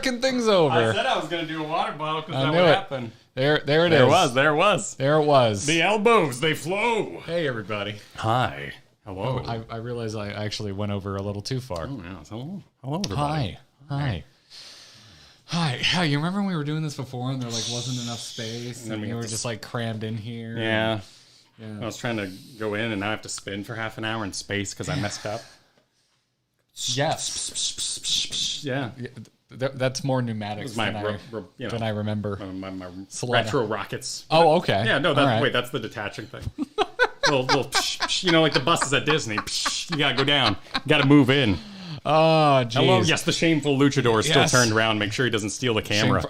knocking things over. I said I was going to do a water bottle because that would happen. There it is. There it was. There it was. The elbows, they flow. Hey, everybody. Hi. Hello. I realized I actually went over a little too far. Oh, yeah. Hello, everybody. Hi. You remember when we were doing this before and there wasn't enough space and we were just crammed in here? Yeah. I was trying to go in and now I have to spin for half an hour in space because I messed up. Yes. Yeah. That's more pneumatics than I remember. My retro rockets. Oh, okay. Yeah, no, wait, that's the detaching thing. little like the buses at Disney. You gotta go down. You gotta move in. Oh, geez. Hello, yes, the shameful luchador is still turned around. Make sure he doesn't steal the camera.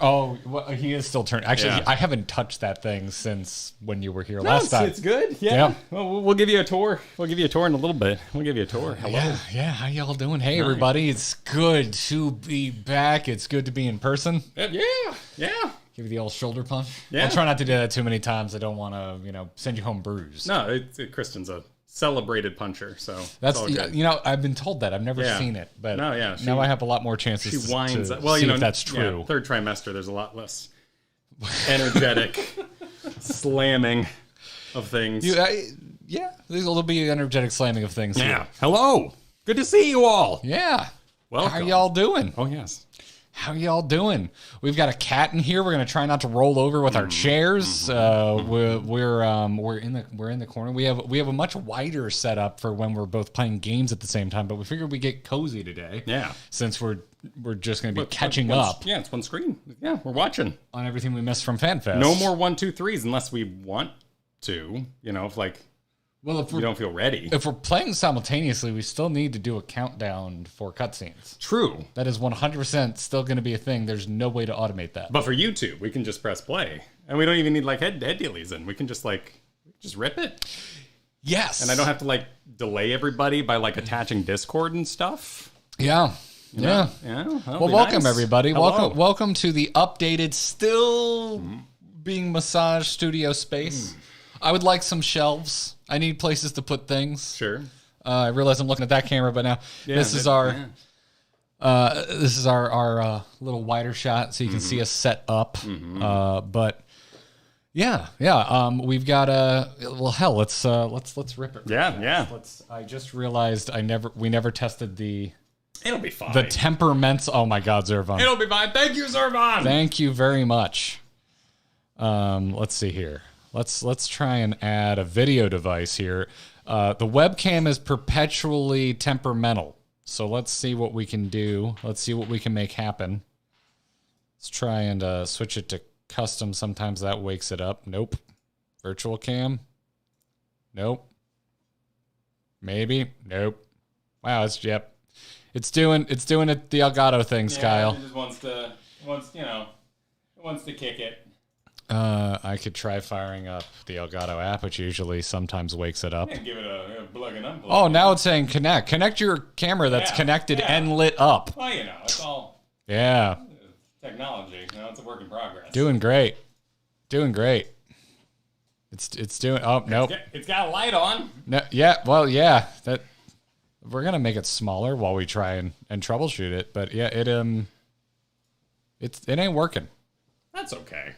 He is still turned. Actually, I haven't touched that thing since when you were here last time. It's good. Yeah. Well, we'll give you a tour. We'll give you a tour in a little bit. We'll give you a tour. Hello. Yeah. How y'all doing? Hey, everybody. It's good to be back. It's good to be in person. Yeah. Give you the old shoulder punch. Yeah. I'll try not to do that too many times. I don't want to, send you home bruised. No, Kristen's a celebrated puncher, so that's I've been told that. I've never seen it, but now I have a lot more chances. She whines. To see if that's true. Yeah, third trimester, there's a lot less energetic slamming of things. There'll be energetic slamming of things. Yeah. Here. Hello. Good to see you all. Yeah. Welcome. How y'all doing? Oh yes. How y'all doing? We've got a cat in here. We're gonna try not to roll over with our chairs. We're in the corner. We have a much wider setup for when we're both playing games at the same time. But we figured we'd get cozy today. Yeah. Since we're just gonna be catching up. Yeah, it's one screen. Yeah, we're watching on everything we missed from FanFest. No more 1, 2, 3s unless we want to. If we don't feel ready. If we're playing simultaneously, we still need to do a countdown for cutscenes. True. That is 100% still going to be a thing. There's no way to automate that. But for YouTube, we can just press play. And we don't even need head dealies in. We can just rip it. Yes. And I don't have to delay everybody by attaching Discord and stuff. Yeah. Yeah. Well, welcome everybody. Hello. Welcome to the updated, still being massaged studio space. I would like some shelves. I need places to put things. Sure. I realize I'm looking at that camera, but now this is our little wider shot, so you can see us set up. But we've got let's rip it. Yeah. I just realized we never tested the. It'll be fine. The temperaments. Oh my God, Zervon. It'll be fine. Thank you, Zervon. Thank you very much. Let's see here. Let's try and add a video device here. The webcam is perpetually temperamental. So let's see what we can do. Let's see what we can make happen. Let's try and switch it to custom. Sometimes that wakes it up. Nope. Virtual cam. Nope. Maybe. Nope. Wow, it's doing it the Elgato thing, Kyle. It just wants to kick it. I could try firing up the Elgato app, which usually sometimes wakes it up. Give it a plug and unplug. Oh, now it's saying connect. Connect your camera that's connected and lit up. Well, it's all technology. It's a work in progress. Doing great. It's doing. Oh nope. It's got a light on. No, yeah. Well, yeah. That we're gonna make it smaller while we try and troubleshoot it. But yeah, it ain't working. That's okay.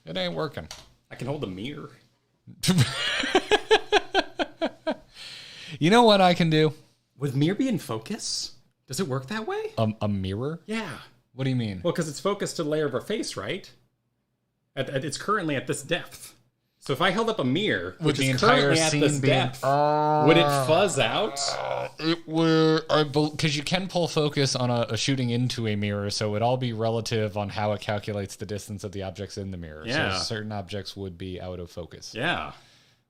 It ain't working. I can hold a mirror. You know what I can do? Would mirror be in focus? Does it work that way? A mirror? Yeah. What do you mean? Well, because it's focused to the layer of our face, right? It's currently at this depth. So if I held up a mirror, which is currently at this depth, would it fuzz out? It would, because you can pull focus on a shooting into a mirror, so it would all be relative on how it calculates the distance of the objects in the mirror. Yeah. So certain objects would be out of focus. Yeah.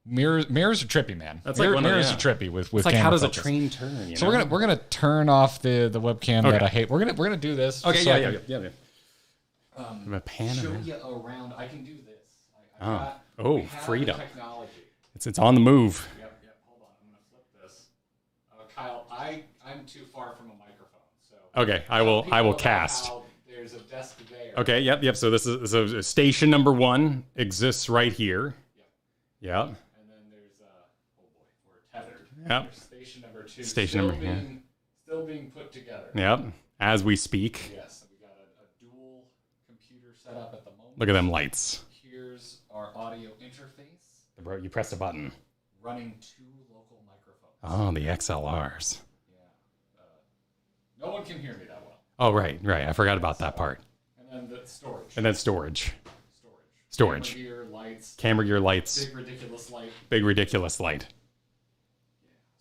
Mirrors are trippy, man. That's mirrors are trippy with it's camera how does focus. a train turn? So we're gonna turn off the webcam that I hate. We're gonna do this. Okay. Yeah. I'm pan show you around. I can do this. Freedom. Technology. It's on the move. Yep. Hold on. I'm gonna flip this. Kyle, I'm too far from a microphone, so. Okay, I will cast. There's a desk there. Okay. Yep. So station number 1 exists right here. Yep. And then there's we're tethered. Yep. There's station number 2. Still being put together. Yep. As we speak. Yes. We got a set up at the moment. Look at them lights. Here's our audio interface. You pressed a button. Running 2 local microphones. Oh, the XLRs. Yeah. No one can hear me that well. Oh, right. I forgot about that part. And then the storage. Storage. Camera gear lights. Big ridiculous light. Yeah,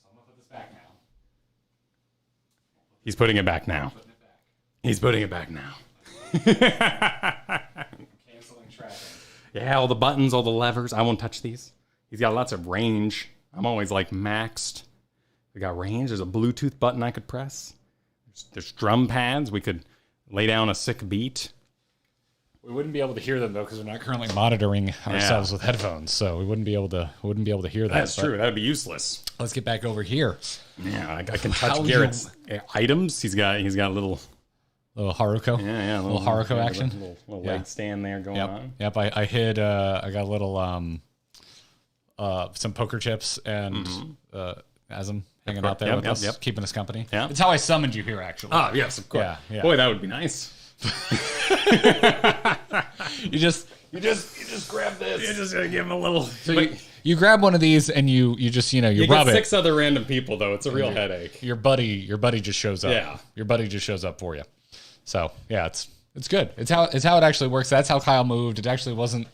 so I'm going to put this back now. He's putting it back now. Canceling tracking. Yeah, all the buttons, all the levers. I won't touch these. He's got lots of range. I'm always like maxed. We got range. There's a Bluetooth button I could press. There's drum pads. We could lay down a sick beat. We wouldn't be able to hear them though because we're not currently monitoring ourselves with headphones, so we wouldn't be able to hear that. That's true. That would be useless. Let's get back over here. Yeah, I can touch Garrett's items. He's got a little Haruko. Yeah, little Haruko action. Little light stand there going on. Yep. I hid. I got a little some poker chips and Asm hanging out there with us, keeping us company. Yeah, it's how I summoned you here, actually. Oh yes, of course. Yeah. Boy, that would be nice. You just grab this. You just give him a little. So you grab one of these and you just you rub it. 6 other random people though. It's a real headache. Your buddy just shows up. Yeah. Your buddy just shows up for you. So yeah, it's good. It's how it actually works. That's how Kyle moved. It actually wasn't.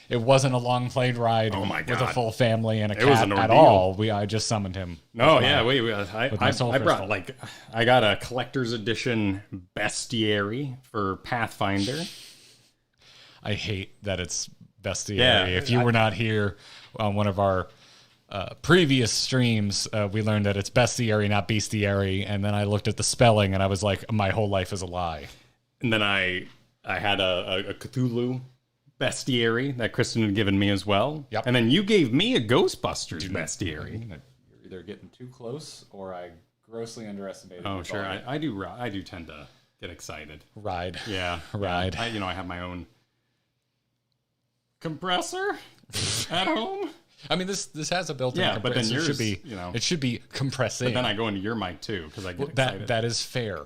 It wasn't a long plane ride with a full family and a cat at all. I just summoned him. No, I brought I got a collector's edition bestiary for Pathfinder. I hate that it's bestiary. Yeah, if you were not here on one of our previous streams, we learned that it's bestiary, not bestiary. And then I looked at the spelling and I was like, my whole life is a lie. And then I had a Cthulhu bestiary that Kristen had given me as well. Yep. And then you gave me a Ghostbusters bestiary. You're either getting too close or I grossly underestimated. Oh, sure. I do tend to get excited. Ride. Yeah. Ride. I have my own compressor at home. I mean, this has a built-in compressor. But then yours, it should be compressing. But then I go into your mic too because I get excited. That is fair.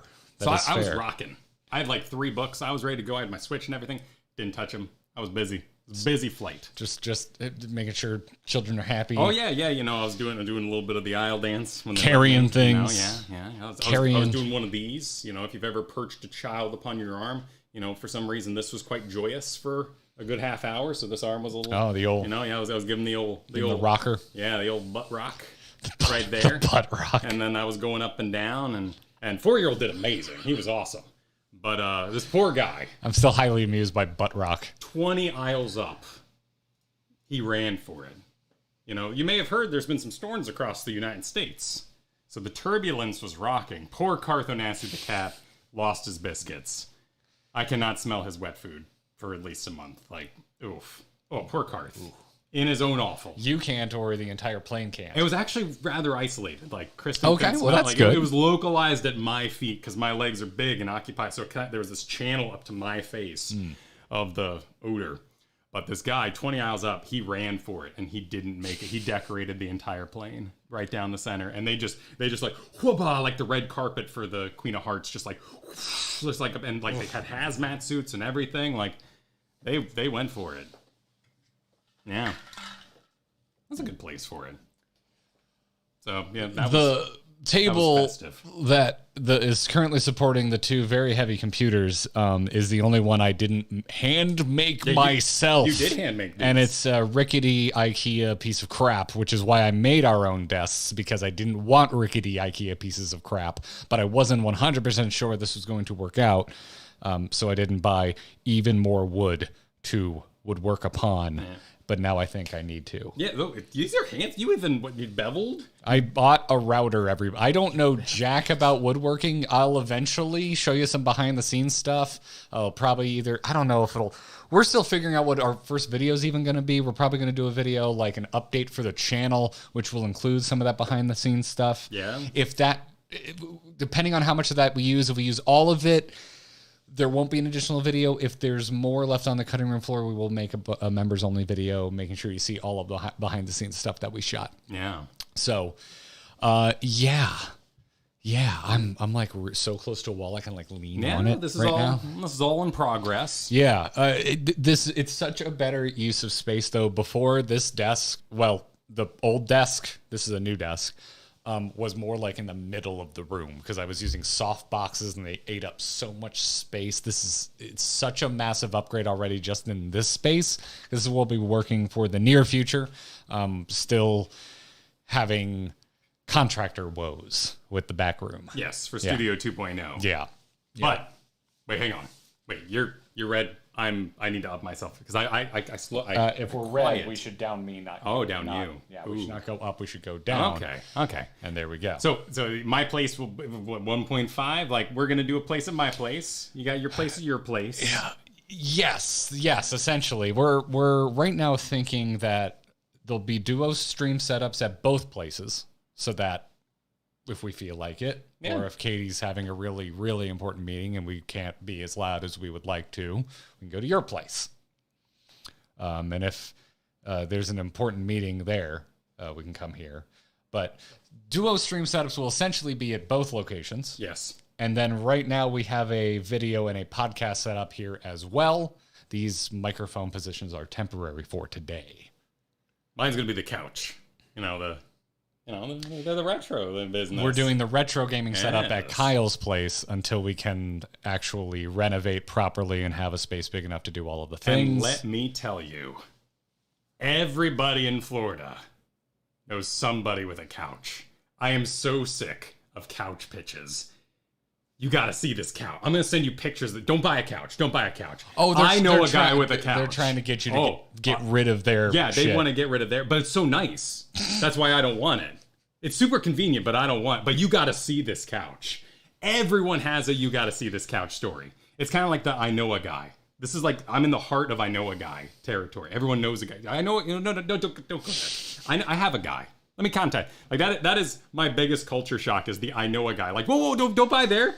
I was rocking. I had like 3 books. I was ready to go. I had my Switch and everything. Didn't touch them. I was busy. Busy flight. Just making sure children are happy. Oh yeah. I was doing a little bit of the aisle dance when carrying things. I was doing one of these. If you've ever perched a child upon your arm, for some reason this was quite joyous for a good half hour. So this arm was a little. Oh, the old. I was giving the old rocker. Yeah, the old butt rock. Right there. The butt rock. And then I was going up and down, and 4-year-old did amazing. He was awesome. But this poor guy. I'm still highly amused by butt rock. 20 aisles up. He ran for it. You may have heard there's been some storms across the United States. So the turbulence was rocking. Poor Carthonassi the cat lost his biscuits. I cannot smell his wet food for at least a month. Oof. Oh, poor Carth. Oof. In his own awful. You can't, or the entire plane can't. It was actually rather isolated. Kristen. Okay, well that's good. It was localized at my feet because my legs are big and occupied. So there was this channel up to my face of the odor. But this guy, 20 aisles up, he ran for it and he didn't make it. He decorated the entire plane right down the center, and they just like whoopah, like the red carpet for the Queen of Hearts, and they had hazmat suits and everything. They went for it. Yeah. That's a good place for it. So, yeah, the table that is currently supporting the 2 very heavy computers is the only one I didn't hand make myself. You did hand make these. And it's a rickety IKEA piece of crap, which is why I made our own desks, because I didn't want rickety IKEA pieces of crap, but I wasn't 100% sure this was going to work out, so I didn't buy even more wood to woodwork upon. Yeah. But now I think I need to. Yeah, use your hands. You beveled? I bought a router. I don't know jack about woodworking. I'll eventually show you some behind the scenes stuff. I'll probably I don't know if we're still figuring out what our first video is even going to be. We're probably going to do a video, like an update for the channel, which will include some of that behind the scenes stuff. Yeah. Depending on how much of that we use, if we use all of it, there won't be an additional video. If there's more left on the cutting room floor, we will make a members only video, making sure you see all of the behind the scenes stuff that we shot. Yeah. So, yeah. Yeah, I'm like so close to a wall I can like lean on it. This is right all now. this is all in progress. Yeah, it's such a better use of space though. Before this desk, well, the old desk, this is a new desk, was more like in the middle of the room because I was using soft boxes and they ate up so much space. It's such a massive upgrade already just in this space. This is what we'll be working for the near future. Still having contractor woes with the back room. Yes, for Studio 2.0. Yeah. But wait, hang on. Wait, you're red. I need to up myself because I slow. If we're red, we should down me, not you. Oh, down you. Yeah, we should not go up. We should go down. Okay. And there we go. So my place will 1.5. Like we're gonna do a place at my place. You got your place at your place. Yeah. Yes. Essentially, we're right now thinking that there'll be duo stream setups at both places, so that if we feel like it, or if Katie's having a really, really important meeting and we can't be as loud as we would like to, we can go to your place. And if there's an important meeting there, we can come here. But duo stream setups will essentially be at both locations. Yes. And then right now we have a video and a podcast set up here as well. These microphone positions are temporary for today. Mine's going to be the couch. They're the retro business. We're doing the retro gaming setup at Kyle's place until we can actually renovate properly and have a space big enough to do all of the things. And let me tell you, everybody in Florida knows somebody with a couch. I am so sick of couch pitches. You got to see this couch. I'm going to send you pictures. Don't buy a couch. Don't buy a couch. Oh, I know a guy with a couch. They're trying to get you to get rid of their they want to get rid of their, but it's so nice. That's why I don't want it. It's super convenient, but I don't want. But you got to see this couch. Everyone has a you got to see this couch story. It's kind of like the I know a guy. This is like I'm in the heart of I know a guy territory. Everyone knows a guy. I know. No, don't go there. I have a guy. Let me contact. Like that is my biggest culture shock is the I know a guy. Like, whoa, don't buy there.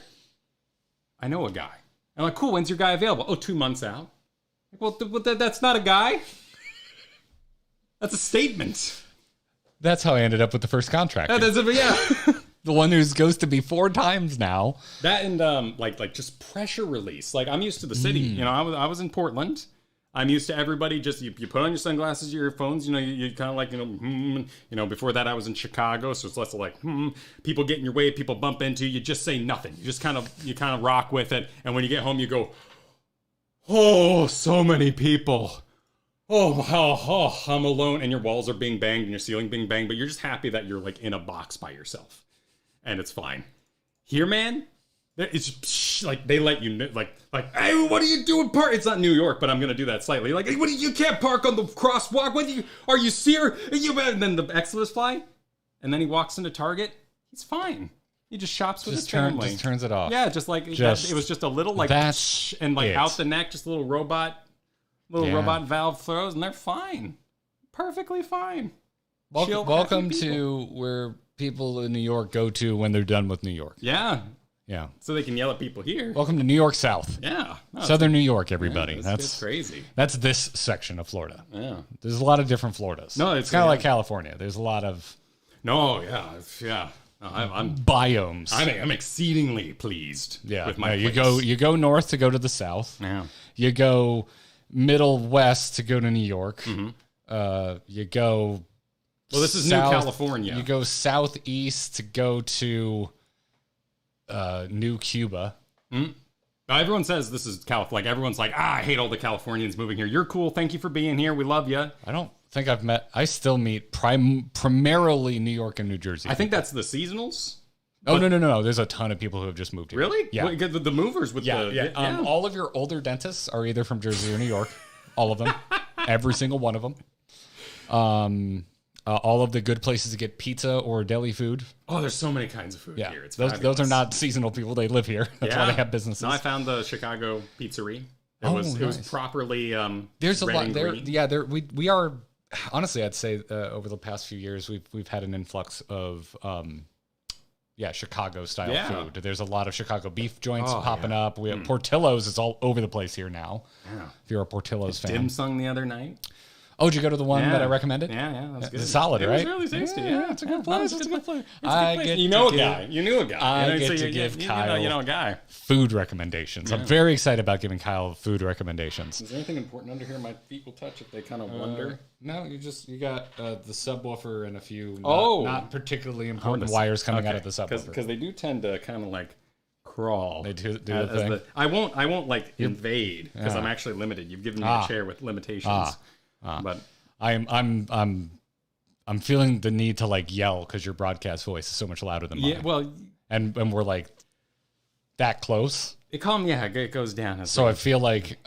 I know a guy. I'm like, cool, when's your guy available? Oh, 2 months out. Like, well, that's not a guy. That's a statement. That's how I ended up with the first contract. Yeah. The one who goes to be 4 times now. That and like just pressure release. Like I'm used to the city. I was in Portland. I'm used to everybody just you put on your sunglasses, your earphones. You kind of like Before that, I was in Chicago, so it's less like people get in your way, people bump into you. You just say nothing. You just kind of rock with it. And when you get home, you go, oh, so many people. Oh, I'm alone, and your walls are being banged and your ceiling being banged, but you're just happy that you're like in a box by yourself, and it's fine. Here, man. It's like they let you know, like, hey, what are you doing? Park? It's not New York, but I'm gonna do that slightly. Like, hey, you can't park on the crosswalk. Are you serious? And then the Exodus fly, and then he walks into Target. He's fine. He just shops with his family. Just turns it off. Yeah, just like it was just a little like and like out the neck, just a little robot valve throws, and they're fine, perfectly fine. Welcome to where people in New York go to when they're done with New York. Yeah. Yeah. So they can yell at people here. Welcome to New York South. Yeah. No, Southern New York, everybody. Yeah, that's crazy. That's this section of Florida. Yeah. There's a lot of different Floridas. No, it's kind of like California. There's a lot of... No, yeah. No, I'm biomes. I'm exceedingly pleased with my place. You go north to go to the south. Yeah. You go middle west to go to New York. Mm-hmm. You go... Well, this is New California. You go southeast to go to... New Cuba. Everyone says this is California. Like everyone's like, I hate all the Californians moving here. You're cool. Thank you for being here. We love you. I don't think I still meet primarily New York and New Jersey. I think that's the seasonals. Oh, no. There's a ton of people who have just moved here. Really? Yeah. The movers with all of your older dentists are either from Jersey or New York. All of them. Every single one of them. All of the good places to get pizza or deli food. Oh, there's so many kinds of food here. It's those are not seasonal people. They live here. That's why they have businesses. No, I found the Chicago pizzeria. It was properly there's a lot there. Green. Yeah, we are honestly, I'd say over the past few years we've had an influx of Chicago style food. There's a lot of Chicago beef joints popping up. We have Portillo's is all over the place here now. Yeah. If you're a Portillo's fan. Dim sum the other night. Oh, did you go to the one that I recommended? Yeah, that was good. It's solid, right? It was really tasty. Yeah, it's a good place. It's a good place. You know a guy. You knew a guy. I get to give Kyle you know a guy. food recommendations. I'm very excited about giving Kyle food recommendations. Is there anything important under here my feet will touch if they kind of wonder? No, you got the subwoofer and a few not particularly important wires coming out of the subwoofer. Because they do tend to kind of like crawl. They do the thing. I won't like invade because I'm actually limited. You've given me a chair with limitations. But I'm feeling the need to like yell because your broadcast voice is so much louder than mine. Yeah, well, and we're like that close. It goes down. So I feel like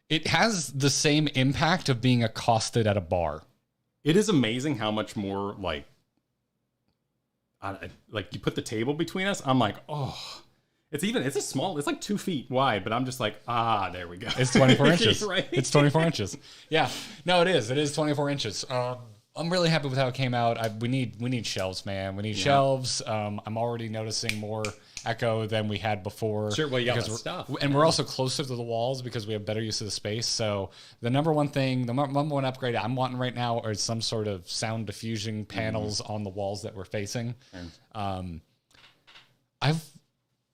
it has the same impact of being accosted at a bar. It is amazing how much more like you put the table between us. I'm like, oh. It's like 2 feet wide, but I'm just like, there we go. It's 24 inches. Right? It's 24 inches. Yeah. No, it is. It is 24 inches. I'm really happy with how it came out. We need shelves, man. We need shelves. I'm already noticing more echo than we had before. Sure, well, you got stuff. And we're also closer to the walls because we have better use of the space. So the number one upgrade I'm wanting right now are some sort of sound diffusion panels on the walls that we're facing. I've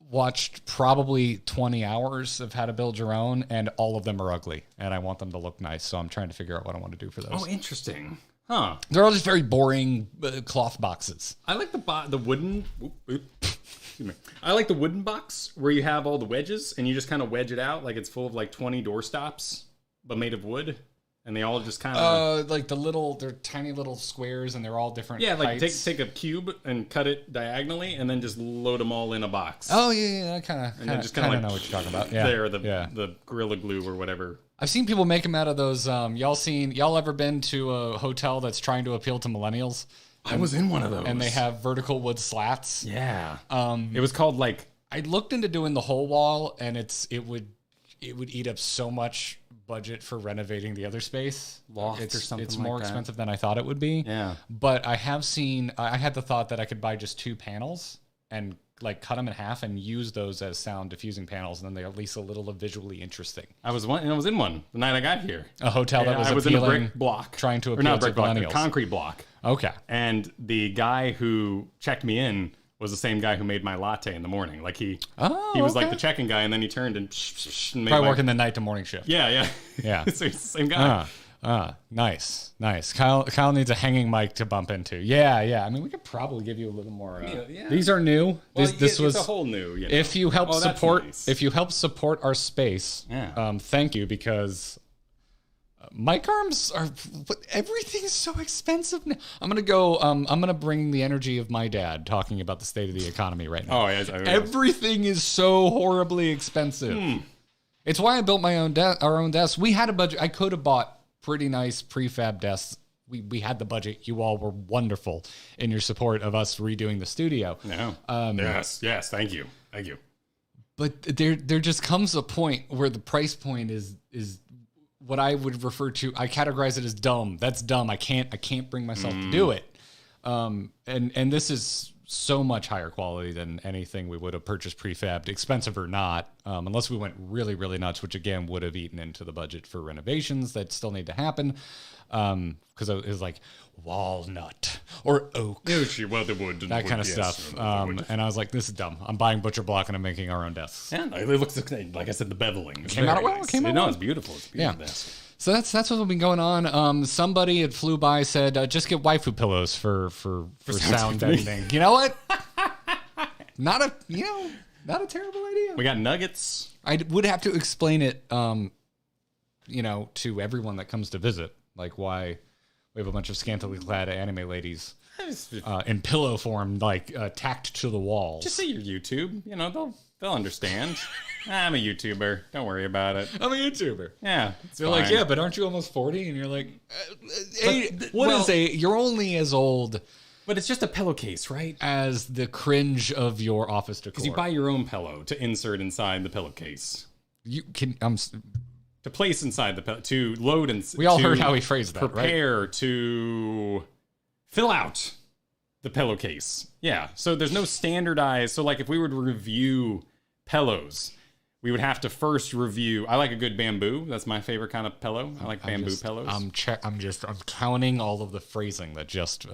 watched probably 20 hours of how to build your own, and all of them are ugly, and I want them to look nice. So I'm trying to figure out what I want to do for those. Oh, interesting. Huh. They're all just very boring cloth boxes. I like the wooden... Excuse me. I like the wooden box where you have all the wedges, and you just kind of wedge it out like it's full of like 20 doorstops, but made of wood. And they all just kind of... like they're tiny little squares, and they're all different like heights. take a cube and cut it diagonally, and then just load them all in a box. Oh, yeah, I kind of like, know what you're talking about. Yeah. The Gorilla Glue or whatever. I've seen people make them out of those... Y'all ever been to a hotel that's trying to appeal to millennials? I was in one of those. And they have vertical wood slats. Yeah. It was called like... I looked into doing the whole wall, and it would eat up so much budget for renovating the other space. Loft or something. It's more expensive than I thought it would be. Yeah. But I had the thought that I could buy just 2 panels and like cut them in half and use those as sound diffusing panels, and then they're at least a little visually interesting. I was in one the night I got here. A hotel that was in a brick block, trying to appeal to millennials. A concrete block. Okay. And the guy who checked me in was the same guy who made my latte in the morning. Like he was like the check-in guy, and then he turned and made probably working the night to morning shift. Yeah. So he's the same guy. Nice. Kyle needs a hanging mic to bump into. Yeah. I mean, we could probably give you a little more. These are new. Well, this was a whole new. You know. If you help support our space, thank you, because mic arms are everything's so expensive now. I'm gonna bring the energy of my dad talking about the state of the economy right now. Oh yeah, everything is so horribly expensive. It's why I built our own desk. We had a budget. I could have bought pretty nice prefab desks. We had the budget. You all were wonderful in your support of us redoing the studio. No. Yes. Thank you. But there just comes a point where the price point is what I would refer to. I categorize it as dumb. That's dumb. I can't bring myself to do it. And this is so much higher quality than anything we would have purchased prefabbed, expensive or not, unless we went really, really nuts, which again would have eaten into the budget for renovations that still need to happen. Because it was like walnut or oak, that kind of stuff. And I was like, this is dumb. I'm buying butcher block and I'm making our own desks. Yeah, it looks like I said, the beveling came out well. It's beautiful. It's a beautiful desk. So that's what's been going on. Somebody had flew by, said, just get waifu pillows for sound editing. You know what? Not a terrible idea. We got nuggets. I would have to explain it, to everyone that comes to visit, like why we have a bunch of scantily clad anime ladies in pillow form, like tacked to the walls. Just say your YouTube. They'll understand. I'm a YouTuber. Don't worry about it. I'm a YouTuber. Yeah. They're like, yeah, but aren't you almost 40? And you're like, you're only as old. But it's just a pillowcase, right? As the cringe of your office decor. Because you buy your own pillow to insert inside the pillowcase. You can to place inside the pillow, to load and we all heard how he phrased that. Prepare right? To fill out the pillowcase. Yeah. So there's no standardized. So like if we were to review pillows, we would have to first review. I like a good bamboo. That's my favorite kind of pillow. I like bamboo pillows. I'm counting all of the phrasing that just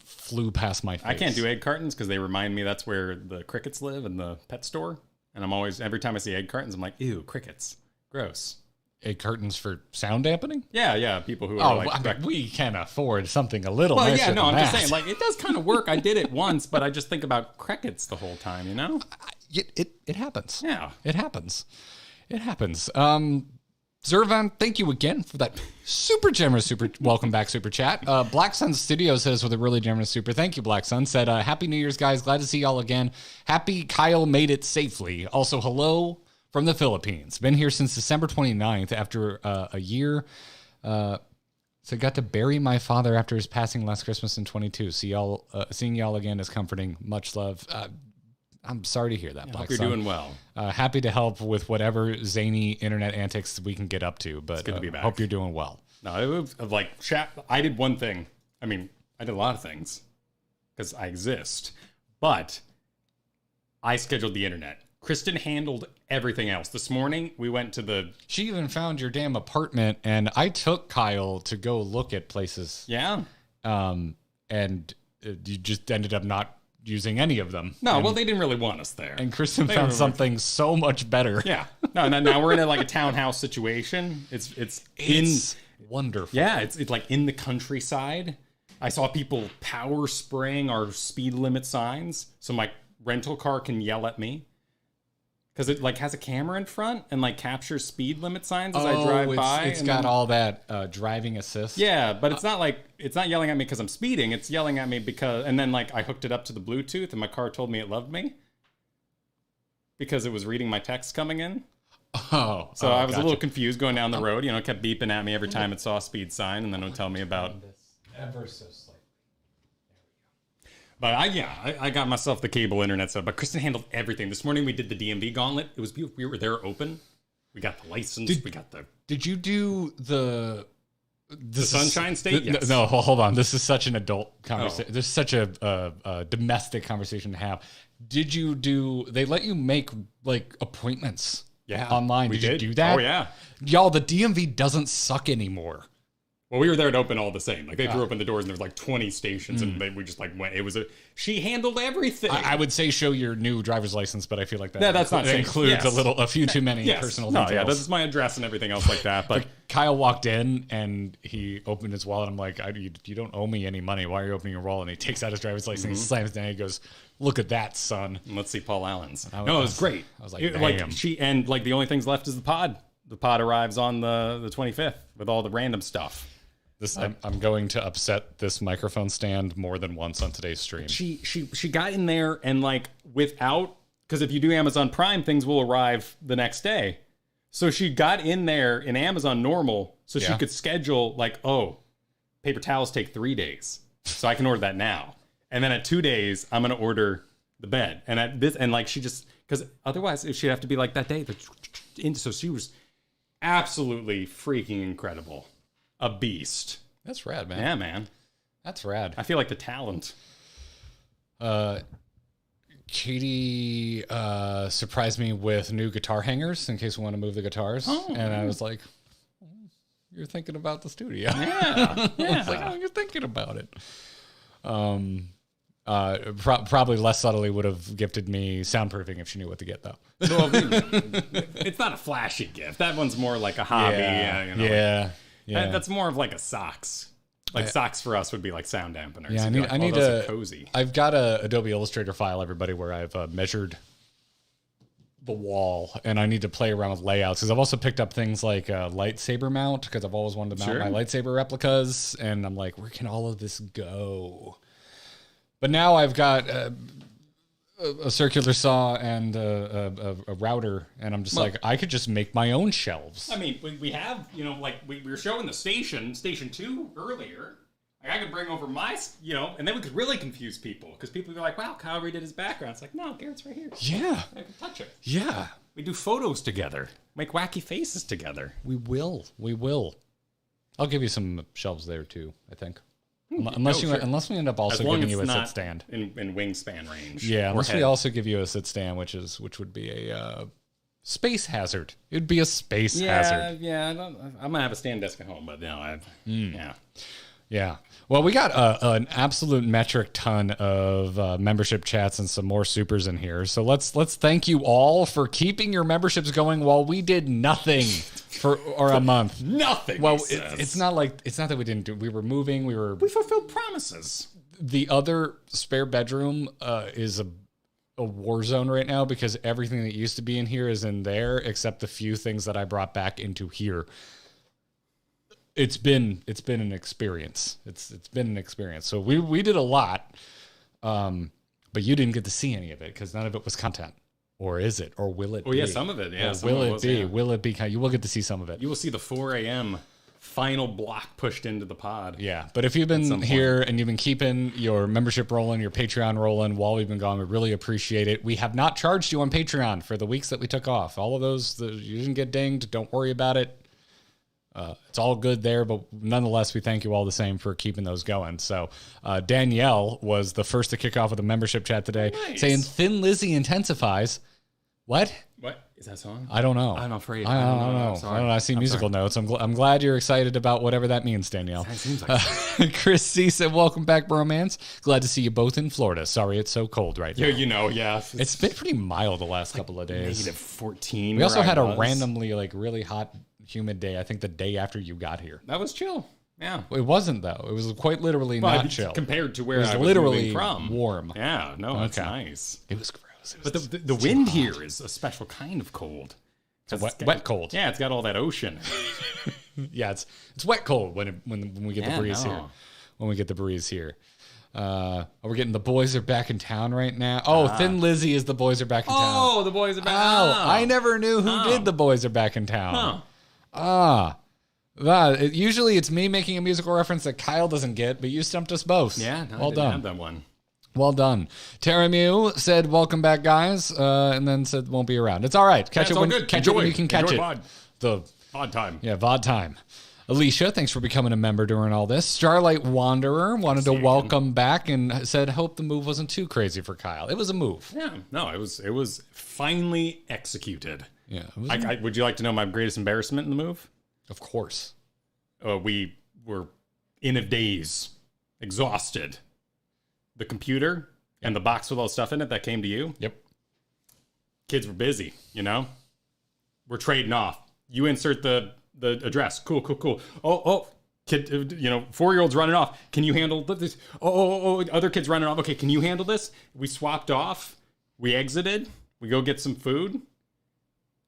flew past my face. I can't do egg cartons because they remind me that's where the crickets live in the pet store. And I'm always, every time I see egg cartons, I'm like, ew, crickets. Gross. Egg cartons for sound dampening? Yeah. People who are we can afford something a little nicer than I'm that. just saying, like, it does kind of work. I did it once, but I just think about crickets the whole time, you know? It happens. Yeah. It happens. Zervan, thank you again for that super generous welcome back super chat. Black Sun Studio says with a really generous super. Thank you, Black Sun. Said, Happy New Year's, guys. Glad to see y'all again. Happy Kyle made it safely. Also, hello from the Philippines. Been here since December 29th after a year. So got to bury my father after his passing last Christmas in 22. Seeing y'all again is comforting. Much love. I'm sorry to hear that, Black You're Sun. doing well. Happy to help with whatever zany internet antics we can get up to, but good to be back. Hope you're doing well. No, it was like chat. I did one thing. I mean, I did a lot of things because I exist, but I scheduled the internet. Kristen handled everything else. This morning, we went to She even found your damn apartment, and I took Kyle to go look at places. Yeah. And you just ended up not using any of them. No, well, they didn't really want us there. And Kristen found something so much better. Yeah. No, now we're in like a townhouse situation. It's wonderful. Yeah, it's like in the countryside. I saw people power spraying our speed limit signs so my rental car can yell at me. Because it like has a camera in front and like captures speed limit signs as I drive by. It's got all that driving assist. Yeah, but it's not yelling at me because I'm speeding. It's yelling at me because, and then like I hooked it up to the Bluetooth and my car told me it loved me because it was reading my text coming in. Oh, so I was a little confused going down the road. You know, it kept beeping at me every time it saw a speed sign, and then it would tell me about. Ever so slightly. But I got myself the cable internet set. But Kristen handled everything. This morning we did the DMV gauntlet. It was beautiful. We were there open. We got the license. Did you do the Sunshine State? Yes. No, hold on. This is such an adult conversation. Oh. This is such a domestic conversation to have. Did you do? They let you make like appointments. Yeah, online. Did you do that? Oh yeah, y'all. The DMV doesn't suck anymore. Well, we were there to open all the same. Like, they threw open the doors, and there was, like, 20 stations, and we just, like, went. She handled everything. I would say show your new driver's license, but I feel like that's not safe. Includes a few too many personal details. Yeah, that's my address and everything else like that. But Kyle walked in, and he opened his wallet. I'm like, you don't owe me any money. Why are you opening your wallet? And he takes out his driver's license, slams it down, and he goes, look at that, son. And let's see Paul Allen's. No, it was great. I was like, damn. The only things left is the pod. The pod arrives on the 25th with all the random stuff. I'm going to upset this microphone stand more than once on today's stream. She got in there and like because if you do Amazon Prime, things will arrive the next day. So she got in there in Amazon normal so she could schedule like, paper towels take 3 days. So I can order that now. And then at 2 days, I'm going to order the bed. And because otherwise she'd have to be like that day. So she was absolutely freaking incredible. A beast. That's rad, man. Yeah, man. That's rad. I feel like the talent. Katie surprised me with new guitar hangers in case we want to move the guitars. And I was like, you're thinking about the studio. Yeah. I was like, you're thinking about it. Probably less subtly would have gifted me soundproofing if she knew what to get, though. Well, it's not a flashy gift. That one's more like a hobby. Yeah. That's more of like a socks. Like socks for us would be like sound dampeners. Yeah, I need a cozy. I've got a Adobe Illustrator file, everybody, where I've measured the wall, and I need to play around with layouts because I've also picked up things like a lightsaber mount because I've always wanted to mount my lightsaber replicas, and I'm like, where can all of this go? But now I've got a circular saw and a router, and I'm just like, I could just make my own shelves. I mean, we have, like we were showing the Station 2 earlier. Like I could bring over and then we could really confuse people because people would be like, wow, Kyle redid his background. It's like, no, Garrett's right here. Yeah. I can touch it. Yeah. We do photos together, make wacky faces together. We will. I'll give you some shelves there too, I think. Unless we end up also giving you a sit stand in wingspan range. Yeah, unless we also give you a sit stand, which would be Space hazard. It'd be a space hazard. Yeah. I'm gonna have a stand desk at home, but yeah. Yeah. Well, we got an absolute metric ton of membership chats and some more supers in here. So let's thank you all for keeping your memberships going while we did nothing for a month. Nothing. Well, it's not that we didn't do. We were moving. We fulfilled promises. The other spare bedroom is a war zone right now because everything that used to be in here is in there, except the few things that I brought back into here. It's been an experience. It's been an experience. So we did a lot, but you didn't get to see any of it because none of it was content. Or is it? Or will it be? Oh, yeah, some of it. Yeah, will it be? Yeah. Will it be? You will get to see some of it. You will see the 4 a.m. final block pushed into the pod. Yeah, but if you've been here and you've been keeping your membership rolling, your Patreon rolling while we've been gone, we really appreciate it. We have not charged you on Patreon for the weeks that we took off. All of those, you didn't get dinged. Don't worry about it. It's all good there, but nonetheless, we thank you all the same for keeping those going. So Danielle was the first to kick off with a membership chat today, saying Thin Lizzy intensifies. What is that song? I don't know. I'm afraid. I don't know. Sorry. I don't know. I see musical notes. I'm glad you're excited about whatever that means, Danielle. That seems like Chris C said, "Welcome back, bromance. Glad to see you both in Florida. Sorry it's so cold right now." Yeah. It's been pretty mild the last couple of days. -14. We also had a randomly really hot, humid day. I think the day after you got here. That was chill. Yeah. It wasn't though. It was quite literally not chill compared to where it was I was literally from. Warm. Yeah. No, it's nice. It was gross. But the wind here is a special kind of cold. It's wet cold. Yeah, it's got all that ocean. Yeah, it's wet cold when we get the breeze here. When we get the breeze here. We're getting the boys are back in town right now. Oh, Thin Lizzy is the boys are back in town. Oh, the boys are back. Oh, I never knew who did the boys are back in town. Usually it's me making a musical reference that Kyle doesn't get, but you stumped us both. Yeah, no, well I didn't done. have that one. Well done. Tara Mew said, "Welcome back, guys," and then said, "Won't be around." It's all right. Catch it when you can catch it. VOD. The VOD time. Yeah, VOD time. Alicia, thanks for becoming a member during all this. Starlight Wanderer wanted to welcome back and said, "Hope the move wasn't too crazy for Kyle." It was a move. Yeah, no, it was finally executed. Yeah. Would you like to know my greatest embarrassment in the move? Of course. We were in a daze, exhausted. The computer and the box with all the stuff in it that came to you. Yep. Kids were busy, We're trading off. You insert the address. Cool. Oh, kid, 4-year-old's running off. Can you handle this? Oh, other kid's running off. Okay, can you handle this? We swapped off. We exited. We go get some food.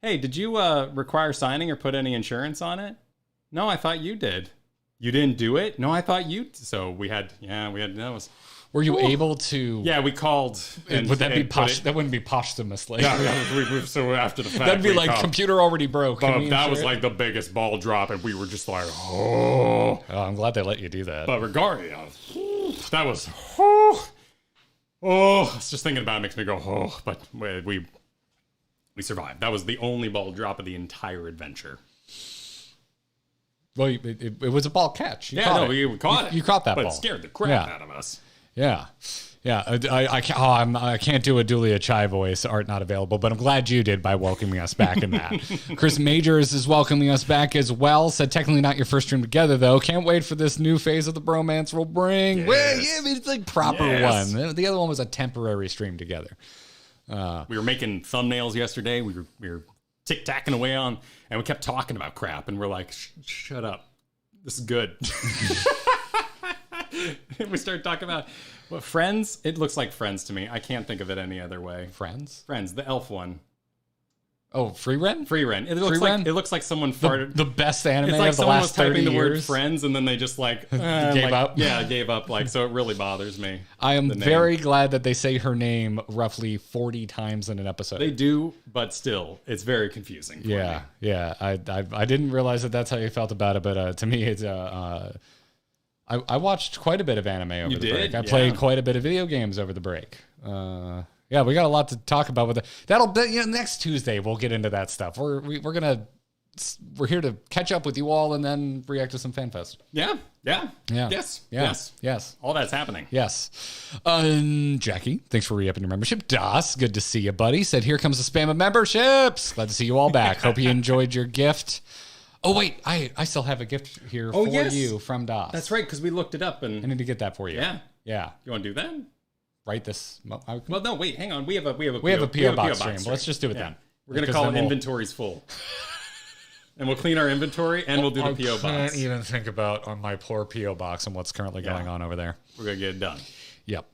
Hey, did you require signing or put any insurance on it? No, I thought you did. You didn't do it? No, I thought you. So we had, that was. Were you able to? Yeah, we called. Would that be posh? That wouldn't be posthumously. Yeah, so after the fact. That'd be like computer already broke. That was like the biggest ball drop, and we were just like, oh. I'm glad they let you do that. But regardless, that was, I was just thinking about it makes me go, but we survived. That was the only ball drop of the entire adventure. Well, it was a ball catch. We caught it. You caught that ball. But it scared the crap out of us. Yeah. I can't do a Dulia Chai voice. Art not available, but I'm glad you did by welcoming us back in that. Chris Majors is welcoming us back as well. Said technically not your first stream together though. Can't wait for this new phase of the bromance we'll bring. Yes. Well, yeah, it's like proper one. The other one was a temporary stream together. We were making thumbnails yesterday. We were tic-tacking away on, and we kept talking about crap, and we're like, shut up. This is good. We started talking about Friends. It looks like Friends to me. I can't think of it any other way. Friends, the elf one. Oh, Free Ren. It looks like someone farted. The best anime it's like of the last 30 years. Typing the word Friends, and then they just gave up. Yeah, gave up. So it really bothers me. I am very glad that they say her name roughly 40 times in an episode. They do, but still, it's very confusing. Yeah. I didn't realize that that's how you felt about it, but to me, it's I watched quite a bit of anime over the break. I played quite a bit of video games over the break. Yeah, we got a lot to talk about with it. Next Tuesday we'll get into that stuff. We're gonna we're here to catch up with you all and then react to some FanFest. Yeah. Yes. All that's happening. Yes. Jackie, thanks for re-upping your membership. Das, good to see you, buddy. Said, here comes the spam of memberships. Glad to see you all back. Hope you enjoyed your gift. Oh, wait, I still have a gift here for you from Das. That's right, because we looked it up. And I need to get that for you. Yeah. You want to do that? Write this. Well, no, wait, hang on. We have a PO box stream. Let's just do it then. We're going to call it Inventory's Full. And we'll clean our inventory, and we'll do the PO box. I can't even think about on my poor PO box and what's currently going on over there. We're going to get it done. Yep.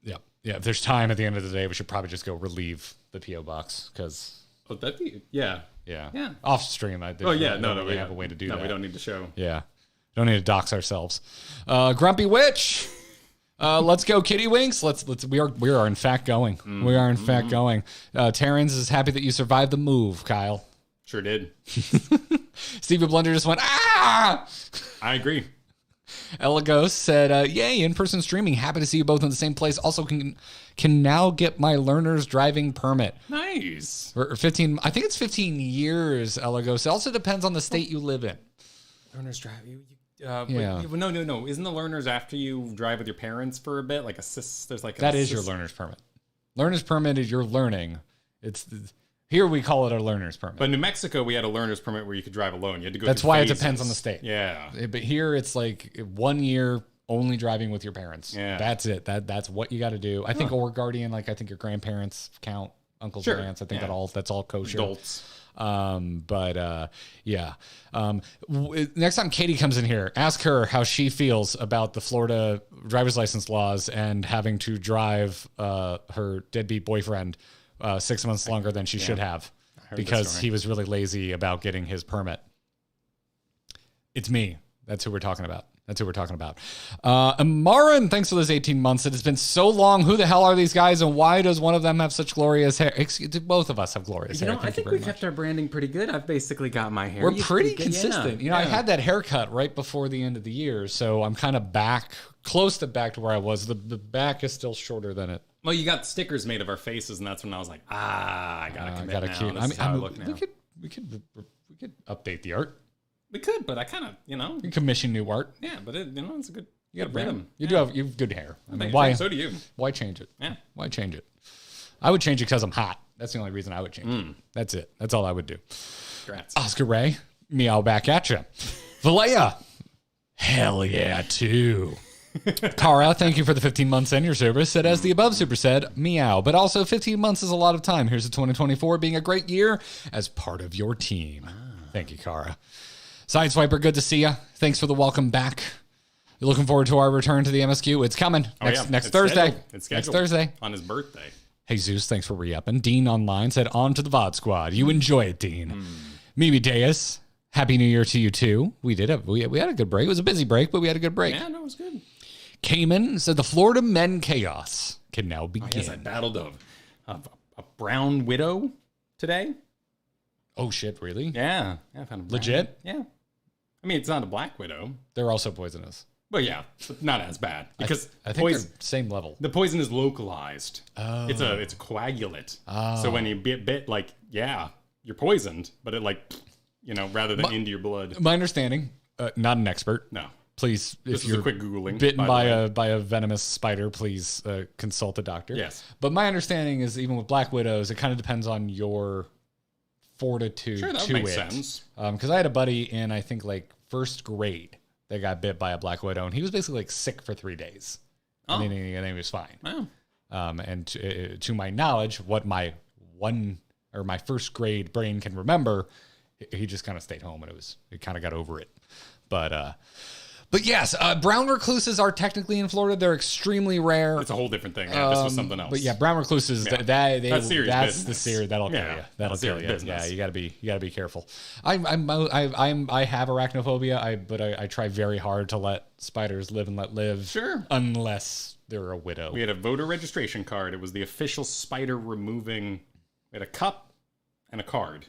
Yeah, if there's time at the end of the day, we should probably just go relieve the PO box because... Oh, that'd be... Yeah. Off stream, I did. Oh, yeah. No, we have a way to do that. No, we don't need to show. Yeah. Don't need to dox ourselves. Grumpy Witch. Let's go, Kitty Winks. We are in fact going. We are in fact going. Terrence is happy that you survived the move, Kyle. Sure did. Stevie Blunder just went, ah! I agree. Elagos said, yay, in-person streaming. Happy to see you both in the same place. Also can now get my learner's driving permit. Nice. For 15, I think it's 15 years, Elagos. It also depends on the state you live in. Learner's driving. No. Isn't the learner's after you drive with your parents for a bit? Like there's like that is your learner's permit. Learner's permit is your learning. Here we call it a learner's permit. But in New Mexico, we had a learner's permit where you could drive alone. You had to go. That's why phases. It depends on the state. Yeah. But here it's like 1 year only driving with your parents. Yeah. That's it. That's what you got to do. I think or guardian, like I think your grandparents count, uncles and aunts. I think that's all kosher. Adults. Next time Katie comes in here, ask her how she feels about the Florida driver's license laws and having to drive her deadbeat boyfriend 6 months longer than she should have because he was really lazy about getting his permit. It's me. That's who we're talking about. Amaran, thanks for those 18 months. It has been so long. Who the hell are these guys, and why does one of them have such glorious hair? Both of us have glorious hair. I think we kept our branding pretty good. I've basically got my hair. We're pretty consistent. I had that haircut right before the end of the year, so I'm kind of close to back to where I was. The back is still shorter than it. Well, you got stickers made of our faces, and that's when I was like, I gotta commit now. This is how I look now. We could update the art. We could, but I kind of, You commission new art. Yeah, but it's a good. You got rhythm. You have good hair. Why? So do you. Why change it? Yeah. Why change it? I would change it because I'm hot. That's the only reason I would change it. That's it. That's all I would do. Congrats. Oscar Ray, meow back at you. Valea, hell yeah, too. Kara, thank you for the 15 months in your service. Said as the above super said, meow. But also 15 months is a lot of time. Here's to 2024 being a great year as part of your team. Thank you, Kara. Sideswiper, good to see you. Thanks for the welcome back. You're looking forward to our return to the MSQ. It's coming next Thursday. It's scheduled. Next Thursday. On his birthday. Hey, Zeus, thanks for re-upping. Dean online said, on to the VOD squad. You enjoy it, Dean. Mimi Deus, Happy New Year to you, too. We had a good break. It was a busy break, but we had a good break. Yeah, no, it was good. Cayman said, the Florida men chaos can now begin. Yes, I battled a brown widow today. Oh, shit, really? Yeah. I found a brown. Legit? Yeah. I mean, it's not a black widow. They're also poisonous. Well, yeah, but not as bad because I think they're same level. The poison is localized. Oh. It's a coagulant. Oh. So when you get bit, you're poisoned, but it rather than into your blood. My understanding, not an expert. No. Please, if you're a quick Googling, bitten by a venomous spider, please consult a doctor. Yes. But my understanding is even with black widows, it kind of depends on your fortitude to that makes sense. Because I had a buddy in, I think, first grade that got bit by a black widow, and he was basically sick for 3 days. And then he was fine. Wow. And to my knowledge, what my first grade brain can remember, he just kind of stayed home, and it kind of got over it. But yes, brown recluses are technically in Florida. They're extremely rare. It's a whole different thing. Yeah, this was something else. But yeah, brown recluses, that's serious business. the serious that'll kill you. That'll kill you. Business. Yeah, you gotta be careful. I have arachnophobia. But I try very hard to let spiders live and let live. Sure. Unless they're a widow. We had a voter registration card. It was the official spider removing. We had a cup and a card,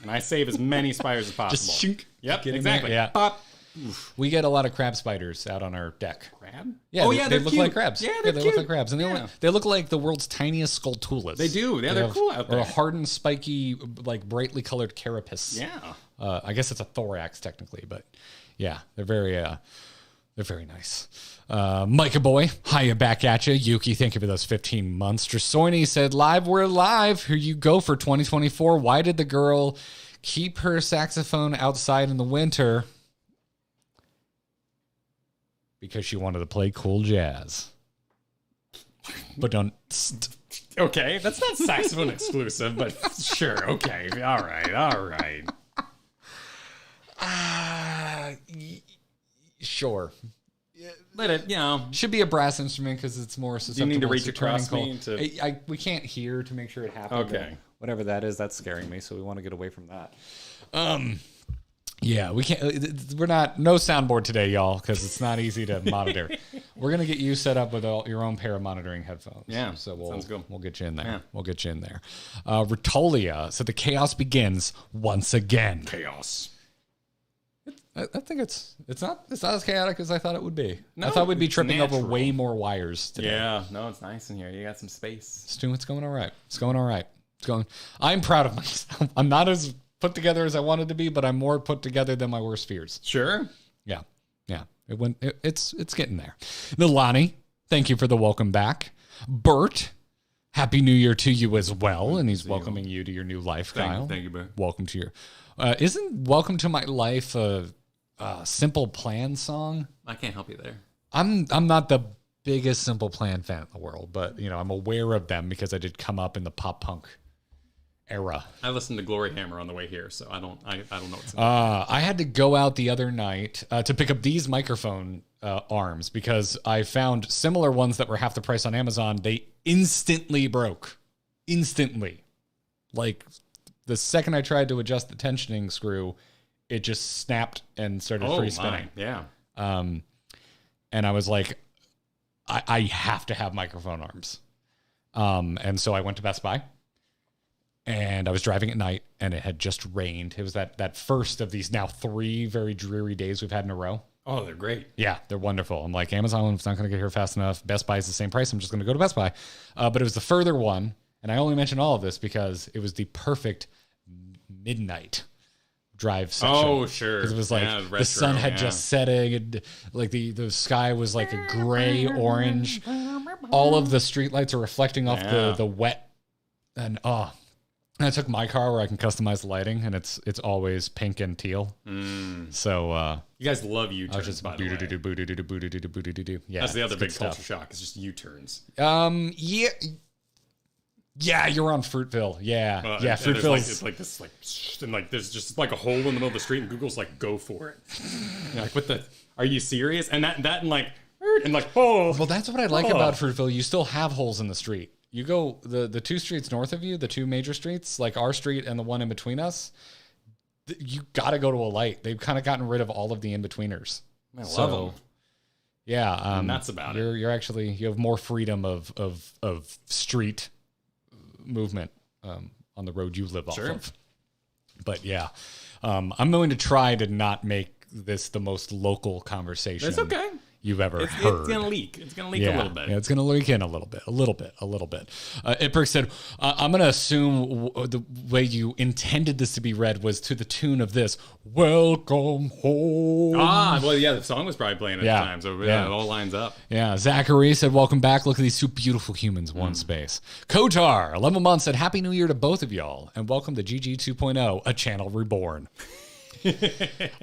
and I save as many spiders as possible. Just shink. Yep, exactly. Yeah. Pop. Oof. We get a lot of crab spiders out on our deck. Crab? Yeah, they look cute. like crabs. Yeah, they look like crabs. And they look like the world's tiniest skulltulas. They do. Yeah, they're cool out there. Or a hardened, spiky, brightly colored carapace. Yeah. I guess it's a thorax technically, but yeah, they're very nice. Micah Boy, hiya back at you. Yuki, thank you for those 15 months. Drasoini said, live, we're live. Here you go for 2024. Why did the girl keep her saxophone outside in the winter? Because she wanted to play cool jazz. But don't... Okay, that's not saxophone exclusive, but sure, okay. All right. Sure. Let it, Should be a brass instrument because it's more susceptible. You need to reach across turning me we can't hear to make sure it happens. Okay. Whatever that is, that's scaring me, so we want to get away from that. Yeah, we can't. We're not no soundboard today, y'all, because it's not easy to monitor. We're gonna get you set up with your own pair of monitoring headphones. Yeah, so sounds good. We'll get you in there. Yeah. We'll get you in there. Ritolia said the chaos begins once again. Chaos. I think it's not as chaotic as I thought it would be. No, I thought we'd be it's tripping over natural. way more wires today. Yeah, no, it's nice in here. You got some space. It's going all right. I'm proud of myself. I'm not as put together as I wanted to be, but I'm more put together than my worst fears. Sure. Yeah. It's getting there. Nilani, thank you for the welcome back. Bert, happy New Year to you as well, and he's welcoming you to your new life, Kyle. Thank you, Bert. Welcome to your. Isn't "Welcome to My Life" a Simple Plan song? I can't help you there. I'm not the biggest Simple Plan fan in the world, but I'm aware of them because I did come up in the pop punk era. I listened to Glory Hammer on the way here, so I don't know what's I had to go out the other night to pick up these microphone arms because I found similar ones that were half the price on Amazon. They instantly broke. Instantly. Like the second I tried to adjust the tensioning screw, it just snapped and started free spinning. Yeah. And I was like, I have to have microphone arms. And so I went to Best Buy. And I was driving at night, and it had just rained. It was that first of these now 3 very dreary days we've had in a row. Oh, they're great. Yeah, they're wonderful. I'm like, Amazon's not going to get here fast enough. Best Buy is the same price. I'm just going to go to Best Buy. But it was the further one, and I only mention all of this because it was the perfect midnight drive section. Oh, sure. Because it was like retro, the sun had just setting, and like the sky was like a gray orange. All of the streetlights are reflecting off the wet, and I took my car where I can customize the lighting, and it's always pink and teal. So you guys love U-turns, I was just by the way. Yeah, That's the other big stuff. culture shock. It's just U-turns. Yeah, you're on Fruitville. Yeah, Fruitville. Fruitville. It's like this, and there's just like a hole in the middle of the street, and Google's like, "Go for it." You're like, what the? Are you serious? And that and like Well, that's what I like about Fruitville. You still have holes in the street. You go the 2 streets north of you, the 2 major streets, like our street and the one in between us. You got to go to a light. They've kind of gotten rid of all of the in-betweeners. I love them. Yeah, nuts about it. You're actually you have more freedom of street movement on the road you live off of. But yeah, I'm going to try to not make this the most local conversation. That's okay. You've ever heard. It's gonna leak. It's gonna leak a little bit. Yeah, it's gonna leak in a little bit. Itberg said, "I'm gonna assume the way you intended this to be read was to the tune of this. Welcome home." Well, yeah, the song was probably playing at the time, so it all lines up. Yeah, Zachary said, "Welcome back. Look at these 2 beautiful humans, one space." Kotar, 11 months, said, "Happy New Year to both of y'all, and welcome to GG 2.0, a channel reborn."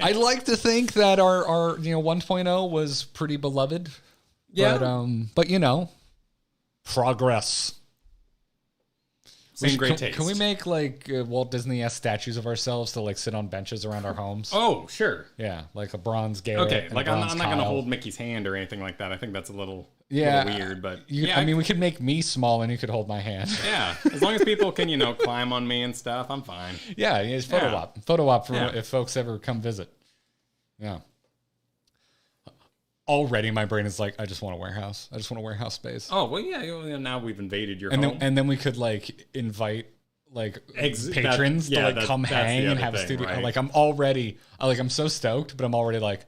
I like to think that our 1.0 was pretty beloved. Yeah. But progress. Same great taste. Can we make like Walt Disney-esque statues of ourselves to like sit on benches around our homes? Oh, sure. Yeah, like a bronze Garrett. Okay, like I'm not Kyle. going to hold Mickey's hand or anything like that. I think that's a little weird, but I mean, we could make me small and you could hold my hand. Yeah, as long as people can, climb on me and stuff, I'm fine. Yeah, it's photo op for if folks ever come visit. Yeah. Already, my brain is like, I just want a warehouse. I just want a warehouse space. Oh well, yeah. Now we've invaded your home, and then we could like invite like patrons to come hang and have a studio. Right? Like I'm so stoked, but I'm already like,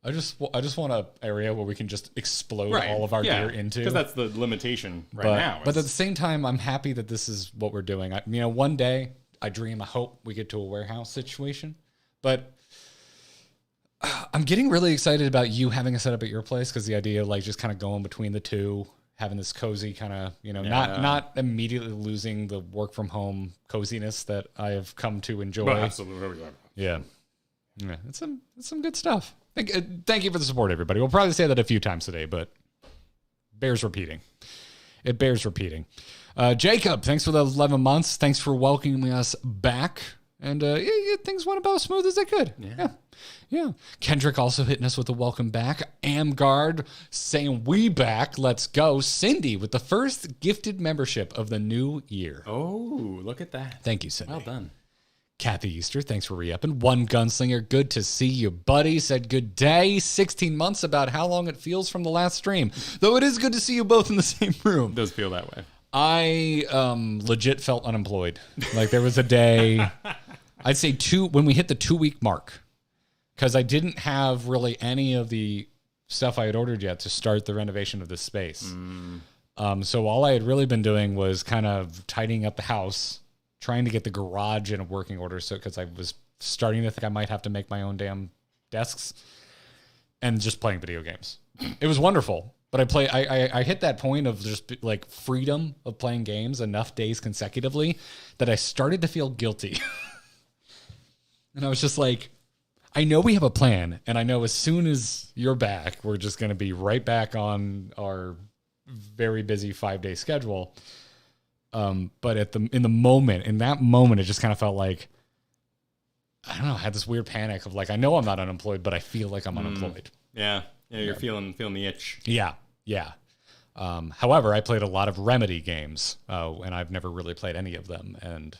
I just want an area where we can just explode all of our gear into. Because that's the limitation now. But at the same time, I'm happy that this is what we're doing. One day I hope we get to a warehouse situation. But I'm getting really excited about you having a setup at your place because the idea of like just kind of going between the two, having this cozy kind of, not immediately losing the work from home coziness that I have come to enjoy. But absolutely. Yeah. It's some good stuff. Thank you for the support, everybody. We'll probably say that a few times today, but bears repeating. It bears repeating. Jacob, thanks for the 11 months. Thanks for welcoming us back. And things went about as smooth as they could. Yeah. Kendrick also hitting us with a welcome back. Amgard saying we back. Let's go. Cindy with the first gifted membership of the new year. Oh, look at that. Thank you, Cindy. Well done. Kathy Easter, thanks for re-upping. One Gunslinger, good to see you, buddy. Said good day. 16 months about how long it feels from the last stream. Though it is good to see you both in the same room. It does feel that way. I legit felt unemployed. Like there was a day, I'd say when we hit the 2-week mark, because I didn't have really any of the stuff I had ordered yet to start the renovation of this space. So all I had really been doing was kind of tidying up the house, trying to get the garage in a working order. So, because I was starting to think I might have to make my own damn desks and just playing video games. It was wonderful. But I hit that point of just like freedom of playing games enough days consecutively that I started to feel guilty. And I was just like, I know we have a plan, and I know as soon as you're back, we're just going to be right back on our very busy 5-day schedule. But in that moment, it just kind of felt like, I don't know, I had this weird panic of like, I know I'm not unemployed, but I feel like I'm unemployed. Yeah, you're feeling the itch. Yeah. However, I played a lot of Remedy games, and I've never really played any of them, and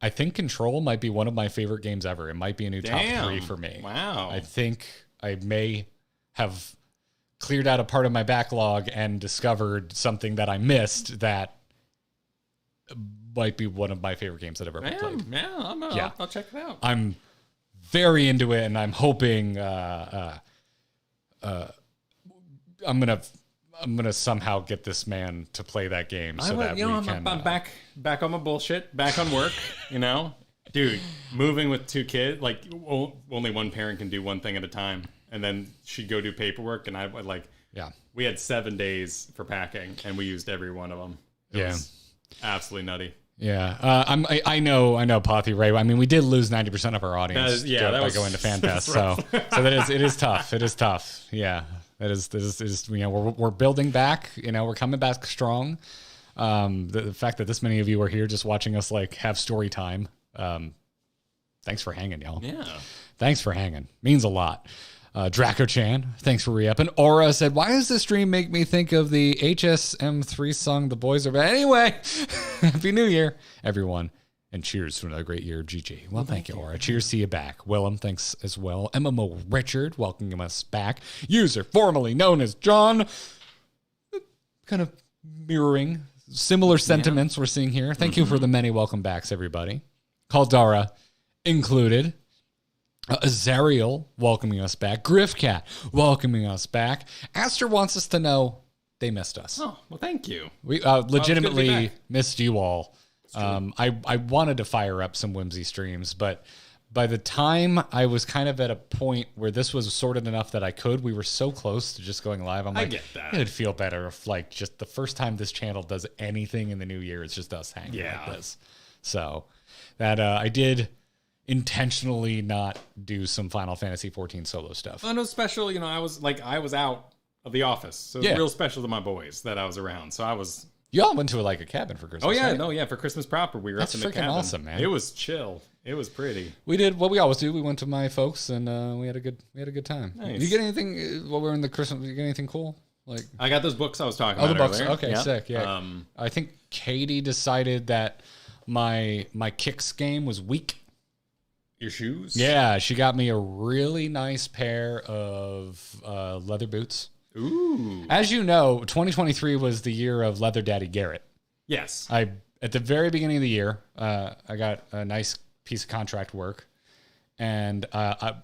I think Control might be one of my favorite games ever. It might be a new top 3 for me. Wow. I think I may have cleared out a part of my backlog and discovered something that I missed that might be one of my favorite games that I've ever played. Yeah, I'll check it out. I'm very into it, and I'm hoping I'm gonna somehow get this man to play that game so that we can. I'm back on my bullshit, back on work. Dude, moving with 2 kids, like only one parent can do one thing at a time, and then she'd go do paperwork, and I would we had 7 days for packing, and we used every one of them. It was absolutely nutty. Yeah, I know, Pothy, right? I mean, we did lose 90% of our audience by going to FanFest, so it is tough. It is tough. Yeah. That is we're building back, we're coming back strong. The fact that this many of you are here just watching us like have story time. Thanks for hanging, y'all. Yeah. Thanks for hanging. Means a lot. Draco Chan, thanks for re-upping. Aura said, why does this stream make me think of the HSM3 song, The Boys Are Bad? Anyway, Happy New Year, everyone. And cheers to another great year, GG. Well, thank you, Aura. Cheers to you back. Willem, thanks as well. MMO Richard, welcoming us back. User formerly known as John. Kind of mirroring similar sentiments we're seeing here. Thank you for the many welcome backs, everybody. Caldara included. Azariel welcoming us back. Griffcat welcoming us back. Aster wants us to know they missed us. Oh, well, thank you. We legitimately missed you all. I wanted to fire up some Whimsy streams, but by the time I was kind of at a point where this was sorted enough that I could, we were so close to just going live. I'm like, I get that. It'd feel better if like just the first time this channel does anything in the new year, it's just us hanging like this. So that I did intentionally not do some Final Fantasy XIV solo stuff. Well, it was special, I was out of the office, so it was real special to my boys that I was around. So I was. Y'all went to like a cabin for Christmas. Oh yeah, right? For Christmas proper, we were up in the cabin. That's freaking awesome, man. It was chill. It was pretty. We did what we always do. We went to my folks and we had a good time. Nice. Did you get anything while we were in the Christmas? Did you get anything cool? Like I got those books I was talking about. Oh, the books. Earlier. Okay, sick. Yeah. I think Katie decided that my kicks game was weak. Your shoes? Yeah, she got me a really nice pair of leather boots. Ooh. As you know, 2023 was the year of Leather Daddy Garrett. Yes. At the very beginning of the year, I got a nice piece of contract work, and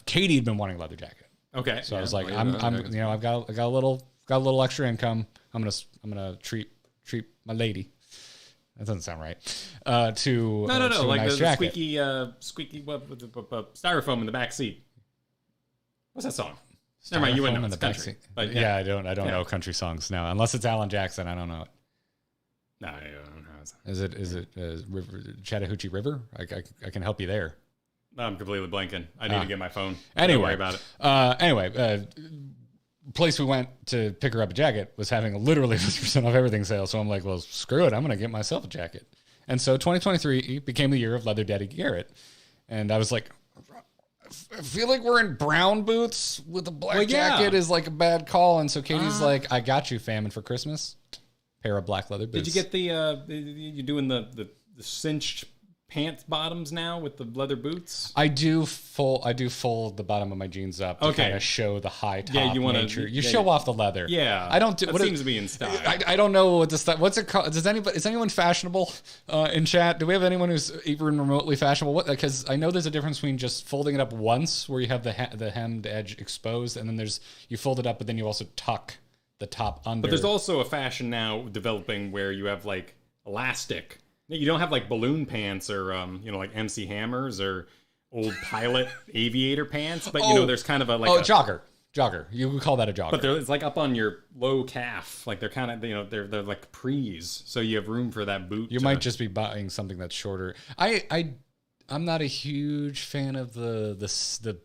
Katie had been wanting a leather jacket. Okay. So I was like, I've got a little extra income. I'm gonna treat my lady, That doesn't sound right. To no, to a like nice the jacket. squeaky styrofoam in the back seat. What's that song? Never mind, you wouldn't know. It's country. But yeah, I don't know country songs now, unless it's Alan Jackson. I don't know it. No, I don't know. Is it Chattahoochee River? I can help you there. I'm completely blanking. I need to get my phone. Anyway, don't worry about it. Place we went to pick her up a jacket was having a literally 50% off everything sale. So I'm like, well, screw it. I'm going to get myself a jacket. And so 2023 became the year of Leather Daddy Garrett. And I was like, I feel like we're in brown boots with a black jacket is like a bad call. And so Katie's like, I got you, fam. And for Christmas, pair of black leather boots. Did you get you doing the cinched pants bottoms now with the leather boots? I do fold the bottom of my jeans up to kind of show the high top nature. You show off the leather. Yeah, I don't do. That seems to be in style. I don't know what the style. What's it called? Is anyone fashionable in chat? Do we have anyone who's even remotely fashionable? Because I know there's a difference between just folding it up once, where you have the hemmed edge exposed, and then you fold it up, but then you also tuck the top under. But there's also a fashion now developing where you have like elastic. You don't have like balloon pants or like MC Hammers or old pilot aviator pants, but there's kind of a jogger. You would call that a jogger. But it's like up on your low calf, like they're kind of they're like capris, so you have room for that boot. You might just be buying something that's shorter. I'm not a huge fan of the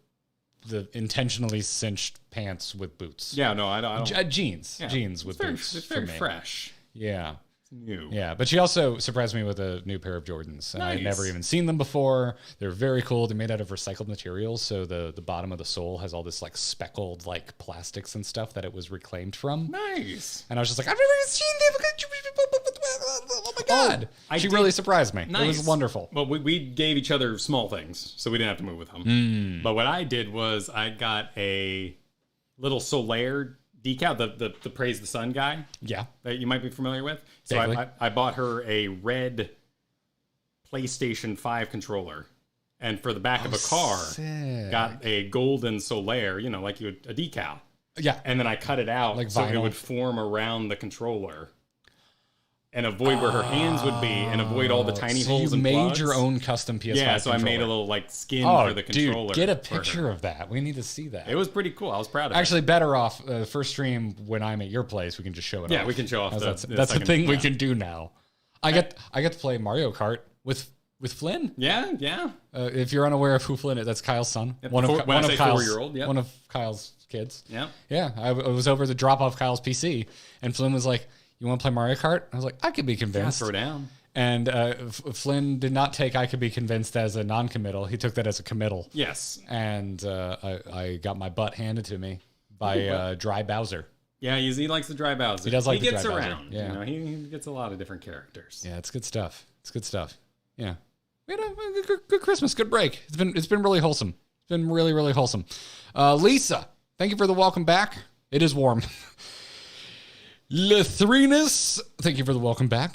intentionally cinched pants with boots. Yeah, no, I don't. Jeans with boots. It's very fresh. Yeah. New. Yeah, but she also surprised me with a new pair of Jordans, and I'd never even seen them before. They're very cool. They're made out of recycled materials, so the bottom of the sole has all this like speckled like plastics and stuff that it was reclaimed from. Nice. And I was just like, I've never seen them. Oh my god! She really surprised me. Nice. It was wonderful. Well, we gave each other small things, so we didn't have to move with them. But what I did was I got a little Solaire decal, the Praise the Sun guy. Yeah. That you might be familiar with. So I bought her a red PlayStation 5 controller. And for the back of a car, got a golden Solaire, like a decal. Yeah. And then I cut it out like so vinyl. It would form around the controller and avoid where her hands would be and avoid all the tiny holes and plugs. You made your own custom PS5 Yeah, so controller. I made a little like skin for the controller. Dude, get a picture of that. We need to see that. It was pretty cool. I was proud of it. Actually, better off the first stream when I'm at your place, we can just show it off. Yeah, we can show off that's the thing we can do now. I get to play Mario Kart with Flynn. Yeah. If you're unaware of who Flynn is, that's Kyle's son. One of Kyle's 4-year-old, one of Kyle's kids. Yeah. Yeah. I was over to drop off Kyle's PC, and Flynn was like, "You want to play Mario Kart?" I was like, "I could be convinced." Yeah, throw down. And Flynn did not take "I could be convinced" as a non-committal. He took that as a committal. Yes. And I got my butt handed to me by Dry Bowser. Yeah, he likes the Dry Bowser. He does like the Dry Bowser. He gets around. Yeah. He gets a lot of different characters. Yeah, it's good stuff. Yeah. We had a good Christmas, good break. It's been really wholesome. It's been really, really wholesome. Lisa, thank you for the welcome back. It is warm. Lethrinus, thank you for the welcome back.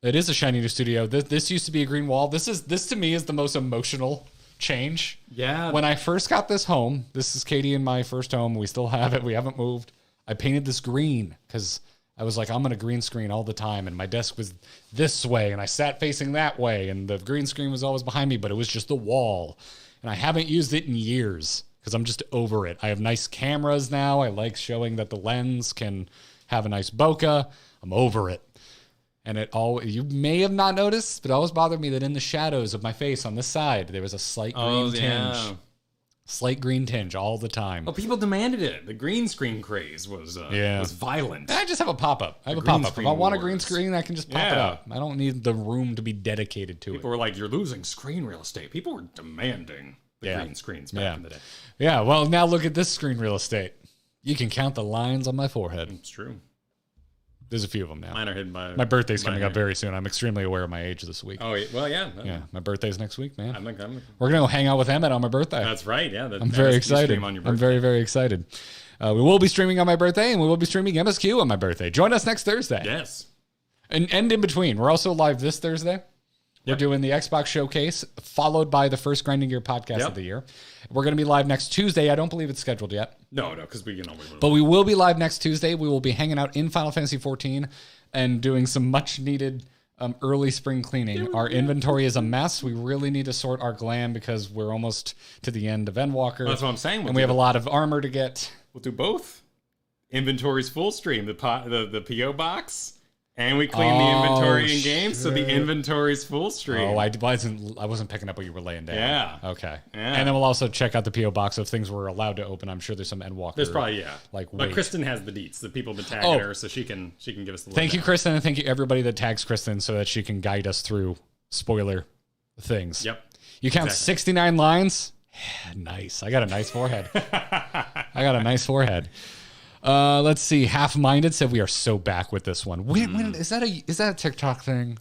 It is a shiny new studio. This used to be a green wall. This to me is the most emotional change. Yeah. When I first got this home, this is Katie and my first home. We still have it. We haven't moved. I painted this green because I was like, I'm going to green screen all the time. And my desk was this way, and I sat facing that way, and the green screen was always behind me, but it was just the wall. And I haven't used it in years because I'm just over it. I have nice cameras now. I like showing that the lens can have a nice bokeh. I'm over it. And you may have not noticed, but it always bothered me that in the shadows of my face on this side, there was a slight green tinge. Yeah. Slight green tinge all the time. Oh, people demanded it. The green screen craze was violent. I just have a pop-up. I have a pop-up. If I want a green screen, I can just pop it up. I don't need the room to be dedicated to it. People were like, you're losing screen real estate. People were demanding the green screens back in the day. Yeah, well, now look at this screen real estate. You can count the lines on my forehead. It's true. There's a few of them now. Mine are hidden by... My birthday's coming up very soon. I'm extremely aware of my age this week. Oh, well, yeah. Yeah, my birthday's next week, man. We're going to go hang out with Emmett on my birthday. That's right, yeah. I'm very excited. I'm very, very excited. We will be streaming on my birthday, and we will be streaming MSQ on my birthday. Join us next Thursday. Yes. And in between, we're also live this Thursday. We're doing the Xbox Showcase, followed by the first Grinding Gear podcast of the year. We're going to be live next Tuesday. I don't believe it's scheduled yet. No, because we can always... But we will be live next Tuesday. We will be hanging out in Final Fantasy XIV and doing some much-needed early spring cleaning. Our inventory is a mess. We really need to sort our glam because we're almost to the end of Endwalker. That's what I'm saying. And we have a lot of armor to get. We'll do both. Inventory's full stream. The PO box. And we clean the inventory in games, so the inventory's full stream. Oh, I wasn't picking up what you were laying down. Yeah. Okay. Yeah. And then we'll also check out the PO box of things we're allowed to open. I'm sure there's some Endwalker. There's probably but Kristen has the deets. The people have been tagging her, so she can give us the. Thank you, Kristen, and thank you everybody that tags Kristen so that she can guide us through spoiler things. Yep. You count 69 lines. Nice. I got a nice forehead. Let's see. Half-Minded said we are so back with this one. When is that a TikTok thing?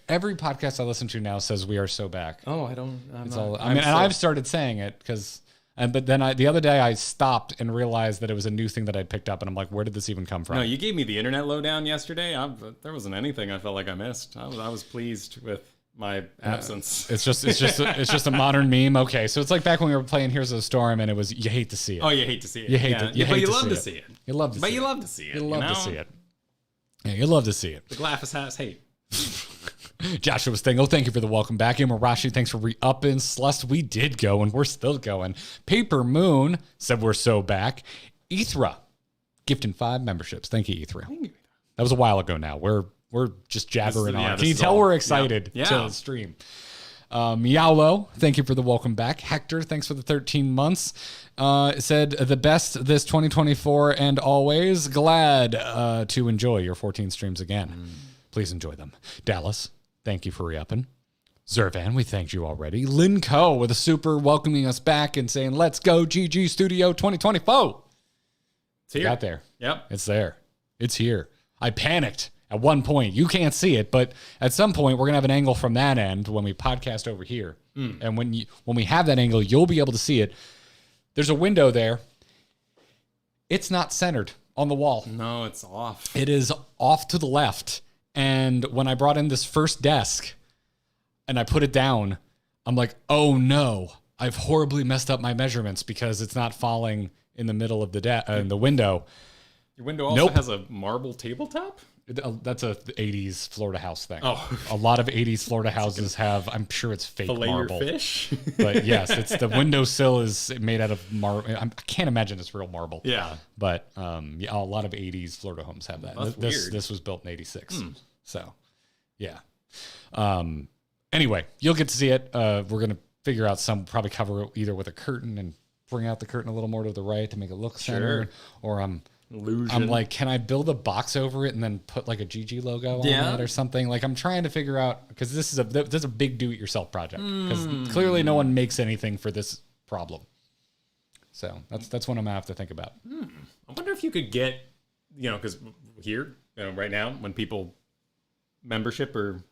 Every podcast I listen to now says we are so back. Oh, I don't. And I've started saying it because, but then the other day I stopped and realized that it was a new thing that I'd picked up, and I'm like, where did this even come from? No, you gave me the internet lowdown yesterday. There wasn't anything I felt like I missed. I was pleased with my absence. It's just a modern meme. Okay, so it's like back when we were playing Heroes of the Storm, and it was you hate to see it. Oh, you hate to see it. But you love to see it. You love to see it. But you love to see it. You love to see it. Yeah, you love to see it. The Glaphus has hate. Joshua Stingle, thank you for the welcome back. Imarashi, thanks for re-upping. Celeste, we did go, and we're still going. Paper Moon said we're so back. Ethra, gifting 5 memberships. Thank you, Ethra. That was a while ago now. We're just jabbering on. Can you tell we're excited to stream? Meowlo, thank you for the welcome back. Hector, thanks for the 13 months. Said the best this 2024 and always glad to enjoy your 14 streams again. Please enjoy them. Dallas, thank you for re-upping. Zervan, we thanked you already. Lynn Co with a super welcoming us back and saying, let's go GG Studio 2024. It's here. Got there. Yep. It's there. It's here. I panicked at one point. You can't see it, but at some point we're going to have an angle from that end when we podcast over here. And when we have that angle, you'll be able to see it. There's a window there. It's not centered on the wall. No, it's off. It is off to the left. And when I brought in this first desk and I put it down, I'm like, oh no, I've horribly messed up my measurements because it's not falling in the middle of the window. Your window also has a marble tabletop? That's a 80s Florida house thing. Oh. A lot of 80s Florida houses have, I'm sure it's fake marble. Fillet your fish? But yes, it's the windowsill is made out of marble. I can't imagine it's real marble. Yeah. But a lot of 80s Florida homes have that. That's weird. This was built in 86. So, yeah. Anyway, you'll get to see it. We're going to figure out probably cover it either with a curtain and bring out the curtain a little more to the right to make it look centered. Or Illusion. I'm like, can I build a box over it and then put like a GG logo on it or something? Like I'm trying to figure out, because this is a big do-it-yourself project. Because clearly no one makes anything for this problem. So that's what I'm gonna have to think about. I wonder if you could get, because here, right now, when people membership or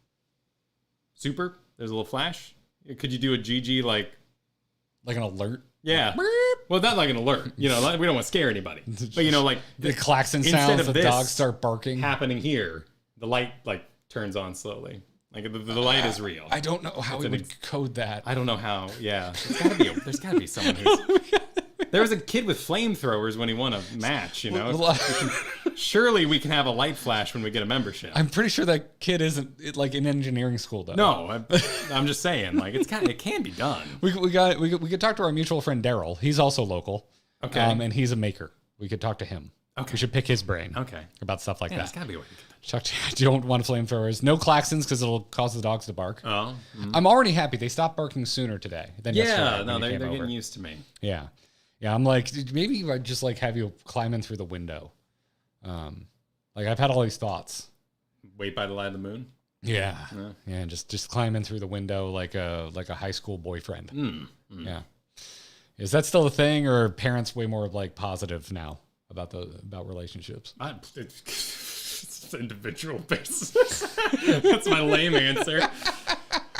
super, there's a little flash. Could you do a GG like an alert? Yeah. Well, not like an alert. We don't want to scare anybody. But like the klaxon sounds, the dogs start barking. Happening here, the light turns on slowly. Like the light is real. I don't know how we would code that. I don't know how. Yeah, there's gotta be someone who's. There was a kid with flamethrowers when he won a match. Surely we can have a light flash when we get a membership. I'm pretty sure that kid isn't like in engineering school though. No, I'm just saying, like it can be done. We could talk to our mutual friend Daryl. He's also local. Okay, and he's a maker. We could talk to him. Okay, we should pick his brain. Okay, about stuff like that. There's gotta be a way to get that. I don't want flamethrowers. No klaxons because it'll cause the dogs to bark. Oh, I'm already happy they stopped barking sooner today than yesterday. Yeah, no, they're getting used to me. Yeah. Yeah, I'm like, maybe I just like have you climb in through the window. Like I've had all these thoughts. Wait by the light of the moon. Yeah, and just climb in through the window like a high school boyfriend. Yeah, is that still a thing, or are parents way more like positive now about relationships? It's individual basis. That's my lame answer.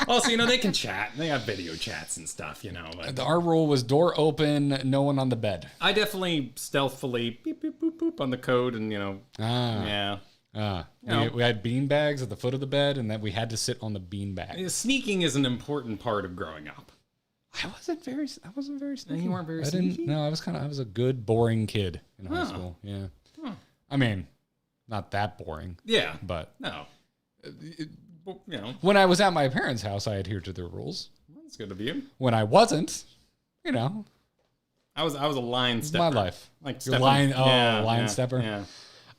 Also, they can chat. They have video chats and stuff, But our rule was door open, no one on the bed. I definitely stealthily beep, beep, boop, boop on the code and, yeah. We had bean bags at the foot of the bed, and that we had to sit on the bean bag. Sneaking is an important part of growing up. I wasn't very sneaky. You weren't very sneaky? No, I was a good, boring kid in high school. Yeah. I mean, not that boring. Yeah. But no. Well, you know, When I was at my parents' house, I adhered to their rules. that's good of you. When I wasn't, you know, I was a line stepper. my life. Like Your line, line yeah, stepper. Yeah.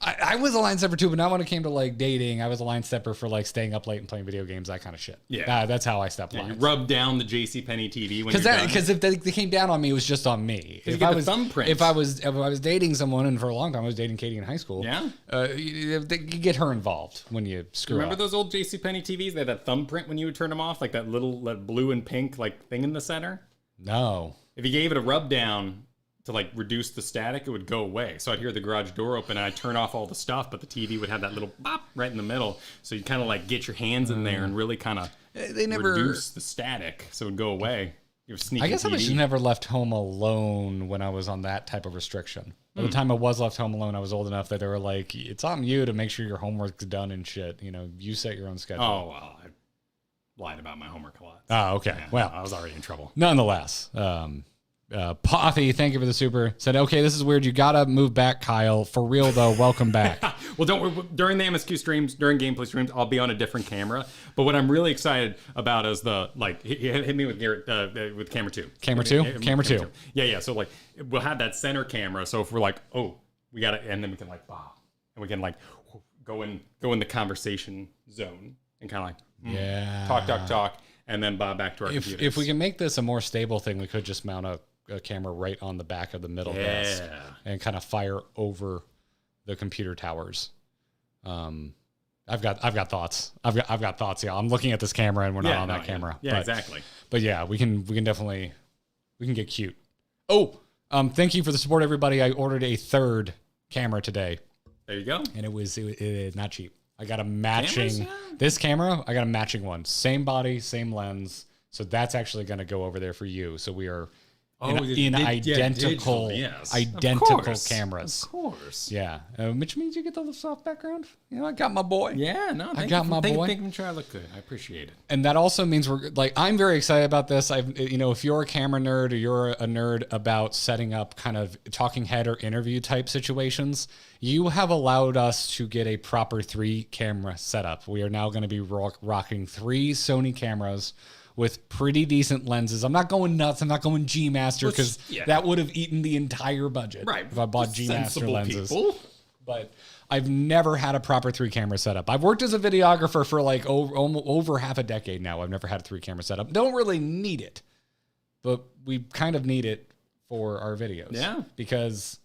I was a line stepper too, but not when it came to like dating. I was a line stepper for like staying up late and playing video games, that kind of shit. Yeah. That's how I stepped You lines. rub down the JCPenney TV when you're done. Because if they came down on me, it was just on me. You If get I the was thumbprint. if I was dating someone, and for a long time I was dating Katie in high school. Yeah? You get her involved when you screw Remember up. those old JCPenney TVs? They had that thumbprint when you would turn them off, like that little blue and pink like thing in the center. No. If you gave it a rub down to like reduce the static, it would go away. So I'd hear the garage door open and I'd turn off all the stuff, but the TV would have that little bop right in the middle. So you kind of like get your hands in there and really kind of reduce the static so it would go away. You have sneaky I guess TV. I was never left home alone when I was on that type of restriction. By the time I was left home alone, I was old enough that they were like, it's on you to make sure your homework's done and shit. You know, you set your own schedule. Oh, well, I lied about my homework a lot. Oh, okay. Yeah, Well, I was already in trouble. nonetheless, Pothy, thank you for the super. Said, okay, this is weird. You gotta move back, Kyle. For real though, welcome back. Well, don't worry. During the MSQ streams, during gameplay streams, I'll be on a different camera. But what I'm really excited about is the like hit me with Garrett with camera 2. Camera two. Yeah. So like we'll have that center camera. So if we're like, oh, we got it, and then we can like, and we can like go in the conversation zone and kind of like talk, and then back to our computers. If we can make this a more stable thing, we could just mount a camera right on the back of the middle desk and kind of fire over the computer towers. I've got thoughts. I've got thoughts. Yeah, I'm looking at this camera and we're not on that camera. Yeah, exactly. But yeah, we can definitely get cute. Oh, thank you for the support, everybody. I ordered a third camera today. There you go. And it was not cheap. I got a matching Cameras, this camera. I got a matching one, same body, same lens. So that's actually going to go over there for you. So we are in identical cameras. Of course. Yeah, which means you get the soft background. You know, I got my boy. Yeah, no, I got my boy. Thank you for trying to look good. I appreciate it. And that also means we're like, I'm very excited about this. If you're a camera nerd or you're a nerd about setting up kind of talking head or interview type situations, you have allowed us to get a proper 3 camera setup. We are now going to be rocking 3 Sony cameras with pretty decent lenses. I'm not going nuts. I'm not going G Master because that would have eaten the entire budget. Right. If I bought G Master lenses. People. But I've never had a proper 3 camera setup. I've worked as a videographer for like over half a decade now. I've never had a 3 camera setup. Don't really need it, but we kind of need it for our videos. Yeah. Because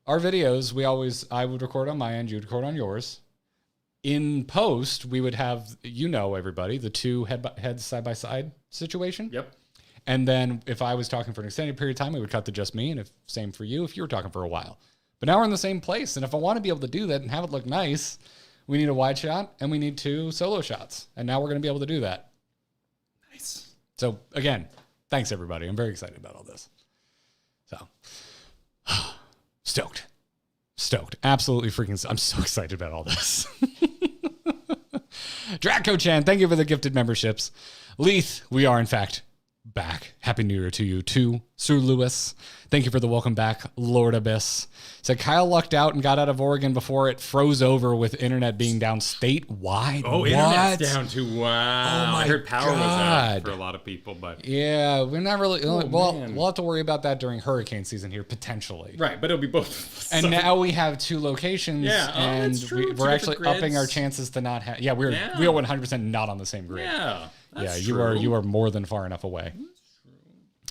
our videos, I would record on my end, you'd record on yours. In post, we would have, everybody, the 2 heads side by side situation. Yep. And then if I was talking for an extended period of time, we would cut to just me. And same for you if you were talking for a while. But now we're in the same place. And if I want to be able to do that and have it look nice, we need a wide shot and we need 2 solo shots. And now we're going to be able to do that. Nice. So again, thanks everybody. I'm very excited about all this. So stoked. Absolutely freaking. I'm so excited about all this. Draco-chan, thank you for the gifted memberships. Leith, we are in fact back. Happy New Year to you too. Sir Lewis, thank you for the welcome back. Lord Abyss said Kyle lucked out and got out of Oregon before it froze over with internet being down statewide. Oh, internet's down too. Wow. Oh my I heard power was God. out for a lot of people, but yeah, we're not really. man. We'll have to worry about that during hurricane season here potentially. right, but it'll be both. And now we have 2 locations, Yeah, and that's true. 2 we're actually different upping our grids. chances to not have. Yeah, we are 100% not on the same grid. Yeah. That's You true. are more than far enough away.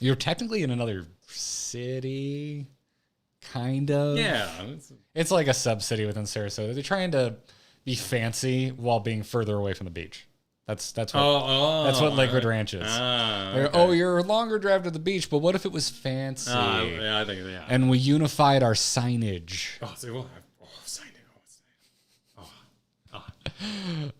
You're technically in another city, kind of. Yeah. It's like a sub-city within Sarasota. They're trying to be fancy while being further away from the beach. That's what that's what Lakewood Ranch is. Okay. Oh, you're a longer drive to the beach, but what if it was fancy? Yeah, I think And we unified our signage. Oh, so we'll have sign it.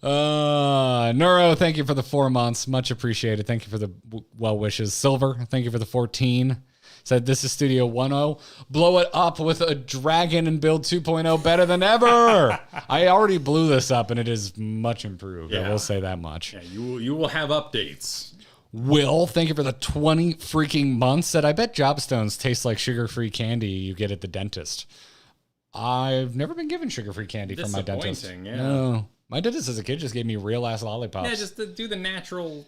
Neuro, thank you for the 4 months. Much appreciated. Thank you for the well wishes. Silver, thank you for the 14. Said this is Studio 1.0. Blow it up with a dragon and build 2.0 better than ever. I already blew this up and it is much improved. I will say that much. Yeah, you will have updates. Will, thank you for the 20 freaking months. Said I bet Jobstones taste like sugar-free candy you get at the dentist. I've never been given sugar-free candy from my dentist. Disappointing, yeah. No. My dentist as a kid just gave me real ass lollipops. Yeah, just to do the natural.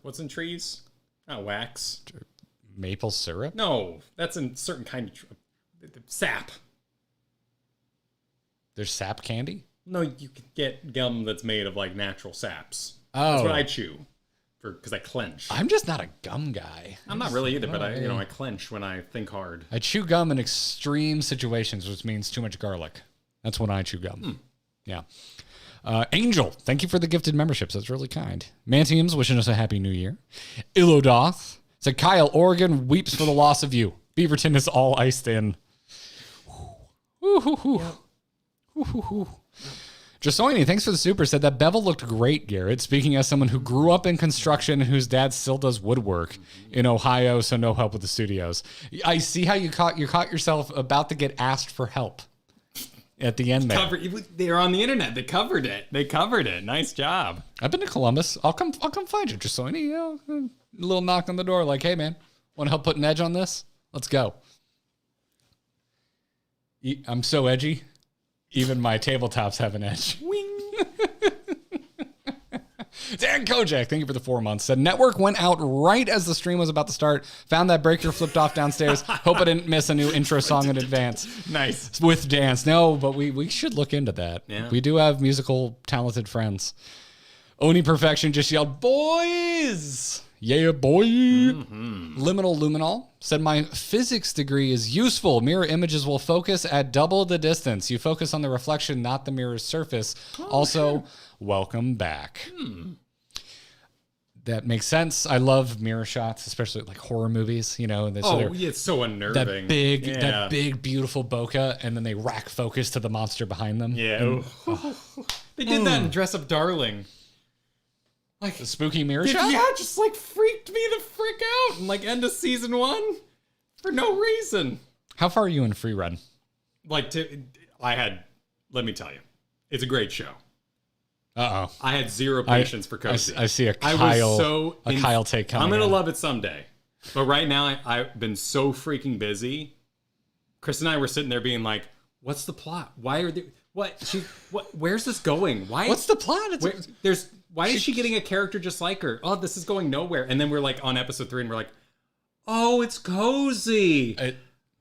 What's in trees? Not wax. Maple syrup? No, that's in certain kind of sap. There's sap candy? No, you can get gum that's made of like natural saps. Oh. That's what I chew because I clench. I'm just not a gum guy. I'm not really either, but I clench when I think hard. I chew gum in extreme situations, which means too much garlic. That's when I chew gum. Yeah. Angel, thank you for the gifted memberships. That's really kind. Mantiums wishing us a happy new year. Illodoth said, Kyle, Oregon weeps for the loss of you. Beaverton is all iced in. Jasoini, thanks for the super, said that bevel looked great, Garrett. Speaking as someone who grew up in construction and whose dad still does woodwork in Ohio, so no help with the studios. I see how you caught yourself about to get asked for help. At the end there. They're on the internet. They covered it. Nice job. I've been to Columbus. I'll come find you, Jasoini. You know, a little knock on the door like, hey, man, want to help put an edge on this? Let's go. I'm so edgy. Even my tabletops have an edge. Wing. Dan Kojak, thank you for the 4 months. Said network went out right as the stream was about to start. Found that breaker flipped off downstairs. Hope I didn't miss a new intro song in advance. Nice. With dance. No, but we should look into that. Yeah. We do have musical talented friends. Oni Perfection just yelled, boys! Yeah, boy. Liminal Luminol said, my physics degree is useful. Mirror images will focus at double the distance. You focus on the reflection, not the mirror's surface. Also, welcome back. That makes sense. I love mirror shots, especially like horror movies, you know. It's so unnerving. That big, beautiful bokeh, and then they rack focus to the monster behind them. Yeah. They did that in Dress Up Darling. Like the spooky mirror shot? Yeah, just like freaked me the frick out in like end of season 1 for no reason. How far are you in free run? Let me tell you, it's a great show. Uh-oh. I had zero patience for Cozy. I see a Kyle take coming. I'm going to love it someday. But right now, I've been so freaking busy. Chris and I were sitting there being like, what's the plot? Why are they... Where's this going? What's the plot? Why is she getting a character just like her? Oh, this is going nowhere. And then we're like on episode 3 and we're like, oh, it's Cozy.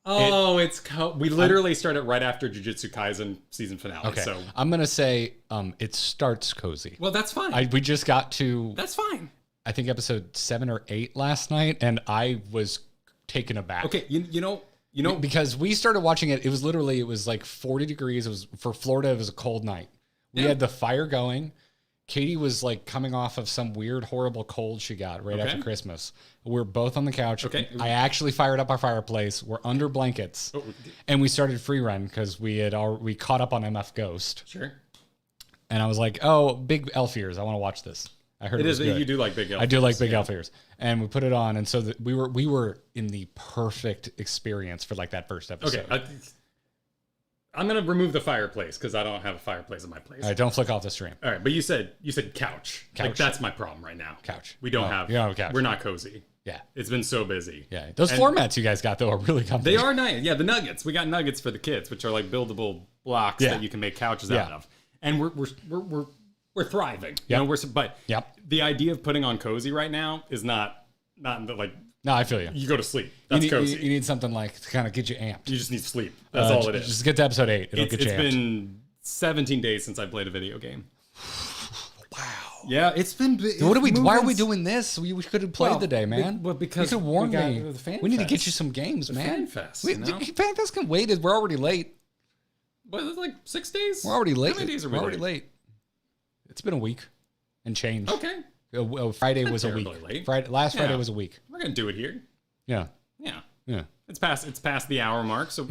We literally started right after Jujutsu Kaisen season finale. Okay. So I'm going to say it starts Cozy. Well, that's fine. We just got to... That's fine. I think episode 7 or 8 last night, and I was taken aback. Okay, you know... Because we started watching it, it was like 40 degrees. It was for Florida, it was a cold night. We had the fire going. Katie was like coming off of some weird, horrible cold she got right after Christmas. We're both on the couch. Okay. I actually fired up our fireplace. We're under blankets. And we started free run because we caught up on MF Ghost. Sure. And I was like, oh, big elf ears. I want to watch this. I heard it was good. You do like big elf ears. I do like big elf ears. And we put it on. And so we were in the perfect experience for like that first episode. Okay. I'm going to remove the fireplace because I don't have a fireplace in my place. All right, don't flick off the stream. All right, but you said couch. Like, that's my problem right now. Couch. We don't have a couch. We're not Cozy. Yeah. It's been so busy. Yeah. Those floor mats you guys got, though, are really comfy. They are nice. Yeah, the nuggets. We got nuggets for the kids, which are like buildable blocks that you can make couches out of. And we're thriving. Yep. But the idea of putting on Cozy right now is not like... No, I feel you. You go to sleep. That's Cozy. You need something like to kind of get you amped. You just need sleep. That's all it is. Just get to episode 8. It'll get you amped. It's been 17 days since I played a video game. Wow. Yeah, it's been... Why are we doing this? We could have played today, man. Well, because you could warn me. We need to get you some games, man. FanFest, FanFest can wait. We're already late. What, it's like 6 days? We're already late. How many days are we already late? It's been a week and change. Okay. Friday was a week. Late. Last Friday was a week. We're going to do it here. Yeah. Yeah. It's past the hour mark, so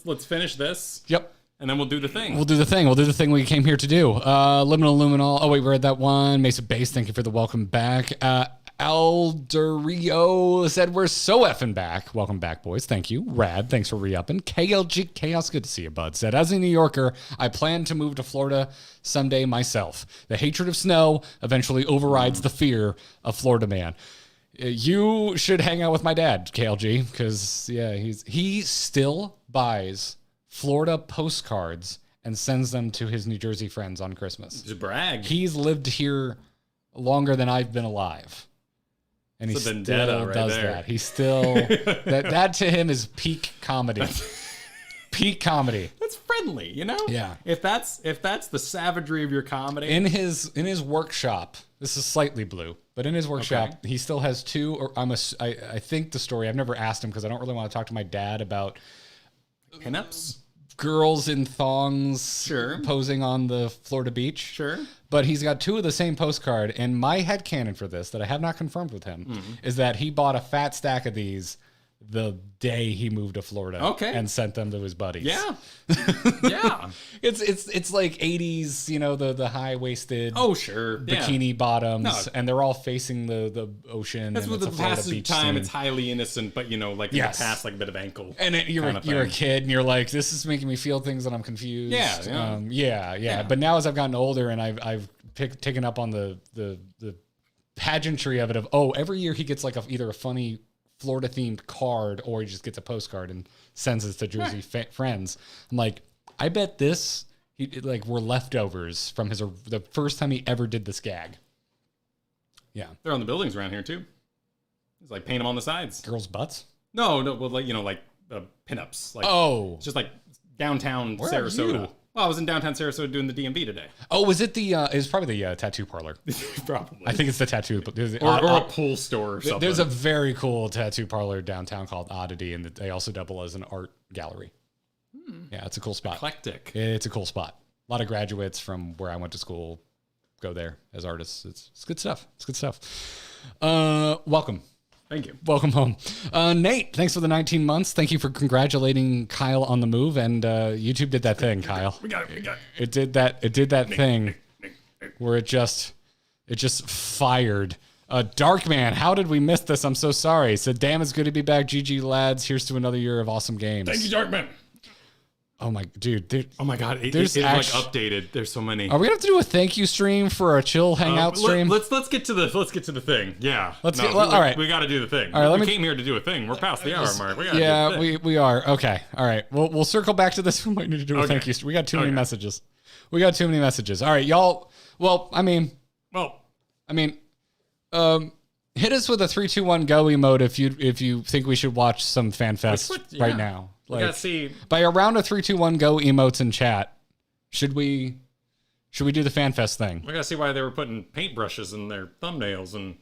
let's finish this. Yep. And then we'll do the thing. We'll do the thing we came here to do. Liminal Luminol. Oh, wait, we're at that one. Mesa Base, thank you for the welcome back. Alderio said, we're so effing back. Welcome back, boys. Thank you. Rad, thanks for re-upping. KLG Chaos, good to see you, bud. Said, as a New Yorker, I plan to move to Florida someday myself. The hatred of snow eventually overrides the fear of Florida man. You should hang out with my dad, KLG, because, he still buys Florida postcards and sends them to his New Jersey friends on Christmas. Just brag. He's lived here longer than I've been alive. And he still does that. He still that to him is peak comedy. Peak comedy. That's friendly, you know? Yeah. If that's the savagery of your comedy. In his workshop, this is slightly blue, but in his workshop, he still has two, or I think the story, I've never asked him because I don't really want to talk to my dad about pinups. Girls in thongs posing on the Florida beach. Sure. But he's got two of the same postcard, and my headcanon for this, that I have not confirmed with him, is that he bought a fat stack of these the day he moved to Florida and sent them to his buddies. Yeah. Yeah. It's like 80s, you know, the high-waisted bikini bottoms, and they're all facing the ocean. That's and with the passage of time, it's highly innocent, but, you know, like in the past, like a bit of ankle. And you're a kid, and you're like, this is making me feel things that I'm confused. Yeah. But now as I've gotten older and I've taken up on the pageantry of it, every year he gets like either a funny Florida themed card, or he just gets a postcard and sends it to Jersey friends. I'm like, I bet were leftovers from the first time he ever did this gag. Yeah, they're on the buildings around here too. It's like paint them on the sides. Girls' butts? No, well, like pinups. Like it's just like downtown Sarasota. Well, I was in downtown Sarasota doing the DMV today. Oh, was it it was probably the tattoo parlor. Probably. I think it's the tattoo. Or a pool store or something. There's a very cool tattoo parlor downtown called Oddity, and they also double as an art gallery. Yeah, it's a cool spot. Eclectic. It's a cool spot. A lot of graduates from where I went to school go there as artists. It's good stuff. It's good stuff. Welcome. Thank you. Welcome home. Nate, thanks for the 19 months. Thank you for congratulating Kyle on the move. And YouTube did that thing, Kyle. We got it. It did that thing where it just fired. Darkman, how did we miss this? I'm so sorry. Said, damn, it's good to be back. GG, lads. Here's to another year of awesome games. Thank you, Darkman. Oh my dude! Oh my god! It's like updated. There's so many. Are we gonna have to do a thank you stream for a chill hangout stream? Let's get to the thing. Yeah. All right. We got to do the thing. All right. We came here to do a thing. We're past the hour mark. We we are. Okay. All right. We'll circle back to this. We might need to do a thank you. We got too many messages. All right, y'all. Well, I mean, hit us with a 3, 2, 1 go emote if you think we should watch some FanFest right now. Like, we gotta see. By a round of 3, 2, 1 go emotes in chat, should we do the FanFest thing? We gotta see why they were putting paintbrushes in their thumbnails and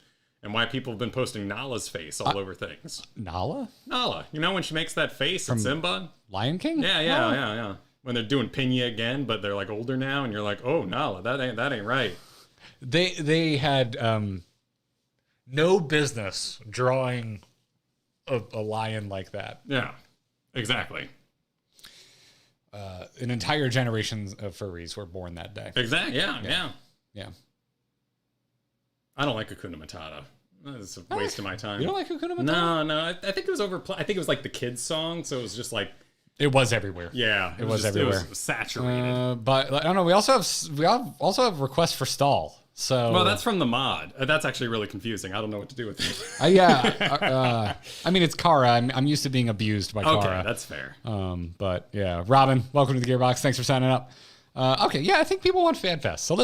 why people have been posting Nala's face all over things. Nala? Nala. You know when she makes that face from Simba? Lion King? Yeah. When they're doing Pinya again, but they're like older now, and you're like, oh, Nala, that ain't right. They had no business drawing a lion like that. Yeah. Exactly. An entire generation of furries were born that day. Exactly. Yeah. I don't like Hakuna Matata. It's a waste of my time. You don't like Hakuna Matata? No. I think it was I think it was like the kids' song, so it was just like. It was everywhere. Yeah, it was everywhere. It was saturated. But I don't know. We also have requests for stall. So well, that's from the mod. That's actually really confusing. I don't know what to do with it. I mean, it's Kara. I'm used to being abused by Kara. Okay, that's fair. But yeah, Robin, welcome to the Gearbox. Thanks for signing up. Okay, yeah, I think people want FanFest. So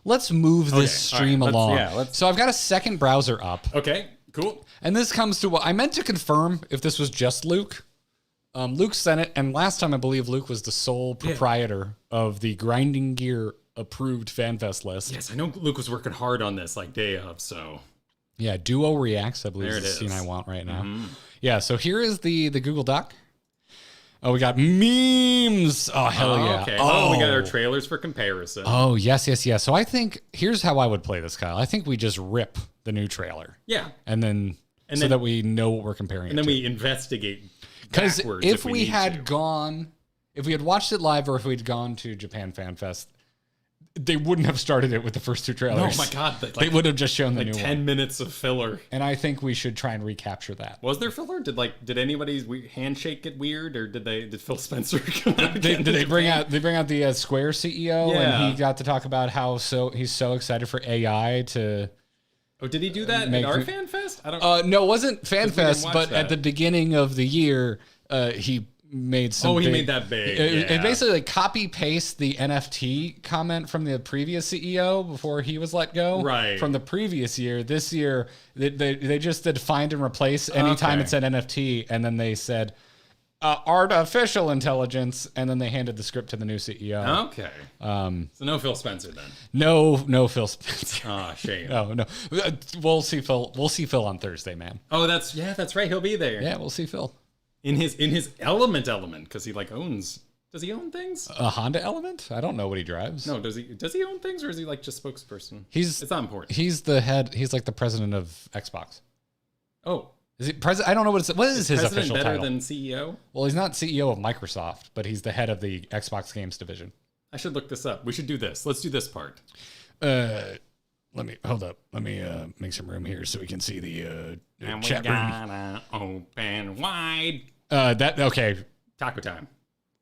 let's move this stream along. So I've got a second browser up. Okay, cool. And this comes to what I meant to confirm if this was just Luke. Luke sent it, and last time I believe Luke was the sole proprietor of the Grinding Gear approved FanFest list. Yes, I know Luke was working hard on this like day of, so. Yeah, Duo Reacts, I believe, is the scene I want right now. Mm-hmm. Yeah, so here is the Google Doc. Oh, we got memes. Oh, hell yeah. Okay. Oh, we got our trailers for comparison. Oh, yes. So I think, here's how I would play this, Kyle. I think we just rip the new trailer. Yeah. And then that we know what we're comparing it to. And then we investigate because if we had watched it live or if we'd gone to Japan FanFest, they wouldn't have started it with the first two trailers. Oh my god. They would have just shown the new 10 minutes of filler. And I think we should try and recapture that. Was there filler? Did anybody's handshake get weird, or did Phil Spencer come out did they bring out the Square CEO and he got to talk about how he's so excited for AI to. Oh, did he do that at our FanFest? I don't. No, it wasn't FanFest, but at the beginning of the year, he made some. Oh, he made that big. It basically like copy paste the NFT comment from the previous CEO before he was let go. Right. From the previous year. This year, they just did find and replace anytime it said NFT, and then they said artificial intelligence, and then they handed the script to the new CEO. Okay. So no Phil Spencer then. No Phil Spencer. Oh, shame. No. We'll see Phil. We'll see Phil on Thursday, man. Oh, that's right. He'll be there. Yeah, we'll see Phil. In his element, because he like owns. Does he own things? A Honda Element? I don't know what he drives. No, does he own things, or is he like just spokesperson? It's not important. He's the head. He's like the president of Xbox. Oh, is he president? I don't know what is his official better title. than CEO? Well, he's not CEO of Microsoft, but he's the head of the Xbox games division. I should look this up. We should do this. Let's do this part. Let me hold up. Let me make some room here so we can see the and chat we room. gotta open wide. Okay. Taco time.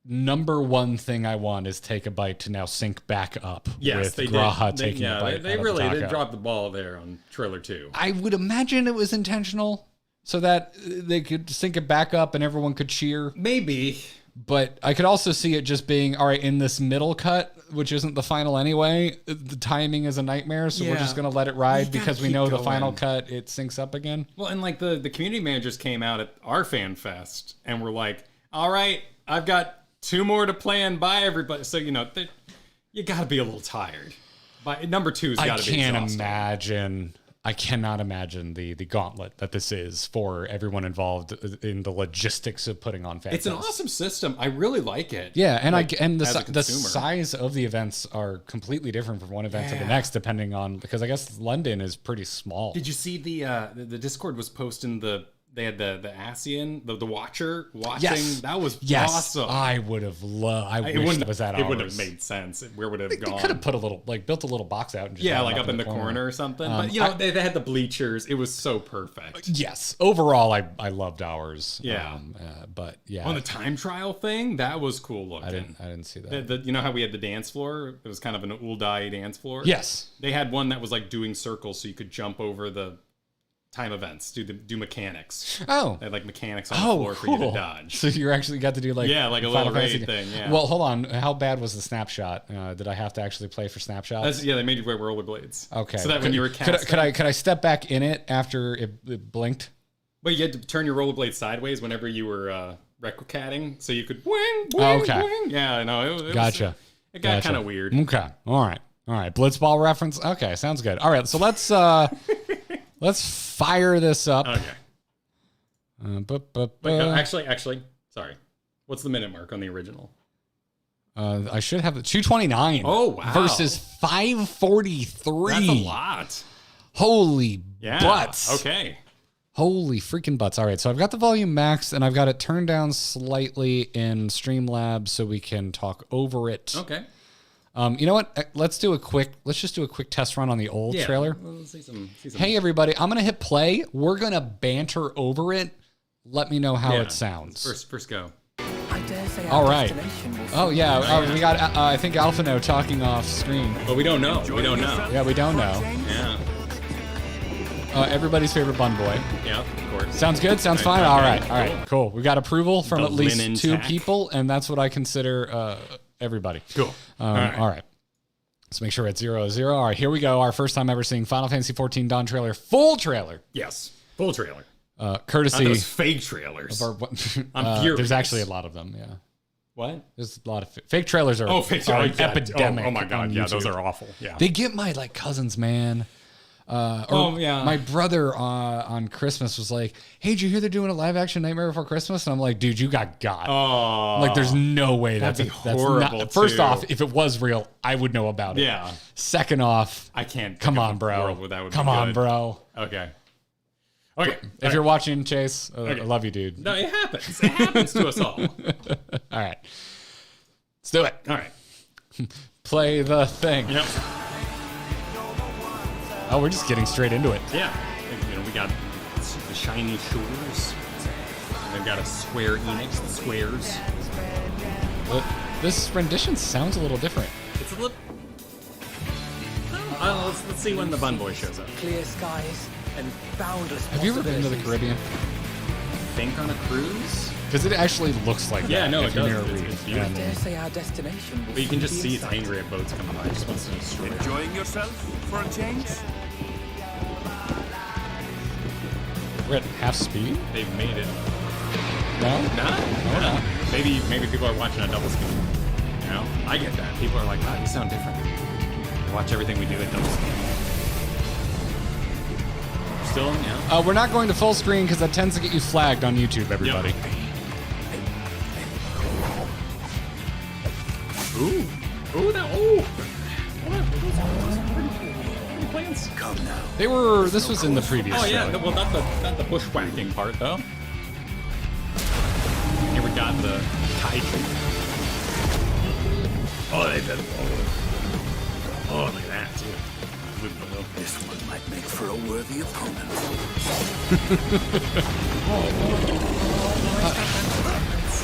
Number one thing I want is Take a Bite to now sync back up. Yes, with they Graha did. taking a bite. They really dropped the ball there on trailer 2. I would imagine it was intentional so that they could sync it back up and everyone could cheer. Maybe. But I could also see it just being, all right, in this middle cut, which isn't the final anyway, the timing is a nightmare, so we're just going to let it ride because we know the final cut, it syncs up again. Well, and like the community managers came out at our FanFest and were like, all right, I've got 2 more to plan. Bye, everybody. So, you got to be a little tired. But number 2's got to be exhausting. I cannot imagine the gauntlet that this is for everyone involved in the logistics of putting on FanFest. It's an awesome system. I really like it. Yeah, and the size of the events are completely different from one event to the next, depending on, because I guess London is pretty small. Did you see the Discord was posting they had the ASEAN, the Watcher watching. Yes. That was awesome. I would have loved. I wish that was at ours. It would have made sense. Where would it have gone? They could have put built a little box out and just like up in the corner or something. But they had the bleachers. It was so perfect. Yes. Overall, I loved ours. Yeah. But yeah. On the time trial thing, that was cool looking. I didn't see that. You know how we had the dance floor? It was kind of an Uldai dance floor. Yes. They had one that was like doing circles, so you could jump over the time events, do mechanics. Oh. They had like mechanics on the floor for you to dodge. So you actually got to do like a little raid thing. Yeah. Well, hold on. How bad was the snapshot? Did I have to actually play for snapshots? They made you wear rollerblades. Okay. So that when you were casting, could I step back in it after it blinked? Well, you had to turn your rollerblade sideways whenever you were requicatting, so you could wing. Yeah, no, it gotcha. It got kind of weird. Okay. All right. Blitzball reference. Okay, sounds good. All right, so let's let's fire this up. Okay. Actually, sorry. What's the minute mark on the original? I should have the 229. Oh, wow. Versus 543. That's a lot. Holy butts. Okay. Holy freaking butts. All right, so I've got the volume maxed, and I've got it turned down slightly in Streamlabs so we can talk over it. Okay. You know what? Let's just do a quick test run on the old trailer. Let's see some. Hey, everybody, I'm going to hit play. We're going to banter over it. Let me know how it sounds. First go. All right. Oh, yeah. We got, I think, Alphano talking off screen. But we don't know. Yeah, we don't know. Yeah. Everybody's favorite bun boy. Yeah, of course. Sounds good? Sounds fine? Okay, all right. Cool. We got approval from The at least linen 2 tack. people, and that's what I consider everybody. Cool. All right. Let's make sure it's 0-0. All right, here we go. Our first time ever seeing Final Fantasy XIV Dawn trailer. Full trailer. Yes. Full trailer. Courtesy Not those fake trailers. of our, I'm furious. there's actually a lot of them, yeah. What? There's a lot of fake trailers are, fake are trailers. an epidemic. Oh my God. on Yeah, YouTube. those are awful. Yeah. They get my cousins, man. My brother on Christmas was like, "Hey, did you hear they're doing a live action Nightmare Before Christmas?" And I'm like, "Dude, you got got." Oh. Like, there's no way that's horrible. not. First too. off, if it was real, I would know about it. Yeah. Second off, I can't. come think of on, a bro. world where that would be Come on, good. bro. Okay. If you're watching, Chase, I love you, dude. No, it happens. It happens to us all. All right, let's do it. All right. Play the thing. Yep. Oh, we're just getting straight into it. Yeah. We got the shiny shores. And they've got a Square Enix, the squares. But this rendition sounds a little different. It's a little. Let's see when the Bun Boy shows up. Clear skies and boundless Have you ever been to the Caribbean? Think on a cruise? Because it actually looks like Yeah, that. no, if it you're does. near a It's reef. beautiful. Dare say our destination will But you can just soon see be it's in sight. angry at boats coming by. It just wants to destroy it. Enjoying yourself for a change? We're at half speed? They've made it. No? No. Maybe people are watching a double speed. You know, I get that. People are like, "God, you sound different." Watch everything we do at double speed. Still, yeah. We're not going to full screen because that tends to get you flagged on YouTube, everybody. Yep. Ooh, that. Ooh. What? Those are pretty plants. Come now. They were. This was in the previous Oh yeah, show. well not the bushwhacking part though. Here we got the kaiju. Oh, they did. Oh, look at that too. This one might make for a worthy opponent.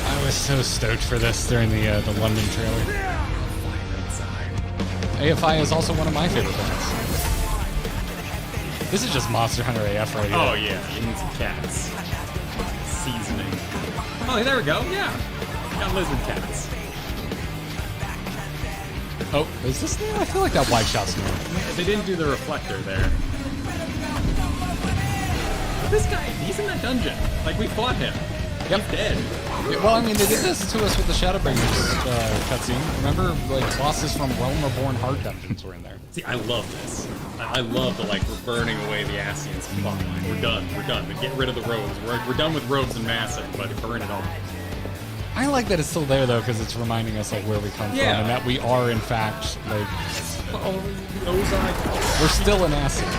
I was so stoked for this during the London trailer. AFI is also one of my favorite bands. This is just Monster Hunter AF right here. Oh yeah, you need some cats. Seasoning. Oh, there we go. Yeah, got lizard cats. Oh, is this new? I feel like that wide shot's new. They didn't do the reflector there. But this guy, he's in that dungeon. Like we fought him. Yep. He's dead. Yeah, well, I mean, they did this to us with the Shadowbringers cutscene. Remember, like, bosses from Realm Reborn Hard dungeons were in there. See, I love this. I love the, like, we're burning away the Ascians plotline. We're done. We get rid of the rogues. We're done with rogues and massive, but burn it all. I like that it's still there, though, because it's reminding us, like, where we come from, and that we are, in fact, like, we're still an Ascian.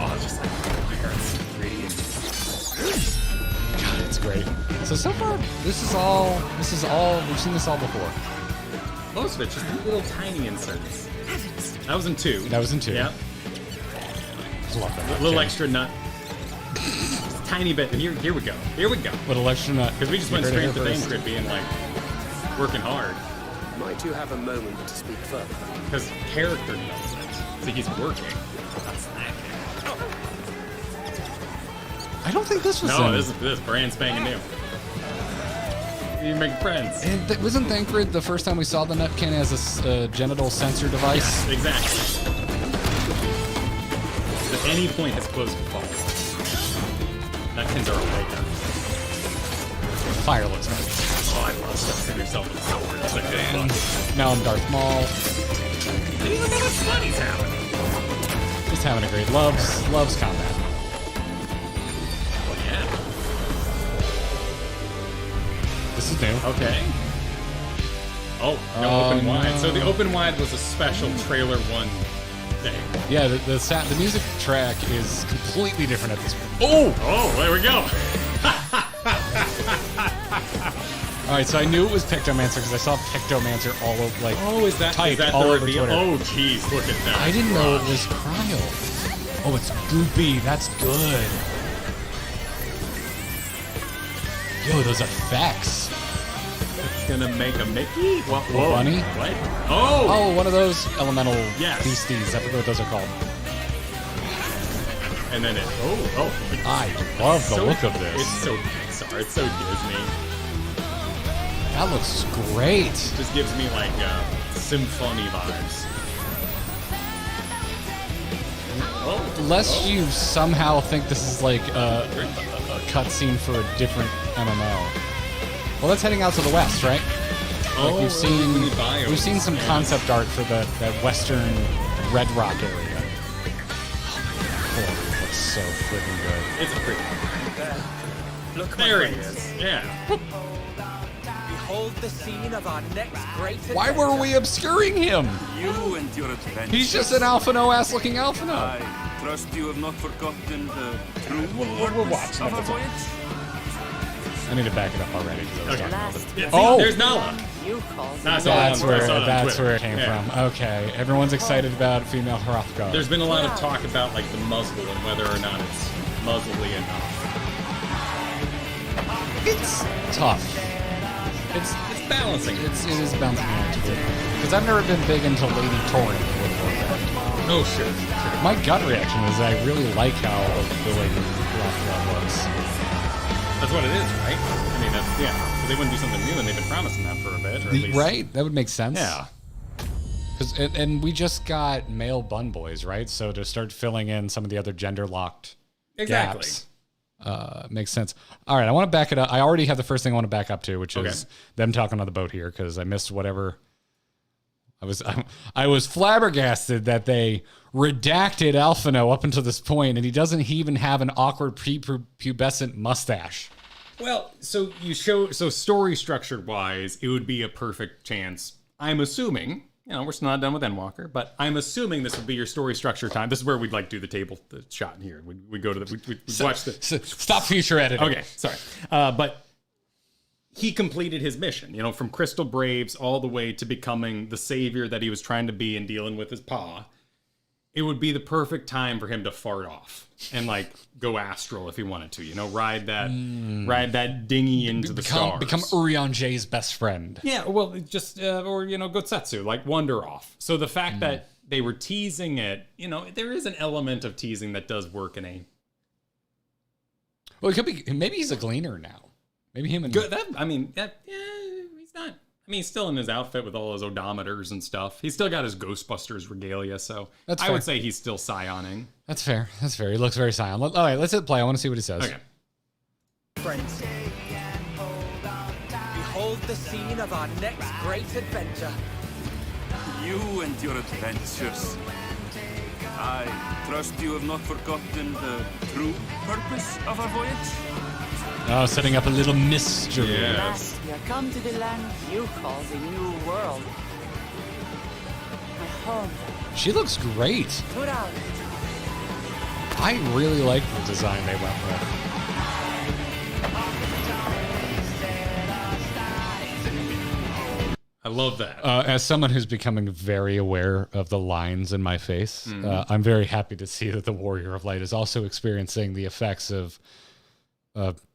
Oh, it's just like parents. God, it's great. So far, this is all, we've seen this all before. Most of it's just little tiny inserts. That was in 2. That was in 2. Yeah. Just love that. A little extra nut. Just a tiny bit. And here we go. Here we go. Little extra nut. Because we just went straight to Thancred being like, working hard. Might you have a moment to speak further? Because character development. See, he's working. That's that. I don't think this was No, in. this is brand spanking new. You make friends. And wasn't Thancred the first time we saw the Nutkin as a genital sensor device? Yes, exactly. At any point, his clothes can fall. Nutkins are a later. Fire looks nice. Oh, I love stuff for yourself with sword. It's like And now I'm Darth Maul. look how much fun he's having. Just having a great loves combat. Oh, yeah. This is new. Okay. Oh, no open wide. So the open wide was a special trailer 1 thing. Yeah, the music track is completely different at this point. Oh! Oh, there we go. All right, so I knew it was Pictomancer because I saw Pictomancer all over, like, Oh, is that typed the all over reveal? Twitter. Oh, jeez, look at that. I didn't know it was Cryo. Oh, it's Goopy. That's good. Yo, those effects. It's gonna make a Mickey? What? Whoa. Bunny? What? Oh! Oh, one of those elemental Yes. beasties. I forget what those are called. And then it. Oh. I love the look of this. It's so Pixar. It's so Disney. That looks great. Just gives me like symphony vibes. Lest you somehow think this is like a cutscene for a different MMO. Well, that's heading out to the west, right? Like we've seen some concept art for that western Red Rock area. Oh, it looks so freaking good. It's a pretty. Look, There he is. Yeah. Behold the scene of our next great Why were we obscuring him? You and your adventure. He's just an Alphino ass looking Alphino. I trust you have not forgotten the true We're watching of it. our voyage. I need to back it up already. 'Cause I was talking about it. Yeah, see, Oh! there's Nala. You call Nah, I saw that That's on- I saw that on that's Twitter. where it came Yeah. from. Okay, everyone's excited about female Hrothgar. There's been a lot of talk about like the muzzle and whether or not it's muzzly enough. It's tough. It's balancing. It is bouncing act because I've never been big into Lady Torrent in World of Warcraft. Oh sure. My gut reaction is I really like how the Lady Hrothgar looks. That's what it is, right? I mean, that's, yeah. So they wouldn't do something new, and they've been promising that for a bit, or at least. Right? That would make sense. Yeah. And we just got male bun boys, right? So to start filling in some of the other gender locked gaps, makes sense. All right, I want to back it up. I already have the first thing I want to back up to, which is them talking on the boat here, because I missed whatever. I was flabbergasted that they redacted Alphino up until this point, and he doesn't even have an awkward prepubescent mustache. Well, so story structured wise, it would be a perfect chance. I'm assuming, we're still not done with Endwalker, but I'm assuming this would be your story structure time. This is where we'd do the shot in here. We go to we watch the. Stop future editing. Okay, sorry, but. He completed his mission, from Crystal Braves all the way to becoming the savior that he was trying to be and dealing with his paw. It would be the perfect time for him to fart off and go astral if he wanted to, ride that dinghy into the stars. Become Urianger best friend. Yeah, well, just, or, Gotsetsu, wander off. So the fact that they were teasing it, there is an element of teasing that does work in a... Well, it could be, maybe he's a gleaner now. Maybe him and... he's not... he's still in his outfit with all his odometers and stuff. He's still got his Ghostbusters regalia, so I would say he's still Scioning. That's fair. He looks very Scion. All right, let's hit play. I want to see what he says. Okay. Friends, behold the scene of our next great adventure. You and your adventures. I trust you have not forgotten the true purpose of our voyage? Oh, setting up a little mystery. Yes. You come to the land you call the New World. My home. She looks great. Coeurl. I really like the design they went with. I love that. As someone who's becoming very aware of the lines in my face, I'm very happy to see that the Warrior of Light is also experiencing the effects of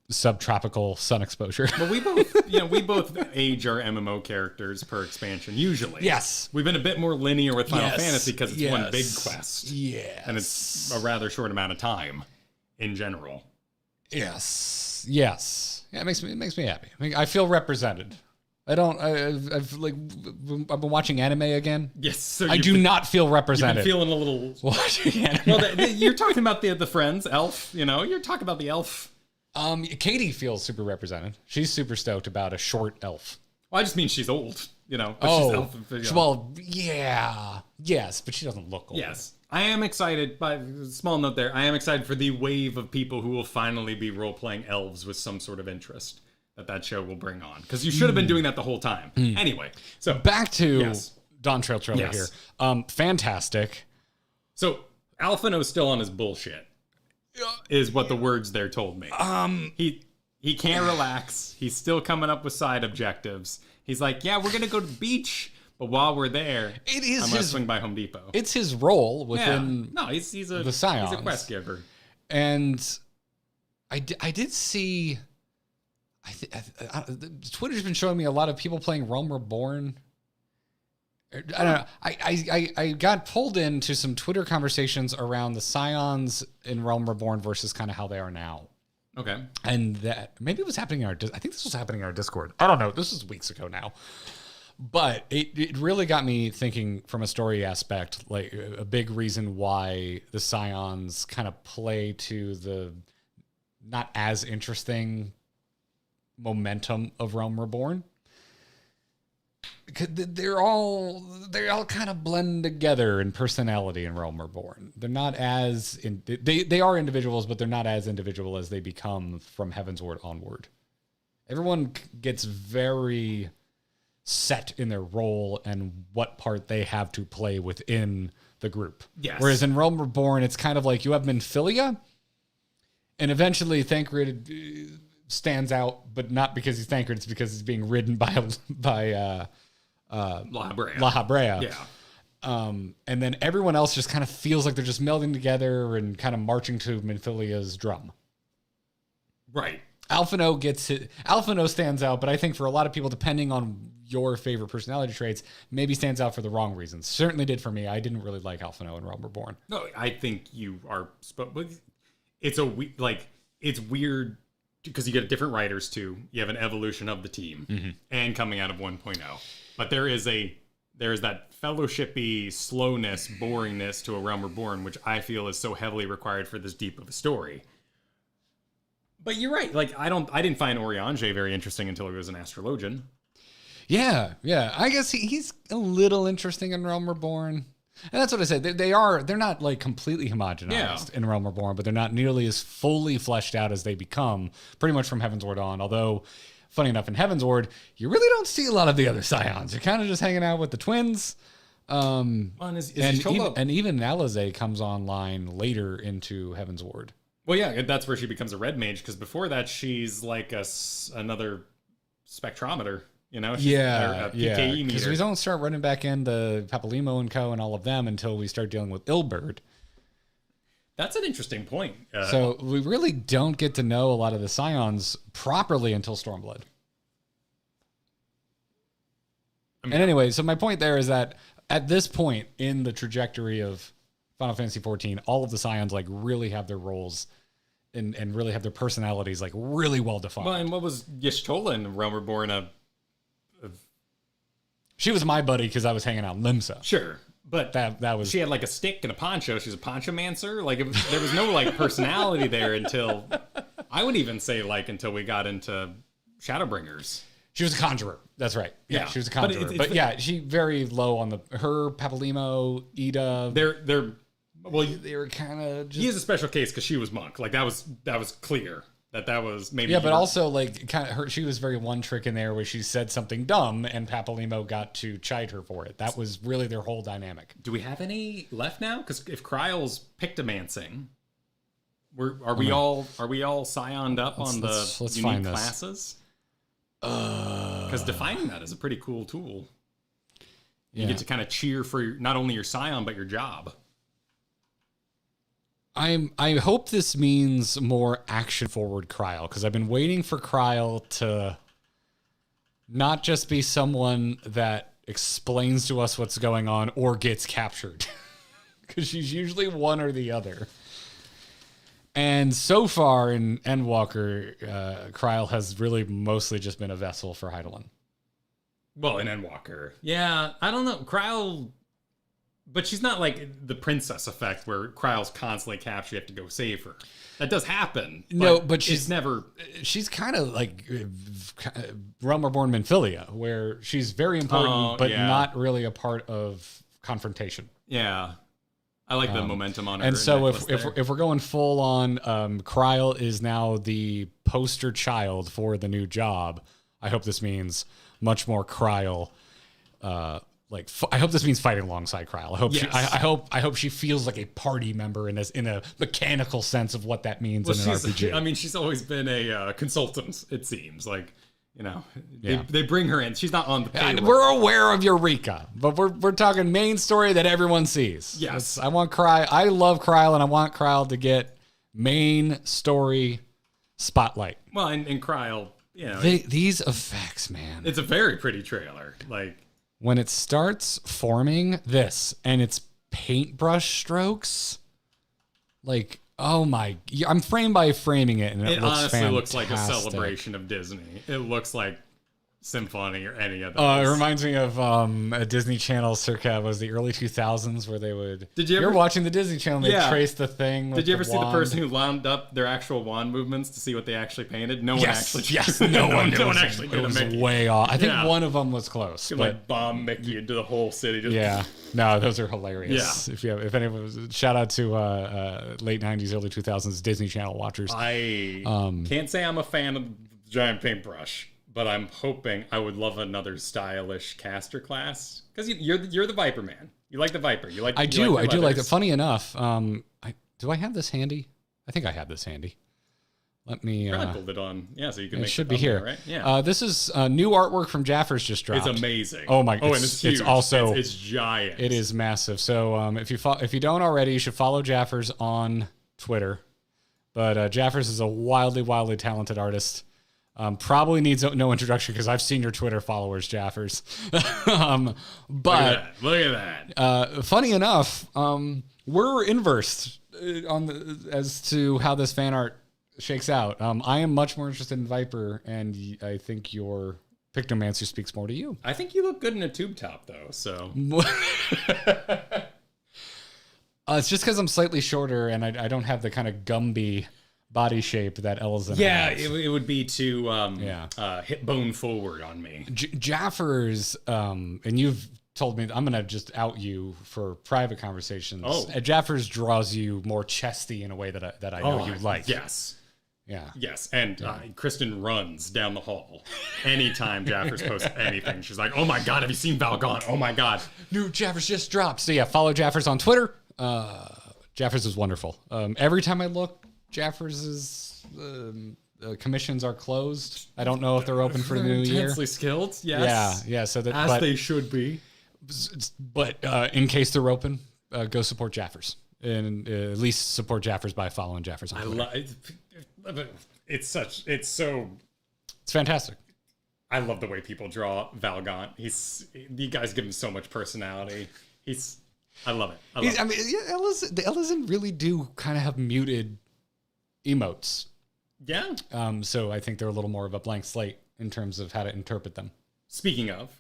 subtropical sun exposure. But we both age our MMO characters per expansion, usually. Yes. We've been a bit more linear with Final Fantasy because it's one big quest. Yes. And it's a rather short amount of time in general. Yes. Yeah, it makes me happy. I feel represented. I've been watching anime again. Yes. So I do not feel represented. You've been feeling a little... watching anime. Well, you're talking about the friends, Elf, you're talking about the elf. Katie feels super represented. She's super stoked about a short elf. Well, I just mean she's old, but oh, she's elf. Well, yeah. Yes, but she doesn't look old. Yes. I am excited, by small note there, I am excited for the wave of people who will finally be role-playing elves with some sort of interest that show will bring on. Because you should have been doing that the whole time. Anyway, so... Back to Dawn Trail trailer here. Fantastic. So, Alphino's still on his bullshit, is what the words there told me. He can't relax. He's still coming up with side objectives. He's like, yeah, we're going to go to the beach, but while we're there, I'm going to swing by Home Depot. It's his role within he's the Scions. He's a quest giver. And I did see... Twitter's been showing me a lot of people playing Realm Reborn. I don't know. I got pulled into some Twitter conversations around the Scions in Realm Reborn versus kind of how they are now. Okay. And that maybe it was happening in I think this was happening in our Discord. I don't know. This is weeks ago now. But it really got me thinking from a story aspect, like a big reason why the Scions kind of play to the not as interesting momentum of Realm Reborn. Because they're all kind of blend together in personality in Realm Reborn. They're not as they are individuals, but they're not as individual as they become from Heavensward onward. Everyone gets very set in their role and what part they have to play within the group. Yes. Whereas in Realm Reborn, it's kind of like you have Minfilia, and eventually Thancred stands out, but not because he's Thancred, it's because he's being ridden by La Habrea. Yeah. And then everyone else just kind of feels like they're just melding together and kind of marching to Minfilia's drum. Right. Alphino stands out, but I think for a lot of people, depending on your favorite personality traits, maybe stands out for the wrong reasons. Certainly did for me. I didn't really like Alphino in Realm Reborn. No, I think you are... It's weird because you get different writers too. You have an evolution of the team and coming out of 1.0. But there is that fellowshipy slowness, boringness to A Realm Reborn, which I feel is so heavily required for this deep of a story. But you're right. Like I didn't find Oriange very interesting until he was an astrologian. Yeah. I guess he's a little interesting in Realm Reborn. And that's what I said. They're not like completely homogenized in Realm Reborn, but they're not nearly as fully fleshed out as they become pretty much from Heavensward on. Although, funny enough, in Heavensward, you really don't see a lot of the other Scions. You're kind of just hanging out with the twins. And even Alisaie comes online later into Heavensward. Well, yeah, that's where she becomes a red mage, because before that, she's like another spectrometer. You know, PKE because we don't start running back into Papalymo and Co. and all of them until we start dealing with Ilberd. That's an interesting point. So we really don't get to know a lot of the Scions properly until Stormblood. And anyway, so my point there is that at this point in the trajectory of Final Fantasy XIV, all of the Scions like really have their roles and really have their personalities like really well defined. Well, and what was Y'shtola in Realm Reborn? She was my buddy because I was hanging out in Limsa. Sure, but that was... She had like a stick and a poncho. She's a ponchomancer. Like there was no like personality there until... I would even say like until we got into Shadowbringers. She was a conjurer. That's right. Yeah, she was a conjurer. But yeah, she very low on her, Papalymo, Ida. They were kind of just... He is a special case because she was monk. Like that was clear. That was maybe... Yeah, but also, like, kind of she was very one trick in there where she said something dumb and Papalymo got to chide her for it. That was really their whole dynamic. Do we have any left now? Because if Cryle's Pictomancing, are we all scioned up on the unique classes? Because defining that is a pretty cool tool. You get to kind of cheer for not only your scion, but your job. I hope this means more action forward Cryle, because I've been waiting for Cryle to not just be someone that explains to us what's going on or gets captured, because she's usually one or the other. And so far in Endwalker, Cryle has really mostly just been a vessel for Hydaelyn. Well, in Endwalker, yeah, I don't know, Cryle. But she's not like the princess effect where Cryle's constantly captured. You have to go save her. That does happen. But she's never... She's kind of like Realm Reborn Minfilia, where she's very important, but not really a part of confrontation. Yeah. I like the momentum on her. And so if we're going full on, Cryle is now the poster child for the new job. I hope this means much more Cryle... I hope this means fighting alongside Cryle. I hope she feels like a party member in a mechanical sense of what that means in an RPG. I mean, she's always been a consultant. It seems like, they bring her in. She's not on the payroll. We're aware of Eureka, but we're talking main story that everyone sees. Yes, I want Cryle. I love Cryle, and I want Cryle to get main story spotlight. Well, and Cryle, these effects, man. It's a very pretty trailer. Like. When it starts forming this and it's paintbrush strokes, like, oh my, I'm frame by framing it, and it looks honestly fantastic. Looks like a celebration of Disney. It looks like Symphony or any of those. It reminds me of a Disney Channel circa was the early 2000s where they would. You're watching the Disney Channel. And they trace the thing. Did you ever see the person who wound up their actual wand movements to see what they actually painted? No one actually. Yes, no one actually did. It was way off. I think one of them was close. But like bomb Mickey into the whole city. No, those are hilarious. Yeah. If anyone, shout out to late 90s, early 2000s Disney Channel watchers. I can't say I'm a fan of giant paintbrush. But I'm hoping I would love another stylish caster class, because you're the Viper man. You like the Viper. You like. I do like it. Funny enough, do I have this handy? I think I have this handy. Let me. I pulled it on. Yeah, so you can. It should be here, right? Yeah. This is new artwork from Jaffer's just dropped. It's amazing. Oh my! Oh, and it's huge. It's also it's giant. It is massive. So if you don't already, you should follow Jaffer's on Twitter. But Jaffer's is a wildly talented artist. Probably needs no introduction because I've seen your Twitter followers, Jaffers. But look at that. Funny enough, we're inversed as to how this fan art shakes out. I am much more interested in Viper, and I think your Pictomancer speaks more to you. I think you look good in a tube top, though. So it's just because I'm slightly shorter, and I don't have the kind of Gumby body shape that Elzen has. It would be to hip bone forward on me. Jaffers, and you've told me, I'm going to just out you for private conversations. Jaffers draws you more chesty in a way that I know you like. Yes. Yeah. Yes. And Kristen runs down the hall anytime Jaffers posts anything. She's like, oh my God, have you seen Valgaunt? Oh my God. New Jaffers just dropped. So yeah, follow Jaffers on Twitter. Jaffers is wonderful. Every time I look, Jaffers' commissions are closed. I don't know if they're open for the new year. Intensely skilled, yes. Yeah. So that, As they should be. But in case they're open, go support Jaffers. And at least support Jaffers by following Jaffers on Twitter. It's fantastic. I love the way people draw Valgaunt. You guys give him so much personality. I love it. The Elisen really do kind of have muted emotes. Yeah. So I think they're a little more of a blank slate in terms of how to interpret them. Speaking of,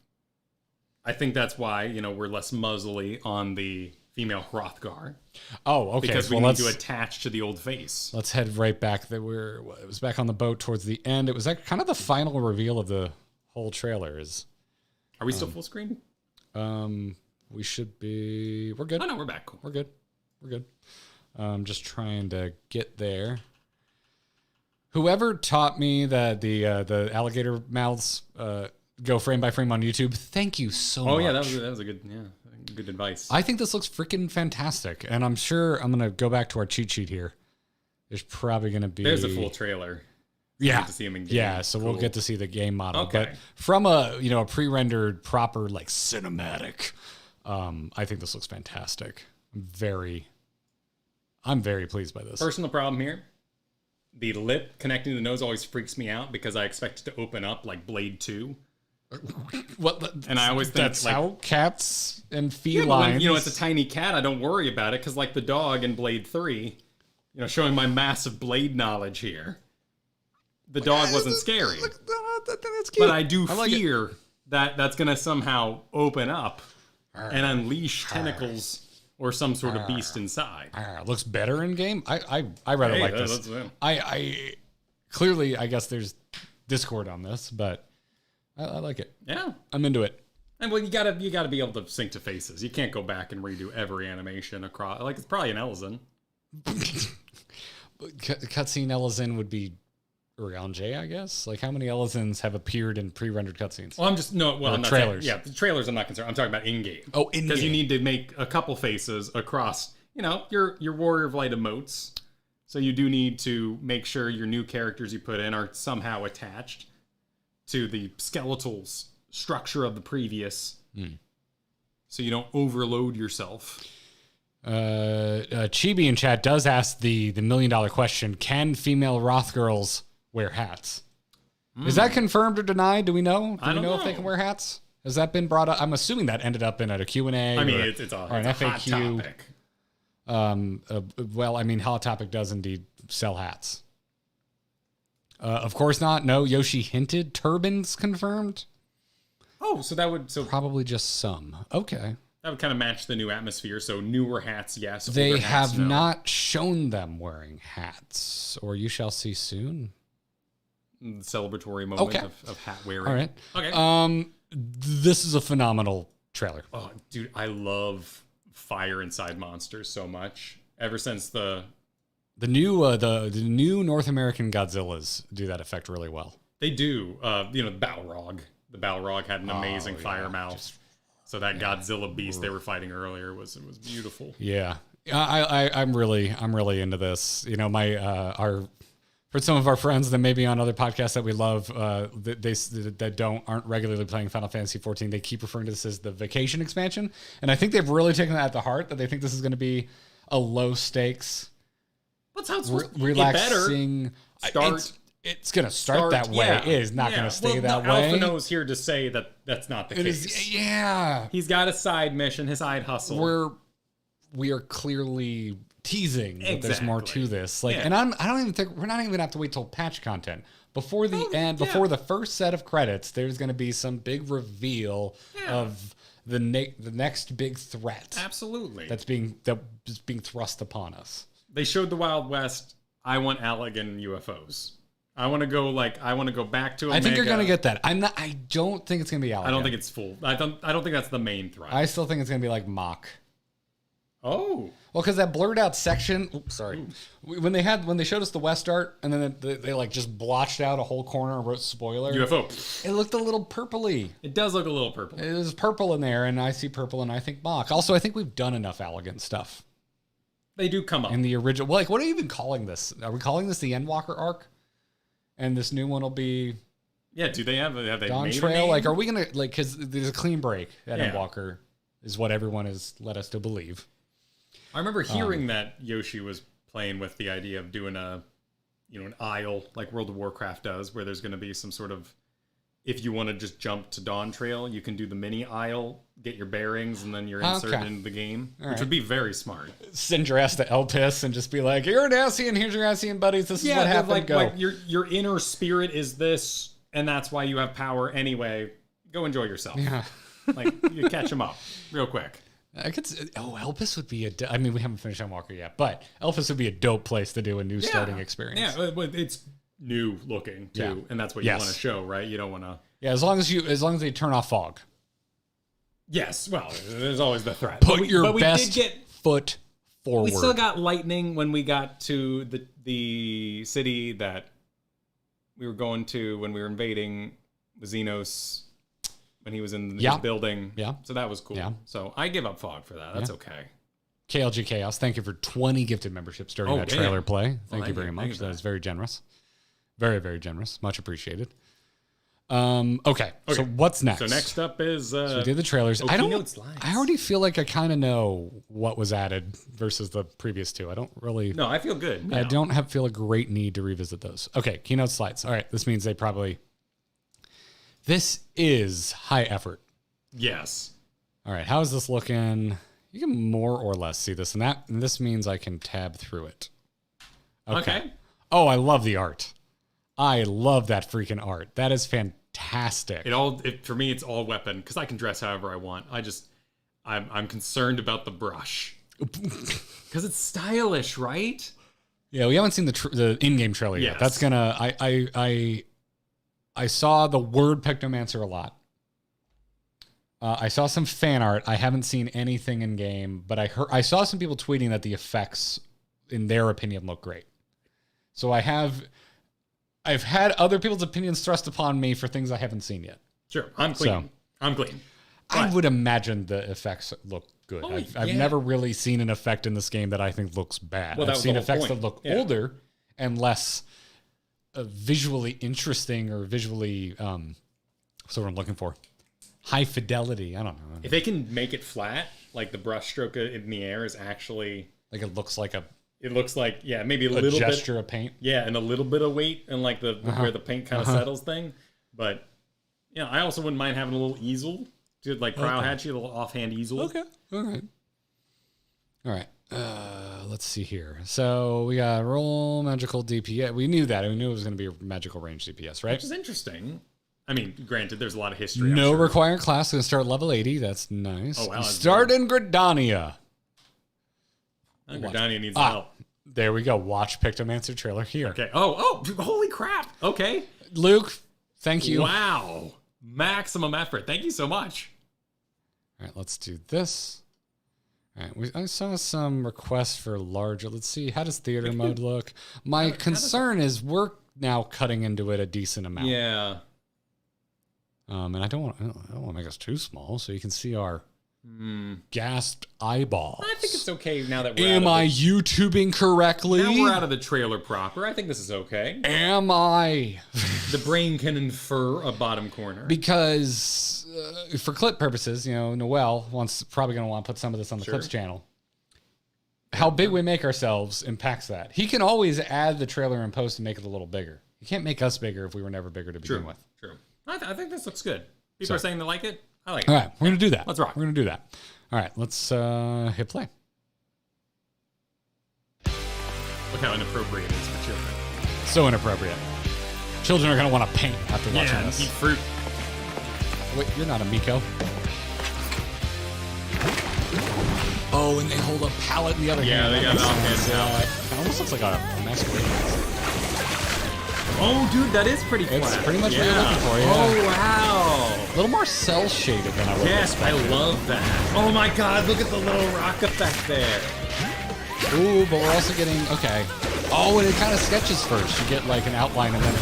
I think that's why, we're less muzzly on the female Hrothgar. Oh, okay. Because we need to attach to the old face. Let's head right back. It was back on the boat towards the end. It was like kind of the final reveal of the whole trailer. Are we still full screen? We should be. We're good. Oh no, we're back. Cool. We're good. Just trying to get there. Whoever taught me that the alligator mouths go frame by frame on YouTube, thank you so much. Oh yeah, that was a good advice. I think this looks freaking fantastic, and I'm sure I'm gonna go back to our cheat sheet here. There's probably gonna be. There's a full trailer. Yeah, to see him in game. Yeah, so cool. We'll get to see the game model. Okay. But from a pre-rendered proper like cinematic, I think this looks fantastic. I'm very pleased by this. Personal problem here. The lip connecting to the nose always freaks me out because I expect it to open up like Blade 2. What? And I always think that's how cats and felines. Yeah, when, it's a tiny cat, I don't worry about it because like the dog in Blade 3, showing my massive Blade knowledge here. The dog wasn't scary. That's cute. But I do fear that that's going to somehow open up and unleash tentacles or some sort of beast inside. Looks better in game. I rather like this. I clearly, I guess there's Discord on this, but I like it. Yeah, I'm into it. And well, you gotta be able to sync to faces. You can't go back and redo every animation across. Like it's probably an Elzen. Cutscene Elzen would be around J, I guess. Like how many Elzens have appeared in pre-rendered cutscenes? Well, I'm not trailers. Saying, the trailers I'm not concerned. I'm talking about in-game. Oh, in-game. Because you need to make a couple faces across, your Warrior of Light emotes. So you do need to make sure your new characters you put in are somehow attached to the skeletal structure of the previous. So you don't overload yourself. Chibi in chat does ask the $1 million question: can female Roth girls wear hats? Is that confirmed or denied? Do we know? Do we know if they can wear hats? Has that been brought up? I'm assuming that ended up in a Q&A. I mean, it's an FAQ. Hot topic. Well, I mean, Hot Topic does indeed sell hats. Of course not. No, Yoshi hinted. Turbans confirmed. Oh, so that would probably just some. Okay. That would kind of match the new atmosphere. So newer hats, yes. They have not shown them wearing hats, or you shall see soon. Celebratory moment of hat wearing. All right. Okay. This is a phenomenal trailer. Oh, dude, I love fire inside monsters so much. Ever since the new North American Godzillas do that effect really well. They do. The Balrog. The Balrog had an amazing fire mouth. So that Godzilla beast they were fighting earlier was beautiful. Yeah. I'm really into this. For some of our friends that may be on other podcasts that we love, that aren't regularly playing Final Fantasy XIV, they keep referring to this as the vacation expansion, and I think they've really taken that to heart. That they think this is going to be a low stakes, relaxing. It's going to start that way. Yeah. It is not going to stay that way. Alphino's here to say that that's not the case. He's got a side mission, his side hustle. We are clearly teasing that there's more to Exactly. this. Like, Yeah. and I don't even think we're not even gonna have to wait till patch content. Before the end, before the first set of credits, there's going to be some big reveal of the next big threat. Absolutely. That's being thrust upon us. They showed the Wild West. I want Allegan UFOs. I want to go back to Omega. I think you're going to get that. I don't think it's going to be Alec. I don't think it's full. I don't think that's the main threat. I still think it's going to be like Mach. Oh. Well, because that blurred out section. Oops, sorry. When they showed us the West art, and then they like just blotched out a whole corner and wrote spoiler. UFO. It looked a little purpley. It does look a little purple. It was purple in there, and I see purple, and I think Mach. Also, I think we've done enough elegant stuff They do come up. in the original. Well, like, what are you even calling this? Are we calling this the Endwalker arc? And this new one will be Yeah, do they have they Dawn made a Trail? name? Like, are we gonna like? Because there's a clean break at Yeah. Endwalker, is what everyone has led us to believe. I remember hearing that Yoshi was playing with the idea of doing an aisle like World of Warcraft does, where there's going to be some sort of, if you want to just jump to Dawn Trail, you can do the mini aisle, get your bearings, and then you're inserted into the game, which would be very smart. Send your ass to Elpis and just be like, "You're an Ascian, here's your Ascian buddies. This is what happened." Go. Like your inner spirit is this, and that's why you have power anyway. Go enjoy yourself. Yeah. Like you catch them up real quick. I could. Elpis would be I mean, we haven't finished Endwalker yet, but Elpis would be a dope place to do a new starting experience. Yeah, but it's new looking too, and that's what you want to show, right? You don't want to. Yeah, as long as they turn off fog. Yes, well, there's always the threat. Put your best foot forward. We still got lightning when we got to the city that we were going to when we were invading the Xenos when he was in his building. Yeah. So that was cool. Yeah. So I give up fog for that. That's okay. KLG Chaos, thank you for 20 gifted memberships during that trailer play. Thank you very much. That is very generous. Very, very generous. Much appreciated. Okay. So what's next? So next up is so we did the trailers. Keynote slides. I already feel like I kind of know what was added versus the previous two. I don't really. No, I feel good. I don't feel a great need to revisit those. Okay, Keynote slides. All right, this means they probably. This is high effort. Yes. All right, how is this looking? You can more or less see this, and this means I can tab through it. Okay. Oh, I love the art. I love that freaking art. That is fantastic. For me, it's all weapon because I can dress however I want. I'm concerned about the brush because it's stylish, right? Yeah, we haven't seen the in-game trailer yet. That's gonna. I saw the word Pictomancer a lot. I saw some fan art. I haven't seen anything in game, but I saw some people tweeting that the effects, in their opinion, look great. So I've had other people's opinions thrust upon me for things I haven't seen yet. Sure, I'm clean. So, I'm clean. I would imagine the effects look good. I've never really seen an effect in this game that I think looks bad. I've seen effects that look older and less visually interesting or visually, what's what I'm looking for? High fidelity. I don't know. If they can make it flat, like the brush stroke in the air is actually like it looks like maybe a little gesture bit of paint. Yeah, and a little bit of weight and like where the paint kind of settles thing. But I also wouldn't mind having a little easel, like Cryo Hatchy, a little offhand easel. Okay. All right. Let's see here. So we got roll magical DPS. We knew that. We knew it was going to be a magical range DPS, right? Which is interesting. I mean, granted, there's a lot of history. No required class. Going to start level 80. That's nice. Oh, wow. Start in Gridania. Gridania needs help. There we go. Watch Pictomancer trailer here. Okay. Oh, holy crap. Okay. Luke, thank you. Wow. Maximum effort. Thank you so much. All right, let's do this. All right, I saw some requests for larger. Let's see. How does theater mode look? My concern is we're now cutting into it a decent amount. Yeah. And I don't want to make us too small, so you can see our gasped eyeballs. I think it's okay now that we're Am I YouTubing correctly? Now we're out of the trailer proper. I think this is okay. Am I? The brain can infer a bottom corner. Because for clip purposes, Noel probably going to want to put some of this on the Clips channel. How big we make ourselves impacts that. He can always add the trailer in post and make it a little bigger. You can't make us bigger if we were never bigger to begin with. True. I think this looks good. People are saying they like it. I like it. All right, we're going to do that. Let's rock. We're going to do that. All right, let's hit play. Look how inappropriate it is for children. So inappropriate. Children are going to want to paint after watching Yeah, and this. eat fruit. Wait, you're not a Miko. Oh, and they hold a pallet in the other hand. Yeah, they got it all hands out. It almost looks like a masquerade. Oh, dude, that is pretty flat. It's pretty much what you're looking for, yeah. Oh, wow. A little more cell shaded than I would have Yes, I expected. love that. Oh my god, look at the little rock effect there. Ooh, but we're also getting, okay. Oh, and it kind of sketches first. You get like an outline and then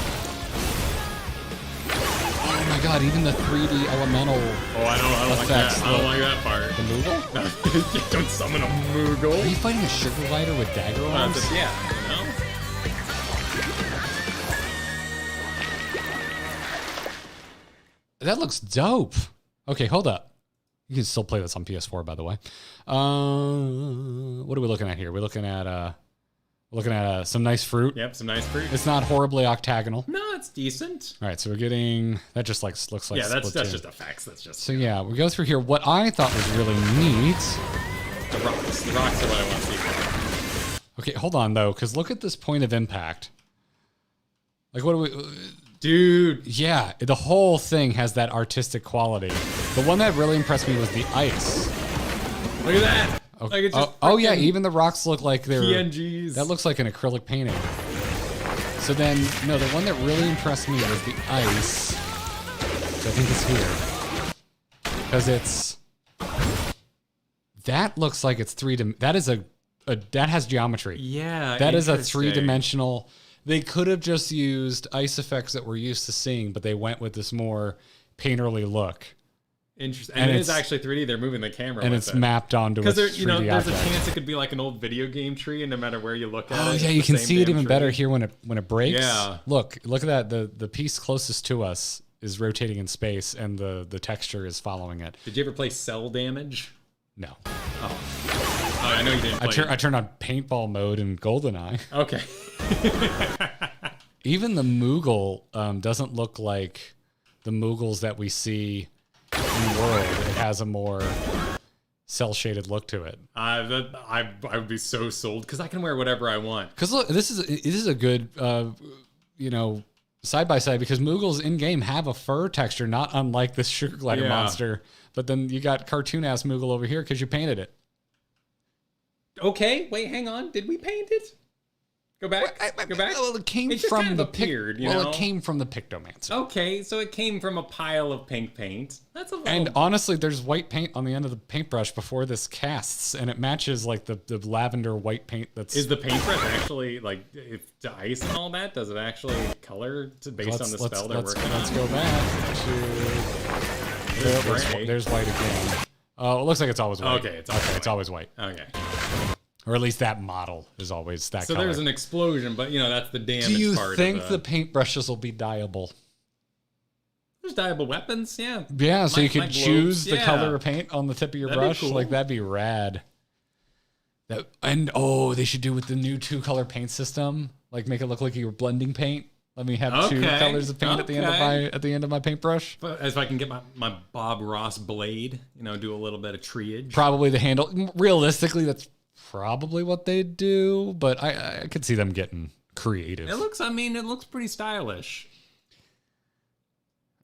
oh my god, even the 3D elemental Oh, I don't like effects. that. I don't like that part. The Moogle? Don't summon a Are Moogle. you fighting a sugar glider with dagger arms? Yeah, you know? That looks dope. Okay, hold up. You can still play this on PS4, by the way. What are we looking at here? We're looking at some nice fruit. Yep, some nice fruit. It's not horribly octagonal. No, it's decent. All right, so we're getting that. Just like looks like Yeah, that's Splatoon. just effects. That's just So yeah, we go through here. What I thought was really neat. the rocks. The rocks are what I want to see. Okay, hold on though, because look at this point of impact. Like, what do we? Dude. Yeah, the whole thing has that artistic quality. The one that really impressed me was the ice. Look at that. Okay. Like it's just Oh yeah, freaking even the rocks look like they're PNGs. That looks like an acrylic painting. So then, no, the one that really impressed me was the ice. So I think it's here because it's that looks like it's that is that has geometry. Yeah, that is a interesting. 3-dimensional. They could have just used ice effects that we're used to seeing, but they went with this more painterly look. Interesting. And And it is it's- actually 3D. They're moving the camera And with it's it. mapped onto a Because 3D there's object. a chance it could be like an old video game tree, and no matter where you look at it, Oh it's yeah, you the can same see it damn even tree. better here when it breaks. Yeah. Look at that. The piece closest to us is rotating in space, and the texture is following it. Did you ever play Cell Damage? No, Oh, I know you didn't play. I turned on paintball mode in GoldenEye. Okay. Even the Moogle doesn't look like the Moogles that we see in World. It has a more cell shaded look to it. I would be so sold because I can wear whatever I want. Because look, this is a good side by side because Moogles in game have a fur texture, not unlike this sugar glider Yeah. monster. But then you got cartoon ass Moogle over here because you painted it. Okay, wait, hang on. Did we paint it? Go back. Go back. Well, it came It just from kind of the appeared, you well, know? it came from the Pictomancer. Okay, so it came from a pile of pink paint. That's a little. And honestly, there's white paint on the end of the paintbrush before this casts, and it matches like the lavender white paint that's. Is the paintbrush actually like if the ice and all that? Does it actually color based on the spell they're working let's on? go back to. gray. There's white again. Oh, it looks like it's always white. Okay, it's always white. It's always white, Okay, or at least that model is always that so color. there's an explosion, but that's the damage Do you part. think of the paintbrushes will be dyeable? There's dyeable weapons? Yeah. Yeah, so you could Like choose globes, the yeah. color of paint on the tip of your That'd be brush. cool. Like that'd be rad. They should do with the new 2-color paint system. Like make it look like you were blending paint. Let me have 2 Okay, colors of paint at the end of my paintbrush. But if I can get my Bob Ross blade, do a little bit of treeage. Probably the handle. Realistically, that's probably what they do. But I could see them getting creative. It looks pretty stylish.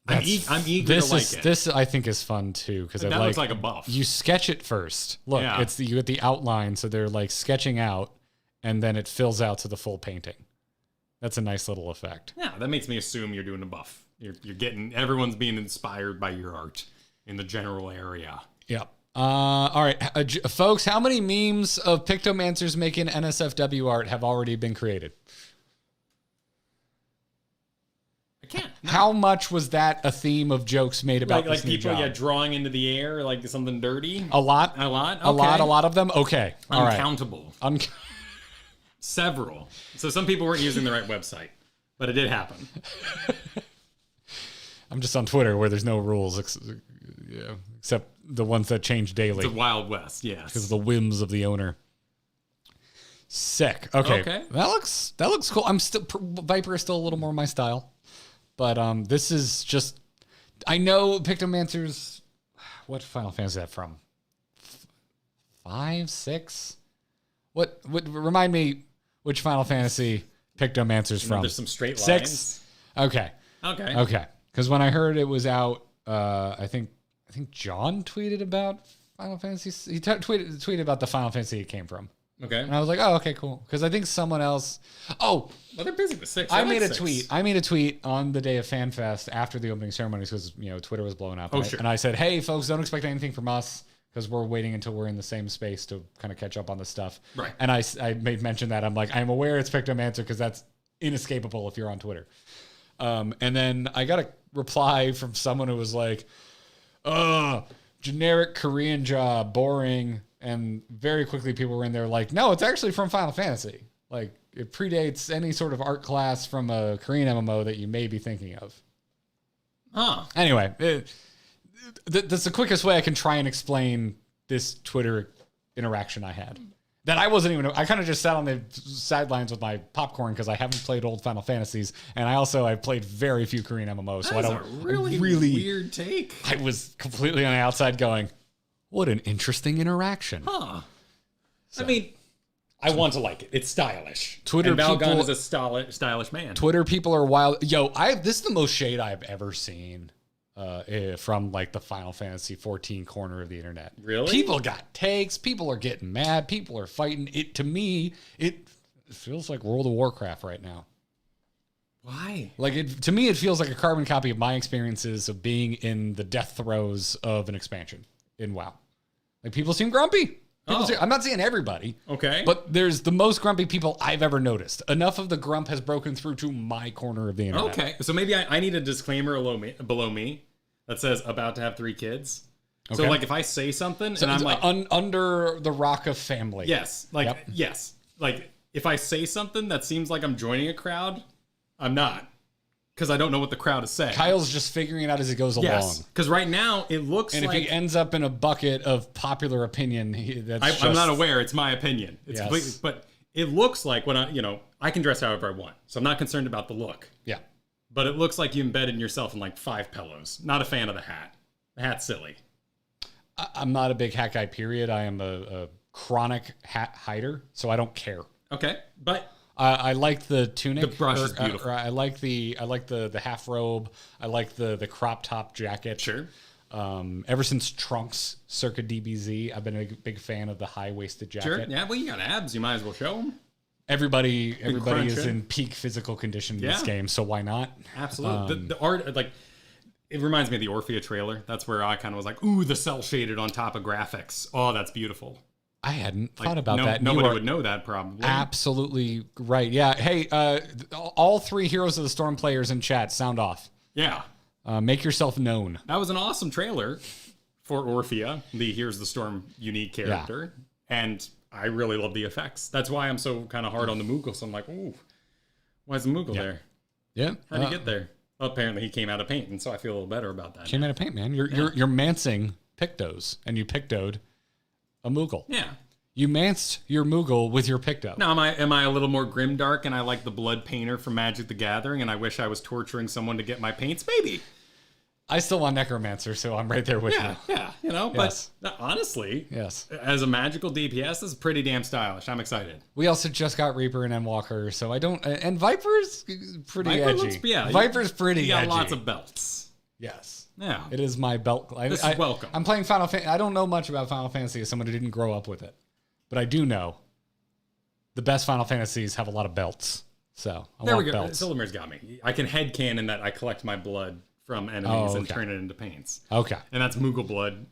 I'm That's- eager to like it. This I think is fun too because That looks like a buff. You sketch it first. Look, Yeah. you get the outline, so they're like sketching out, and then it fills out to the full painting. That's a nice little effect. Yeah, that makes me assume you're doing a buff. You're getting everyone's being inspired by your art in the general area. Yep. All right, folks, how many memes of Pictomancers making NSFW art have already been created? I can't. How much was that a theme of jokes made about Like this new people, job? drawing into the air like something dirty. A lot? A lot? A lot Okay. of them? Okay. All right. Uncountable. Un- Several. So some people weren't using the right website, but it did happen. I'm just on Twitter where there's no rules except the ones that change daily. The Wild West, yes. Because of the whims of the owner. Sick. Okay. Okay. That looks cool. Viper is still a little more my style. But this is just I know Pictomancers. What Final Fantasy is that from? 5, 6? What remind me, which Final Fantasy Pictomancer's from? There's some straight lines. 6? Okay. Okay. Because when I heard it was out, I think John tweeted about Final Fantasy. He tweeted about the Final Fantasy it came from. Okay. And I was like, oh, okay, cool. Because I think someone else. Oh, well, they're busy with 6. I made a tweet. I made a tweet on the day of FanFest after the opening ceremonies because Twitter was blowing up. Oh, sure. And I said, hey, folks, don't expect anything from us because we're waiting until we're in the same space to kind of catch up on this stuff. Right. And I made mention that I'm like, I'm aware it's Pictomancer because that's inescapable if you're on Twitter. And then I got a reply from someone who was like, generic Korean job, boring. And very quickly people were in there like, no, it's actually from Final Fantasy. Like, it predates any sort of art class from a Korean MMO that you may be thinking of. Huh. Anyway, that's the quickest way I can try and explain this Twitter interaction I had. That I kind of just sat on the sidelines with my popcorn because I haven't played old Final Fantasies, and I've played very few Korean MMOs, so I don't a really weird take. I was completely on the outside going, what an interesting interaction. Huh. So, I mean, I want to like it. It's stylish. Twitter and Valgon people is a stylish man. Twitter people are wild. Yo, this is the most shade I've ever seen from like the Final Fantasy 14 corner of the internet. Really? People got takes. People are getting mad. People are fighting. To me, it feels like World of Warcraft right now. Why? To me, it feels like a carbon copy of my experiences of being in the death throes of an expansion in WoW. Like, people seem grumpy. I'm not saying everybody. Okay. But there's the most grumpy people I've ever noticed. Enough of the grump has broken through to my corner of the internet. Okay. So maybe I need a disclaimer below me that says about to have 3 kids. Okay. So like if I say something and I'm like under the rock of family. Yes. Yes. Like if I say something that seems like I'm joining a crowd, I'm not. Because I don't know what the crowd is saying. Kyle's just figuring it out as he goes along. Because right now it looks and like... if he ends up in a bucket of popular opinion, I'm not aware. It's my opinion. It's yes. completely... But it looks like when I can dress however I want. So I'm not concerned about the look. Yeah. But it looks like you embedded yourself in like 5 pillows. Not a fan of the hat. The hat's silly. I'm not a big hat guy, period. I am a chronic hat hider, so I don't care. Okay. But... I like the tunic. The brush is beautiful. I like the half robe. I like the crop top jacket. Sure. Ever since Trunks circa DBZ, I've been a big fan of the high waisted jacket. Sure. Yeah. Well, you got abs. You might as well show them. Everybody is in peak physical condition in this game, so why not? Absolutely. The art, it reminds me of the Orphea trailer. That's where I kind of was like, ooh, the cell shaded on top of graphics. Oh, that's beautiful. I hadn't thought about that. Nobody would know that, probably. Absolutely right. Yeah. Hey, all 3 Heroes of the Storm players in chat, sound off. Yeah. Make yourself known. That was an awesome trailer for Orphea, the Here's the Storm unique character. Yeah. And I really love the effects. That's why I'm so kind of hard on the Moogle. So I'm like, ooh, why is the Moogle there? Yeah. How'd he get there? Well, apparently he came out of paint, and so I feel a little better about that. Came out of paint, man. You're mancing Pictos, and you Pictoed a Moogle. Yeah. You manced your Moogle with your Picto. Now, am I a little more grimdark and I like the Blood Painter from Magic the Gathering and I wish I was torturing someone to get my paints? Maybe. I still want Necromancer, so I'm right there with you. Yeah, yes. But honestly, yes, as a magical DPS, this is pretty damn stylish. I'm excited. We also just got Reaper and Endwalker, so I don't... And Viper's pretty edgy. Viper's pretty edgy. You got lots of belts. Yes. Yeah. It is my belt. This is welcome. I'm playing Final Fantasy. I don't know much about Final Fantasy as someone who didn't grow up with it. But I do know the best Final Fantasies have a lot of belts. So there we go. Silvermare's got me. I can headcanon that I collect my blood from enemies and turn it into paints. Okay. And that's Moogle blood.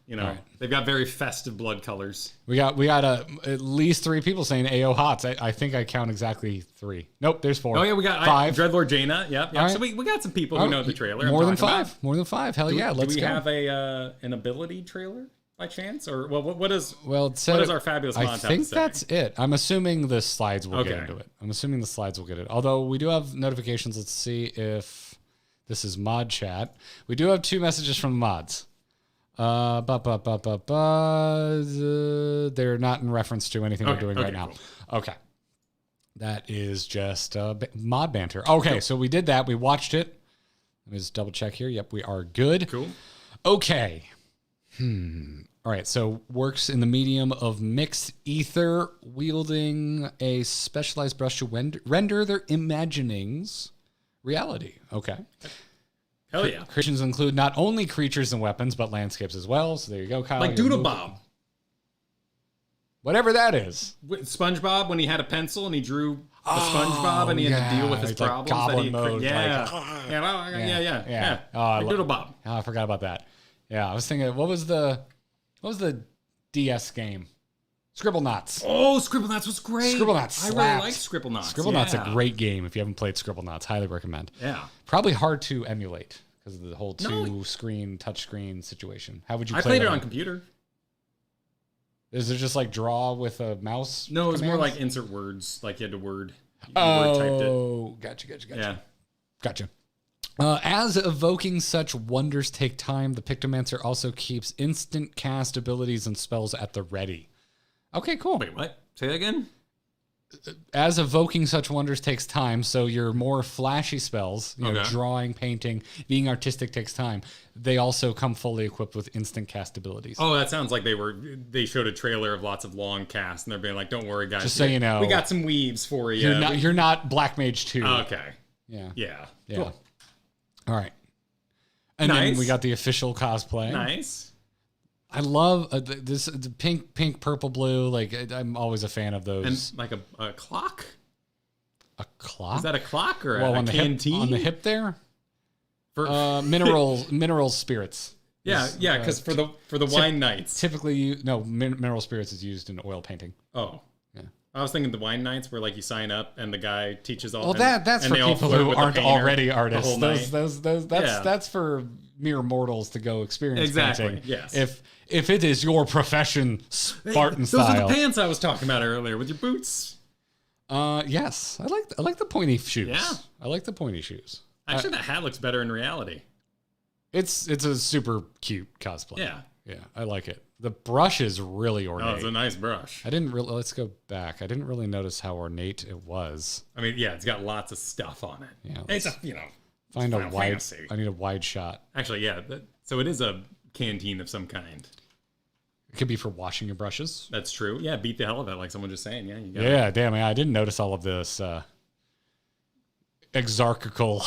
They've got very festive blood colors. We got at least 3 people saying AO Hots. I think I count exactly 3. Nope, there's 4. Oh yeah, we got 5. Dreadlord Jaina. Yep. Right. So we got some people who know the trailer. More than 5. More than 5. Hell yeah, let's go. Do we have an ability trailer by chance, or what is? Well, what does our fabulous mod have to say? I think that's it. I'm assuming the slides will get into it. Although we do have notifications. Let's see if this is mod chat. We do have 2 messages from the mods. They're not in reference to anything we're doing right now. Cool. Okay. That is just mod banter. Okay, cool. So we did that. We watched it. Let me just double check here. Yep, we are good. Cool. Okay. All right, so works in the medium of mixed ether, wielding a specialized brush to render their imaginings reality. Okay. Hell yeah. Creations include not only creatures and weapons, but landscapes as well. So there you go, Kyle. Like Doodle Bob. Whatever that is. SpongeBob, when he had a pencil and he drew the SpongeBob and he had to deal with his It's like problems. goblin mode, Yeah. like, Yeah. Oh, Doodle Bob. Oh, I forgot about that. Yeah, I was thinking, what was the DS game? Scribblenauts. Oh, Scribblenauts was great. Scribblenauts I slapped. really like Scribblenauts. Scribblenauts yeah. a great game. If you haven't played Scribblenauts, highly recommend. Yeah. Probably hard to emulate because of the whole two-screen, touchscreen situation. How would you play I played it that on computer. Is it just like draw with a mouse? No, it was more commands? like insert words. Like you had to word typed it. Oh, gotcha. Yeah. Gotcha. As evoking such wonders take time, the Pictomancer also keeps instant cast abilities and spells at the ready. Okay, cool. Wait, what? Say that again? As evoking such wonders takes time, so your more flashy spells, you know, drawing, painting, being artistic takes time. They also come fully equipped with instant cast abilities. Oh, that sounds like they showed a trailer of lots of long casts, and they're being like, "Don't worry, guys. Just so you know, we got some weaves for you. You're not Black Mage 2. Okay. Yeah. Yeah. Cool. All right. And then we got the official cosplay. Nice. I love this the pink, purple, blue. Like I'm always a fan of those. And like a clock. A clock? Is that a clock or well, a on the canteen? Hip, on the hip there. For mineral spirits. Yeah, because for the wine nights. Typically, mineral spirits is used in oil painting. Oh. Yeah. I was thinking the wine nights where like you sign up and the guy teaches all. Well, that's for people who aren't already artists. That's for mere mortals to go experience painting. Yes. If it is your profession, Spartan style. Those are the pants I was talking about earlier with your boots. Yes, I like the pointy shoes. Yeah, I like the pointy shoes. Actually, that hat looks better in reality. It's a super cute cosplay. Yeah, I like it. The brush is really ornate. Oh, it's a nice brush. Let's go back. I didn't really notice how ornate it was. I mean, yeah, it's got lots of stuff on it. Yeah, it's a find a wide. Fantasy. I need a wide shot. Actually, yeah. So it is a canteen of some kind. It could be for washing your brushes. That's true. Yeah, beat the hell of it, like someone just saying. Yeah, you got it. Damn. I didn't notice all of this exarchical.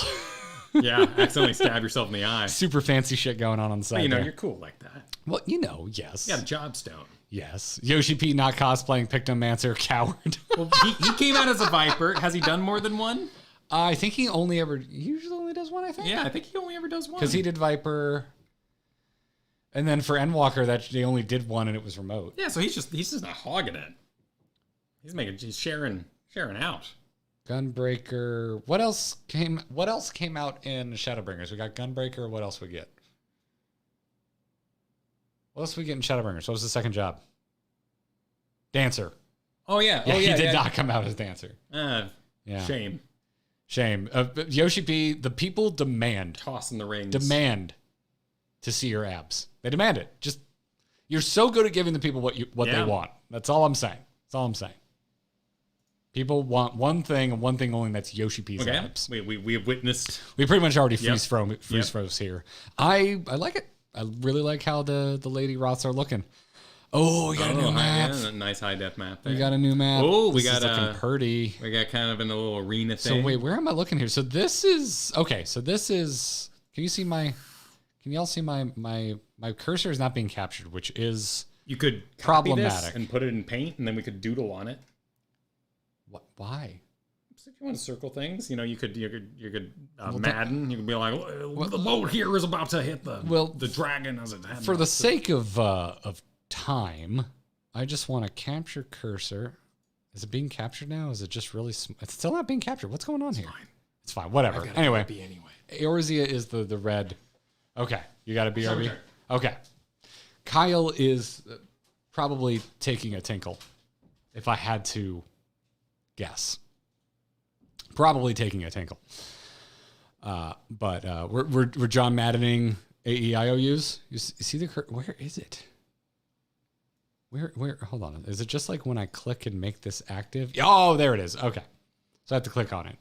Yeah, accidentally stab yourself in the eye. Super fancy shit going on the side. But, you're cool like that. Well, yes. You got a job stone. Yes. Yoshi P not cosplaying Pictomancer, coward. Well, he came out as a Viper. Has he done more than one? I think he usually only does one, I think. Yeah, I think he only ever does one. Because he did Viper. And then for Endwalker, they only did one and it was remote. Yeah, so he's just not hogging it. He's sharing out. Gunbreaker. What else came out in Shadowbringers? We got Gunbreaker. What else we get? What else we get in Shadowbringers? What was the second job? Dancer. Oh yeah. He did not come out as Dancer. Yeah. Shame. Yoshi P, the people demand. Tossing the rings. Demand to see your abs. They demand it. Just you're so good at giving the people what they want. That's all I'm saying. People want one thing and one thing only. That's Yoshi P's abs. We have witnessed. We pretty much already freeze froze here. I like it. I really like how the lady Roths are looking. Oh, we got a new map. Yeah, a nice high def map there. We got a new map. Oh, this is looking pretty. We got kind of in a little arena thing. So wait, where am I looking here? So this is okay. So this is. Can y'all see my cursor is not being captured, which is you could problematic and put it in paint, and then we could doodle on it. What? Why? So if you want to circle things, you could Madden. You could be like, the boat here is about to hit the dragon as it happens. For the sake of time, I just want to capture cursor. Is it being captured now? Is it just really? It's still not being captured. What's going on here? Fine. It's fine. Whatever. Anyway, Eorzea is the red. Okay, you got a BRB. Okay, Kyle is probably taking a tinkle. If I had to guess, probably taking a tinkle. But we're John Maddening AEIOUs. You see the where is it? Where? Hold on. Is it just like when I click and make this active? Oh, there it is. Okay, so I have to click on it,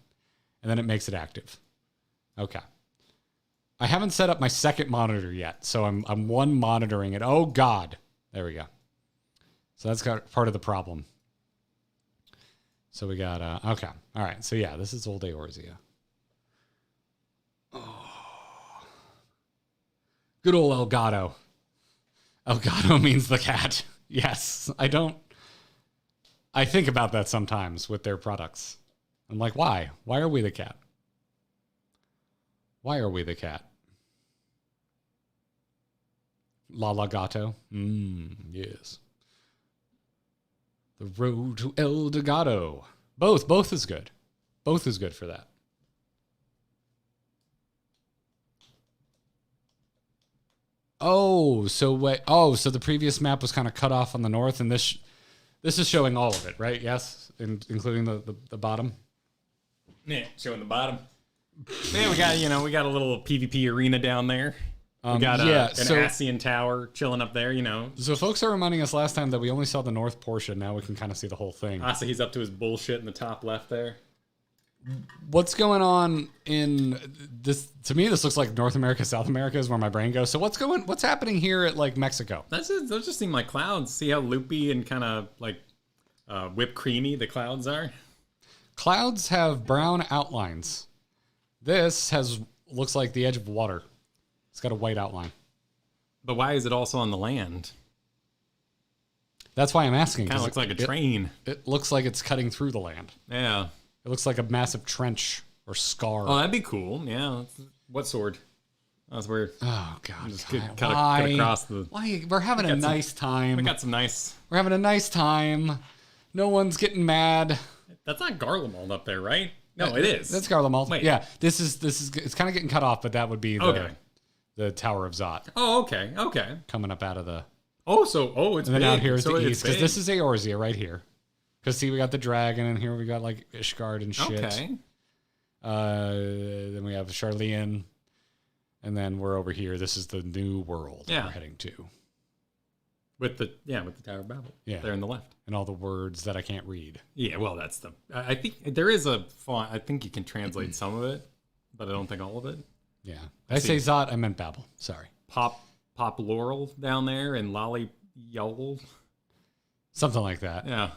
and then it makes it active. Okay. I haven't set up my second monitor yet, so I'm one monitoring it. Oh God, There we go. So that's part of the problem. So we got, okay. All right. So yeah, this is old Eorzea. Oh. Good old Elgato. Elgato means the cat. Yes. I think about that sometimes with their products. I'm like, why? Why are we the cat? Why are we the cat? La Gato. Yes. The road to El Delgado. Both is good. Both is good for that. Oh, so wait. Oh, so the previous map was kind of cut off on the north, and this is showing all of it, right? Yes, including the bottom. Yeah, showing the bottom. Man, we got a little PvP arena down there. We got an Ascian tower chilling up there, So folks are reminding us last time that we only saw the north portion. Now we can kind of see the whole thing. So he's up to his bullshit in the top left there. What's going on in this? To me, this looks like North America, South America is where my brain goes. So what's happening here at like Mexico? Those just seem like clouds. See how loopy and kind of like whipped creamy the clouds are? Clouds have brown outlines. This looks like the edge of water. It's got a white outline. But why is it also on the land? That's why I'm asking. Kind of looks like a train. It looks like it's cutting through the land. Yeah. It looks like a massive trench or scar. Oh, that'd be cool. Yeah. What sword? That's weird. Oh God! Just cut across the. Why? We're having a nice time. We got some nice. We're having a nice time. No one's getting mad. That's not Garlemald up there, right? No, it is. That's Garlemald. Wait. Yeah. This is. It's kind of getting cut off, but that would be the Tower of Zot. Oh, okay. Okay. Coming up out of the. It's and then big. out here is so the east because this is Eorzea right here. Because see, we got the dragon, and here we got like Ishgard and shit. Okay. Then we have Charlean, and then we're over here. This is the new world we're heading to. With the Tower of Babel. Yeah. There in the left. And all the words that I can't read. Yeah, well, that's the. I think there is a font. I think you can translate some of it, but I don't think all of it. Yeah. I say Zot, I meant Babel. Sorry. Pop Laurel down there and Lolly Yol. Something like that. Yeah.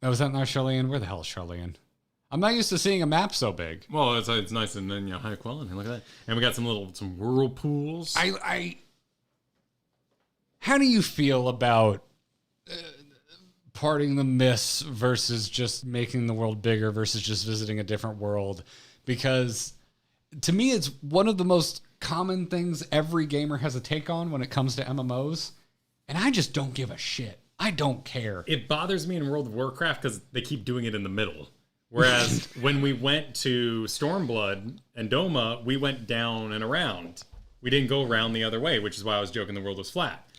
Oh, was that not Charlean? Where the hell is Charlean? I'm not used to seeing a map so big. Well, it's nice and high quality. Look at that. And we got some whirlpools. How do you feel about parting the mists versus just making the world bigger versus just visiting a different world? Because to me, it's one of the most common things every gamer has a take on when it comes to MMOs. And I just don't give a shit. I don't care. It bothers me in World of Warcraft because they keep doing it in the middle. Whereas when we went to Stormblood and Doma, we went down and around. We didn't go around the other way, which is why I was joking the world was flat.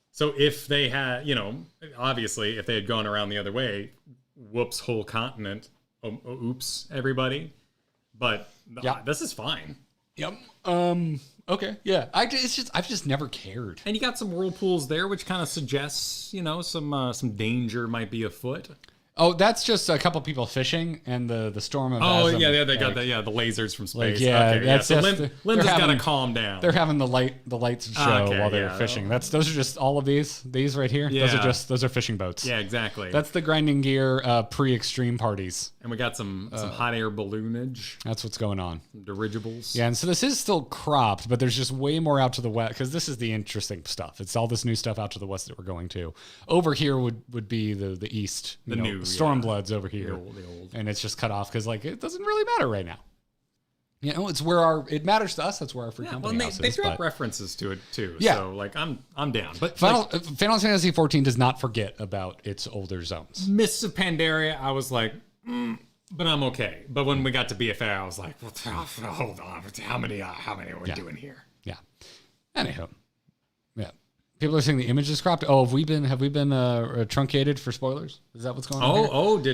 So if they had, obviously, if they had gone around the other way, whoops, whole continent. Oops, everybody. But this is fine. Yep. Okay. Yeah. I've just never cared. And you got some whirlpools there, which kind of suggests, some danger might be afoot. Oh, that's just a couple people fishing and the storm of they got the lasers from space. So Linda's got to calm down. They're having the lights show while they're fishing. Those are just all of these right here. Yeah. Those are fishing boats. Yeah, exactly. That's the grinding gear pre-extreme parties. And we got some hot air balloonage. That's what's going on. Some dirigibles. Yeah, and so this is still cropped, but there's just way more out to the west because this is the interesting stuff. It's all this new stuff out to the west that we're going to. Over here would be the east. The new Stormbloods over here. The old. And it's just cut off because it doesn't really matter right now. It's where it matters to us. That's where our free company house is. They drop references to it too. Yeah. So I'm down. But Final Fantasy XIV does not forget about its older zones. Mists of Pandaria, I was like, but I'm okay. But when we got to BFA, I was like, hold on, how many are we doing here? Yeah. Anywho, yeah. People are saying the image is cropped. Oh, have we been truncated for spoilers? Is that what's going on?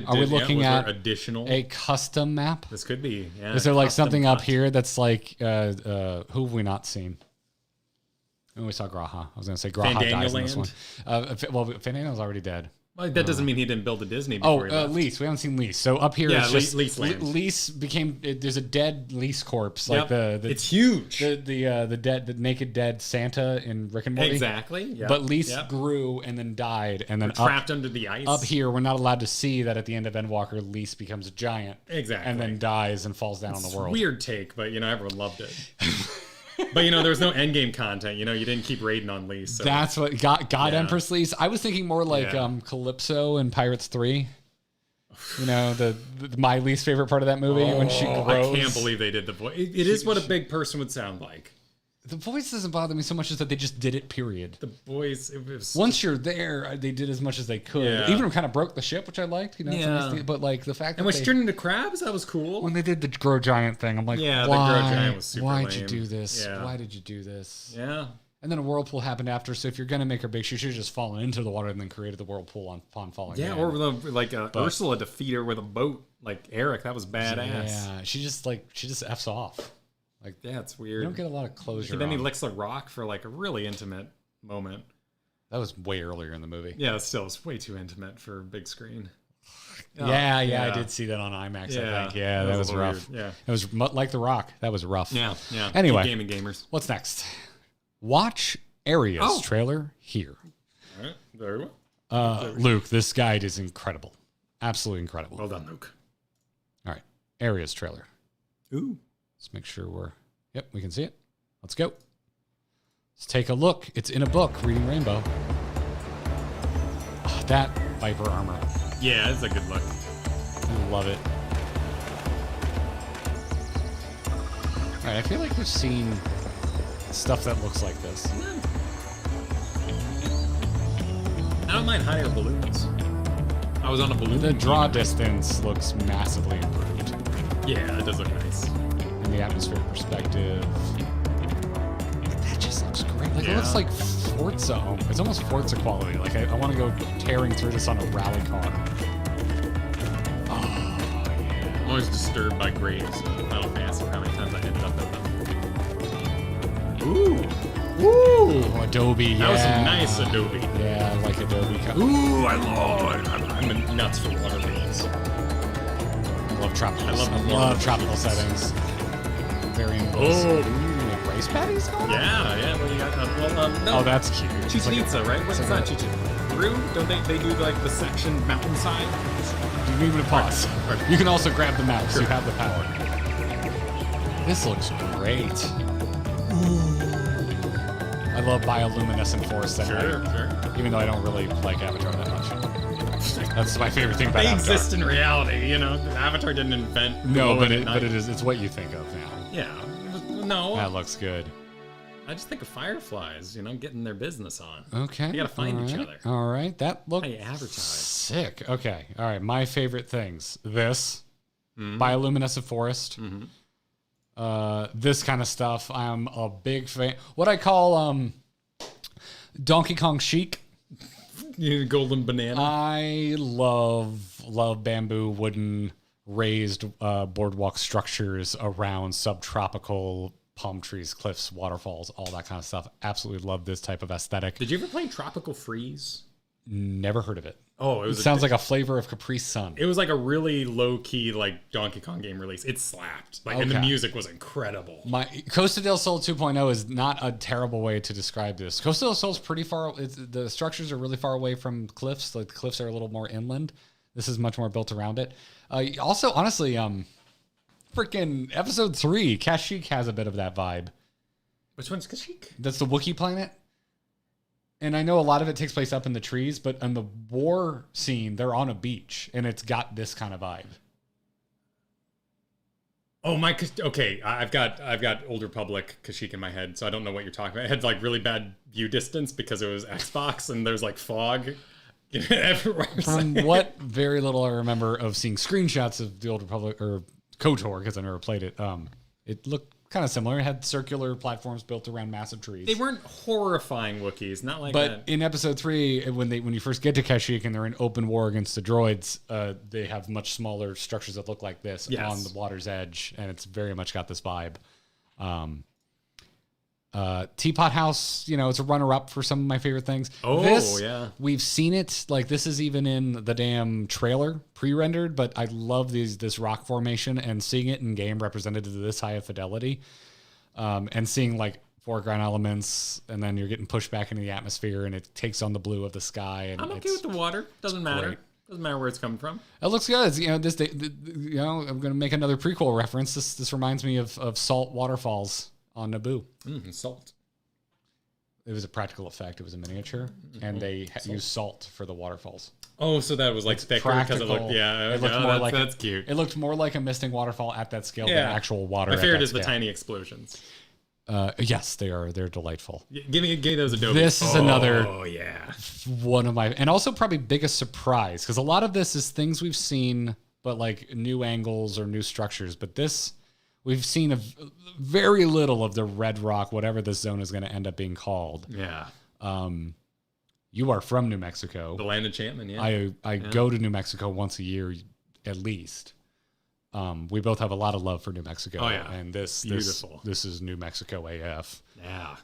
Are we looking at additional a custom map? This could be. Yeah, is there like something up here that's like who have we not seen? We saw Graha. I was going to say Graha dies in this one. Well, Fandaniel's already dead. Well, that doesn't mean he didn't build a Disney before he left. Lise. We haven't seen Lise. So up here, Yeah, it's just Lise Land. Lise became. There's a dead Lise corpse, like Yep. the it's huge. the naked dead Santa in Rick and Morty. Exactly. Yep. But Lise Yep. grew and then died, and then trapped under the ice. Up here, we're not allowed to see that at the end of Endwalker, Lise becomes a giant, Exactly. and then dies and falls down on the world. Weird take, but everyone loved it. But there was no endgame content. You didn't keep raiding on Lise. So. That's what God Yeah. Empress Lise. I was thinking more like Calypso in Pirates 3. The my least favorite part of that movie when she grows. I can't believe they did the voice. It is what a big person would sound like. The voice doesn't bother me so much as that they just did it, period. The voice, it was... Once you're there, they did as much as they could. Yeah. Even kind of broke the ship, which I liked. But like the fact that when she turned into crabs, that was cool. When they did the grow giant thing, I'm like, the why? grow giant was super Why'd you lame. do this? Yeah. Why did you do this? Yeah. And then a whirlpool happened after. So if you're gonna make her big, she should have just fallen into the water and then created the whirlpool upon falling. Yeah, in. or Ursula defeat her with a boat, like Eric. That was badass. Yeah, she just f's off. Like, yeah, it's weird. You don't get a lot of closure. And then he licks a rock for like a really intimate moment. That was way earlier in the movie. Yeah, still, it's way too intimate for big screen. Yeah, I did see that on IMAX. I think. Yeah, that was rough. Weird. Yeah, it was like The Rock. That was rough. Yeah. Anyway, gaming gamers. What's next? Watch Area's trailer here. All right, very well. Luke, this guide is incredible. Absolutely incredible. Well done, Luke. All right, Area's trailer. Ooh. Let's make sure we can see it. Let's go. Let's take a look. It's in a book, Reading Rainbow. Oh, that Viper armor. Yeah, it's a good look. I love it. All right, I feel like we've seen stuff that looks like this. I don't mind higher balloons. I was on a balloon. The draw distance looks massively improved. Yeah, it does look nice. And the atmospheric perspective. That just looks great. Like, it looks like Forza. It's almost Forza quality. Like, I want to go tearing through this on a rally car. Oh, yeah. I'm always disturbed by graves in Final Fantasy, how many times I ended up in them. Ooh. Woo! Adobe, yeah. That was some nice Adobe. Yeah, I like Adobe. Ooh, I'm nuts for water balloons. I love tropical. I love tropical settings. Very nice. Oh, rice patties? Yeah. Well, you got no. Oh, that's cute. Chichen Itza, right? What's that? Chichen? Peru? Don't they do like the section mountainside? You need me to pause. You can also grab the mouse. Sure. You have the power. This looks great. I love bioluminescent forests. Sure. Even though I don't really like Avatar that much. That's my favorite thing about They Avatar. exist in reality, Avatar didn't invent. No, but it is. It's what you think of now. Yeah. No. That looks good. I just think of fireflies, getting their business on. Okay. They gotta find each other. All right. That looks how you advertise. Sick. Okay. All right. My favorite things. This bioluminescent forest. This kind of stuff. I'm a big fan. What I call Donkey Kong chic. Golden banana. I love bamboo, wooden, raised boardwalk structures around subtropical palm trees, cliffs, waterfalls, all that kind of stuff. Absolutely love this type of aesthetic. Did you ever play Tropical Freeze? Never heard of it. Oh, it sounds like a flavor of Capri Sun. It was like a really low key like Donkey Kong game release. It slapped. And the music was incredible. My Costa del Sol 2.0 is not a terrible way to describe this. Costa del Sol is pretty far. The structures are really far away from cliffs. Like the cliffs are a little more inland. This is much more built around it. Also, honestly, freaking episode 3, Kashyyyk has a bit of that vibe. Which one's Kashyyyk? That's the Wookiee planet. And I know a lot of it takes place up in the trees, but on the war scene, they're on a beach, and it's got this kind of vibe. Oh my! Okay, I've got Old Republic Kashyyyk in my head, so I don't know what you're talking about. It had like really bad view distance because it was Xbox, and there's like fog everywhere. From what very little I remember of seeing screenshots of the Old Republic or KOTOR, because I never played it, it looked kind of similar. It had circular platforms built around massive trees. They weren't horrifying Wookiees, not like but that. In episode 3, when you first get to Kashyyyk and they're in open war against the droids, they have much smaller structures that look like this on the water's edge, and it's very much got this vibe. Teapot House, it's a runner-up for some of my favorite things. Oh, yeah. We've seen it. Like, this is even in the damn trailer, pre-rendered, but I love this rock formation, and seeing it in game represented to this high of fidelity, and seeing, like, foreground elements, and then you're getting pushed back into the atmosphere, and it takes on the blue of the sky. And I'm okay with the water. Doesn't matter. great. Doesn't matter where it's coming from. It looks good. I'm going to make another prequel reference. This reminds me of Salt Waterfalls on Naboo. Salt. It was a practical effect. It was a miniature, and they used salt for the waterfalls. Oh, so that was like thicker because it looked, that's cute. It looked more like a misting waterfall at that scale than actual water. My favorite is scale. the tiny explosions. Yes, they are. They're delightful. Give me those Adobe. This is another one of my, and also probably biggest surprise, because a lot of this is things we've seen, but like new angles or new structures. But this, we've seen very little of the Red Rock, whatever this zone is going to end up being called. Yeah. You are from New Mexico. The land of Chapman, yeah. I go to New Mexico once a year at least. We both have a lot of love for New Mexico. Oh, yeah. And this is New Mexico AF. Yeah.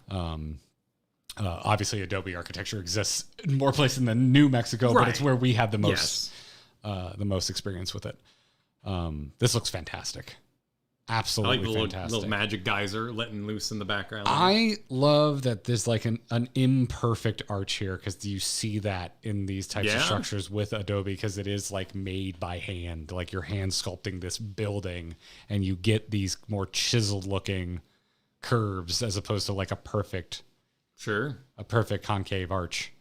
Obviously, Adobe architecture exists in more places than New Mexico, but it's where we have the most experience with it. This looks fantastic. Absolutely I like the fantastic. little magic geyser letting loose in the background. I love that there's like an imperfect arch here, because you see that in these types of structures with Adobe, because it is like made by hand, like you're hand sculpting this building, and you get these more chiseled looking curves as opposed to like a perfect concave arch.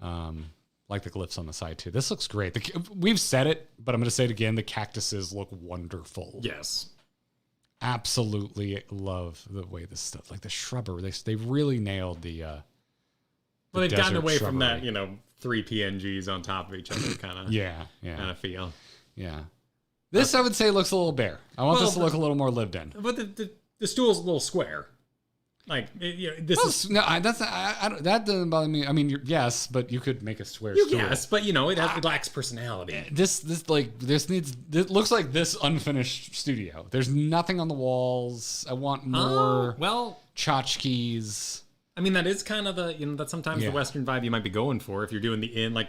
Like the glyphs on the side too. This looks great. We've said it, but I'm going to say it again. The cactuses look wonderful. Yes. Absolutely love the way this stuff, like the shrubbery, they really nailed the well, they've gotten away shrubbery. from that, 3 PNGs on top of each other kind of kind of feel. Yeah. This I would say looks a little bare. I want this to look a little more lived in. But the stool's a little square. Like, that doesn't bother me. I mean, yes, but you could make a square stool. Yes, but it lacks personality. This looks like this unfinished studio. There's nothing on the walls. I want more tchotchkes. I mean, that is kind of that's sometimes the Western vibe you might be going for if you're doing the inn. Like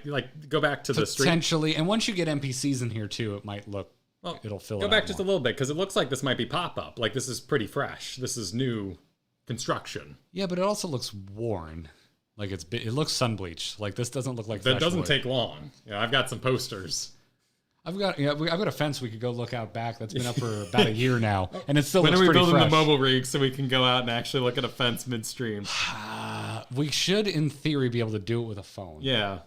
go back to the street. Potentially, and once you get NPCs in here too, it might look. Well, it'll fill. Go back just a little bit, because it looks like this might be pop up. Like, this is pretty fresh. This is new construction. Yeah, but it also looks worn. Like it looks sun bleached. Like, this doesn't look like that. Doesn't take long. Yeah, I've got some posters. I've got a fence we could go look out back. That's been up for about a year now, and it still when looks are we pretty building fresh. the mobile rig so we can go out and actually look at a fence midstream? We should, in theory, be able to do it with a phone. Yeah,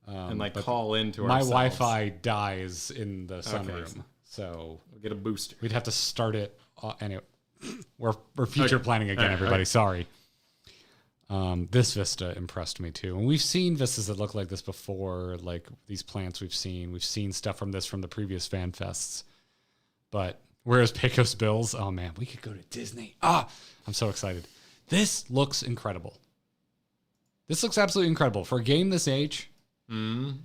and call into my ourselves. Wi-Fi dies in the sunroom, so we'll get a booster. We'd have to start it anyway. We're future planning again, everybody. Right. Sorry. This vista impressed me too, and we've seen vistas that look like this before, like these plants we've seen stuff from the previous fan fests. But whereas Pecos Bills, oh man, we could go to Disney. I'm so excited. This looks incredible. This looks absolutely incredible for a game this age. And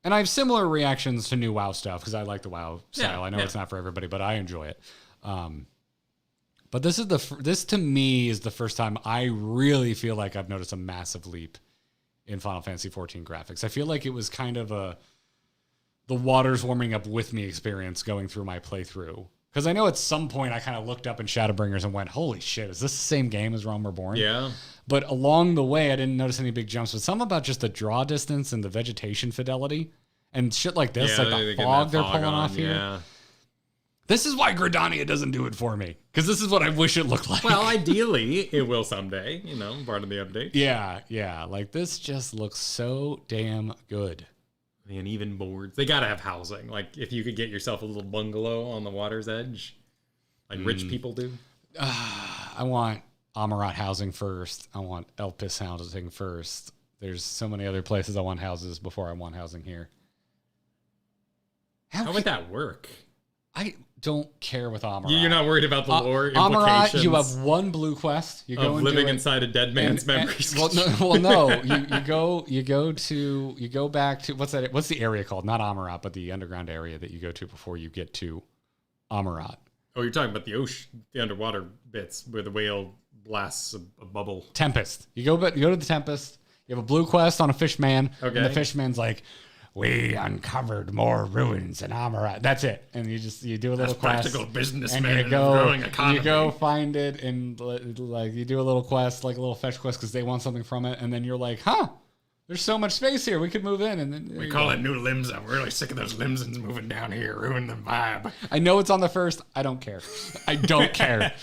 I have similar reactions to new WoW stuff, because I like the WoW style. I know it's not for everybody, but I enjoy it. But this to me is the first time I really feel like I've noticed a massive leap in Final Fantasy XIV graphics. I feel like it was kind of the waters warming up with me experience going through my playthrough. Because I know at some point I kind of looked up in Shadowbringers and went, holy shit, is this the same game as Realm Reborn? Yeah. But along the way, I didn't notice any big jumps. But something about just the draw distance and the vegetation fidelity and shit like this, like the fog they're pulling off here. Yeah. This is why Gridania doesn't do it for me, because this is what I wish it looked like. Well, ideally, it will someday, part of the update. Yeah. Like, this just looks so damn good. The uneven boards. They got to have housing. Like, if you could get yourself a little bungalow on the water's edge, like rich people do. I want Amarat housing first. I want Elpis housing first. There's so many other places I want houses before I want housing here. How would that work? I don't care with Amarat. You're not worried about the lore Amarat, implications. you have one blue quest. You go living inside a dead man's memories. No. You go back to what's that? What's the area called? Not Amarat, but the underground area that you go to before you get to Amarat. Oh, you're talking about the ocean, the underwater bits where the whale blasts a bubble. Tempest. You go to the Tempest. You have a blue quest on a fishman. Okay. And the fishman's like, we uncovered more ruins in Amarat. That's it. And you do a little quest. Practical businessman and in a growing economy. You go find it and like you do a little quest, like a little fetch quest because they want something from it. And then you're like, huh, there's so much space here. We could move in. And then We call it New Limbs. I'm really sick of those Limsons moving down here, ruin the vibe. I know it's on the first. I don't care. I don't care.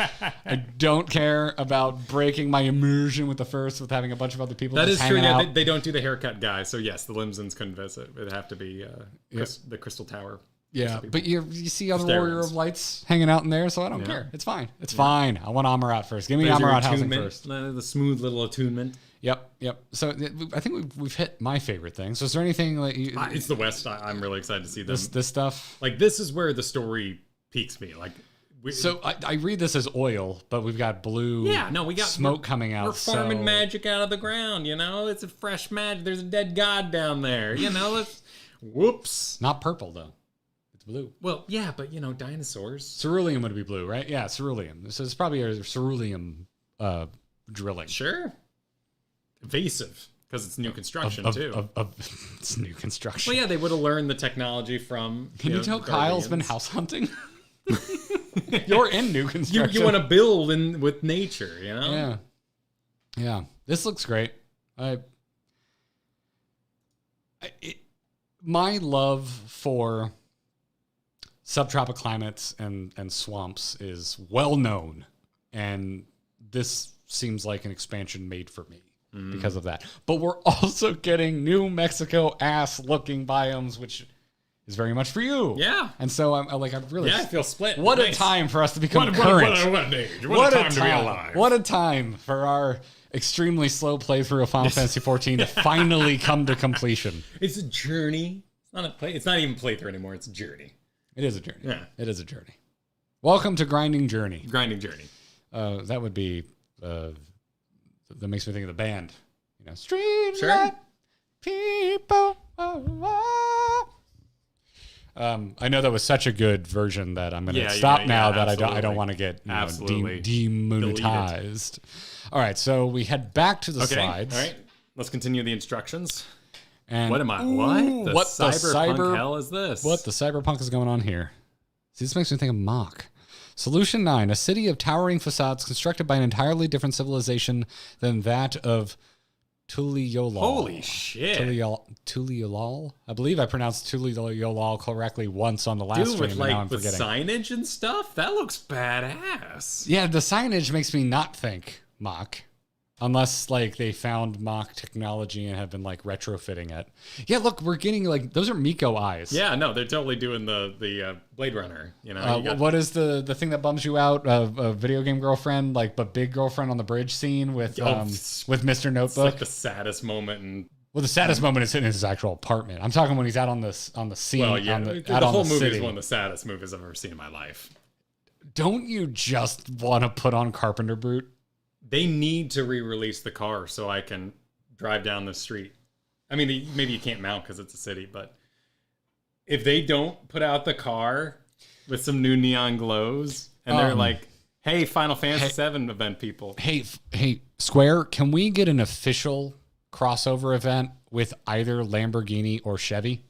I don't care about breaking my immersion with the first with having a bunch of other people That just is true. hanging Yeah, out. they don't do the haircut guy. So yes, the Limsons couldn't visit. It'd have to be the Crystal Tower. Yeah, but you see other Steroids. Warrior of Lights hanging out in there, so I don't care. It's fine. It's fine. I want Amarat first. Give me There's your Amarat housing attunement, first. The smooth little attunement. Yep. So I think we've hit my favorite thing. So is there anything like It's the West. I'm really excited to see them. this stuff? Like this is where the story piques me. Like So I read this as oil, but we've got blue. Yeah, no, we got smoke coming out. We're farming so- magic out of the ground. You know, it's a fresh magic. There's a dead god down there. You know, whoops. Not purple though. It's blue. Well, yeah, but dinosaurs. Cerulean would be blue, right? Yeah, cerulean. So it's probably a cerulean drilling. Sure. Evasive because it's new construction too. It's new construction. Well, yeah, they would have learned the technology from. Can you tell the Kyle's been Guardians. house hunting? You're in new construction. You want to build with nature, you know? Yeah. This looks great. My love for subtropical climates and swamps is well known, and this seems like an expansion made for me because of that. But we're also getting New Mexico ass looking biomes, which is very much for you. Yeah. And so I'm really Yeah, I feel split. What Nice. a time for us to become What current. an age. What a time to be alive. What a time for our extremely slow playthrough of Final Fantasy XIV to finally come to completion. It's a journey. It's not even playthrough anymore. It's a journey. It is a journey. Yeah. It is a journey. Welcome to Grinding Journey. Grinding journey. That would be, that makes me think of the band. Streamlight Sure. people. I know that was such a good version that I'm going to stop now that I don't want to get demonetized. All right, so we head back to the slides. All right, let's continue the instructions. And What the what the cyberpunk hell is this? What the cyberpunk is going on here? See, this makes me think of Mach. Solution 9, a city of towering facades constructed by an entirely different civilization than that of Tuliolal. Holy shit. Tuliolal? I believe I pronounced Tuliolal correctly once on the last Dude, stream, with and now I'm with forgetting. signage and stuff? That looks badass. Yeah, the signage makes me not think Mach. Unless, they found Mach technology and have been, retrofitting it. Yeah, look, we're getting, those are Miko eyes. Yeah, no, they're totally doing the Blade Runner. You know, what is the thing that bums you out? A video game girlfriend, but big girlfriend on the bridge scene with Mr. Notebook. It's the saddest moment. And Well, the saddest moment is in his actual apartment. I'm talking when he's out on the scene. well, yeah, the whole movie city. is one of the saddest movies I've ever seen in my life. Don't you just want to put on Carpenter Brute? They need to re-release the car so I can drive down the street. I mean, maybe you can't mount because it's a city, but if they don't put out the car with some new neon glows and they're like, hey, Final Fantasy VII event people. Hey, Square, can we get an official crossover event with either Lamborghini or Chevy?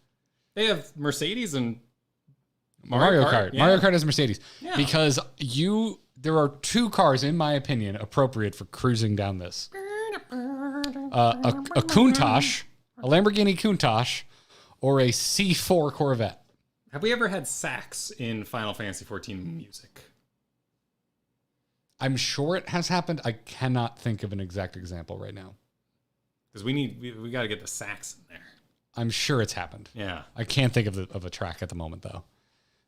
They have Mercedes and Mario Kart. Yeah. Mario Kart is Mercedes. Yeah. Because there are two cars, in my opinion, appropriate for cruising down this. A Countach, a Lamborghini Countach, or a C4 Corvette. Have we ever had sax in Final Fantasy XIV music? I'm sure it has happened. I cannot think of an exact example right now. Because we got to get the sax in there. I'm sure it's happened. Yeah. I can't think of a track at the moment, though.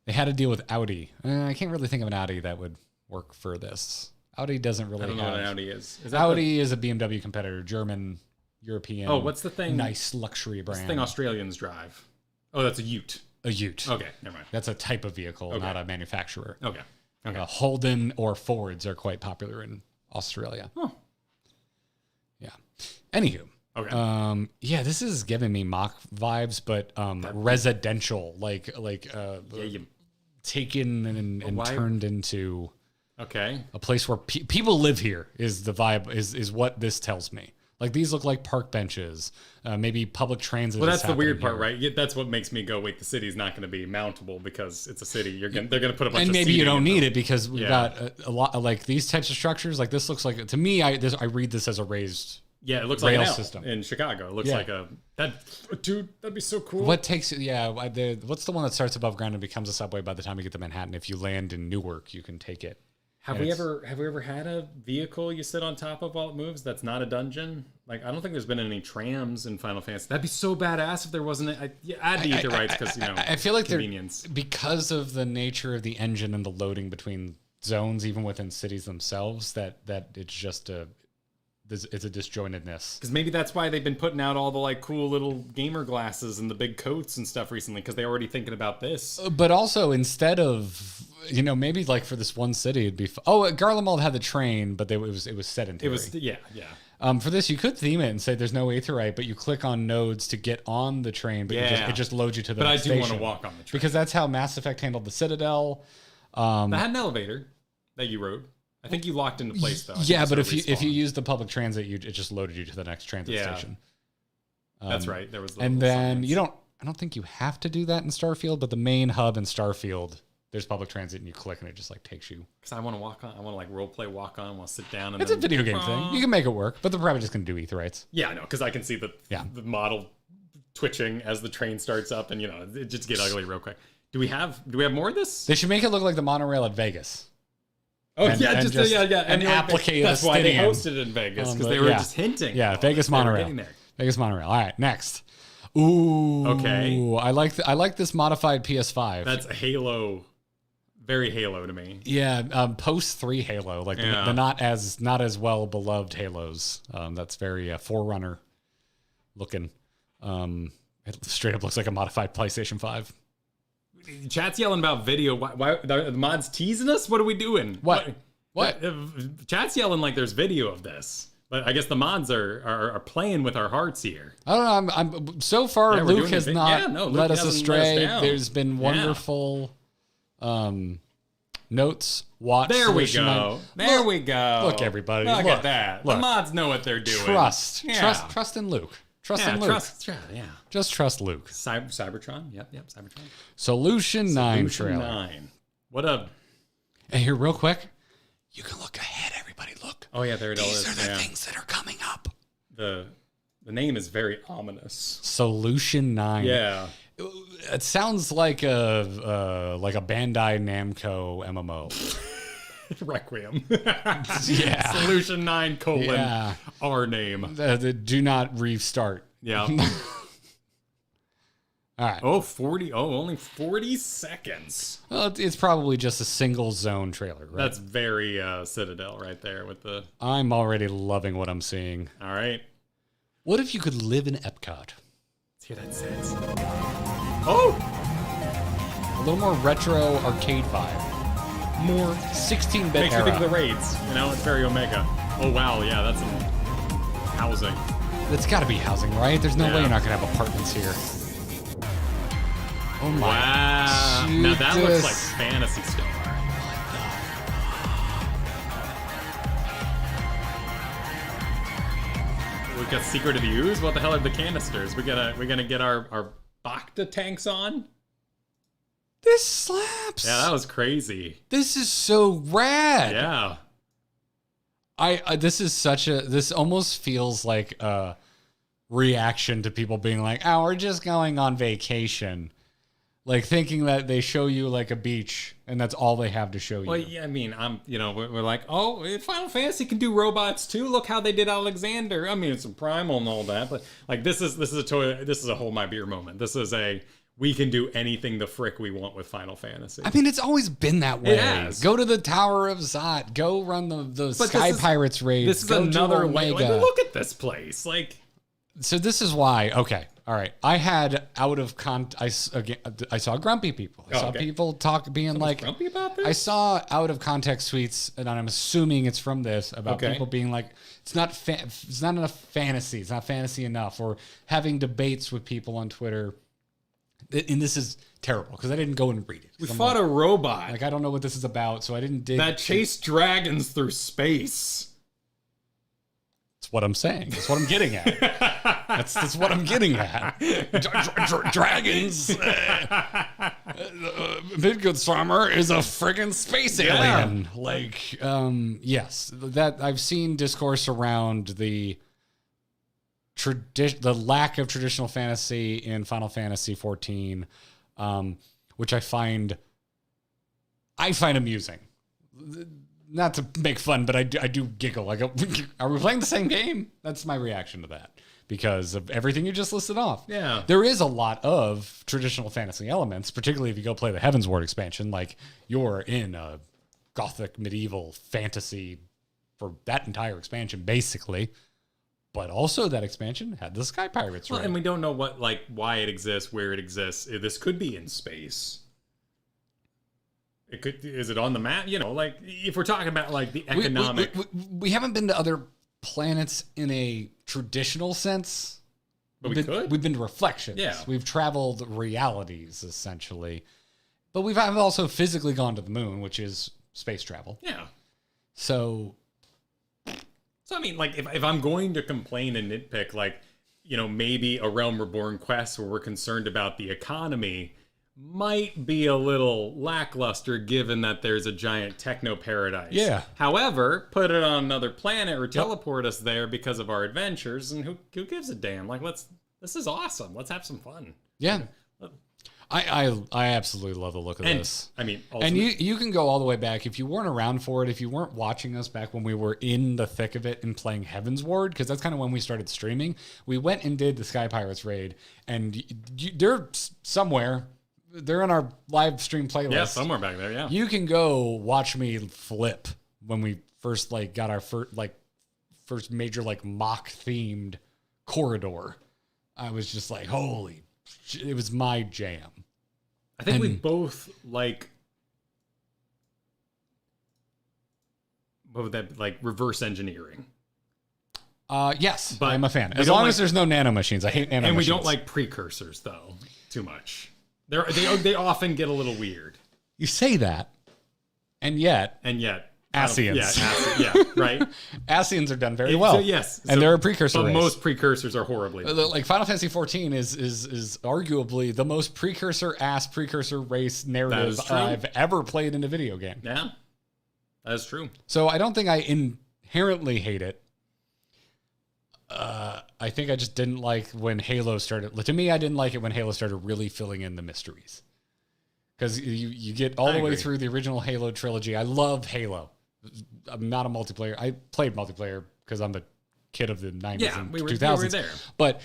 They had to deal with Audi. I can't really think of an Audi that would work for this. Audi doesn't really I don't know have... what an Audi is. Is that Audi is a BMW competitor, German, European. Oh, what's the thing? Nice luxury brand. What's the thing Australians drive? Oh, that's a Ute. A Ute. Okay, never mind. That's a type of vehicle, not a manufacturer. Okay. Holden or Fords are quite popular in Australia. Oh. Yeah. Anywho. Okay. Yeah, this is giving me Mach vibes, but residential, taken and why- turned into. Okay. A place where people live here is the vibe, is what this tells me. Like, these look like park benches, maybe public transit. Well, that's the weird part, right? That's what makes me go, wait, the city's not going to be mountable because it's a city. They're going to put a bunch of and maybe you seating don't in need them. it because we've got a lot of, like, these types of structures. Like, this looks like, to me, I read this as a raised Yeah, it looks like rail an L system in Chicago. It looks like dude, that'd be so cool. What takes what's the one that starts above ground and becomes a subway by the time you get to Manhattan? If you land in Newark, you can take it. Have we ever had a vehicle you sit on top of while it moves that's not a dungeon? Like, I don't think there's been any trams in Final Fantasy. That'd be so badass if there wasn't. Add the ether rights because I feel like convenience. Because of the nature of the engine and the loading between zones, even within cities themselves, that it's just it's a disjointedness. Because maybe that's why they've been putting out all the like cool little gamer glasses and the big coats and stuff recently, because they're already thinking about this. But also, instead of, maybe like for this one city, it'd be Garlemald had the train, but it was sedentary. It was yeah. For this, you could theme it and say there's no aetherite, but you click on nodes to get on the train, but it just loads you to the next station. But I do want to walk on the train. Because that's how Mass Effect handled the Citadel. That had an elevator that you rode. I think you locked into place though. Yeah, but if you use the public transit, it just loaded you to the next transit station. That's right. There was, and then signs. I don't think you have to do that in Starfield, but the main hub in Starfield, there's public transit, and you click, and it just like takes you. Because I want to walk on. I want to like role play, walk on. I want to sit down. And it's a video game thing. You can make it work, but they're probably just gonna do aetherites. Yeah, I know, because I can see the model twitching as the train starts up, and it just get ugly real quick. Do we have more of this? They should make it look like the monorail at Vegas. Oh, and applicate. That's why they hosted it in Vegas, because they were just hinting. Yeah, Vegas monorail. Vegas monorail. All right, next. Ooh. Okay. I like this modified PS5. That's Halo. Very Halo to me. Yeah, post 3 Halo, like the not as well beloved Halos. That's very Forerunner looking. It straight up looks like a modified PlayStation 5. Chat's yelling about video. Why the mod's teasing us? What are we doing? What? Chat's yelling like there's video of this. But I guess the mods are playing with our hearts here. I don't know. I'm so far. Luke has not led us astray. There's been wonderful notes. Watch. There we go. We go. Look, everybody. Look at that. Look. The mods know what they're doing. Trust in Luke. Trust in Luke. Just trust Luke. Cybertron. Yep. Cybertron. Solution 9 trailer. 9. What a. And here, real quick, you can look ahead. Everybody, look. Oh yeah, there it is. These are the things that are coming up. The name is very ominous. Solution 9. Yeah. It sounds like a Bandai Namco MMO. Requiem. Yeah. Solution 9 : our name. The do not restart. Yeah. All right. Only 40 seconds. Well, it's probably just a single zone trailer, right? That's very Citadel right there with the... I'm already loving what I'm seeing. All right. What if you could live in Epcot? Let's hear that sense. Oh! A little more retro arcade vibe. More 16-bit Makes era. me think of the raids. It's very Omega. Oh, wow. Yeah, that's some housing. It's got to be housing, right? There's no way you're not going to have apartments here. Oh, my. Wow. Jesus. Now that looks like Fantasy Star. We've got Secret of the Ooze? What the hell are the canisters? We're gonna get our Bacta tanks on? This slaps. Yeah, that was crazy. This is so rad. Yeah. This almost feels like a reaction to people being like, oh, we're just going on vacation. Like thinking that they show you like a beach and that's all they have to show you. Well, yeah, I mean, we're like, oh, Final Fantasy can do robots too. Look how they did Alexander. I mean, it's a primal and all that, but like this is a hold my beer moment. This is we can do anything the frick we want with Final Fantasy. I mean, it's always been that way. It has. Go to the Tower of Zot. Go run the Sky Pirates raids. This is another way. Like, look at this place. Like, so this is why. Okay, all right. I had out of I saw grumpy people. I saw people being like grumpy about this. I saw out of context tweets, and I'm assuming it's from this about people being like, it's not enough fantasy. It's not fantasy enough, or having debates with people on Twitter. And this is terrible because I didn't go and read it. We fought a robot Like, I don't know what this is about, so I didn't dig. that chased dragons through space. That's what I'm saying. That's what I'm getting at. That's what I'm getting at. Dragons. Midgardsormr is a friggin' space alien. Like, yes, that I've seen discourse around the lack of traditional fantasy in Final Fantasy XIV, which I find amusing. Not to make fun, but I do giggle. I go, are we playing the same game? That's my reaction to that because of everything you just listed off. Yeah. There is a lot of traditional fantasy elements, particularly if you go play the Heavensward expansion. Like, you're in a gothic medieval fantasy for that entire expansion, basically. But also that expansion had the Sky Pirates. Well, and we don't know why it exists, where it exists. This could be in space. It could. Is it on the map? You know, like if we're talking about like the economic. We haven't been to other planets in a traditional sense. But We've been to reflections. Yeah. We've traveled realities essentially, but I've also physically gone to the moon, which is space travel. Yeah. So I mean, like if I'm going to complain and nitpick, like, you know, maybe a Realm Reborn quest where we're concerned about the economy might be a little lackluster given that there's a giant techno paradise. Yeah. However, put it on another planet or teleport us there because of our adventures, and who gives a damn? Like, this is awesome. Let's have some fun. yeah, I absolutely love the look of And this. I mean, And you can go all the way back. If you weren't around for it, if you weren't watching us back when we were in the thick of it and playing Heavensward, because that's kind of when we started streaming, we went and did the Sky Pirates raid, and they're somewhere. They're in our live stream playlist. yeah, somewhere back there. Yeah. You can go watch me flip when we first got our first major mock themed corridor. I was just like, holy, it was my jam. I think we both like. What would that like reverse engineering? Yes, But I'm a fan. we As don't long like- as there's no nano machines. I hate nano And we machines. don't like precursors though too much. They often get a little weird. You say that, and yet Ascians. Yeah, right. Ascians are done very well. So, yes, and they're a precursor But race. most precursors are horribly. Like Final Fantasy XIV is arguably the most precursor race narrative true. I've ever played in a video game. Yeah, that is true. So I don't think I inherently hate it. I think I just didn't like when Halo started. To me, I didn't like it when Halo started really filling in the mysteries. Because you get all the way through the original Halo trilogy. I love Halo. I'm not a multiplayer. I played multiplayer because I'm a kid of the 90s and 2000s. We were there. But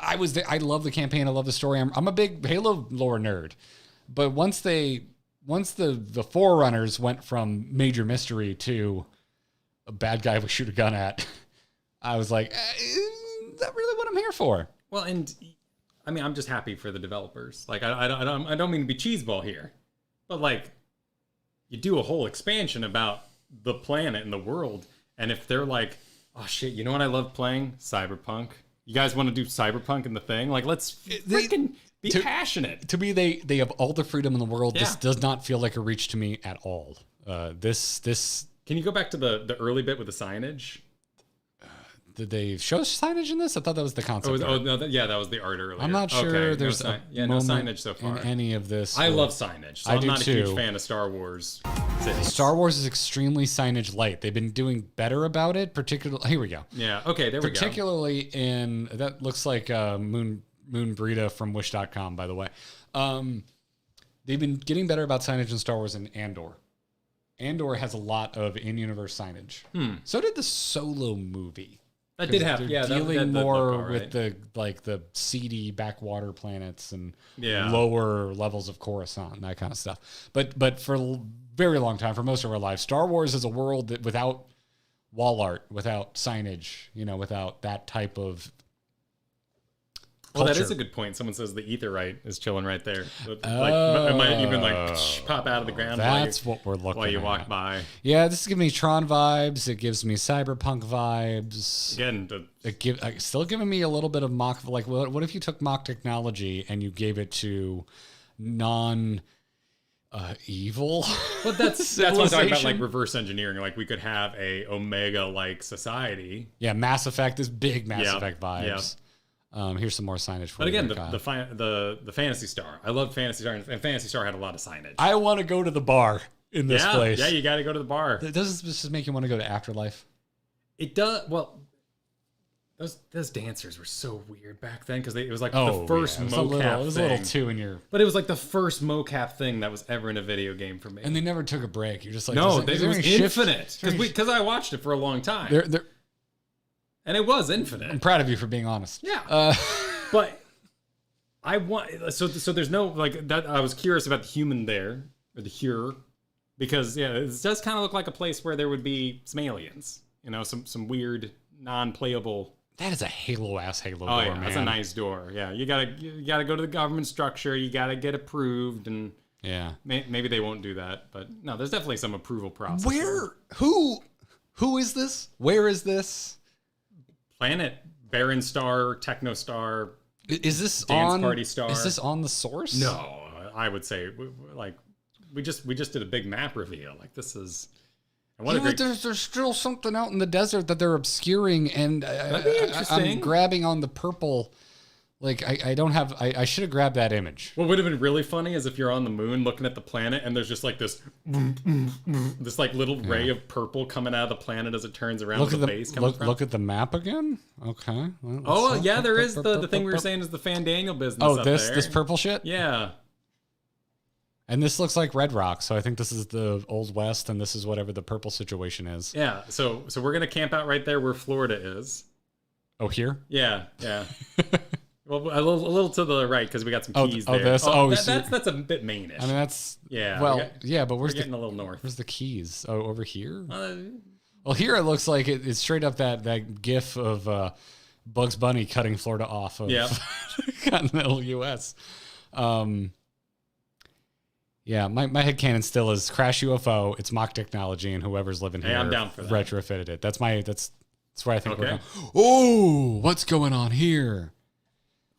I was there. I love the campaign. I love the story. I'm a big Halo lore nerd. But once the Forerunners went from major mystery to a bad guy we shoot a gun at, I was like, is that really what I'm here for? Well, and I mean, I'm just happy for the developers. Like, I don't mean to be cheeseball here, but like, you do a whole expansion about the planet and the world, and if they're like, oh shit, you know what I love playing? Cyberpunk. You guys want to do Cyberpunk and the thing? Like, let's freaking be passionate. To me, they have all the freedom in the world. Yeah. This does not feel like a reach to me at all. This Can you go back to the early bit with the signage? did they show signage in this? I thought that was the concept. Oh no, that was the art earlier. I'm not sure Okay, there's no, a no moment signage so far. in any of this. I love signage. So I I'm do not a too. huge fan of Star Wars. cities. Star Wars is extremely signage light. They've been doing better about it, particularly. Here we go. Yeah. Okay. There we go. Particularly in that looks like Moon Brita from Wish.com, by the way. They've been getting better about signage in Star Wars and Andor. Andor has a lot of in-universe signage. So did the Solo movie. That did have, They're yeah. dealing that more looked all with right. the seedy backwater planets and Yeah. lower levels of Coruscant and that kind of stuff. But for a very long time, for most of our lives, Star Wars is a world that without wall art, without signage, without that type of Well, that culture. is a good point. Someone says the etherite is chilling right there. Like, it might even like pop out of the ground. That's what we're looking while you at. walk by. Yeah, this gives me Tron vibes. It gives me cyberpunk vibes. Again, Still giving me a little bit of mock. Like, what if you took mock technology and you gave it to non evil? but that's what I'm talking about. Like civilization? reverse engineering. Like we could have a Omega like society. Yeah, Mass Effect is big Mass Yeah, Effect vibes. Here's some more signage for But you. again, there, Kyle. the Fantasy Star. I love Fantasy Star, and Fantasy Star had a lot of signage. I want to go to the bar in this place. Yeah, you got to go to the bar. Does this just make you want to go to Afterlife? It does. Well, those dancers were so weird back then because it was like Oh, the first yeah. It was mocap it was a little thing. too in your. But it was like the first mocap thing that was ever in a video game for me. And they never took a break. You're just like, no, is it there was any shift? infinite because I watched it for a long time, and it was infinite. I'm proud of you for being honest. Yeah, but I want so there's no like that. I was curious about the human there or the Hure because it does kind of look like a place where there would be some aliens. You know, some weird non-playable. That is a Halo-ass Halo Oh door, yeah, man. that's a nice door. Yeah, you gotta go to the government structure. You gotta get approved, and Yeah. maybe they won't do that. But no, there's definitely some approval process. Where? Who is this? Where is this? Planet Baron Star, Techno Star. Is this Dance on Party Star. Is this on the source? No, I would say we just did a big map reveal. Like this is. And what a great. There's still something out in the desert that they're obscuring, and That'd be I'm interesting. grabbing on the purple. Like I don't have. I should have grabbed that image. What would have been really funny is if you're on the moon looking at the planet and there's just like this like little ray of purple coming out of the planet as it turns around. Look with at the base coming from. look at the map again. Okay. Well, Oh let's- yeah, there is the thing we were saying is the Fan Daniel business. Oh, up this there. purple shit. Yeah. And this looks like Red Rock, so I think this is the Old West, and this is whatever the purple situation is. Yeah. So we're gonna camp out right there where Florida is. Oh, here? Yeah. Well, a little to the right because we got some keys there. this? That's a bit mainish. I mean, that's Yeah, Well, we but we're where's getting the a little north. where's the keys? Oh, over here. Uh, Well, here it looks like it's straight up that GIF of Bugs Bunny cutting Florida off of Yep. continental U.S. Yeah, my headcanon still is Crash UFO. It's mock technology, and whoever's living Hey, here I'm down for that. retrofitted it. That's where I think we're Okay. going. Oh, what's going on here?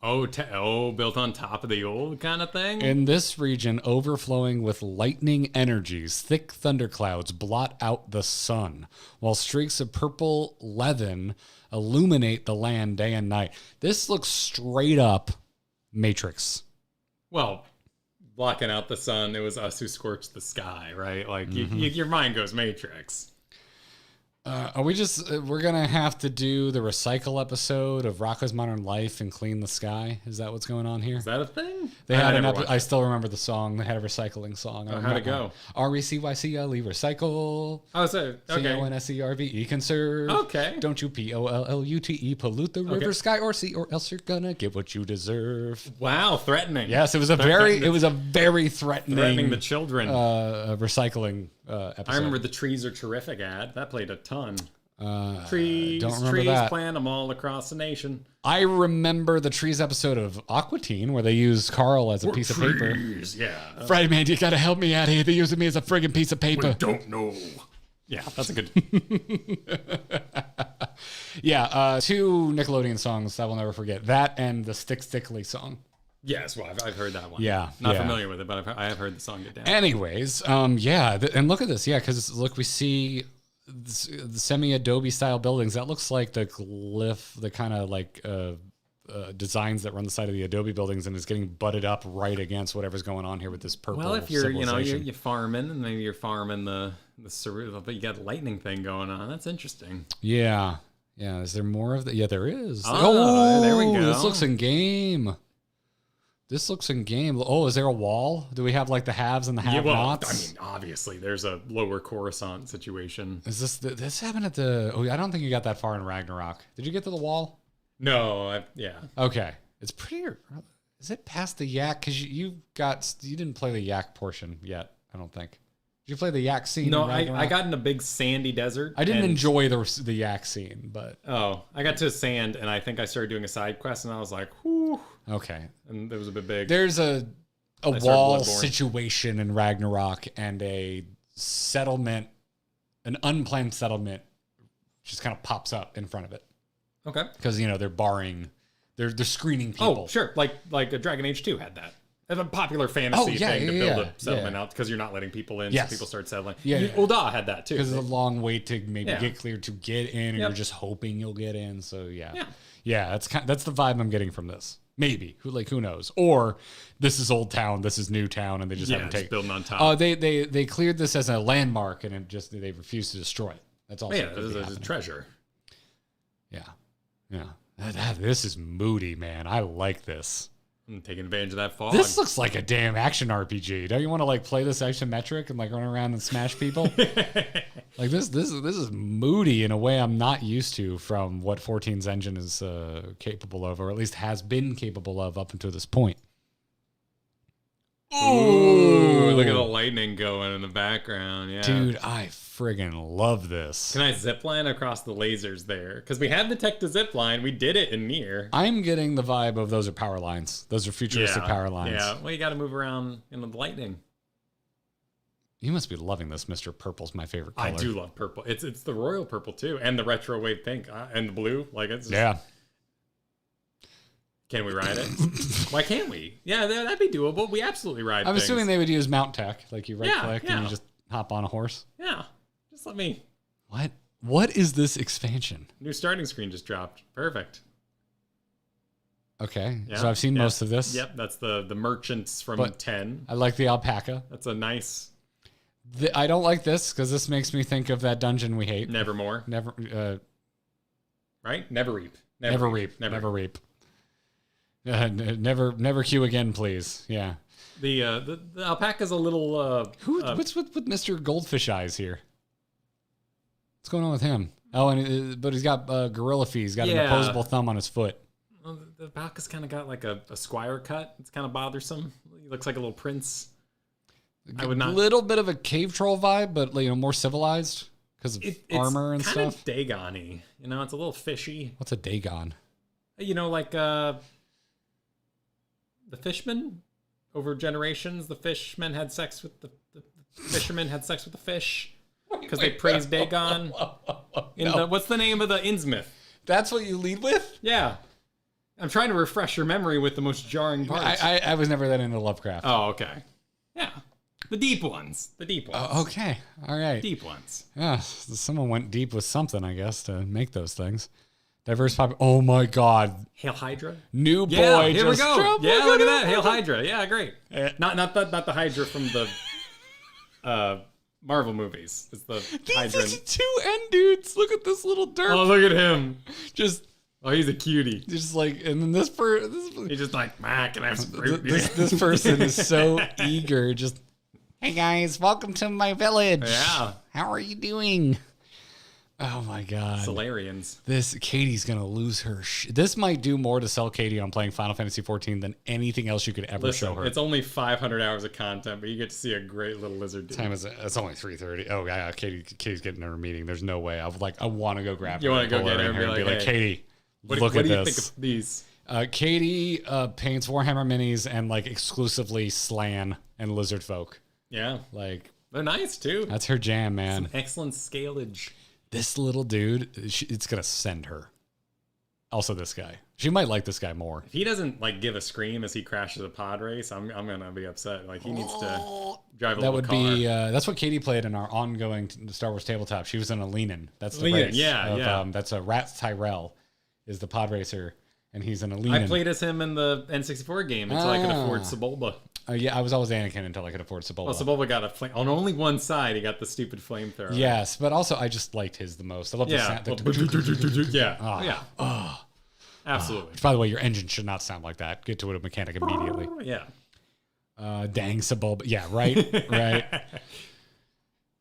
built on top of the old kind of thing. In this region, overflowing with lightning energies, thick thunderclouds blot out the sun, while streaks of purple leaven illuminate the land day and night. This looks straight up Matrix. Well, blocking out the sun, it was us who scorched the sky, right? Like your mind goes Matrix. Are we just, we're going to have to do the recycle episode of Rocko's Modern Life and clean the sky? Is that what's going on here? Is that a thing? They had an never watched I still remember the song. They had a recycling song. how'd it go? RECYCLE, recycle. Oh, so okay. CONSERVE, conserve. Okay. Don't you POLLUTE, pollute the river, sky, or sea, or else you're gonna get what you deserve. Wow, threatening. Yes, it was a very threatening the children. recycling episode. I remember the Trees Are Terrific ad. That played a ton. don't Trees, remember that. plant them all across the nation. I remember the Trees episode of Aqua Teen where they used Coeurl as a piece of paper. Yeah. Friday man, you gotta help me out here. They're using me as a friggin' piece of paper. Don't know. Yeah, that's a good. Yeah, two Nickelodeon songs I will never forget. That and the Stick Stickly song. Yes, well, I've heard that one. Yeah, Not yeah. familiar with it, but I have heard the song get down. Anyways, yeah, and look at this. Yeah, because look, we see the semi-Adobe style buildings. That looks like the glyph, the kind of like designs that run the side of the Adobe buildings, and is getting butted up right against whatever's going on here with this purple. Well, if you're, civilization. you're farming, and maybe you're farming the cerebral, but you got lightning thing going on. That's interesting. Yeah. Is there more of that? Yeah, there is. Oh, there we go. This looks in game. Oh, is there a wall? Do we have like the haves and the have-nots? I mean, obviously, there's a lower Coruscant situation. Is this happened at the? Oh, I don't think you got that far in Ragnarok. Did you get to the wall? No, yeah. Okay, it's pretty. Is it past the yak? Because you didn't play the yak portion yet. I don't think. Did you play the yak scene? No, in I Ragnarok? got in a big sandy desert. I didn't and- enjoy the yak scene, but Oh, I got to sand, and I think I started doing a side quest, and I was like, whew. okay. And it was a bit big. There's a started wall Bloodborne. situation in Ragnarok and a settlement, an unplanned settlement, just kind of pops up in front of it Okay. because they're barring, they're screening people. Oh, sure. Like a Dragon Age 2 had that. It's a popular fantasy thing to build a settlement out because you're not letting people in, Yes. so people start settling. Yeah. Ul'dah had that too. Because it's a long wait to maybe Yeah. get cleared to get in, and Yep. you're just hoping you'll get in. So yeah, Yeah. that's the vibe I'm getting from this. Maybe who knows? Or this is Old Town, this is New Town, and they just haven't just taken. building on top. They cleared this as a landmark, and they refused to destroy it. That's also Yeah, could be there's a happening. treasure. Yeah. This is moody, man. I like this. I'm taking advantage of that fog. This looks like a damn action RPG. Don't you want to play this isometric and run around and smash people? This is moody in a way I'm not used to from what 14's engine is capable of, or at least has been capable of up until this point. Ooh, look at the lightning going in the background. Yeah. Dude, I friggin' love this. Can I zipline across the lasers there? Because we have the tech to zipline. We did it in Nier. I'm getting the vibe of those are power lines. Those are futuristic power lines. Yeah, well, you got to move around in the lightning. You must be loving this, Mr. Purple's my favorite color. I do love purple. It's the royal purple too, and the retro wave pink, and the blue. It's just, Yeah. Can we ride it? Why can't we? Yeah, that'd be doable. We absolutely ride. I'm things. assuming they would use mount tech, you right click and yeah. you just hop on a horse. Yeah, just let me. What is this expansion? New starting screen just dropped. Perfect. Okay, Yeah, so I've seen most of this. Yep, that's the merchants from But 10. I like the alpaca. That's a nice. I don't like this because this makes me think of that dungeon we hate. Nevermore. Right? Never reap. Never reap. Never queue again, please. Yeah. The alpaca's a little. What's with Mr. Goldfish Eyes here? What's going on with him? Oh, but he's got gorilla feet. He's got an opposable thumb on his foot. Well, the alpaca's kind of got a squire cut. It's kind of bothersome. He looks like a little prince. I would not. A little bit of a cave troll vibe, but more civilized because of armor and stuff. stuff. It's kind of Dagon-y. It's a little fishy. What's a Dagon? The Fishman. Over generations, the fishermen had sex with the fishermen had sex with the fish because they praised Dagon. What's the name of the Innsmouth? That's what you lead with? Yeah. I'm trying to refresh your memory with the most jarring parts. I was never that into Lovecraft. Oh, okay. Yeah. The deep ones. Oh, okay. All right. Deep ones. Yeah. Someone went deep with something, I guess, to make those things. Diverse pop. Oh my God. Hail Hydra. New boy. Yeah, here we just go. dropped. Yeah, look at that. Hail Hydra. Yeah, great. Not the Hydra from the Marvel movies. It's the Hydra. These are two end dudes. Look at this little derp. Oh, look at him. Just. Oh, he's a cutie. Just and then this He's just like, can I have some fruit? this person is so eager. Just, hey guys, welcome to my village. Yeah. How are you doing? Oh my God. Solarians. Katie's going to lose her this might do more to sell Katie on playing Final Fantasy XIV than anything else you could ever show her. It's only 500 hours of content, but you get to see a great little lizard dude. Time is it's only 3:30. Oh yeah, Katie's getting her meeting. There's no way. I want to go grab her. You want to go pull get her and be like, hey, Katie, what look do at you this. think of these? Katie paints Warhammer minis and exclusively Slan and Lizard folk. Yeah. They're nice too. That's her jam, man. Some excellent scalage. This little dude, it's going to send her. Also this guy. She might like this guy more. If he doesn't give a scream as he crashes a pod race, I'm going to be upset. He needs to drive a little car. That would be, that's what Katie played in our ongoing Star Wars tabletop. She was in a Leanin. That's the race. Yeah. That's a Rats Tyrell is the pod racer, and he's in a Leanin. I played as him in the N64 game until I could afford Sebulba. Yeah, I was always Anakin until I could afford Sebulba. Well, Sebulba got a flame. On only one side, he got the stupid flamethrower. Yes, but also I just liked his the most. I love the sound. Yeah. Absolutely. By the way, your engine should not sound like that. Get to a mechanic immediately. Yeah. Dang Sebulba. Yeah, right? Right.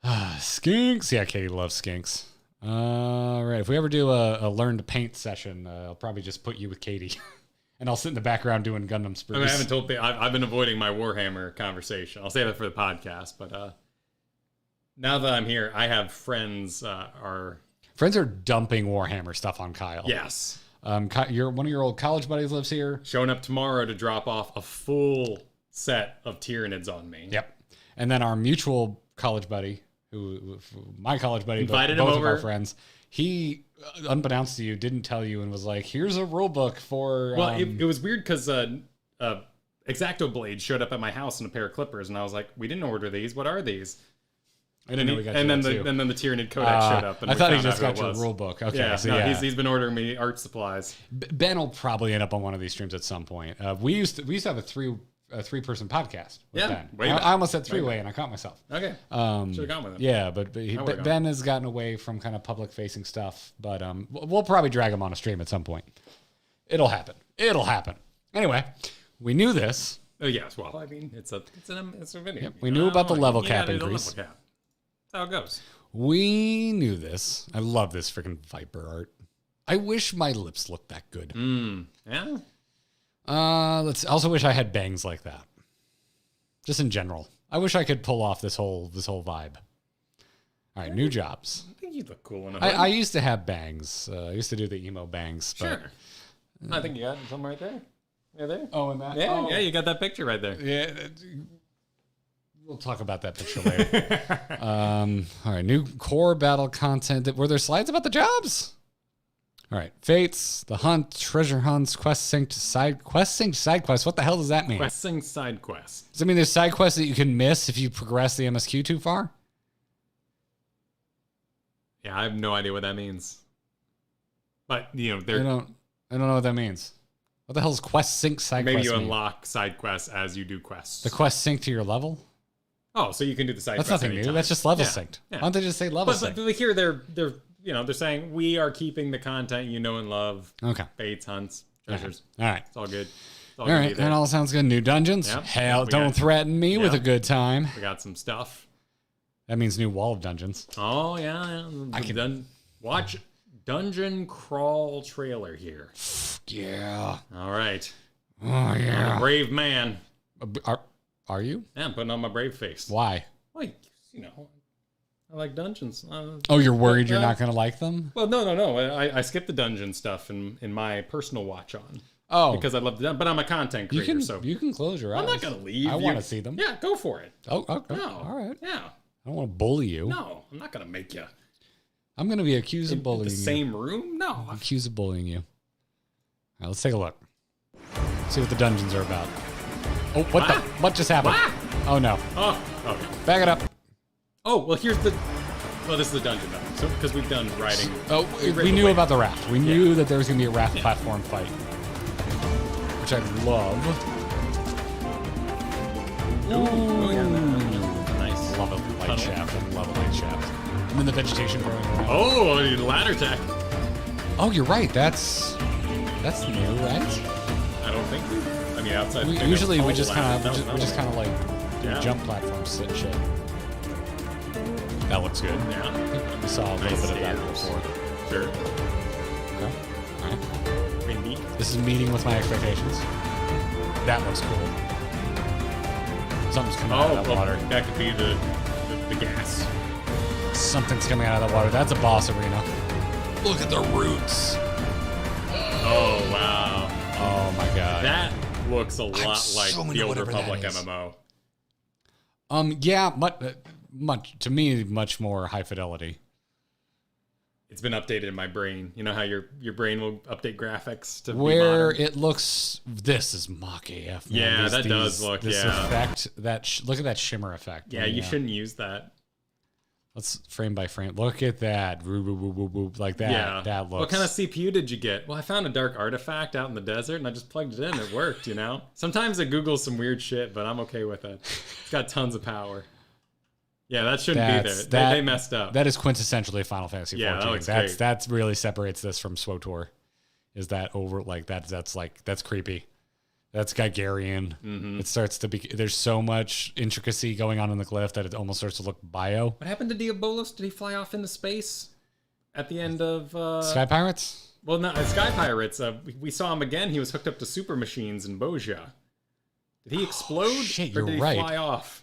Skinks. Yeah, Katie loves skinks. All right. If we ever do a learn to paint session, I'll probably just put you with Katie. And I'll sit in the background doing Gundam sprues. I haven't told. I've been avoiding my Warhammer conversation. I'll save it for the podcast, but now that I'm here, I have friends are dumping Warhammer stuff on Kyle. yes. One of your old college buddies lives here. Showing up tomorrow to drop off a full set of Tyranids on me. Yep. And then our mutual college buddy, my college buddy, Invited both him of over. our friends, he, unbeknownst to you, didn't tell you and was like, "Here's a rule book for." Well, it was weird because X-Acto blade showed up at my house in a pair of clippers, and I was like, "We didn't order these. What are these?" I didn't know we got and you then that the too. and then the Tyranid Codex showed up. And I we thought he found just out who got it your was. rule book. Okay, Yeah, so no, yeah. he's been ordering me art supplies. Ben will probably end up on one of these streams at some point. We used to have a three-person podcast with Yeah, Ben. way back. I almost said three-way and I caught myself. Okay, should have gone with him. Yeah, but would've Ben has gotten away from kind of public-facing stuff. But we'll probably drag him on a stream at some point. It'll happen. Anyway, we knew this. Oh yes, well, I mean, it's a video. Yep, we knew about the level You cap gotta do the increase. level cap. That's how it goes. We knew this. I love this freaking Viper art. I wish my lips looked that good. Yeah. I also wish I had bangs like that. Just in general. I wish I could pull off this whole vibe. All right, new jobs. I think you look cool in a I used to have bangs. I used to do the emo bangs. But, Sure. I think you got some right there. Yeah, there. Oh, and that. Yeah, yeah, you got that picture right there. Yeah. We'll talk about that picture later. All right, new core battle content. Were there slides about the jobs? All right, fates, the hunt, treasure hunts, quest synced side quests. What the hell does that mean? Questing side quests. Does it mean there's side quests that you can miss if you progress the MSQ too far? Yeah, I have no idea what that means. But you know, I they're don't know what that means. What the hell is quest sync side maybe quest you mean? unlock side quests as you do quests. The quest sync to your level? Oh, so you can do the side That's quests nothing new. anytime. That's just level Yeah, synced. yeah. Why don't they just say level But synced? here they're saying we are keeping the content you know and love. Okay. Fates, hunts, treasures. All right. It's all good. It's all All gonna right. be there. That all sounds good. New dungeons. Yep. Hell, We don't got- threaten me with a Yep. good time. We got some stuff. That means new wall of dungeons. Oh yeah. I can- watch Dungeon Crawl trailer here. Yeah. All right. Oh, I'm a yeah. brave man. Are you? Yeah, I'm putting on my brave face. Why? Like, you know, I like dungeons. Oh, you're worried you're yeah. not going to like them? Well, no. I skipped the dungeon stuff in my personal watch on. Oh. Because I love the dungeon, but I'm a content You creator, can so you can close your eyes. I'm not gonna leave. I You- want to see them. Yeah, go for it. Oh, okay. No. All right. Yeah. I don't want to bully you. No, I'm not gonna make you I'm going to be accused of in bullying the you. same room. No. Accused of bullying you. All right, let's take a look. See what the dungeons are about. Oh, what just happened? Oh no. Oh, okay. Back it up. Oh, well, here's the. Well, this is the dungeon though. So because we've done writing. Oh, read we the knew way. about the raft. We knew that there was going to be a raft platform fight, which I love. Oh, yeah, nice. Love a light Tunnel. shaft. I love a light shaft. And then the vegetation growing around. Oh, ladder tech. Oh, you're right. That's new, right? I don't think. I mean, outside. Usually we all just ladder- kind of no, we just kind of like do Yeah. jump platforms and shit. That looks good. Yeah. We saw a little Nice bit of that stairs. before. Sure. Okay. All right. Pretty neat. This is meeting with my expectations. That looks cool. Something's coming out of that well, water. that could be the gas. Something's coming out of that water. That's a boss arena. Look at the roots. Oh wow. Oh my god. That looks a lot like so into the Old whatever that Republic is. MMO. Yeah, much to me, much more high fidelity. It's been updated in my brain. You know how your brain will update graphics to be Where modern? it looks, this is mock AF. Man. Yeah, that does look, this yeah. effect. Look at that shimmer effect. Yeah, you shouldn't use that. Let's frame by frame. Look at that. Woo, woo, woo, woo, woo. Like that. Yeah. That looks. What kind of CPU did you get? Well, I found a dark artifact out in the desert and I just plugged it in. It worked, you know? Sometimes it Googles some weird shit, but I'm okay with it. It's got tons of power. Yeah, that shouldn't be there. They messed up. That is quintessentially Final Fantasy XIV. Yeah, that looks great. That really separates this from SWTOR. Is that over like that's creepy. That's Geigerrian. Mm-hmm. It starts to be. There's so much intricacy going on in the glyph that it almost starts to look bio. What happened to Diabolos? Did he fly off into space at the end of Sky Pirates. Well, no, Sky Pirates. We saw him again. He was hooked up to super machines in Boja. Did he explode? shit, or you're did he right. fly off?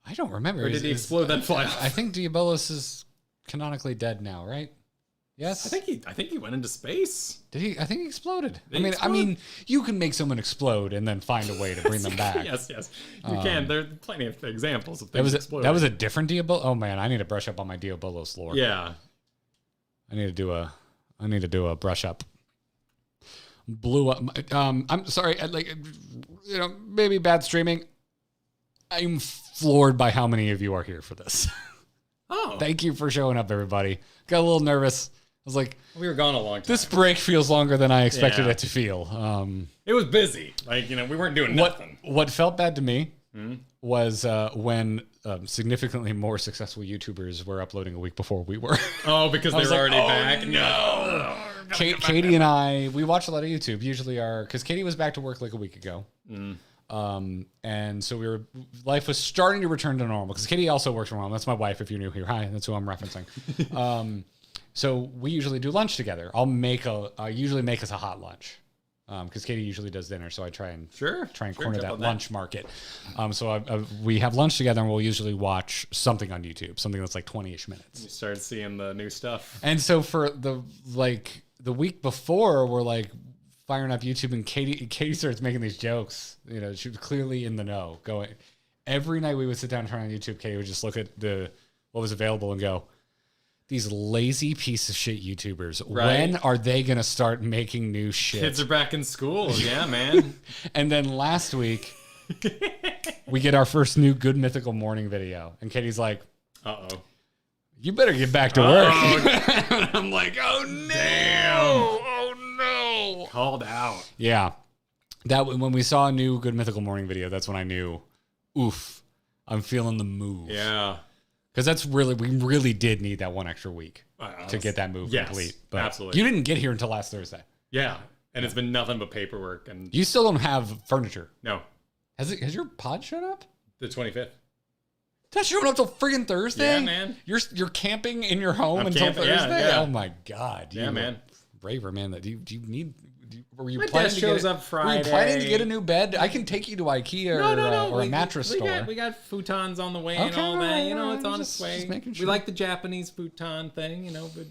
I don't remember. Or did he explode that fly off? I think Diabolos is canonically dead now, right? Yes. I think he went into space. Did he? I think he exploded. Did he I mean, you can make someone explode and then find a way to bring them back. Yes. You can. There are plenty of examples of things exploding. That was a different Diabolos. Oh man, I need to brush up on my Diabolos lore. Yeah. I need to do a brush up. Blew up. I'm sorry. Maybe bad streaming. I'm floored by how many of you are here for this. Oh. Thank you for showing up, everybody. Got a little nervous. I was like, we were gone a long time. This break feels longer than I expected it to feel. It was busy. We weren't doing nothing. What felt bad to me was when significantly more successful YouTubers were uploading a week before we were. Oh, because they were already back? No. Katie and I, we watch a lot of YouTube. Usually because Katie was back to work like a week ago. And so life was starting to return to normal because Katie also works from home. That's my wife. If you're new here, hi, that's who I'm referencing. So we usually do lunch together. I usually make us a hot lunch. Because Katie usually does dinner, so I try and corner that lunch market. So we have lunch together, and we'll usually watch something on YouTube, something that's like 20-ish minutes. You started seeing the new stuff, and so for the week before, we're like firing up YouTube, and Katie starts making these jokes. She was clearly in the know. Going every night we would sit down and turn on YouTube. Katie would just look at what was available and go, these lazy piece of shit YouTubers. Right. When are they going to start making new shit? Kids are back in school. Yeah, man. And then last week, we get our first new Good Mythical Morning video. And Katie's like, uh-oh. You better get back to work. And I'm like, oh, no. Damn. Oh, no. Called out. Yeah. When we saw a new Good Mythical Morning video, that's when I knew, oof, I'm feeling the move. Yeah. Because we really did need that one extra week to get that move complete. But absolutely. You didn't get here until last Thursday. Yeah, and it's been nothing but paperwork. And you still don't have furniture. No. Has your pod showed up? The 25th. That's showing up till friggin' Thursday? Yeah, man. You're camping in your home until Thursday? Yeah. Oh my God. Yeah, man. Braver, man. Do you need... Were you My planning desk to shows get up Friday. Were you planning to get a new bed? I can take you to IKEA or a mattress store. We got futons on the way and all that. It's on its way. We like the Japanese futon thing, but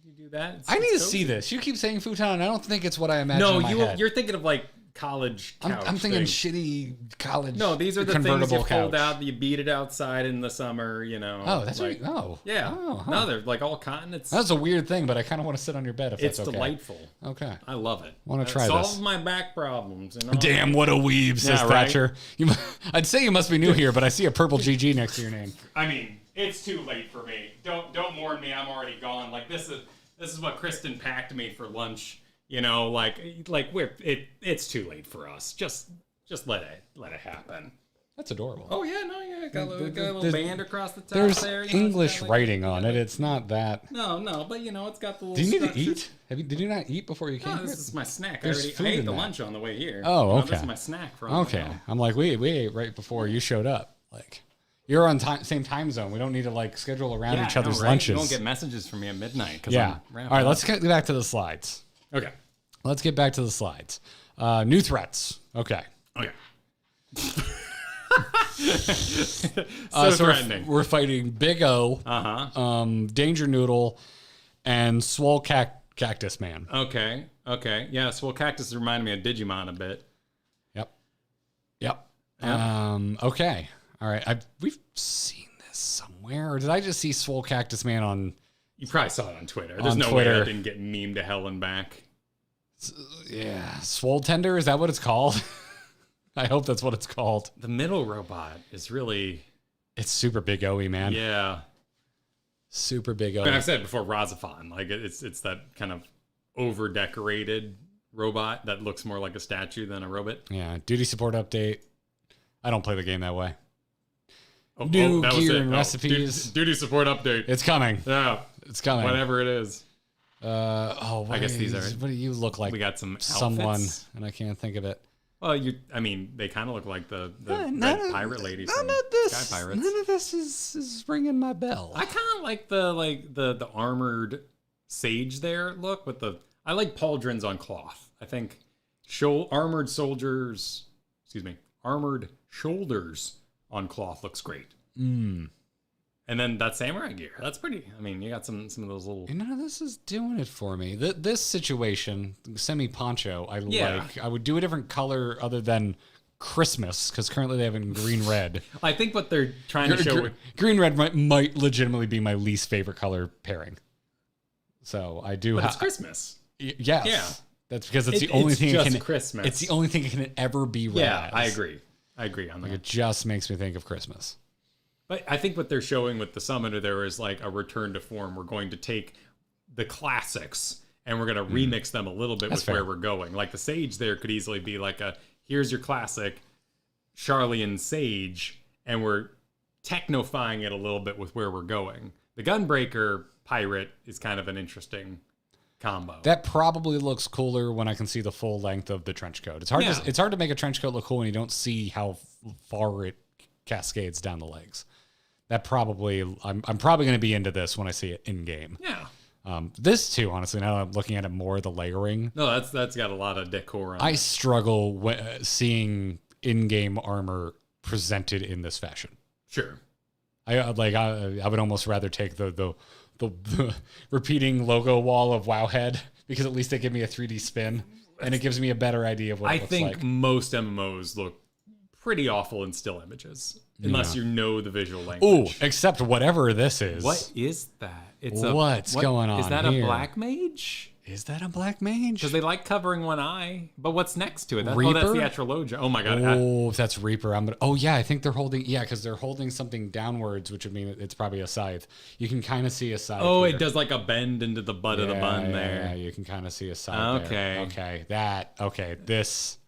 you do that. I need to see this. You keep saying futon. I don't think it's what I imagine in my head. You're thinking of college couch. I'm thinking shitty college. No, these are the things you fold out. You beat it outside in the summer. Oh, that's right. Oh, yeah. Oh, huh. No, they're all cotton. That's a weird thing, but I kind of want to sit on your bed if that's okay. It's delightful. Okay, I love it. Want to try this? this? Solves my back problems. Damn, what a weeb, says Thatcher. Right? I'd say you must be new here, but I see a purple GG next to your name. I mean, it's too late for me. Don't mourn me. I'm already gone. This is what Kristen packed me for lunch. It's too late for us. Just let it happen. That's adorable. Oh yeah, no, yeah, got a little band across the top there's there. English writing on it. It's not that. No, but it's got the little. Do you need structures. to eat? Did you not eat before you came? No, this is my snack. There's I ate the that. lunch on the way here. Oh, okay. This is my snack from. Okay, I'm like we ate right before you showed up. You're on same time zone. We don't need to schedule around each other's lunches. You don't get messages from me at midnight. Yeah. All right, let's get back to the slides. Okay. Let's get back to the slides. New threats. Okay. So threatening. We're fighting Big O, Danger Noodle, and Swole Cactus Man. Okay. Yeah, Swole Cactus reminded me of Digimon a bit. Yep. Okay. All right. We've seen this somewhere. Or did I just see Swole Cactus Man on... You probably saw it on Twitter. There's no Twitter. way that didn't get memed to hell and back. Yeah. Swole Tender? Is that what it's called? I hope that's what it's called. The middle robot is really... It's super Big O-y, man. Yeah. Super Big O-y. But I've said before, Razafon. It's that kind of over-decorated robot that looks more like a statue than a robot. Yeah. Duty support update. I don't play the game that way. New gear and recipes. Duty support update. It's coming. Yeah. It's coming. Whatever it is. I guess these are... What do you look like? We got some someone, outfits. And I can't think of it. Well, they kind of look like the red pirate lady from Sky Pirates. None of this is ringing my bell. I kind of like the armored sage there look with the... I like pauldrons on cloth. I think armored shoulders on cloth looks great. And then that samurai gear, that's pretty. I mean, you got some of those little. You know, this is doing it for me. This situation, semi poncho, I like. I would do a different color other than Christmas, because currently they have it in green red. I think what they're trying to show. Green red might legitimately be my least favorite color pairing. So I do. But it's Christmas. Yes. Yeah. That's because it's the only thing. Just Christmas. It's the only thing it can ever be red. Yeah, as. I agree. I agree on that. Like, it just makes me think of Christmas. But I think what they're showing with the Summoner there is like a return to form. We're going to take the classics and we're going to remix them a little bit with where we're going. Like the Sage there could easily be like here's your classic Charlian Sage, and we're technofying it a little bit with where we're going. The Gunbreaker Pirate is kind of an interesting combo. That probably looks cooler when I can see the full length of the trench coat. It's hard. It's hard to make a trench coat look cool when you don't see how far it cascades down the legs. That probably I'm probably going to be into this when I see it in game. Yeah. This too, honestly, now that I'm looking at it more, the layering. No, that's got a lot of decor on it. I struggle seeing in-game armor presented in this fashion. Sure. I would almost rather take the repeating logo wall of Wowhead, because at least they give me a 3D spin and it gives me a better idea of what it looks like. I think most MMOs look pretty awful in still images, unless you know the visual language. Oh, except whatever this is. What is that? What's going on? Is that here? a black mage? Is that a black mage? Because they like covering one eye. But what's next to it? Reaper? Oh, that's the Astrologia. Oh my god. Oh, if that's Reaper, I'm gonna. Oh yeah, I think they're holding. Yeah, because they're holding something downwards, which would mean it's probably a scythe. You can kind of see a scythe. Oh, here. It does like a bend into the butt of the bun there. Yeah, you can kind of see a scythe. Okay. There. Okay. This,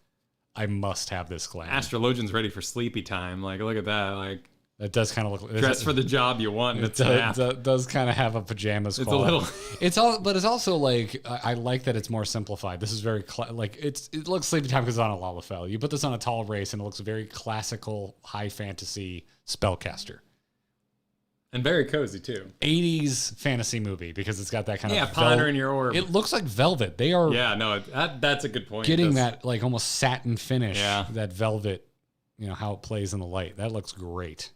I must have this glam. Astrologian's ready for sleepy time. Like, look at that. Like. It does kind of look. Dress for the job you want. It does kind of have a pajamas. It's a little. But it's also like I like that it's more simplified. This is very it looks sleepy time because it's on a Lalafell. You put this on a tall race and it looks very classical, high fantasy spellcaster. And very cozy too. 80s fantasy movie because it's got that kind of ponder in your orb. It looks like velvet. They are. Yeah, no, that's a good point. Getting that like almost satin finish. Yeah. That velvet. You know how it plays in the light. That looks great.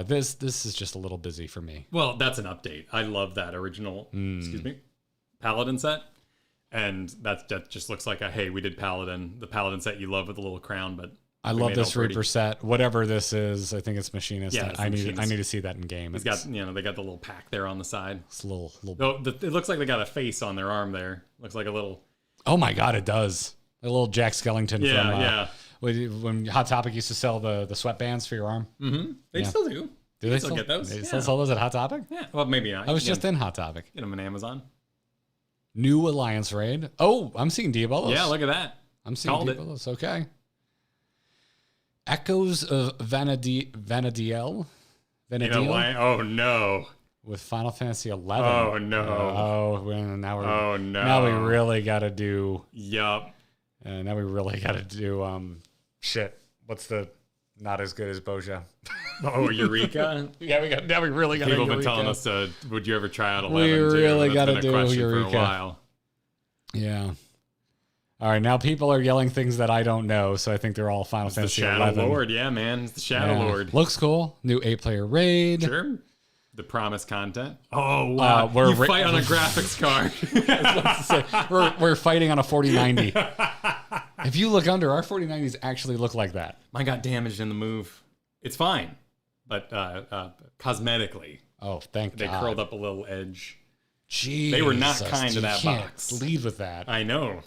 This is just a little busy for me. Well, that's an update. I love that original, Paladin set. And that just looks like we did Paladin. The Paladin set you love with the little crown, but I love this Reaper set. Whatever this is, I think it's Machinist. Yeah, I need to see that in game. It's got, they got the little pack there on the side. It's a little. It looks like they got a face on their arm there. Looks like a little. Oh my god, it does. A little Jack Skellington from when Hot Topic used to sell the sweatbands for your arm. Mm-hmm. They still do. Do they still get those? They still sell those at Hot Topic? Yeah. Well, maybe not. I was just in Hot Topic. Get them on Amazon. New Alliance raid. Oh, I'm seeing Diabolos. Yeah, look at that. I'm seeing Diabolos. Okay. Echoes of Vanadiel. Oh no. With Final Fantasy XI. Oh no. Now we really got to do. Yup. Now we really got to do. Shit. What's the not as good as Boja? Oh, Eureka. Now we really got to. People have been telling us, would you ever try out 11? We really got to do Eureka. For a while. Yeah. All right, now people are yelling things that I don't know, so I think they're all Final Fantasy XI. The Shadow Lord, yeah, man. It's the Shadow Lord. Looks cool. New 8-player raid. Sure. The promised content. Oh, wow. You fight on a graphics card. We're fighting on a 4090. If you look under, our 4090s actually look like that. Mine got damaged in the move. It's fine, but cosmetically. Oh, thank God. They curled up a little edge. Jeez. They were not kind to that box. Lead with that. I know.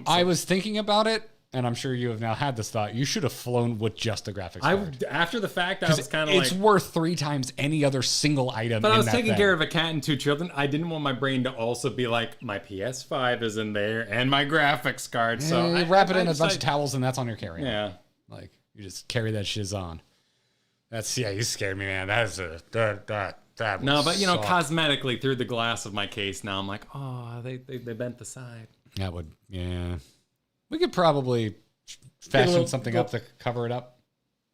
I was thinking about it, and I'm sure you have now had this thought. You should have flown with just the graphics card. After the fact, I was kind of like... It's worth 3 times any other single item. But I was taking care of a cat and 2 children. I didn't want my brain to also be like, my PS5 is in there and my graphics card. So I wrap it in a bunch of towels, and that's on your carry-on. Yeah. Like, you just carry that shiz on. You scared me, man. That was that no, but cosmetically through the glass of my case, now I'm like, oh, they bent the side. That would, yeah. We could probably fashion something up to cover it up.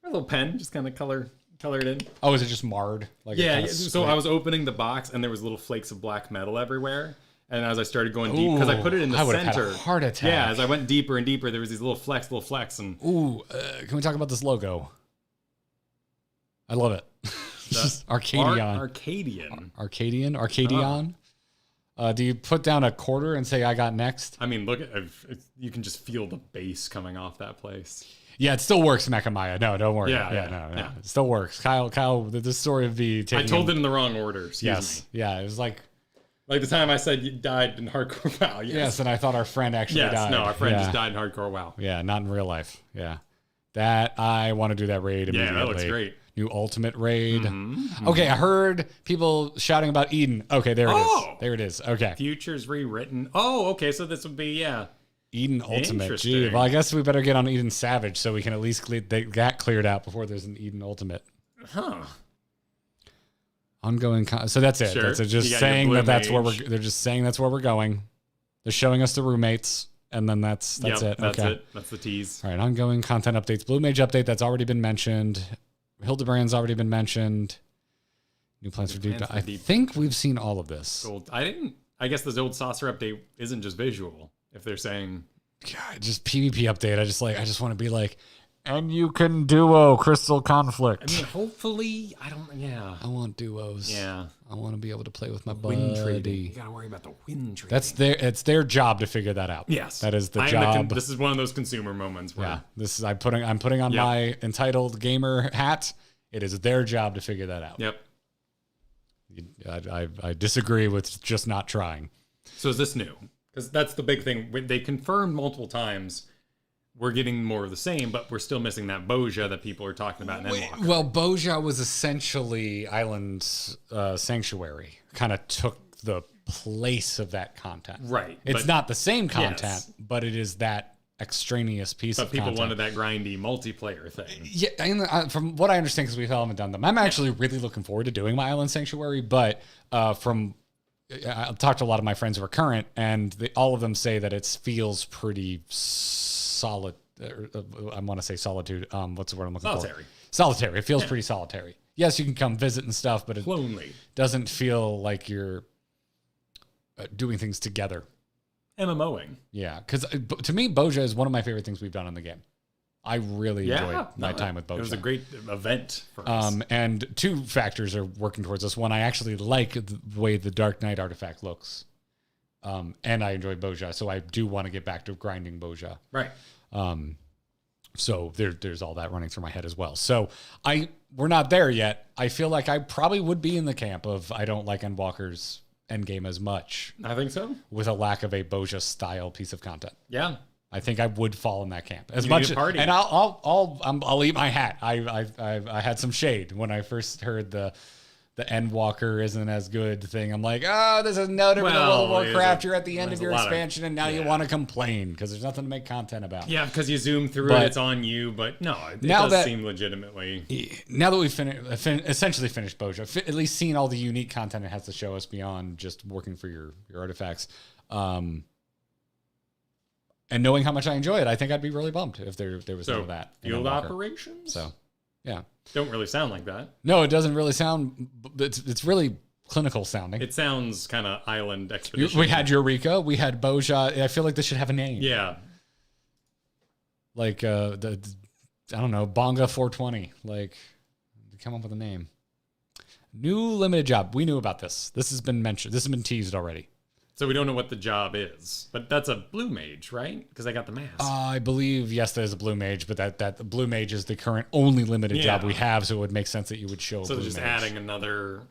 A little pen, just kind of color it in. Oh, is it just marred? So I was opening the box and there was little flakes of black metal everywhere. And as I started going deep, because I put it in the center, had a heart attack. Yeah, as I went deeper and deeper, there was these little flecks, and can we talk about this logo? I love it. Just Arcadion. Arcadion. Do you put down a quarter and say I got next? I mean, look at you can just feel the bass coming off that place. Yeah, it still works, Mechamaya. No, don't worry. Yeah, No. It still works. Kyle, the story of the taking. I told it in the wrong order. Excuse me. Yeah, it was like the time I said you died in hardcore WoW. Yes, and I thought our friend actually died. No, our friend just died in hardcore WoW. Yeah, not in real life. Yeah, that I want to do that raid immediately. Yeah, that looks great. New ultimate raid. Okay, I heard people shouting about Eden. Okay, there it is. There it is. Okay. Futures rewritten. Oh, okay, so this would be, Eden Ultimate. Gee, well, I guess we better get on Eden Savage so we can at least get that cleared out before there's an Eden Ultimate. Huh. Ongoing. So that's it. Sure. That's it. Just saying that's where they're just saying that's where we're going. They're showing us the roommates, and then that's it. That's okay. it. That's the tease. All right. Ongoing content updates. Blue Mage update. That's already been mentioned. Hildebrand's already been mentioned. New plans for deep. I think we've seen all of this. I guess this old saucer update isn't just visual. If they're saying, God, just PvP update. I just want to be like, and you can duo Crystal Conflict. I mean, hopefully, I want duos. Yeah. I want to be able to play with my wind buddy. trading. You gotta worry about the wind trading. It's their job to figure that out. Yes. That is the job. This is one of those consumer moments where I'm putting on my entitled gamer hat. It is their job to figure that out. Yep. I disagree with just not trying. So is this new? Because that's the big thing. They confirmed multiple times we're getting more of the same, but we're still missing that Boja that people are talking about in Endwalker. Well, Boja was essentially Island Sanctuary. Kind of took the place of that content. Right. It's not the same content, but it is that extraneous piece of content. But people wanted that grindy multiplayer thing. Yeah, and from what I understand, because we haven't done them, I'm actually really looking forward to doing my Island Sanctuary, but I've talked to a lot of my friends who are current, and all of them say that it feels pretty solid. I want to say solitude. What's the word I'm looking for? Solitary. It feels pretty solitary. Yes, you can come visit and stuff, but it lonely. Doesn't feel like you're doing things together. MMOing. Yeah, because to me, Boja is one of my favorite things we've done in the game. I really enjoyed my time with Boja. It was a great event for us. And two factors are working towards this. One, I actually like the way the Dark Knight artifact looks. And I enjoy Boja, so I do want to get back to grinding Boja. Right. So there's all that running through my head as well. So we're not there yet. I feel like I probably would be in the camp of I don't like Endwalker's endgame as much. I think so. With a lack of a Boja style piece of content. Yeah. I think I would fall in that camp as you much. Need a party. And I'll eat my hat. I had some shade when I first heard the Endwalker isn't as good thing. I'm like, this is no different than World of Warcraft. You're at the end of your expansion, and now you want to complain because there's nothing to make content about. Yeah, because you zoom through it, it's on you. But no, it does seem legitimately. Now that we've essentially finished Boja, at least seen all the unique content it has to show us beyond just working for your artifacts. And knowing how much I enjoy it, I think I'd be really bummed if there was none of that. Field operations? So, yeah. Don't really sound like that. No, it doesn't really sound. It's really clinical sounding. It sounds kind of island expedition. We had Eureka. We had Boja. I feel like this should have a name. Yeah. Like, I don't know, Bonga 420. Like, come up with a name. New limited job. We knew about this. This has been mentioned. This has been teased already. So we don't know what the job is, but that's a blue mage, right? Because I got the mask. I believe, yes, that is a blue mage, but that blue mage is the current only limited job we have, so it would make sense that you would show so blue just mage. Adding another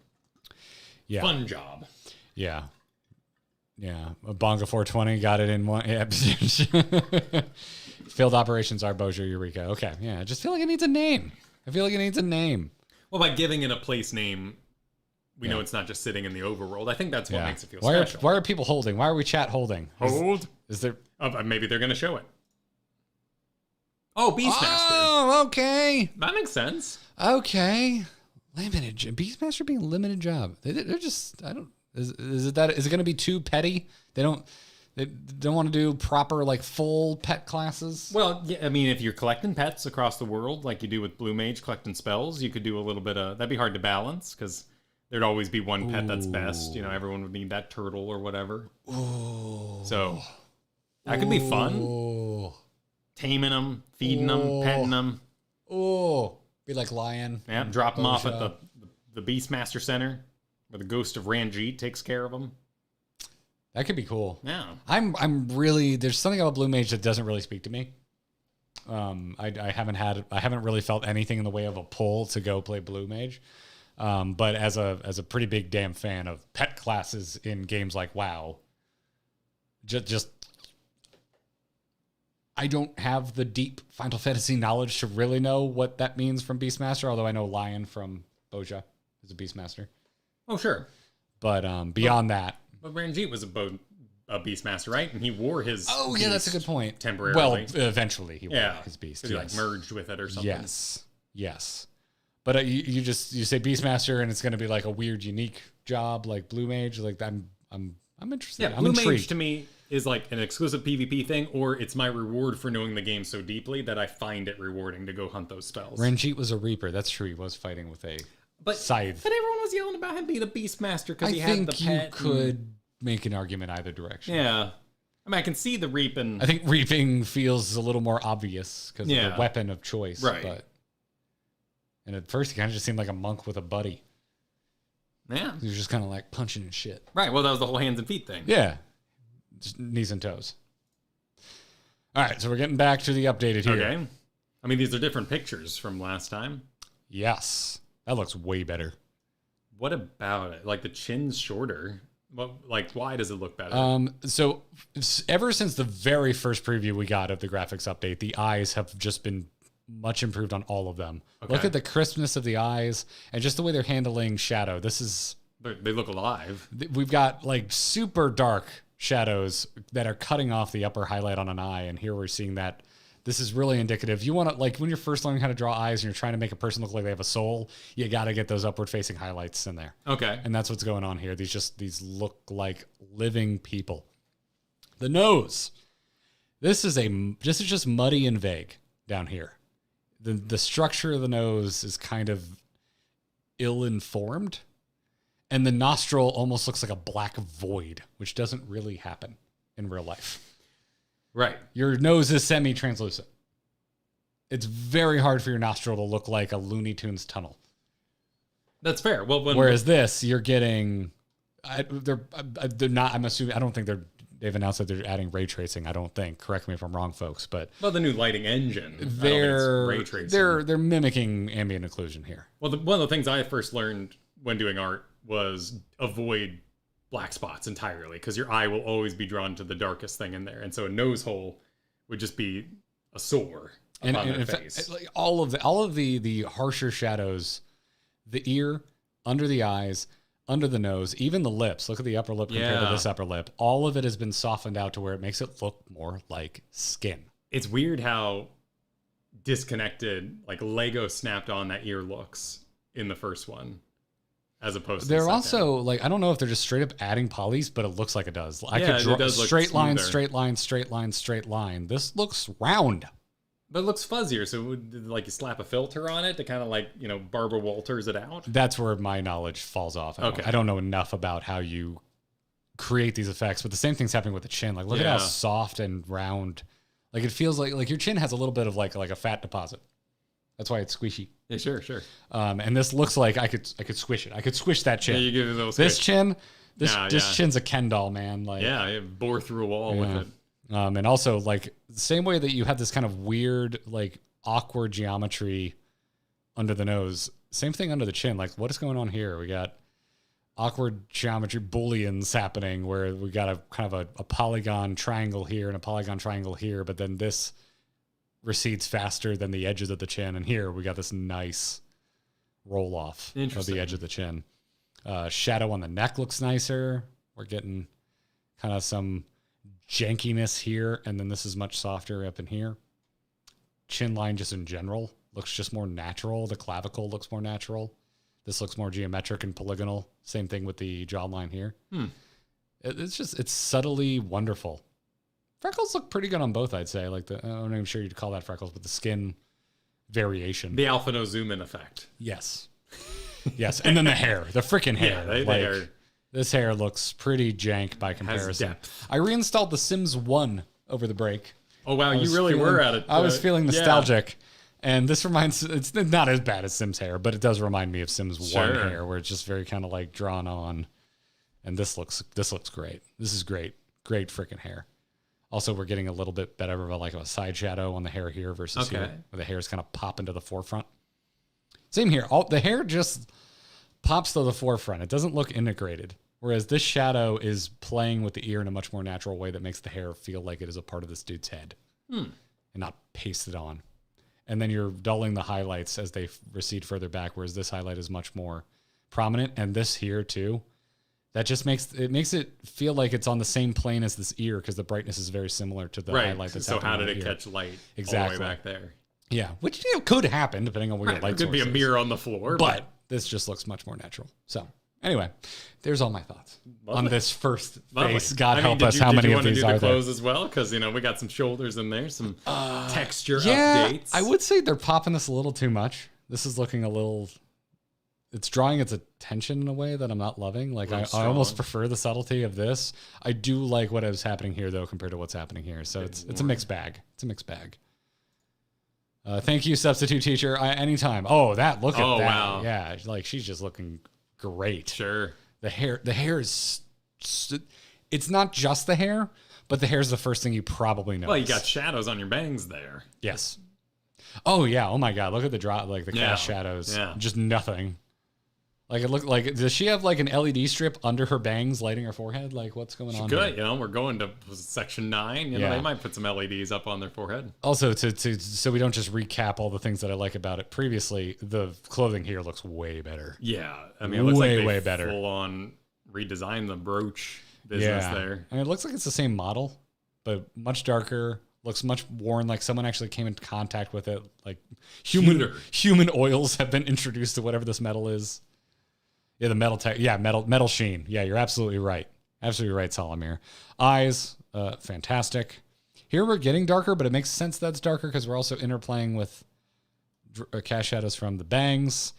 fun job. Yeah. Yeah. Bonga 420 got it in one. Yeah. Field operations are Boja Eureka. Okay. Yeah. I just feel like it needs a name. Well, by giving it a place name, we know it's not just sitting in the overworld. I think that's what makes it feel special. Why are people holding? Why are we chat holding? Is there... maybe they're going to show it. Oh, Beastmaster. Oh, okay. That makes sense. Okay. Limited. Beastmaster being a limited job. They're just... I don't... Is it going to be too petty? They don't want to do proper, like, full pet classes? Well, yeah, I mean, if you're collecting pets across the world, like you do with Blue Mage, collecting spells, you could do a little bit of... That'd be hard to balance, because... There'd always be one pet that's best. You know, everyone would need that turtle or whatever. Ooh. So that could be fun. Taming them, feeding them, petting them. Oh, Be like Lion. Yeah, drop them off at the Beastmaster Center, where the ghost of Ranjit takes care of them. That could be cool. Yeah. I'm really, there's something about Blue Mage that doesn't really speak to me. I haven't really felt anything in the way of a pull to go play Blue Mage. But as a pretty big damn fan of pet classes in games like WoW, just I don't have the deep Final Fantasy knowledge to really know what that means from Beastmaster, although I know Lion from Boja is a Beastmaster. Oh, sure. But beyond that. But Ranjit was a Beastmaster, right? And he wore his yeah, that's a good point. Temporarily. Well, eventually he wore his beast. He like merged with it or something. Yes. But you say Beastmaster and it's going to be like a weird, unique job like Blue Mage. Like I'm interested. Yeah, Blue Mage to me is like an exclusive PvP thing, or it's my reward for knowing the game so deeply that I find it rewarding to go hunt those spells. Ranjit was a Reaper. That's true. He was fighting with a scythe. But everyone was yelling about him being a Beastmaster because he had the pet. I think you could make an argument either direction. Yeah. I mean, I can see the reaping. I think reaping feels a little more obvious because of the weapon of choice. Right. And at first, he kind of just seemed like a monk with a buddy. Yeah. He was just kind of like punching and shit. Right. Well, that was the whole hands and feet thing. Yeah. Just knees and toes. All right. So we're getting back to the updated here. Okay. I mean, these are different pictures from last time. Yes. That looks way better. What about it? Like the chin's shorter. Why does it look better? So ever since the very first preview we got of the graphics update, the eyes have just been much improved on all of them. Okay. Look at the crispness of the eyes and just the way they're handling shadow. They look alive. We've got like super dark shadows that are cutting off the upper highlight on an eye, and here we're seeing that. This is really indicative. You want to, like, when you're first learning how to draw eyes and you're trying to make a person look like they have a soul, you got to get those upward facing highlights in there. Okay. And that's what's going on here. These look like living people. The nose. This is just muddy and vague down here. The structure of the nose is kind of ill-informed, and the nostril almost looks like a black void, which doesn't really happen in real life. Right. Your nose is semi-translucent. It's very hard for your nostril to look like a Looney Tunes tunnel. That's fair. Well, whereas this, you're getting, they're not. I'm assuming. I don't think they've announced that they're adding ray tracing. I don't think. Correct me if I'm wrong, folks. But the new lighting engine. They're ray tracing. They're mimicking ambient occlusion here. Well, one of the things I first learned when doing art was avoid black spots entirely, because your eye will always be drawn to the darkest thing in there, and so a nose hole would just be a sore upon their face. Like all of the harsher shadows, the ear, under the eyes, under the nose, even the lips. Look at the upper lip compared to this upper lip. All of it has been softened out to where it makes it look more like skin. It's weird how disconnected, like Lego snapped on that ear looks in the first one. As opposed to they're also like, I don't know if they're just straight up adding polys, but it looks like it does. I could draw straight line, straight line, straight line, straight line. This looks round. But it looks fuzzier, so you slap a filter on it to kind of Barbara Walters it out? That's where my knowledge falls off. I don't know enough about how you create these effects, but the same thing's happening with the chin. Like, look at how soft and round. Like, it feels like your chin has a little bit of like a fat deposit. That's why it's squishy. Yeah, sure. And this looks like I could squish it. I could squish that chin. Yeah, you give it a little squish. This chin's a Ken doll, man. Like, it bore through a wall with it. And also, like, the same way that you have this kind of weird, like, awkward geometry under the nose, same thing under the chin. Like, what is going on here? We got awkward geometry booleans happening where we got a kind of a polygon triangle here and a polygon triangle here, but then this recedes faster than the edges of the chin, and here we got this nice roll off of the edge of the chin. Shadow on the neck looks nicer. We're getting kind of some jankiness here, and then this is much softer up in here. Chin line just in general looks just more natural. The clavicle looks more natural. This looks more geometric and polygonal. Same thing with the jawline here. It's subtly wonderful. Freckles look pretty good on both, I'd say. Like I'm not even sure you'd call that freckles, but the skin variation. The alpha no zoom in effect. Yes. Yes. And then the hair. The freaking hair. Yeah, this hair looks pretty jank by comparison. I reinstalled The Sims 1 over the break. Oh, wow. You really were at it. I was feeling nostalgic. And this it's not as bad as Sim's hair, but it does remind me of Sim's one Sure. hair, where it's just very kind of like drawn on. And this looks great. This is great. Great freaking hair. Also, we're getting a little bit better of a side shadow on the hair here versus here, where the hairs kind of pop into the forefront. Same here. The hair just pops to the forefront. It doesn't look integrated. Whereas this shadow is playing with the ear in a much more natural way that makes the hair feel like it is a part of this dude's head and not pasted on. And then you're dulling the highlights as they recede further back, whereas this highlight is much more prominent. And this here too, that just makes it feel like it's on the same plane as this ear because the brightness is very similar to the highlight that's so happening how did on it the ear. catch light Exactly. all the way back there? Yeah, which could happen depending on where your light It could be a source is. mirror on the floor, But this just looks much more natural. So anyway, there's all my thoughts on this first face. God help us, how many of these are there? there? Clothes as well, because we got some shoulders in there, some texture Yeah, updates. I would say they're popping this a little too much. This is looking a little. It's drawing its attention in a way that I'm not loving. Like I almost prefer the subtlety of this. I do like what is happening here though compared to what's happening here. So it's a mixed bag. It's a mixed bag. Thank you, substitute teacher. Anytime. Oh, look at that. Wow. Yeah, like she's just looking great. Sure. The hair is. It's not just the hair, but the hair is the first thing you probably notice. Well, you got shadows on your bangs there. Yes. Oh yeah. Oh my God. Look at the drop. Like the Yeah. cast shadows. Yeah. Just nothing. Like it looked like. Does she have like an LED strip under her bangs, lighting her forehead? Like what's going on? Good. Here? We're going to section 9. Yeah. They might put some LEDs up on their forehead. Also, so we don't just recap all the things that I like about it previously. The clothing here looks way better. Yeah. I mean, it looks like they way better. full on redesigned the brooch business there. I mean, it looks like it's the same model, but much darker. Looks much worn, like someone actually came into contact with it. Like human oils have been introduced to whatever this metal is. Yeah, the metal metal sheen. Yeah, you're absolutely right. Absolutely right, Solomir. Eyes, fantastic. Here we're getting darker, but it makes sense that's darker because we're also interplaying with cast shadows from the bangs.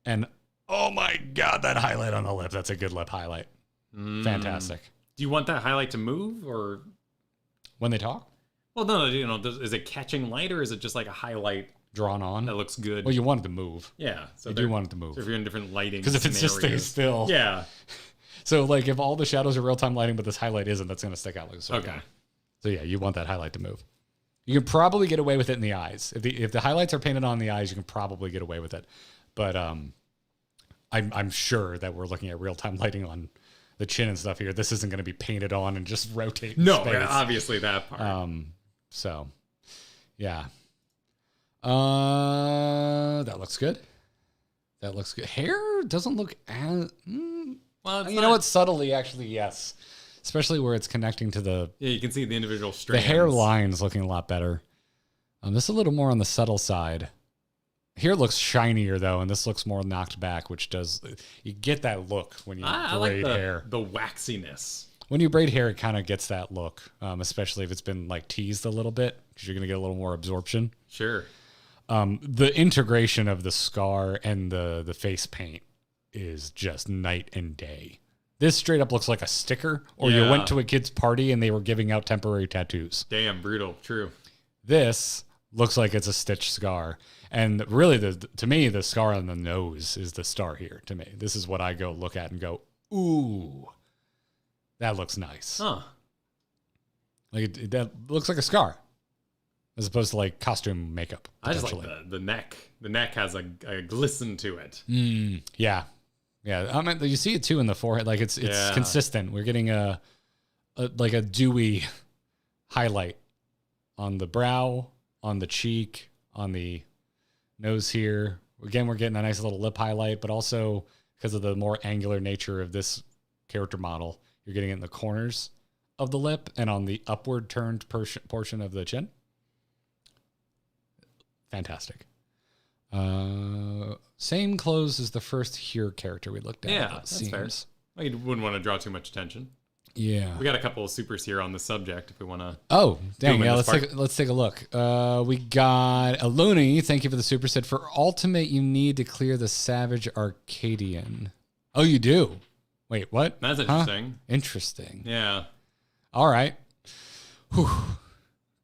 And oh my God, that highlight on the lip. That's a good lip highlight. Fantastic. Do you want that highlight to move or When they talk? Well, no, is it catching light or is it just like a highlight Drawn on? that looks good? Well, you want it to move. Yeah. So You do want it to move. So if you're in different lighting Because if it just stays still. Yeah. So like if all the shadows are real-time lighting, but this highlight isn't, that's going to stick out like a sore Okay. thumb. So yeah, you want that highlight to move. You can probably get away with it in the eyes. If the highlights are painted on the eyes, you can probably get away with it. But I'm sure that we're looking at real-time lighting on the chin and stuff here. This isn't going to be painted on and just rotate in No, space. obviously that part. So yeah. That looks good. That looks good. Hair doesn't look as... well, you know what? Subtly, actually, yes. Especially where it's connecting to the... Yeah, you can see the individual The strands. hairline's looking a lot better. This is a little more on the subtle side. Here it looks shinier, though, and this looks more knocked back, which does... You get that look when you I like braid hair. the waxiness. When you braid hair, it kind of gets that look, especially if it's been like teased a little bit, because you're going to get a little more absorption. Sure. The integration of the scar and the face paint is just night and day. This straight up looks like a sticker, or you Yeah. went to a kid's party and they were giving out temporary tattoos. Damn, brutal. True. This looks like it's a stitched scar. And really, to me, the scar on the nose is the star here to me. This is what I go look at and go, ooh, that looks nice. Huh. Like that looks like a scar, as opposed to like costume makeup. I just like the neck. The neck has a glisten to it. Yeah. I mean, you see it too in the forehead. Like it's Yeah. consistent. We're getting a dewy highlight on the brow, on the cheek, on the nose here. Again, we're getting a nice little lip highlight, but also because of the more angular nature of this character model, you're getting it in the corners of the lip and on the upward turned portion of the chin. Fantastic. Same clothes as the first here character we looked at. Yeah, it that's fair. seems. Well, you wouldn't want to draw too much attention. Yeah. We got a couple of supers here on the subject if we want to. Oh, dang. in Yeah, this let's take a look. We got a Looney. Thank you for the super set. For Ultimate, you need to clear the Savage Arcadian. Oh, you do? Wait, what? That's Huh? interesting. Interesting. Yeah. All right. Whew.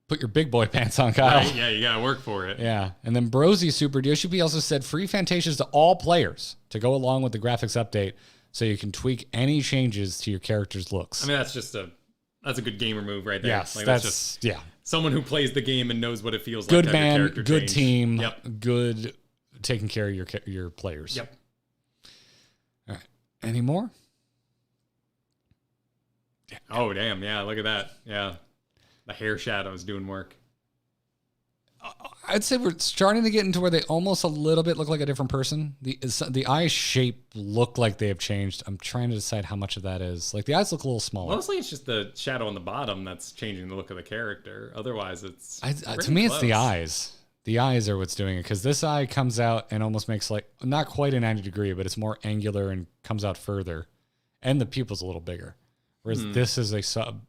put your big boy pants on, Kyle. Right? Yeah, you gotta work for it. Yeah. And then Brosy Super DSUP also said free Fantasias to all players to go along with the graphics update so you can tweak any changes to your character's looks. I mean, that's a good gamer move right there. Yes, like, that's just yeah. someone who plays the game and knows what it feels Good like to have your man, character good change. team, Yep. good taking care of your players. Yep. All right. Any more? Oh, damn. Yeah, look at that. Yeah. The hair shadows doing work. I'd say we're starting to get into where they almost a little bit look like a different person. The eye shape look like they have changed. I'm trying to decide how much of that is. Like, the eyes look a little smaller. Mostly it's just the shadow on the bottom that's changing the look of the character. Otherwise, it's to me, it's the eyes. The eyes are what's doing it, because this eye comes out and almost makes like, not quite a 90 degree, but it's more angular and comes out further. And the pupil's a little bigger. Whereas this is a sub.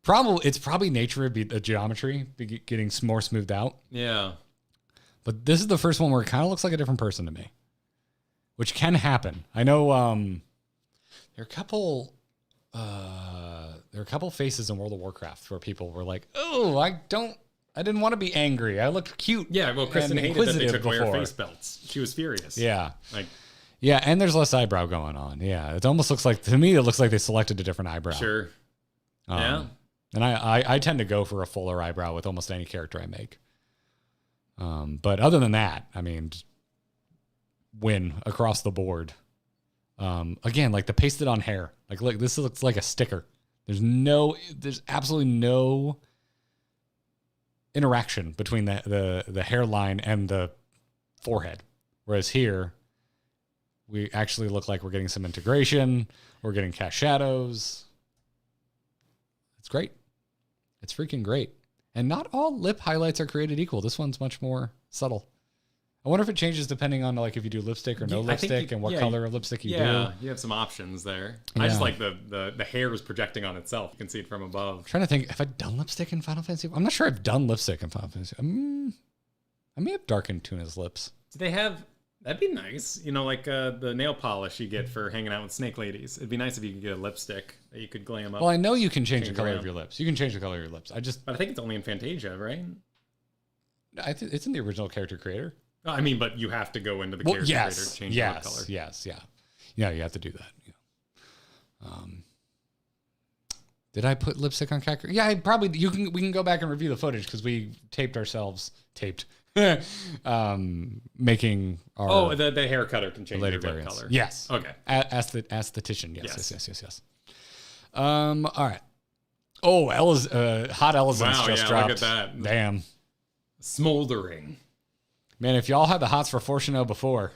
It's probably nature of the geometry getting more smoothed out. Yeah. But this is the first one where it kind of looks like a different person to me, which can happen. I know there are a couple faces in World of Warcraft where people were like, "Oh, I didn't want to be angry. I looked cute." Yeah, well, Kristen and hated that they took away her before." face belts. She was furious. Yeah. Like, Yeah, and there's less eyebrow going on. Yeah, it almost looks like, to me, it looks like they selected a different eyebrow. sure. Yeah. And I tend to go for a fuller eyebrow with almost any character I make. But other than that, I mean, win across the board. Again, like the pasted on hair. Like, look, this looks like a sticker. There's absolutely no interaction between the hairline and the forehead. Whereas here, we actually look like we're getting some integration. We're getting cast shadows. It's great. It's freaking great. And not all lip highlights are created equal. This one's much more subtle. I wonder if it changes depending on like if you do lipstick or no lipstick and what color of lipstick you do. Yeah, you have some options there. Yeah. I just like the hair is projecting on itself. You can see it from above. I'm trying to think, have I done lipstick in Final Fantasy? I'm not sure I've done lipstick in Final Fantasy. I may have darkened Tuna's lips. Do they have... That'd be nice. You know, like the nail polish you get for hanging out with snake ladies. It'd be nice if you could get a lipstick that you could glam up. Well, I know you can change the color around. of your lips. You can change the color of your lips. But I think it's only in Fantasia, right? It's in the original character creator. Oh, I mean, but you have to go into the character creator to change the lip color. Yes, yeah. Yeah, you have to do that. Yeah. Did I put lipstick on character? Yeah, we can go back and review the footage because we taped making our the hair cutter can change lady your lip variants. color. Yes. Okay. Aesthetician. Yes. All right. Oh, Hot Elephants just dropped. Look at that. Damn. Smoldering. Man, if y'all had the hots for Fortuno before,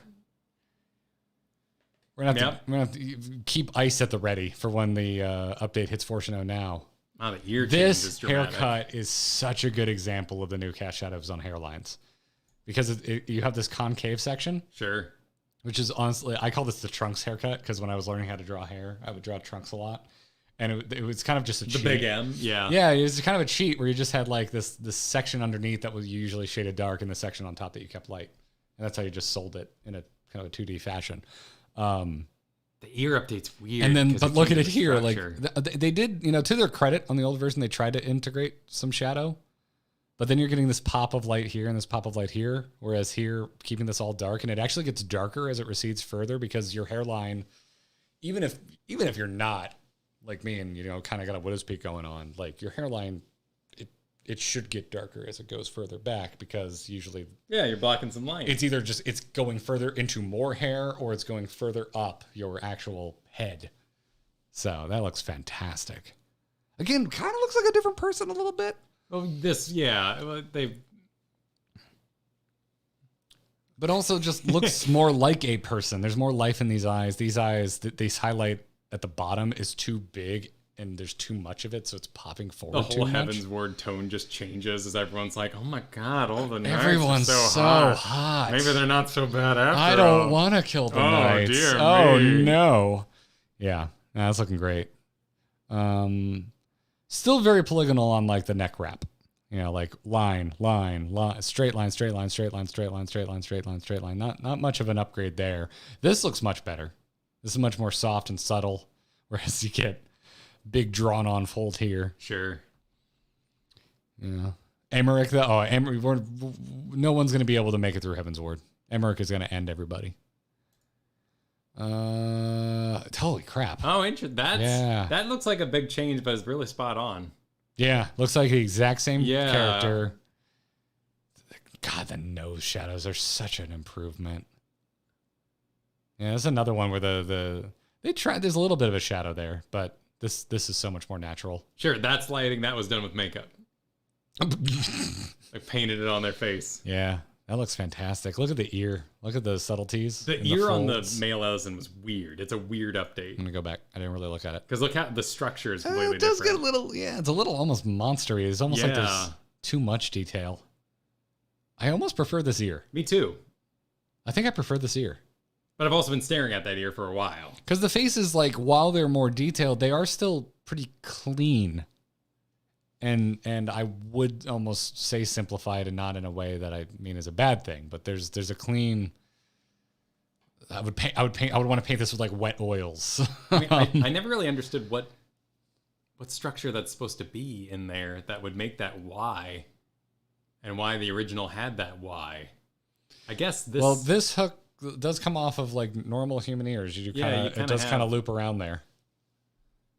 we're gonna have to keep ice at the ready for when the update hits Fortuno now. Wow, the ear change This is dramatic. haircut is such a good example of the new cast shadows on hairlines, because you have this concave section. Sure. Which is honestly, I call this the trunks haircut, because when I was learning how to draw hair, I would draw trunks a lot. And it was kind of just a cheat. The big M, yeah. Yeah, it was kind of a cheat where you just had like this section underneath that was usually shaded dark and the section on top that you kept light. And that's how you just sold it in a kind of a 2D fashion. The ear update's weird. And then, but look at it the here. structure. Like they did, to their credit, on the old version, they tried to integrate some shadow. But then you're getting this pop of light here and this pop of light here. Whereas here, keeping this all dark, and it actually gets darker as it recedes further, because your hairline, even if you're not like me and kind of got a widow's peak going on, like your hairline, it should get darker as it goes further back, because usually you're blocking some light. it's either it's going further into more hair or it's going further up your actual head. So that looks fantastic. Again, kind of looks like a different person a little bit. Well, But also just looks more like a person. There's more life in these eyes. These eyes, this highlight at the bottom is too big and there's too much of it, so it's popping forward the whole too Heaven's much. Word tone just changes as everyone's like, oh my God, all the knights Everyone's are so hot. hot. Maybe they're not so bad after I all. don't want to kill the knights. Dear Oh, me. no. Yeah, that's looking great. Still very polygonal on like the neck wrap. Like line, straight line. Not much of an upgrade there. This looks much better. This is much more soft and subtle, whereas you get big drawn on fold here. Sure. Yeah. Emmerich, though. Oh, Emmerich, no one's going to be able to make it through Heaven's Ward. Emmerich is going to end everybody. Holy crap. Oh, interesting. That looks like a big change, but it's really spot on. Yeah, looks like the exact same Yeah. character. God, the nose shadows are such an improvement. Yeah, that's another one where they tried. There's a little bit of a shadow there, but this is so much more natural. Sure, that's lighting. That was done with makeup. They painted it on their face. Yeah, that looks fantastic. Look at the ear. Look at the subtleties. The ear on the male Ellison was weird. It's a weird update. I'm gonna go back. I didn't really look at it. Because look how the structure is completely It does different. get a little. Yeah, it's a little almost monstery. It's almost like there's too much detail. I almost prefer this ear. Me too. I think I prefer this ear. But I've also been staring at that ear for a while. Because the faces, like, while they're more detailed, they are still pretty clean. And I would almost say simplified, and not in a way that I mean is a bad thing. But there's a clean. I would want to paint this with like wet oils. I mean, I never really understood what structure that's supposed to be in there that would make that Y, and why the original had that Y. I guess this. Well, this hook does come off of like normal human ears. It does kind of loop around there.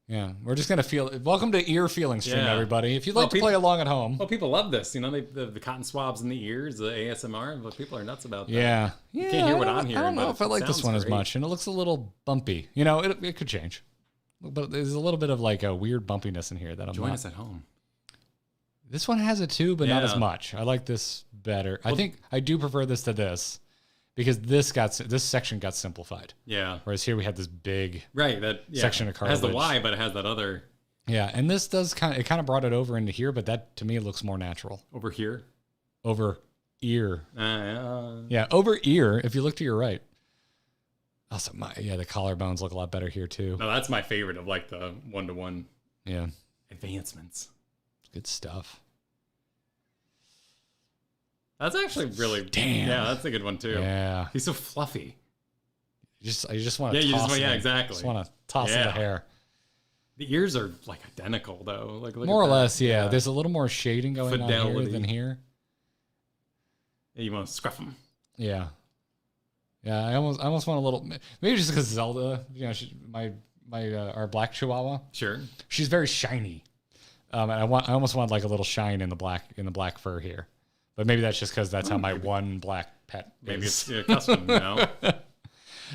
Yeah, we're just gonna feel. Welcome to Ear Feeling Stream, everybody. If you'd like to play along at home. Well, people love this. You know, the cotton swabs in the ears, the ASMR. But people are nuts about that. Yeah, you can't hear what I'm hearing. I don't know if I like this one great. as much, and it looks a little bumpy. You know, it could change, but there's a little bit of like a weird bumpiness in here that I'm. Join us at home. This one has it too, but not as much. I like this better. I think I do prefer this to this. Because this section got simplified. Yeah. Whereas here we had this big section of cartilage. It has the Y, but it has that other. Yeah, and this does kind of brought it over into here, but that to me looks more natural. Over here? Over ear. Yeah. Yeah, over ear, if you look to your right. Also, the collarbones look a lot better here too. No, that's my favorite of like the one-to-one advancements. Good stuff. That's actually really damn. Yeah, that's a good one too. Yeah, he's so fluffy. You just want to toss. Exactly. Just want to toss in the hair. The ears are like identical though. Like more or less, yeah. There's a little more shading going on here than here. Yeah, you want to scruff them. Yeah. Yeah, I almost want a little. Maybe just because Zelda, you know, our black Chihuahua. Sure. She's very shiny, and I almost want like a little shine in the black fur here. But maybe that's just because that's how my one black pet is. Maybe it's custom, you know?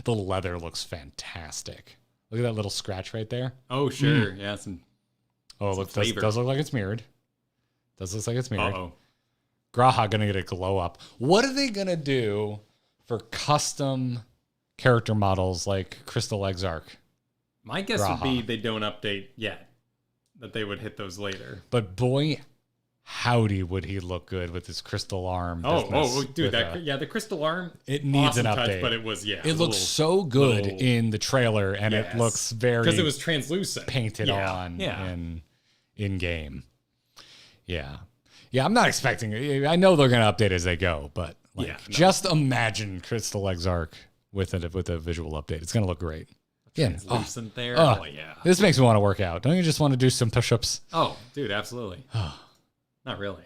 The leather looks fantastic. Look at that little scratch right there. Oh, sure. Yeah, look, does look like it's mirrored. Does look like it's mirrored. Uh-oh. Graha gonna get a glow up. What are they gonna do for custom character models like Crystal Exarch? My guess would be they don't update yet. That they would hit those later. But boy, howdy would he look good with his crystal arm. Dude, the crystal arm. It needs an update, touch, but it was It looks so good in the trailer, and it looks very because it was translucent, painted on in game. Yeah. I'm not expecting it. I know they're gonna update as they go, but just imagine Crystal Exarch with a visual update. It's gonna look great. Translucent there. This makes me want to work out. Don't you just want to do some push-ups? Oh, dude, absolutely. Not really.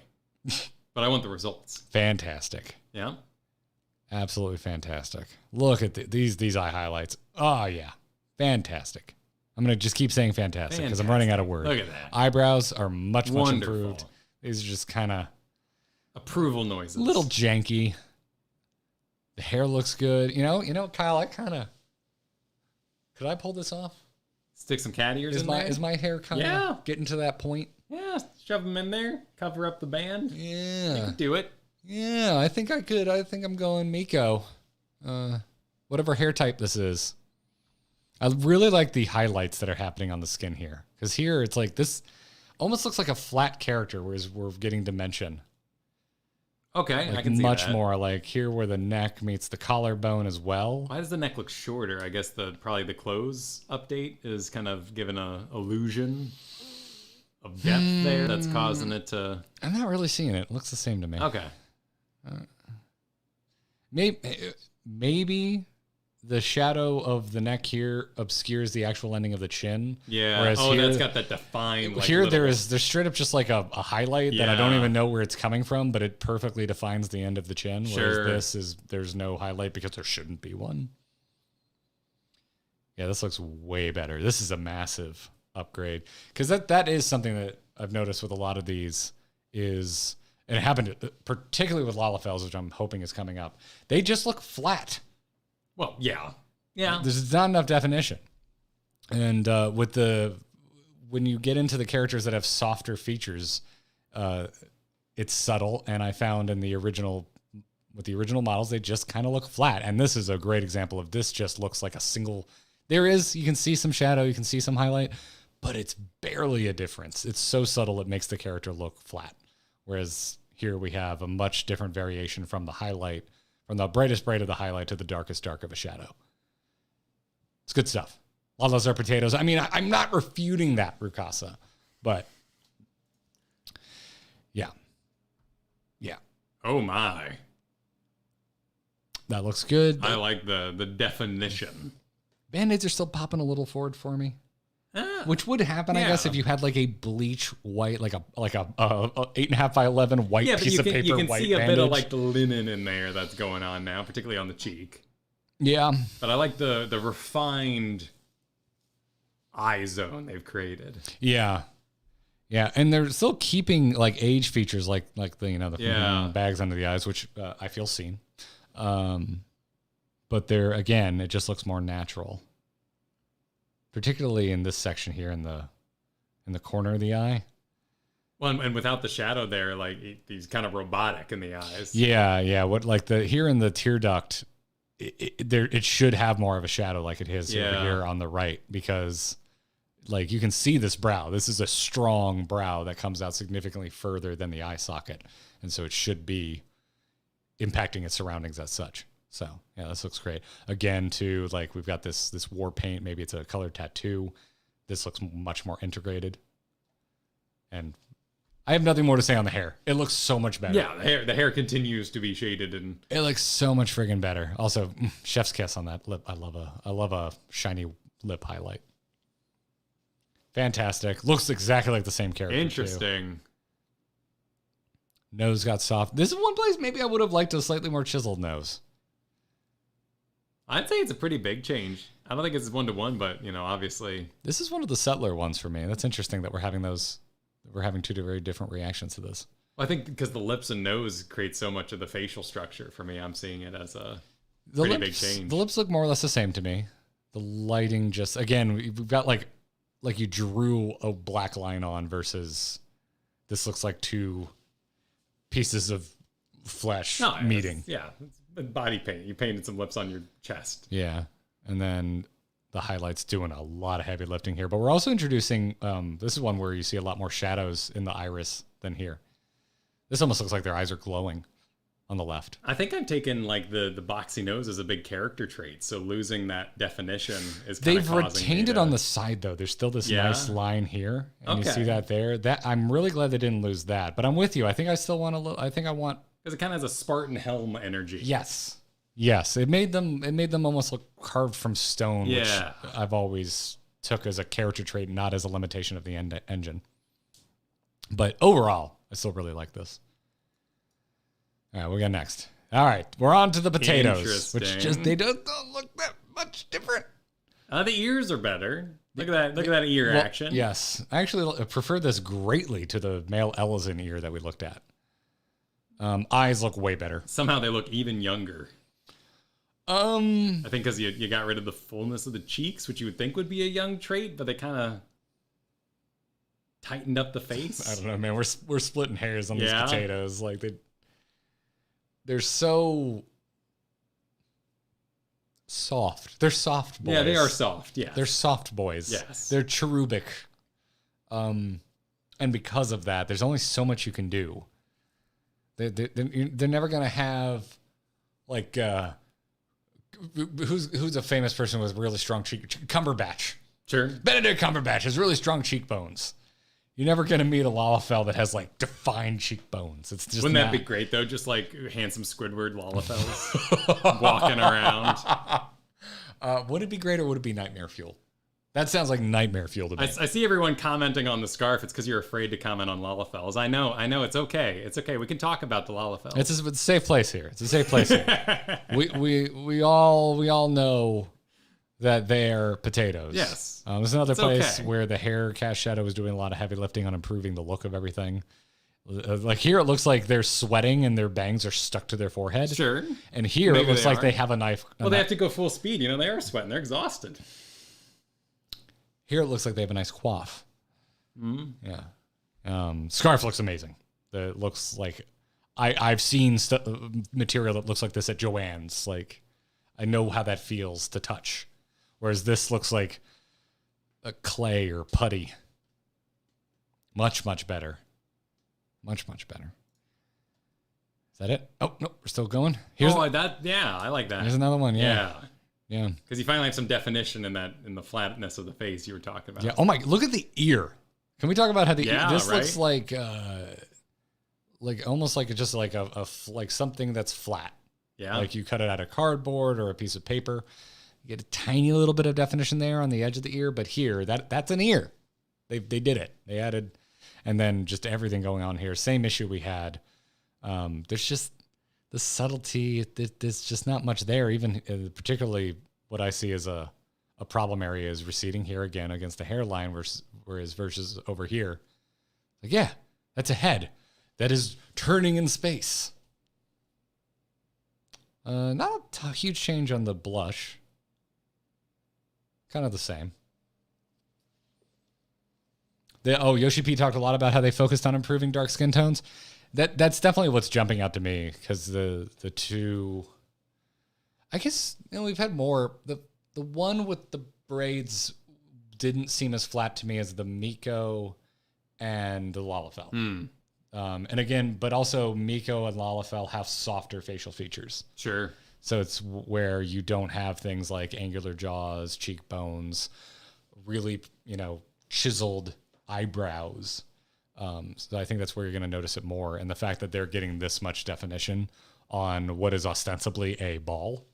But I want the results. Fantastic. Yeah. Absolutely fantastic. Look at these eye highlights. Oh, yeah. Fantastic. I'm going to just keep saying fantastic because I'm running out of words. Look at that. Eyebrows are much improved. These are just kind of approval noises. A little janky. The hair looks good. You know, Kyle, I kind of... Could I pull this off? Stick some cat ears in there? Is my hair kind of getting to that point? Yeah, shove them in there. Cover up the band. Yeah. You can do it. Yeah, I think I could. I think I'm going Miko. Whatever hair type this is. I really like the highlights that are happening on the skin here. Because here, it's like this almost looks like a flat character, whereas we're getting dimension. Okay, like I can see much that. more like here where the neck meets the collarbone as well. Why does the neck look shorter? I guess probably the clothes update is kind of giving a illusion of depth there that's causing it to... I'm not really seeing it. It looks the same to me. Okay. Maybe the shadow of the neck here obscures the actual ending of the chin. Yeah. Whereas here, that's got that defined. Like, here little... there's straight up just like a highlight that I don't even know where it's coming from, but it perfectly defines the end of the chin. Whereas there's no highlight because there shouldn't be one. Yeah, this looks way better. This is a massive upgrade because that is something that I've noticed with a lot of these is, and it happened particularly with Lalafels, which I'm hoping is coming up. They just look flat. Well, yeah. There's not enough definition, and when you get into the characters that have softer features, it's subtle. And I found with the original models, they just kind of look flat. And this is a great example of this. Just looks like a single. You can see some shadow, you can see some highlight, but it's barely a difference. It's so subtle it makes the character look flat. Whereas here we have a much different variation from the highlight. From the brightest bright of the highlight to the darkest dark of a shadow. It's good stuff. A lot of those are potatoes. I mean, I'm not refuting that, Rukasa, but yeah. Oh my. That looks good. I like the definition. Band-Aids are still popping a little forward for me. Which would happen, I guess, if you had like a bleach white, like a 8.5 by 11 white piece of paper. You can white see a bandage. bit of like the linen in there that's going on now, particularly on the cheek. Yeah, but I like the refined eye zone they've created. Yeah, and they're still keeping like age features, like the bags under the eyes, which I feel seen. But it just looks more natural. Particularly in this section here in the corner of the eye. Well, and without the shadow there, like he's kind of robotic in the eyes. Yeah. What like here in the tear duct, it should have more of a shadow like it is over here on the right, because like you can see this brow. This is a strong brow that comes out significantly further than the eye socket, and so it should be impacting its surroundings as such. So yeah, this looks great. Again, too, like we've got this war paint. Maybe it's a colored tattoo. This looks much more integrated. And I have nothing more to say on the hair. It looks so much better. Yeah, the hair continues to be shaded, and it looks so much friggin' better. Also, chef's kiss on that lip. I love a shiny lip highlight. Fantastic. Looks exactly like the same character. Interesting. Too. Nose got soft. This is one place maybe I would have liked a slightly more chiseled nose. I'd say it's a pretty big change. I don't think it's 1-to-1, but obviously this is one of the subtler ones for me. That's interesting that we're having those. We're having two very different reactions to this. Well, I think because the lips and nose create so much of the facial structure for me, I'm seeing it as a pretty big change. The lips look more or less the same to me. The lighting just we've got like you drew a black line on versus this looks like two pieces of flesh meeting. It's body paint. You painted some lips on your chest. Yeah. And then the highlights doing a lot of heavy lifting here. But we're also introducing, this is one where you see a lot more shadows in the iris than here. This almost looks like their eyes are glowing on the left. I think I'm taking like the boxy nose as a big character trait. So losing that definition is kind of They've retained it on the side though. There's still this nice line here. And you see that there. I'm really glad they didn't lose that. But I'm with you. I think I still want because it kind of has a Spartan helm energy. Yes. It made them almost look carved from stone, which I've always took as a character trait, not as a limitation of the engine. But overall, I still really like this. All right, what we got next? All right, we're on to the potatoes, which they don't look that much different. The ears are better. Look at that ear action. Yes, I actually prefer this greatly to the male Ellison ear that we looked at. Eyes look way better. Somehow they look even younger. I think because you got rid of the fullness of the cheeks, which you would think would be a young trait, but they kind of tightened up the face. I don't know, man. We're splitting hairs on these potatoes. Like they're so soft. They're soft boys. Yeah, they are soft. Yeah, they're soft boys. Yes, they're cherubic. And because of that, there's only so much you can do. They're never gonna have like who's a famous person with really strong Cumberbatch. Sure, Benedict Cumberbatch has really strong cheekbones. You're never gonna meet a Lalafell that has like defined cheekbones. It's just wouldn't that be great though? Just like handsome Squidward Lalafells walking around. Would it be great or would it be nightmare fuel? That sounds like nightmare fuel to me. I see everyone commenting on the scarf. It's because you're afraid to comment on Lalafels. I know. It's okay. It's okay. We can talk about the Lalafels. It's a safe place here. It's a safe place here. we all know that they're potatoes. Yes. There's another place okay. where the hair cast shadow is doing a lot of heavy lifting on improving the look of everything. Like here, it looks like they're sweating and their bangs are stuck to their forehead. Sure. And here, Maybe it looks they like are. they have a knife. Well, they have to go full speed. You know, they are sweating. They're exhausted. Here, it looks like they have a nice coif. Yeah. Scarf looks amazing. It looks like I've seen material that looks like this at Joann's. Like, I know how that feels to touch. Whereas this looks like a clay or putty. Much, much better. Much, much better. Is that it? Oh, no, we're still going. I like that. Here's another one. Yeah. Because you finally have some definition in the flatness of the face you were talking about. Yeah. Oh my, look at the ear. Can we talk about how the ear, this right? looks like almost like just like like something that's flat. Yeah. Like you cut it out of cardboard or a piece of paper. You get a tiny little bit of definition there on the edge of the ear, but here that's an ear. They did it. They added, and then just everything going on here. Same issue we had. There's just the subtlety. There's just not much there. Even particularly what I see as a problem area is receding here again against the hairline, versus over here. Like, yeah, that's a head that is turning in space. Not a huge change on the blush. Kind of the same. Yoshi P talked a lot about how they focused on improving dark skin tones. That's definitely what's jumping out to me, because the two, I guess, we've had more. The one with the braids didn't seem as flat to me as the Miko and the Lalafell. And again, but also Miko and Lalafell have softer facial features. Sure. So it's where you don't have things like angular jaws, cheekbones, really, chiseled eyebrows. So I think that's where you're going to notice it more. And the fact that they're getting this much definition on what is ostensibly a ball.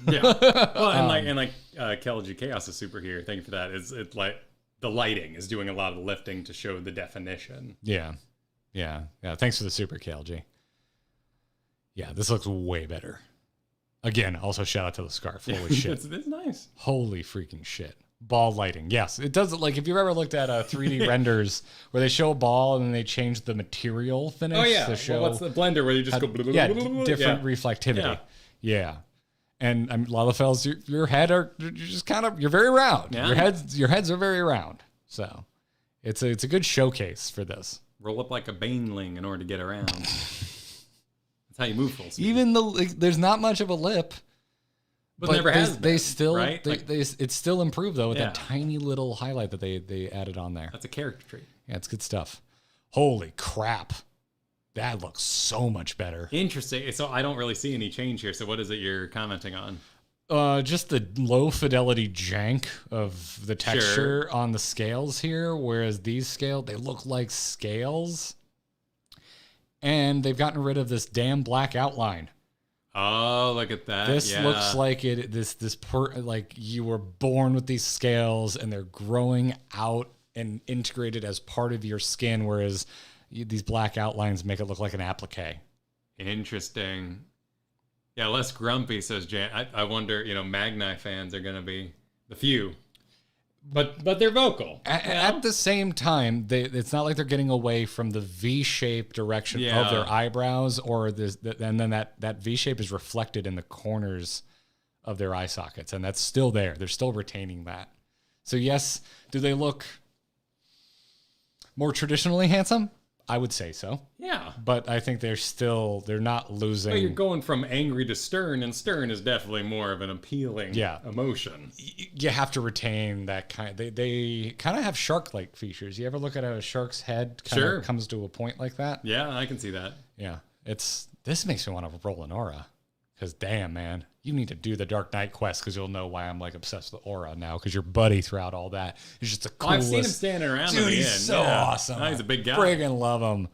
Yeah. Well, and Kelji Chaos is super here. Thank you for that. It's like the lighting is doing a lot of the lifting to show the definition. Yeah. Thanks for the super, KLG. Yeah, this looks way better. Again, also shout out to the scarf. Holy shit. It's nice. Holy freaking shit. Ball lighting. Yes, it does. Like, if you've ever looked at 3D renders where they show a ball and then they change the material finish. Oh, yeah. To show what's the blender where you just go... different reflectivity. Yeah. And Lalafell's, your head you're just kind of, you're very round. Yeah. Your heads are very round. So it's a good showcase for this. Roll up like a baneling in order to get around. That's how you move full speed. Even there's not much of a lip. But never has been, they still, right? It's still improved, though, with that tiny little highlight that they added on there. That's a character trait. Yeah, it's good stuff. Holy crap. That looks so much better. Interesting. So I don't really see any change here. So what is it you're commenting on? Just the low fidelity jank of the texture on the scales here, whereas these scales, they look like scales. And they've gotten rid of this damn black outline. Oh, look at that. This looks like like you were born with these scales and they're growing out and integrated as part of your skin, whereas these black outlines make it look like an applique. Interesting. Yeah, less grumpy, says Jan. I wonder, Magni fans are going to be the few. But they're vocal. At the same time, it's not like they're getting away from the V-shaped direction of their eyebrows, and then that V-shape is reflected in the corners of their eye sockets, and that's still there. They're still retaining that. So yes, do they look more traditionally handsome? I would say so. Yeah. But I think they're not losing. Well, you're going from angry to stern, and stern is definitely more of an appealing emotion. You have to retain that kind. They kind of have shark-like features. You ever look at a shark's head kind of comes to a point like that? Yeah, I can see that. Yeah. This makes me want to roll an aura. Because damn, man, you need to do the Dark Knight quest, because you'll know why I'm like obsessed with aura now. Because your buddy throughout all that is just the coolest. I've seen him standing around. Dude, he's so awesome. Oh, he's a big guy. Friggin' love him.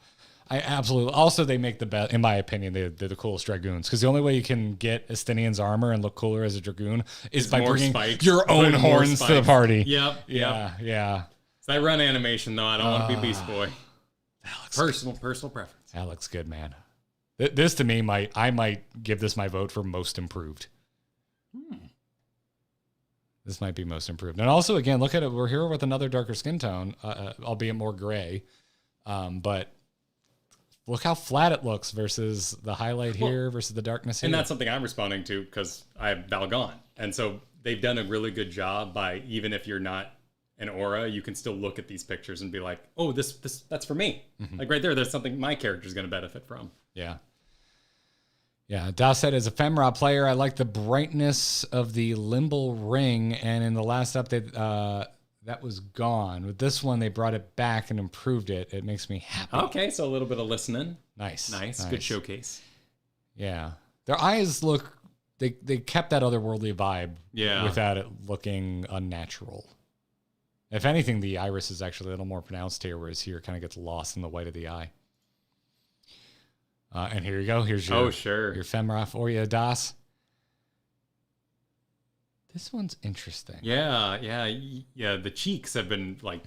I absolutely. Also, they make the best, in my opinion, they're the coolest dragoons. Because the only way you can get Estinian's armor and look cooler as a dragoon is by bringing spikes. your own Putting more horns to the party. Yep. Yeah. It's that run animation, though. I don't want to be Beast Boy. Personal preference. That looks good, man. This to me I might give this my vote for most improved. This might be most improved. And also, again, look at it. We're here with another darker skin tone, albeit more gray. But look how flat it looks versus the highlight here versus the darkness here. And that's something I'm responding to because I have Valgon. And so they've done a really good job by, even if you're not an aura, you can still look at these pictures and be like, oh, that's for me. Like right there's something my character's going to benefit from. Yeah. Das said, as a Femra player, I like the brightness of the Limble ring. And in the last update, that was gone. With this one, they brought it back and improved it. It makes me happy. Okay, so a little bit of listening. Nice. Good showcase. Yeah. Their eyes look, they kept that otherworldly vibe without it looking unnatural. If anything, the iris is actually a little more pronounced here, whereas here it kind of gets lost in the white of the eye. And here you go. Here's your your Femra for you, Das. This one's interesting. Yeah. The cheeks have been like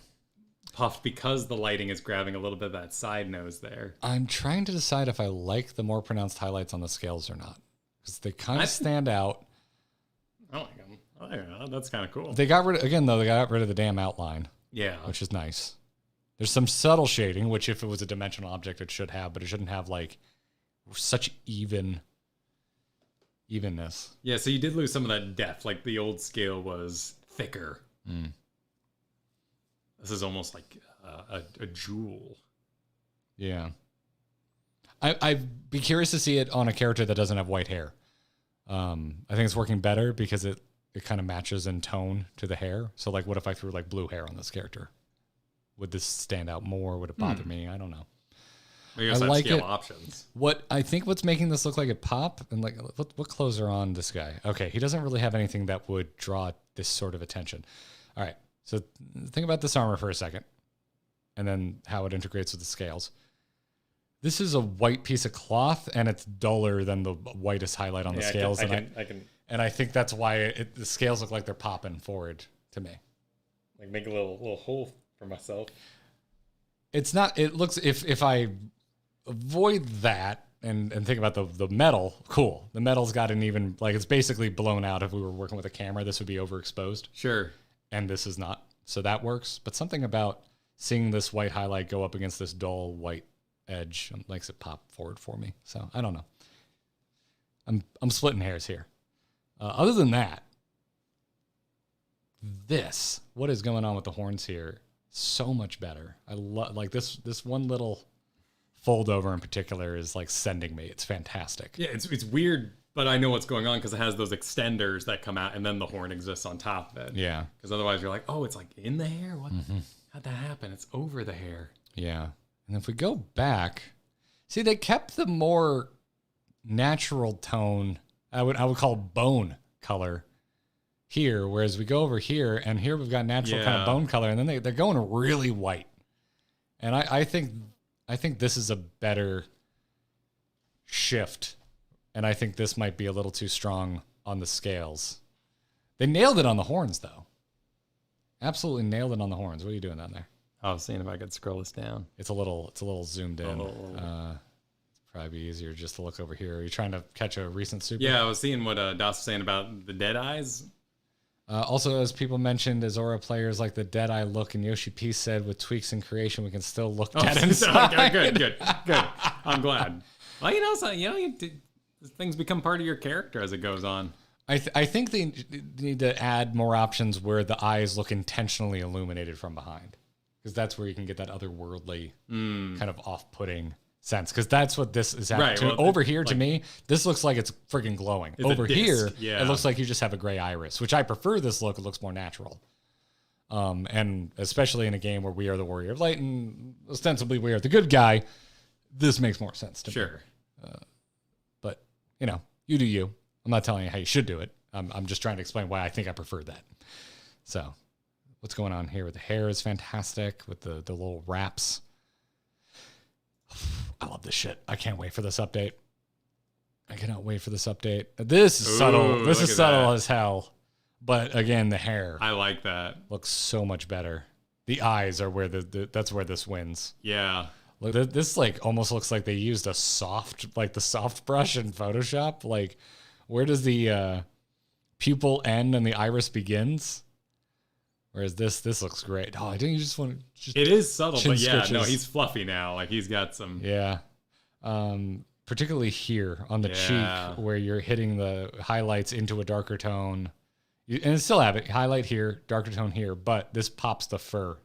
puffed because the lighting is grabbing a little bit of that side nose there. I'm trying to decide if I like the more pronounced highlights on the scales or not, because they kind of stand out. I like them. I don't know. That's kind of cool. They got rid of the damn outline. Yeah, which is nice. There's some subtle shading, which if it was a dimensional object, it should have, but it shouldn't have like such evenness. Yeah, so you did lose some of that depth. Like the old scale was thicker. This is almost like a jewel. Yeah. I'd be curious to see it on a character that doesn't have white hair. I think it's working better because it kind of matches in tone to the hair. So like, what if I threw like blue hair on this character? Would this stand out more? Would it bother me? I don't know. I like scale options. What's making this look like it pop, and like what clothes are on this guy? Okay, he doesn't really have anything that would draw this sort of attention. All right, so think about this armor for a second, and then how it integrates with the scales. This is a white piece of cloth, and it's duller than the whitest highlight on the scales. And I think that's why the scales look like they're popping forward to me. Like make a little hole for myself. It's not. It looks if I avoid that and think about the metal, cool. The metal's got an even, like, it's basically blown out. If we were working with a camera, this would be overexposed. Sure. And this is not. So that works. But something about seeing this white highlight go up against this dull white edge makes it pop forward for me. So I don't know. I'm splitting hairs here. Other than that, what is going on with the horns here? So much better. I love, like, this one little fold over in particular is like sending me. It's fantastic. Yeah, it's weird, but I know what's going on because it has those extenders that come out and then the horn exists on top of it. Yeah. Because otherwise you're like, oh, it's like in the hair? What? How'd that happen? It's over the hair. Yeah. And if we go back, see, they kept the more natural tone, I would call bone color here, whereas we go over here, and here we've got natural kind of bone color, and then they're going really white. And I think this is a better shift, and I think this might be a little too strong on the scales. They nailed it on the horns, though. Absolutely nailed it on the horns. What are you doing down there? I was seeing if I could scroll this down. It's a little zoomed in. Probably be easier just to look over here. Are you trying to catch a recent super? Yeah, I was seeing what Das was saying about the dead eyes. Also, as people mentioned, as Aura players like the dead eye look, and Yoshi P said, with tweaks and creation, we can still look dead inside. Good. I'm glad. Well, things become part of your character as it goes on. I think they need to add more options where the eyes look intentionally illuminated from behind, because that's where you can get that otherworldly kind of off-putting sense, because that's what this is happening. Right, well, over here, to me, this looks like it's freaking glowing. Over here, it looks like you just have a gray iris, which I prefer this look. It looks more natural. And especially in a game where we are the warrior of light and ostensibly we are the good guy, this makes more sense to me. Sure. But, you do you. I'm not telling you how you should do it. I'm just trying to explain why I think I prefer that. So what's going on here with the hair is fantastic, with the little wraps. I love this shit. I can't wait for this update. I cannot wait for this update. This is subtle. This is subtle as hell. But again, the hair. I like that. Looks so much better. The eyes are where that's where this wins. Yeah. Look, this like almost looks like they used the soft brush in Photoshop. Like, where does the pupil end and the iris begins? Whereas this looks great. Oh, I think you just want to. It is subtle, but yeah, stitches. no, he's fluffy now. Like he's got some. Yeah. Particularly here on the cheek where you're hitting the highlights into a darker tone. And it still have it. Highlight here, darker tone here, but this pops the fur.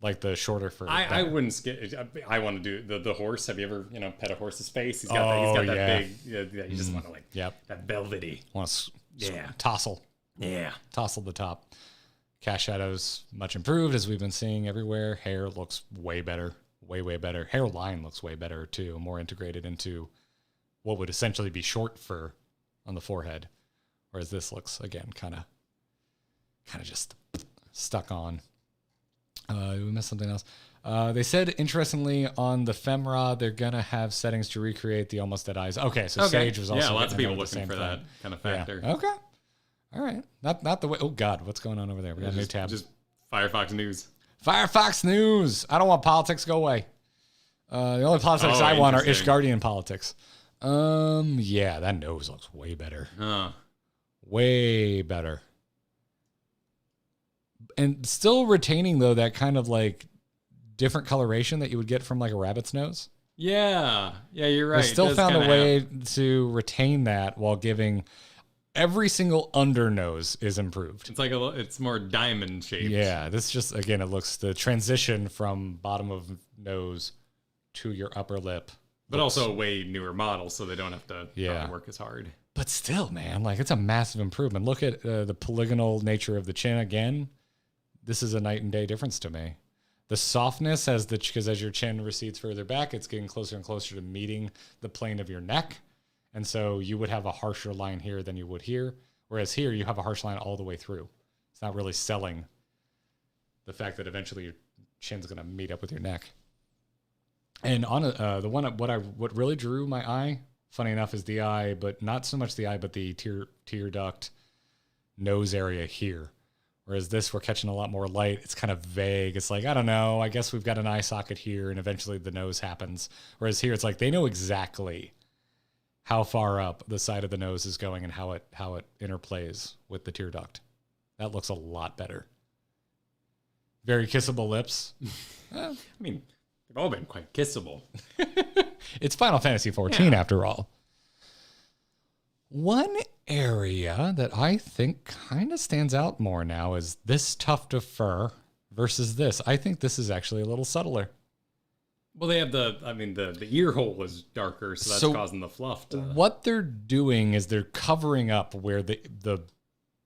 Like the shorter fur. I wouldn't skip. I want to do the horse. Have you ever pet a horse's face? He's got that big. Yeah, you just want to like that velvety. Want to tousle. Yeah, tousle the top. Cast shadows much improved as we've been seeing everywhere. Hair looks way better, way better. Hairline looks way better too, more integrated into what would essentially be short fur on the forehead, whereas this looks again kind of just stuck on. We missed something else. They said, interestingly, on the femora, they're going to have settings to recreate the almost dead eyes. Okay, so Sage was also... Yeah, lots of people looking for that kind of factor. Yeah. Okay. All right. Not the way... Oh, God, what's going on over there? We got a new tab. Just Firefox News. Firefox News. I don't want politics. Go away. The only politics I want are Ishgardian politics. Yeah, that nose looks way better. Way better. And still retaining, though, that kind of like different coloration that you would get from like a rabbit's nose. Yeah, you're right. They still found a way to retain that while giving every single undernose is improved. It's like it's more diamond shaped. Yeah, this just, again, it looks the transition from bottom of nose to your upper lip. But also a way newer model, so they don't have to work as hard. But still, man, like it's a massive improvement. Look at the polygonal nature of the chin again. This is a night and day difference to me. The softness because as your chin recedes further back, it's getting closer and closer to meeting the plane of your neck. And so you would have a harsher line here than you would here. Whereas here you have a harsh line all the way through. It's not really selling the fact that eventually your chin's going to meet up with your neck. And on the one, what really drew my eye, funny enough, is the eye, but not so much the eye, but the tear duct nose area here. Whereas this, we're catching a lot more light. It's kind of vague. It's like, I don't know. I guess we've got an eye socket here, and eventually the nose happens. Whereas here, it's like they know exactly how far up the side of the nose is going and how it interplays with the tear duct. That looks a lot better. Very kissable lips. I mean, they've all been quite kissable. It's Final Fantasy XIV, after all. One area that I think kind of stands out more now is this tuft of fur versus this. I think this is actually a little subtler. Well, they have the ear hole is darker, so that's causing the fluff to... What they're doing is they're covering up where the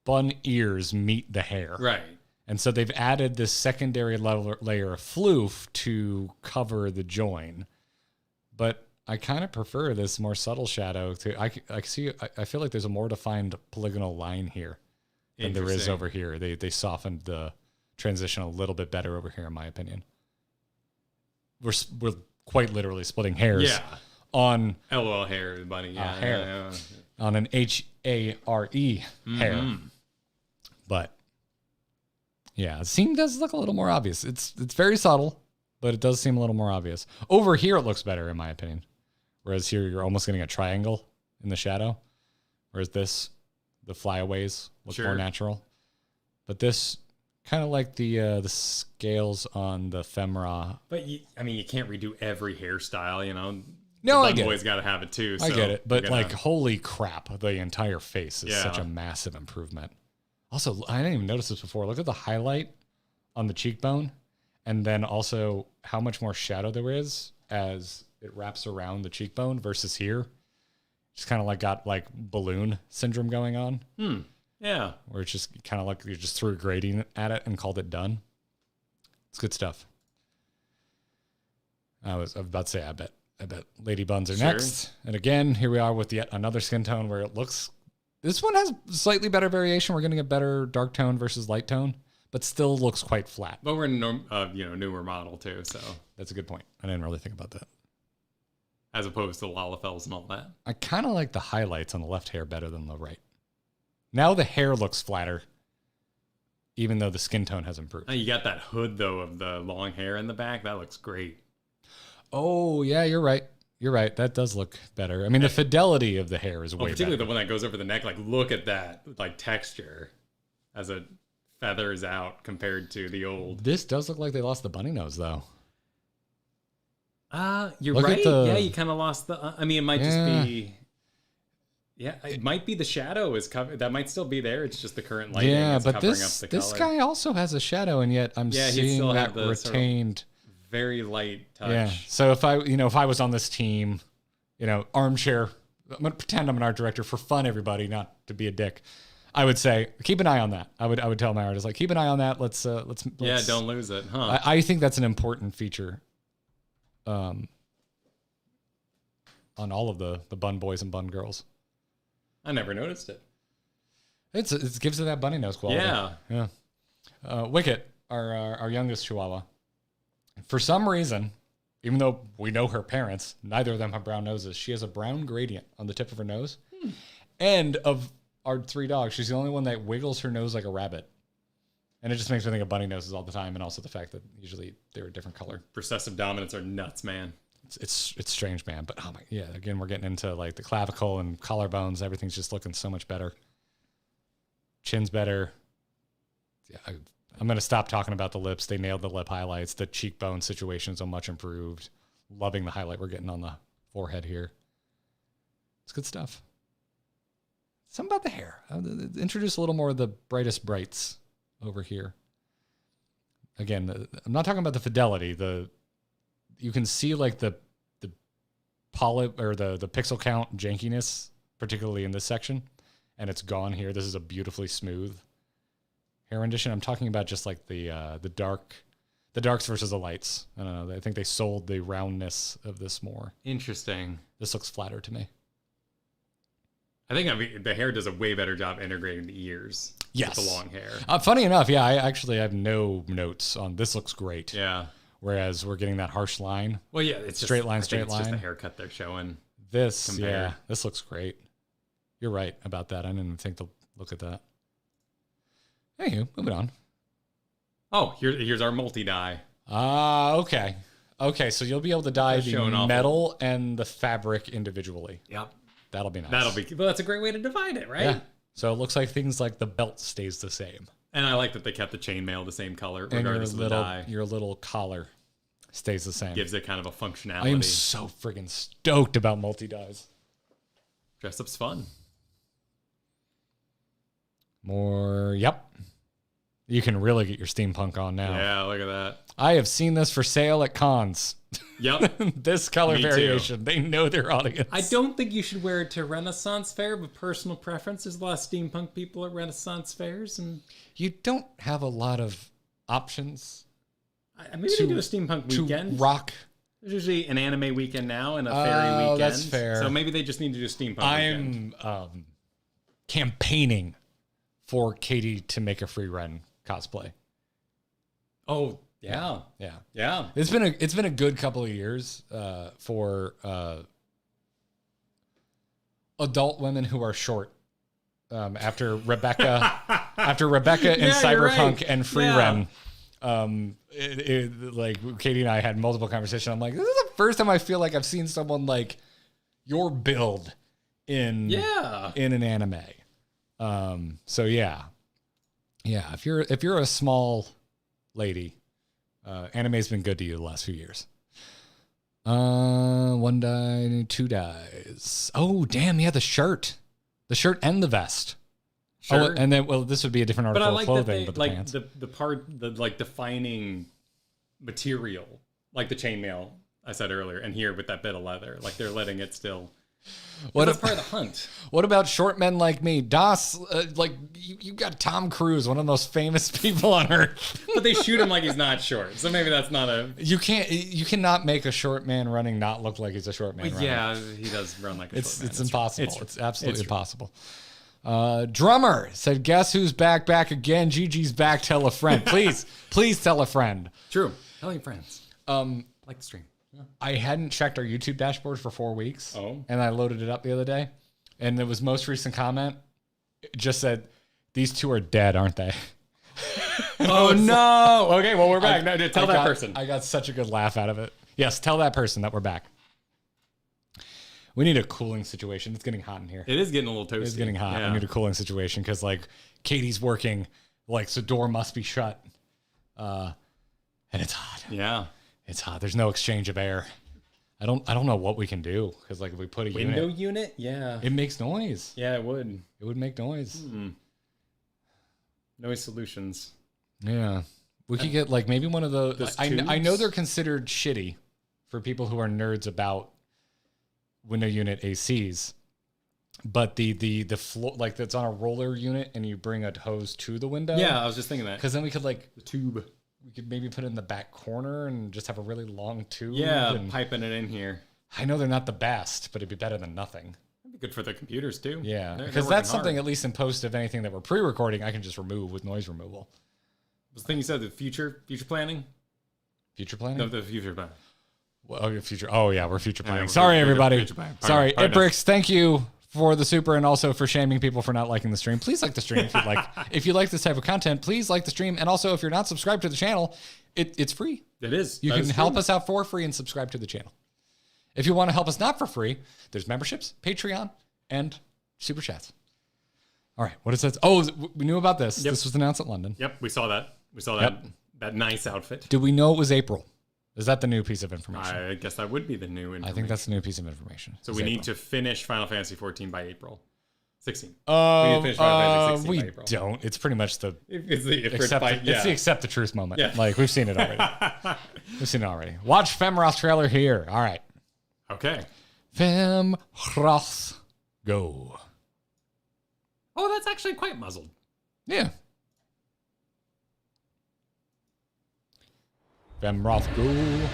bun ears meet the hair. Right. And so they've added this secondary layer of floof to cover the join. But I kind of prefer this more subtle shadow to. I feel like there's a more defined polygonal line here than there is over here. They softened the transition a little bit better over here, in my opinion. We're quite literally splitting hairs on LOL hair, bunny. Hair on an HARE hair, but yeah, the seam does look a little more obvious. It's very subtle, but it does seem a little more obvious. Over here, it looks better, in my opinion. Whereas here, you're almost getting a triangle in the shadow. Whereas this, the flyaways look more natural. But this, kind of like the scales on the femora. But you can't redo every hairstyle, No, I get it. Boy's got to have it too. So I get it, but like, holy crap, the entire face is such a massive improvement. Also, I didn't even notice this before. Look at the highlight on the cheekbone, and then also how much more shadow there is as it wraps around the cheekbone versus here. Just kind of like got like balloon syndrome going on. Yeah. Where it's just kind of like you just threw a gradient at it and called it done. It's good stuff. I was about to say, I bet lady buns are next. And again, here we are with yet another skin tone where it looks, this one has slightly better variation. We're going to get better dark tone versus light tone, but still looks quite flat. But we're in newer model too, so that's a good point. I didn't really think about that. as opposed to Lalafels and all that. I kind of like the highlights on the left hair better than the right. Now the hair looks flatter, even though the skin tone has improved. Oh, you got that hood, though, of the long hair in the back. That looks great. Oh, yeah, you're right. You're right. That does look better. I mean, the fidelity of the hair is way particularly better. the one that goes over the neck. Like, look at that, like, texture as it feathers out compared to the old. This does look like they lost the bunny nose, though. You're Look at right. the- Yeah, you kind of lost the. I mean, it might just be. Yeah, it might be the shadow is covered. That might still be there. It's just the current lighting. Yeah, is but covering this up the this color. guy also has a shadow, and yet I'm Yeah, he seeing still that had the sort of retained. very light touch. Yeah. So if I was on this team, armchair, I'm gonna pretend I'm an art director for fun, everybody, not to be a dick. I would say keep an eye on that. I would tell my artists like keep an eye on that. Let's Yeah, don't lose it, huh? I think that's an important feature. On all of the bun boys and bun girls. I never noticed it. It gives it that bunny nose quality. Yeah. Wicket, our youngest Chihuahua, for some reason, even though we know her parents, neither of them have brown noses. She has a brown gradient on the tip of her nose. And of our 3 dogs, she's the only one that wiggles her nose like a rabbit. And it just makes me think of bunny noses all the time, and also the fact that usually they're a different color. Recessive dominants are nuts, man. It's strange, man. But again, we're getting into like the clavicle and collarbones. Everything's just looking so much better. Chin's better. Yeah, I'm gonna stop talking about the lips. They nailed the lip highlights. The cheekbone situations are much improved. Loving the highlight we're getting on the forehead here. It's good stuff. Something about the hair. Introduce a little more of the brightest brights over here. Again, I'm not talking about the fidelity. You can see like the polyp or the pixel count jankiness, particularly in this section, and it's gone here. This is a beautifully smooth hair rendition. I'm talking about just like the darks versus the lights. I don't know. I think they sold the roundness of this more. Interesting. This looks flatter to me. I think the hair does a way better job integrating the ears. Yes. With the long hair. Funny enough, yeah, I actually have no notes on this. Looks great. Yeah. Whereas we're getting that harsh line. Well, yeah, it's straight line. It's just the haircut they're showing. This, compared. yeah, this looks great. You're right about that. I didn't even think to look at that. Anywho, moving on. Oh, here's our multi-dye. Okay. Okay, so you'll be able to dye the metal and the fabric individually. Yep. That'll be nice. Well, that's a great way to divide it, right? Yeah. So it looks like things like the belt stays the same. And I like that they kept the chainmail the same color, And regardless of the dye. your little collar stays the same. Gives it kind of a functionality. I am so friggin' stoked about multi-dyes. Dress up's fun. More, yep. You can really get your steampunk on now. Yeah, look at that. I have seen this for sale at cons. Yep. This color Me variation. too. They know their audience. I don't think you should wear it to Renaissance Fair, but personal preference. There's a lot of steampunk people at Renaissance fairs, and You don't have a lot of options maybe they do a steampunk weekend. to rock. There's usually an anime weekend now and a fairy weekend. That's fair. So maybe they just need to do a steampunk weekend. I'm campaigning for Katie to make a free run cosplay. Oh, yeah. Yeah. Yeah. It's been a good couple of years for adult women who are short. After Rebecca in Yeah, you're Cyberpunk right. and Free Yeah. Run. Like Katie and I had multiple conversations. I'm like, this is the first time I feel like I've seen someone like your build in an anime. So yeah. If you're a small lady, anime's been good to you the last few years. 1 dye, 2 dyes. Oh damn, yeah, the shirt and the vest. Sure. Oh, and then this would be a different But I article like of clothing, that they, but the like pants. the like defining material, like the chainmail I said earlier, and here with that bit of leather, like they're letting it still. That's part of the hunt. What about short men like me? Das, you got Tom Cruise, one of the most famous people on earth. But they shoot him like he's not short, so maybe that's not a. You cannot make a short man running not look like he's a short man running. Yeah, he does run like a short man. It's impossible. True. It's absolutely It's true. impossible. Drummer said, "Guess who's back again? Gigi's back. Tell a friend, please tell a friend." True. Tell your friends. Like the stream. I hadn't checked our YouTube dashboard for 4 weeks. Oh. And I loaded it up the other day. And it was most recent comment. It just said, these two are dead, aren't they? Oh, no. Okay, well, we're back. Tell that person. I got such a good laugh out of it. Yes, tell that person that we're back. We need a cooling situation. It's getting hot in here. It is getting a little toasty. It's getting hot. Yeah. We need a cooling situation because, like, Katie's working. Like, the door must be shut. And it's hot. Yeah. It's hot. There's no exchange of air. I don't know what we can do because, like, if we put a Window unit? Yeah. it makes noise. Yeah, it would. It would make noise. Noise solutions. Yeah. We could get, like, maybe one of Those I know tubes? they're considered shitty for people who are nerds about window unit ACs. But the floor, like, that's on a roller unit and you bring a hose to the window. Yeah, I was just thinking that. Because then we could, like, The tube. we could maybe put it in the back corner and just have a really long tube. Yeah, and piping it in here. I know they're not the best, but it'd be better than nothing. That'd be good for the computers, too. Yeah, They're because working that's something, hard. at least in post, of anything that we're pre-recording, I can just remove with noise removal. Was the thing you said, the future planning? Future planning? No, the future planning. Well, oh, future. Oh, yeah, we're future planning. we're Sorry, future- everybody. future planning. Sorry. Pardon us. Ibrix, thank you for the super and also for shaming people for not liking the stream. Please like the stream if you like. If you like this type of content, please like the stream. And also, if you're not subscribed to the channel, it's free. It is. You That can is help true. us out for free and subscribe to the channel. If you want to help us not for free, there's memberships, Patreon, and super chats. All right, what is that? Oh, we knew about this. Yep. This was announced at London. Yep, we saw that. We saw Yep. that nice outfit. Did we know it was April? Is that the new piece of information? I guess that would be the new information. I think that's the new piece of information. So we need to finish Final Fantasy XIV by April 16. We need to finish Final Fantasy 16 we by April. don't. It's pretty much the It's the it's the accept the truth moment. Yeah. Like, we've seen it already. We've seen it already. Watch Femroth trailer here. All right. Okay. Femroth, go. Oh, that's actually quite muzzled. Yeah. Femroth, go.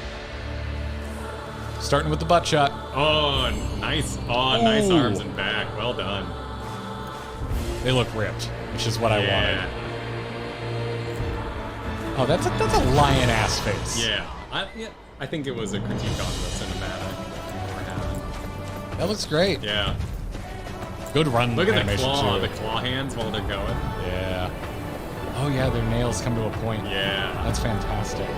Starting with the butt shot. Oh, nice. Oh, nice Ooh. arms and back. Well done. They look ripped, which is what I wanted. Yeah. Oh, that's a lion ass face. Yeah. I think it was a critique on the cinematic. we're having. That looks great. Yeah. Good run. Look at the animation claw, too. the claw hands while they're going. Yeah. Oh yeah, their nails come to a point. Yeah. That's fantastic.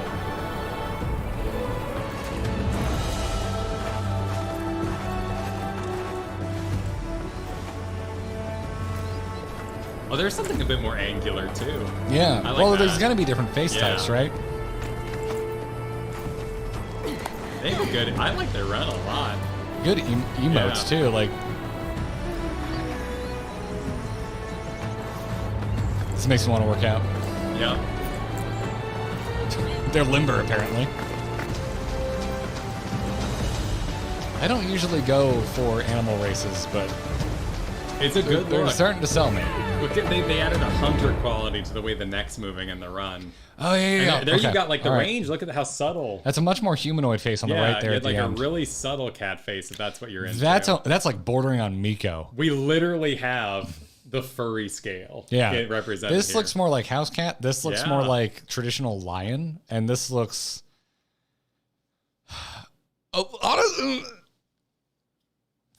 Oh, there's something a bit more angular too. Yeah. I like Well, that. there's gonna be different face Yeah. types, right? They have a good. I like their run a lot. Good emotes Yeah. too. Like, this makes me want to work out. Yeah. They're limber, apparently. I don't usually go for animal races, but It's a good they're look. starting to sell me. Look, they added a hunter quality to the way the neck's moving in the run. Oh yeah, yeah, yeah. And there Okay. you got like the All right. range. Look at how subtle. That's a much more humanoid face on the right there you at had the like end. a really subtle cat face. If that's what you're into. That's like bordering on Miko. We literally have the furry scale. Yeah. It represented This here. looks more like house cat. This looks Yeah. more like traditional lion, and this looks.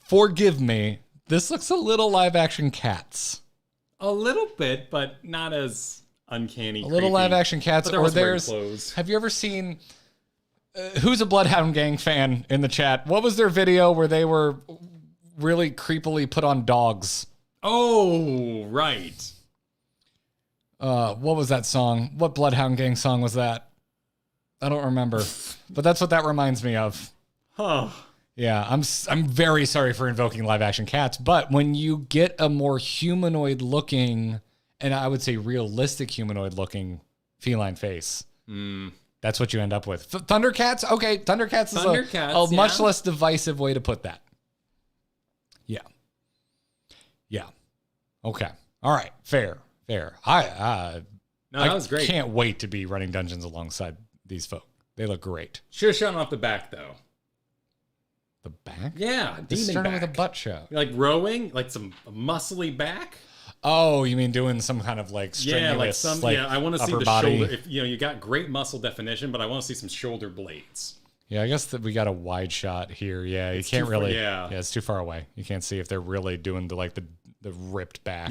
Forgive me. This looks a little live action cats. a little bit, but not as uncanny. A little creepy. live action cats. But they're Or also wearing there's. clothes. Have you ever seen? Who's a Bloodhound Gang fan in the chat? What was their video where they were really creepily put on dogs? Oh, right. What was that song? What Bloodhound Gang song was that? I don't remember, but that's what that reminds me of. Huh. Yeah, I'm very sorry for invoking live action cats, but when you get a more humanoid looking, and I would say realistic humanoid looking feline face, that's what you end up with. Thundercats? Okay, Thundercats is Thundercats, a much yeah. less divisive way to put that. Yeah. Yeah. Okay. All right. Fair. No, I that was great. can't wait to be running dungeons alongside these folk. They look great. Should have shown off the back though. The back? Yeah, This demon started back. with a butt shot. Like rowing, like some muscly back. Oh, you mean doing some kind of like strenuous, Yeah, like some. like yeah, I want to see upper the body. shoulder. If you got great muscle definition, but I want to see some shoulder blades. Yeah, I guess that we got a wide shot here. Yeah, you can't really. Yeah, it's too far away. You can't see if they're really doing the ripped back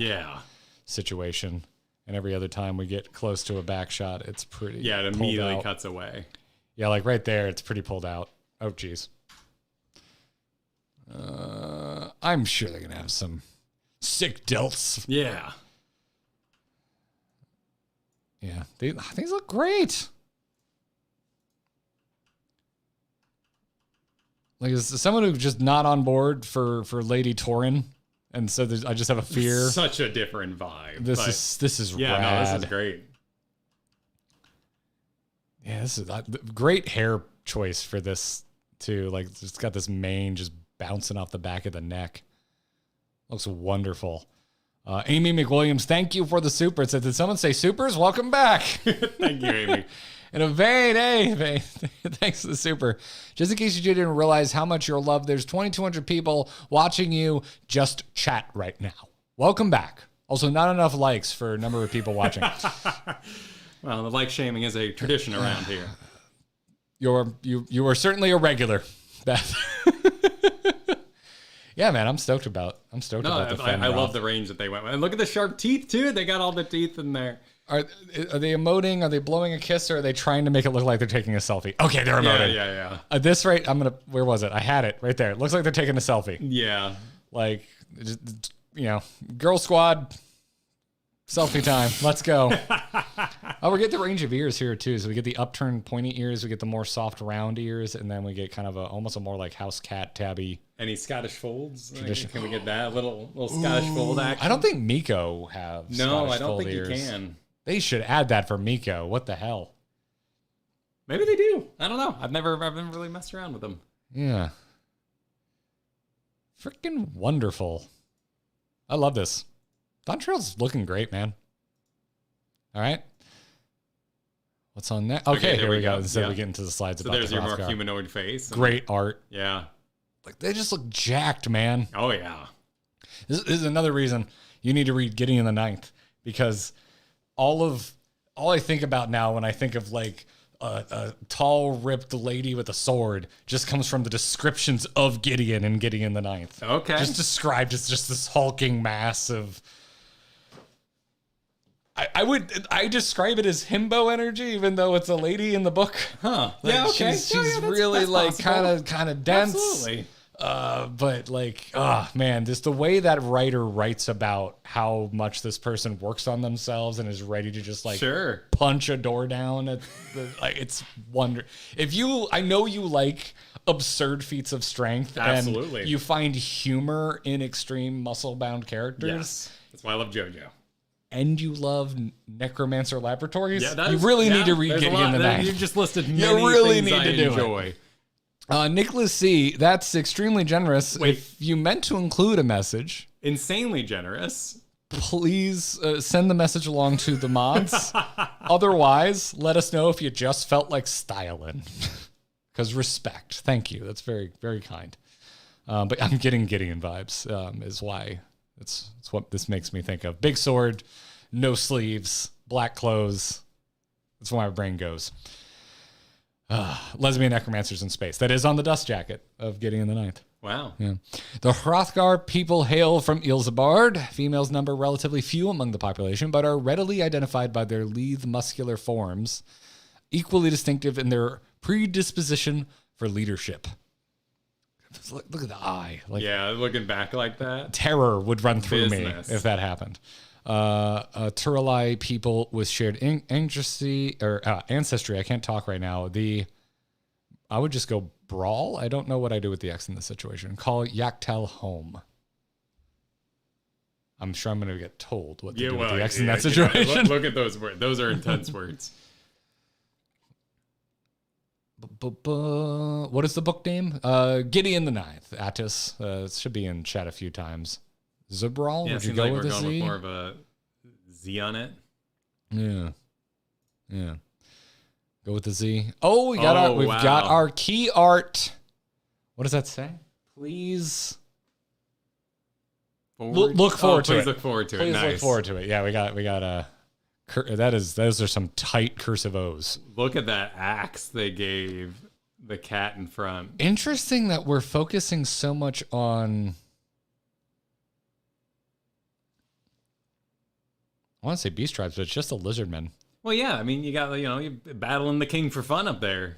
situation. And every other time we get close to a back shot, it's pretty. Yeah, it immediately cuts away. Yeah, like right there, it's pretty pulled out. Oh, geez. I'm sure they're gonna have some sick delts. Yeah. Yeah, these look great. Like, is someone who's just not on board for Lady Torin, and so I just have a fear. Such a different vibe. This is yeah, rad. no, this is great. Yeah, this is great hair choice for this too. Like, it's got this mane just bouncing off the back of the neck. Looks wonderful. Amy McWilliams, thank you for the super. It said, did someone say supers? Welcome back. Thank you, Amy. And a Vane, thanks for the super. Just in case you didn't realize how much you're loved, there's 2,200 people watching you just chat right now. Welcome back. Also, not enough likes for a number of people watching. Well, the like shaming is a tradition around here. You are certainly a regular, Beth. Yeah, man, I'm stoked about the I love the range that they went with. And look at the sharp teeth too. They got all the teeth in there. Are they emoting? Are they blowing a kiss? Or are they trying to make it look like they're taking a selfie? Okay, they're emoting. Yeah. At this rate, where was it? I had it right there. It looks like they're taking a selfie. Yeah. Like, girl squad, selfie time. Let's go. Oh, we get the range of ears here too. So we get the upturned pointy ears. We get the more soft round ears. And then we get kind of almost a more like house cat tabby. Any Scottish folds? Can we get that little Scottish fold action? I don't think Miko have Scottish I don't fold think ears. you can. They should add that for Miko. What the hell? Maybe they do. I don't know. I've never really messed around with them. Yeah. Freaking wonderful. I love this. Dontrell's looking great, man. All right. What's on next? Okay, here we go. Instead we get into the slides about there's the your more Hrothgar. humanoid face. Great art. Yeah. Like, they just look jacked, man. Oh, yeah. This is another reason you need to read Gideon the Ninth, because all I think about now when I think of like a tall, ripped lady with a sword just comes from the descriptions of Gideon and Gideon the Ninth. Okay. Just described as just this hulking mass of. I describe it as himbo energy, even though it's a lady in the book. Huh. Like, yeah, okay. She's really like kind of dense. Absolutely. But like, man, just the way that writer writes about how much this person works on themselves and is ready to just like punch a door down at like, it's wonder. I know you like absurd feats of strength. Absolutely. And you find humor in extreme muscle bound characters. Yes. That's why I love JoJo. And you love Necromancer Laboratories. Yeah, you really need to read Gideon the Ninth. You've just listed many you really things need to do enjoy. Nicholas C., that's extremely generous. Wait. If you meant to include a message, Insanely generous. Please send the message along to the mods. Otherwise, let us know if you just felt like styling. Because respect. Thank you. That's very, very kind. But I'm getting Gideon vibes is why. It's what this makes me think of. Big sword, no sleeves, black clothes. That's where my brain goes. Lesbian necromancers in space. That is on the dust jacket of Gideon the Ninth. Wow. Yeah. The Hrothgar people hail from Ilsabard. Females number relatively few among the population, but are readily identified by their lithe, muscular forms, equally distinctive in their predisposition for leadership. Look at the eye. Like, yeah, looking back like that. Terror would run through me if that happened. Turalai people with shared ancestry, I can't talk right now. I would just go brawl. I don't know what I do with the X in this situation. Call Yaktel home. I'm sure I'm going to get told what to do with the X in that situation. Look at those words. Those are intense words. What is the book name? Gideon the Ninth. Attis. It should be in chat a few times. Zabral? Yeah, Would you go with a Z? With more of a Z on it. Yeah. Go with the Z. Oh, we've got our key art. What does that say? Please look forward to it. Please look forward to it. Please nice. look forward to it. Yeah, we got those are some tight cursive O's. Look at that axe they gave the cat in front. Interesting that we're focusing so much on. I want to say beast tribes, but it's just the lizardmen. Well, yeah. I mean, you got you battling the king for fun up there.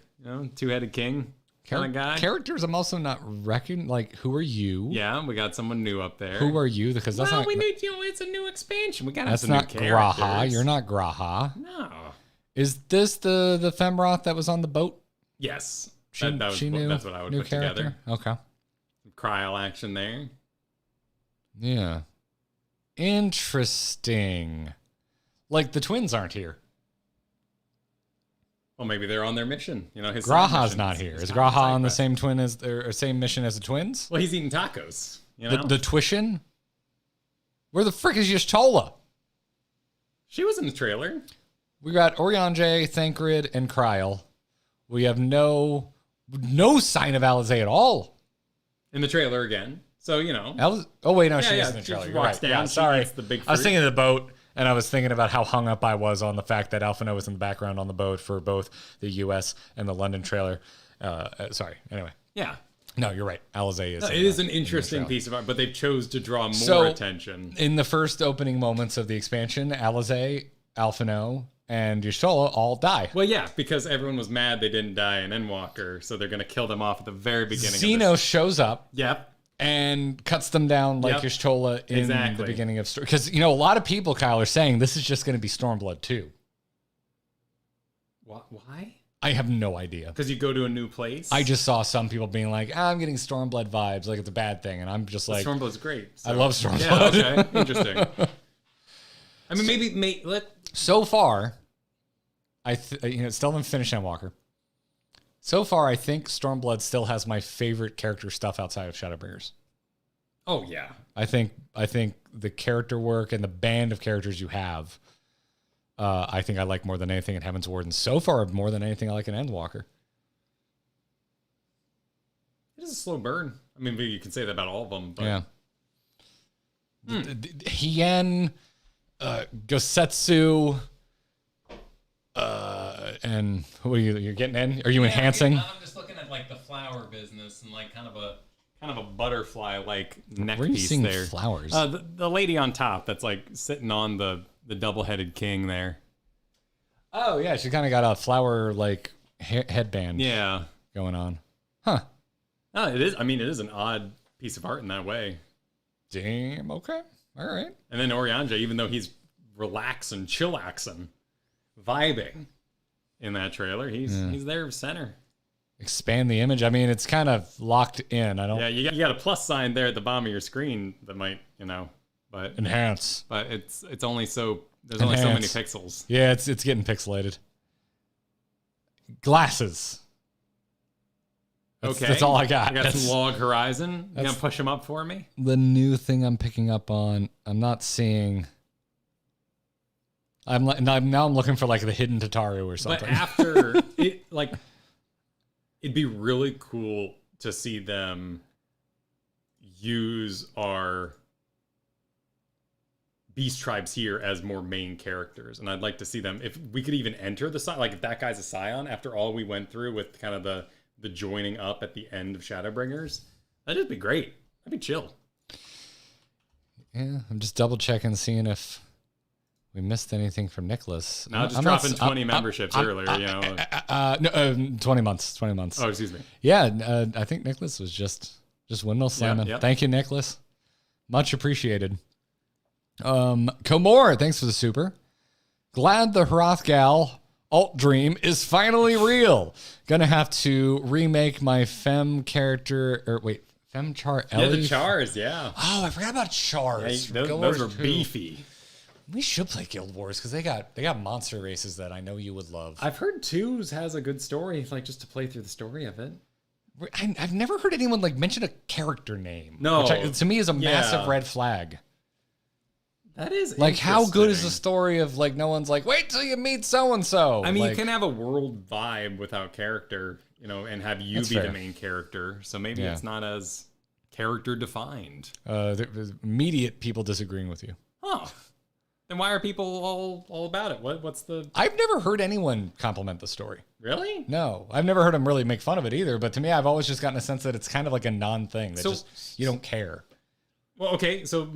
Two-headed king kind of guy. Characters I'm also not reckoning. Like, who are you? Yeah, we got someone new up there. Who are you? Because that's not. We need. It's a new expansion. We got to have That's some not new characters. Graha. You're not Graha. No. Is this the Femroth that was on the boat? Yes. That's what I would put together. Okay. Cryo action there. Yeah. Interesting. Like, the twins aren't here. Well, maybe they're on their mission. His Graha's not here. Is Graha on the same same mission as the twins? Well, he's eating tacos. The Twishin? Where the frick is Y'shtola? She was in the trailer. We got Oriange, Thancred, and Coeurl. We have no sign of Alizé at all. In the trailer again. So, Oh, wait, no, she yeah, is in the she trailer. You're walks right. down, Yeah, she sorry. eats the big I was fruit. thinking of the boat, and I was thinking about how hung up I was on the fact that Alphino was in the background on the boat for both the U.S. and the London trailer. Sorry. Anyway. Yeah. No, you're right. Alizé is. It is an interesting piece of art, but they've chose to draw more So, attention. In the first opening moments of the expansion, Alizé, Alphino, and Y'shtola all die. Well, yeah, because everyone was mad they didn't die in Endwalker, so they're going to kill them off at the very beginning of Xeno this. shows up. Yep. And cuts them down like Yep. Y'shtola in Exactly. the beginning of story. Because, a lot of people, Kyle, are saying this is just going to be Stormblood 2. Why? I have no idea. Because you go to a new place? I just saw some people being like, I'm getting Stormblood vibes, like it's a bad thing. And I'm just like, Stormblood's great. I love Stormblood. Yeah, okay. Interesting. I mean, maybe So far, still haven't finished Endwalker. So far, I think Stormblood still has my favorite character stuff outside of Shadowbringers. Oh, yeah. I think the character work and the band of characters you have, I think I like more than anything in Heaven's Ward, and so far more than anything I like in Endwalker. It is a slow burn. I mean, you can say that about all of them. But Yeah. Hien, Gosetsu, and who are you? You're getting in? Are you enhancing? I'm just looking at like the flower business and like kind of a butterfly like neck Where are you piece seeing there. flowers? The lady on top that's like sitting on the double-headed king there. Oh yeah, she kind of got a flower like headband. Yeah. Going on. Huh. No, it is. I mean, it is an odd piece of art in that way. Damn. Okay. All right. And then Oriange, even though he's relaxing, chillaxing, vibing in that trailer, he's there center. Expand the image. I mean, it's kind of locked in. I don't. Yeah, you got a plus sign there at the bottom of your screen that might, but Enhance. But it's only so there's only so many Enhance. pixels. Yeah, it's getting pixelated. Glasses. That's all I got. I got That's some Log Horizon. You gonna push them up for me? the new thing I'm picking up on. I'm not seeing. Now I'm looking for like the hidden Tataru or something. But after it, like, it'd be really cool to see them use our beast tribes here as more main characters, and I'd like to see them, if we could even enter the Scion, like if that guy's a Scion after all we went through with kind of the joining up at the end of Shadowbringers, that'd just be great. That'd be chill. Yeah, I'm just double checking, seeing if we missed anything from Nicholas. Now just dropping 20 memberships earlier, No, 20 months. 20 months. Oh, excuse me. Yeah, I think Nicholas was just windmill slamming. yeah. Thank you, Nicholas. Much appreciated. Coeurl, thanks for the super. Glad the Hrothgal alt dream is finally real. Gonna have to remake my fem character, fem char Ellie. Yeah, the Chars, yeah. Oh, I forgot about Chars. Hey, those were beefy. We should play Guild Wars because they got monster races that I know you would love. I've heard Twos has a good story, like just to play through the story of it. I've never heard anyone like mention a character name. No. Which to me is a massive Yeah. red flag. That is Like, how good is the interesting. story of like no one's like, wait till you meet so and so. I mean, like, you can have a world vibe without character, and have you That's be fair. the main character. So maybe Yeah. it's not as character defined. there's immediate people disagreeing with you. Oh, Then why are people all about it? What's the... I've never heard anyone compliment the story. Really? No, I've never heard them really make fun of it either. But to me, I've always just gotten a sense that it's kind of like a non-thing that you don't care. Well, okay, so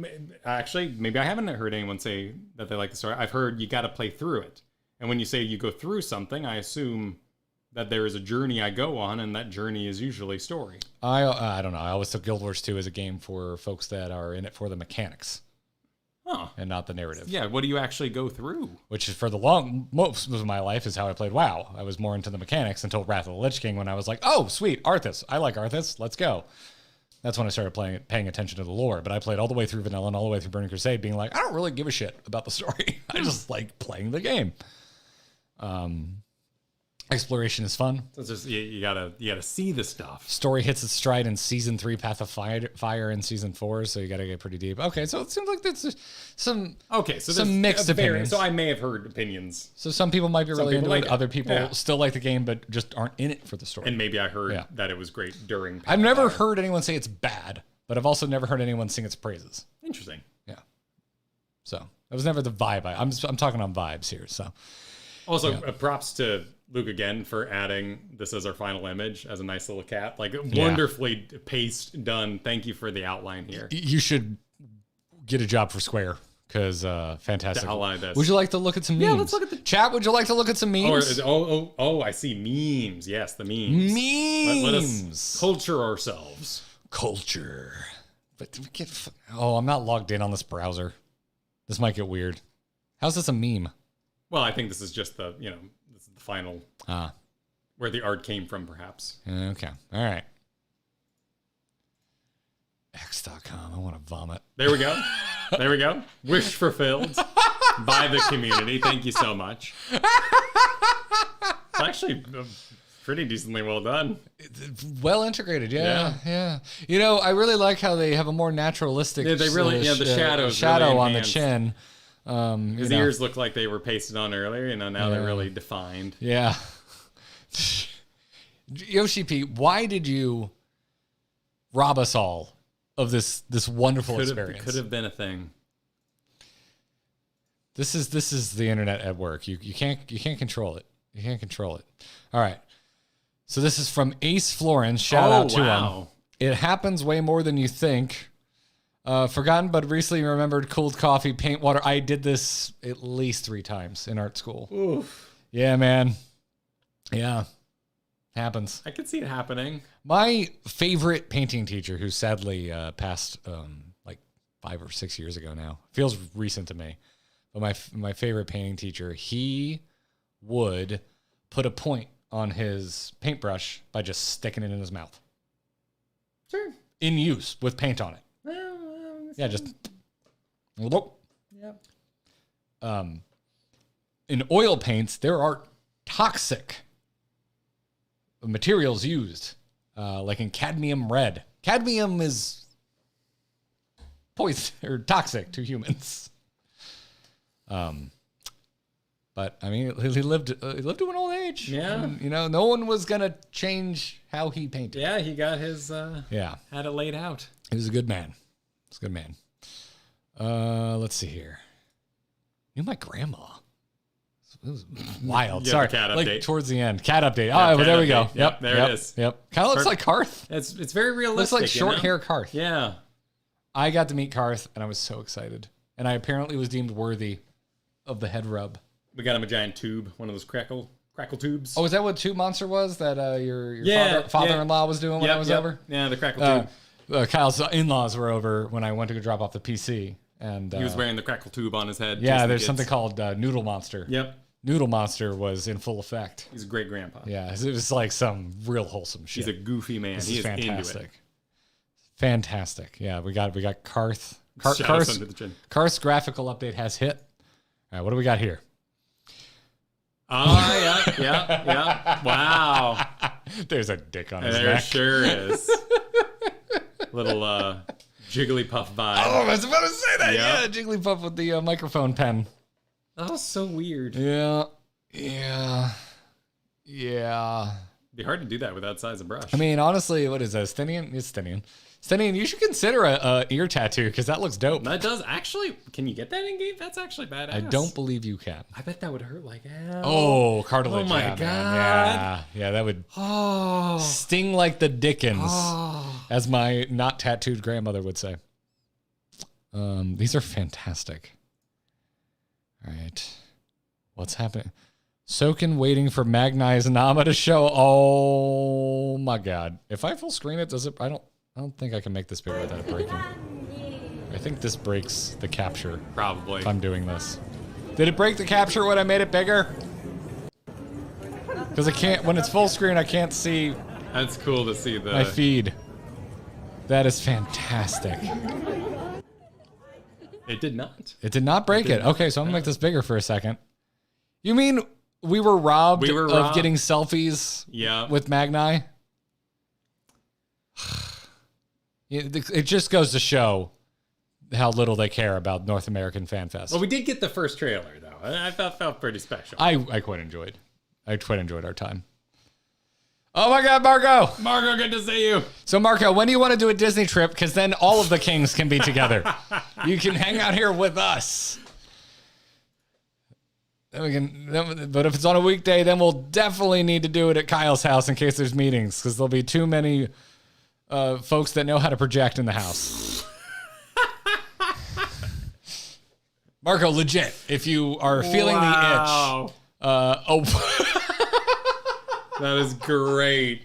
actually, maybe I haven't heard anyone say that they like the story. I've heard you got to play through it. And when you say you go through something, I assume that there is a journey I go on, and that journey is usually story. I don't know. I always took Guild Wars 2 as a game for folks that are in it for the mechanics. Huh. And not the narrative. Yeah, what do you actually go through? Which is for most of my life is how I played WoW. I was more into the mechanics until Wrath of the Lich King when I was like, oh, sweet, Arthas. I like Arthas. Let's go. That's when I started paying attention to the lore. But I played all the way through Vanilla and all the way through Burning Crusade being like, I don't really give a shit about the story. I just like playing the game. Exploration is fun. So it's just you gotta see the stuff. Story hits its stride in season 3, Path of Fire in season 4, so you gotta get pretty deep. Okay, so it seems like there's some mixed opinions. So I may have heard opinions. So some people might be really into like it. it. Other people Yeah. still like the game, but just aren't in it for the story. And maybe I heard that it was great during. Path I've of never Fire. heard anyone say it's bad, but I've also never heard anyone sing its praises. Interesting. Yeah. So that was never the vibe. I'm talking on vibes here. So Also, props to Luke again for adding this as our final image as a nice little cat. Like wonderfully paced, done. Thank you for the outline here. you should get a job for Square because fantastic. To outline this. Would you like to look at some memes? Yeah, let's look at the chat. Would you like to look at some memes? I see memes. Yes, the memes. Memes. Let us culture ourselves. Culture. But we get. I'm not logged in on this browser. This might get weird. How's this a meme? Well, I think this is just this is the final, where the art came from, perhaps. Okay. All right. X.com. I want to vomit. There we go. There we go. Wish fulfilled by the community. Thank you so much. It's actually pretty decently well done. Well integrated. Yeah. You know, I really like how they have a more naturalistic. Yeah, they really. The shadows. Shadow really on the enhanced. chin. His ears look like they were pasted on earlier. Now they're really defined. Yeah. Yoshi P, why did you rob us all of this wonderful experience? Could have been a thing. This is the internet at work. You can't control it. You can't control it. All right. So this is from Ace Florence. Shout out to him. It happens way more than you think. Forgotten but recently remembered cold coffee, paint water. I did this at least 3 times in art school. Oof. Yeah, man. Yeah. Happens. I could see it happening. My favorite painting teacher, who sadly passed like 5 or 6 years ago now, feels recent to me. But my favorite painting teacher, he would put a point on his paintbrush by just sticking it in his mouth. Sure. In use with paint on it. Yeah, just. Yep. In oil paints, there are toxic materials used, like in cadmium red. Cadmium is poison or toxic to humans. But I mean, he lived to an old age. Yeah. And, no one was gonna change how he painted. Yeah, he got his. Had it laid out. He was a good man. He's a good man. Let's see here. Knew my grandma. It was wild. Sorry, cat like update. towards the end. Cat update. Yeah, There we go. update. Yep, there it is. Yep. Kind of looks like Karth. It's very Looks realistic. like short hair Karth. Yeah. I got to meet Karth, and I was so excited. And I apparently was deemed worthy of the head rub. We got him a giant tube, one of those crackle tubes. Oh, is that what Tube Monster was? That your Yeah, father-in-law was doing when I was over? Yeah, the crackle tube. Kyle's in-laws were over when I went to go drop off the PC. And He was wearing the crackle tube on his head. Yeah, there's something called Noodle Monster. Yep. Noodle Monster was in full effect. He's a great grandpa. Yeah, it was like some real wholesome shit. He's a goofy man. This He is fantastic. into it. Fantastic. Yeah, we got Karth. Shout us under the chin. Karth's graphical update has hit. All right, what do we got here? Oh, yeah. Wow. There's a dick on his There neck. sure is. Little Jigglypuff vibe. Oh, I was about to say that. Yep. Yeah, Jigglypuff with the microphone pen. That was so weird. Yeah. It'd be hard to do that with that size of brush. I mean, honestly, what is that? Stinnian? It's Stinnian. Stenian, you should consider a ear tattoo because that looks dope. That does actually. Can you get that in game? That's actually badass. I don't believe you can. I bet that would hurt like hell. Oh, cartilage. Oh my yeah, God. man. Yeah, that would sting like the dickens, as my not tattooed grandmother would say. These are fantastic. All right. What's happening? Soken waiting for Magnai's Nama to show. Oh my God. If I full screen it, does it? I don't think I can make this bigger without it breaking. I think this breaks the capture. Probably. If I'm doing this. Did it break the capture when I made it bigger? Because I can't, when it's full screen, I can't see That's cool to see my feed. That is fantastic. It did not. It did not break it. Okay, so I'm gonna make this bigger for a second. You mean we were robbed of getting selfies with Magnai? It just goes to show how little they care about North American FanFest. Well, we did get the first trailer, though. I felt pretty special. I quite enjoyed. I quite enjoyed our time. Oh my God, Marco! Marco, good to see you. So, Marco, when do you want to do a Disney trip? Because then all of the kings can be together. You can hang out here with us. Then we can. But if it's on a weekday, then we'll definitely need to do it at Kyle's house in case there's meetings, because there'll be too many folks that know how to project in the house. Marco, legit, if you are feeling the itch. That is great.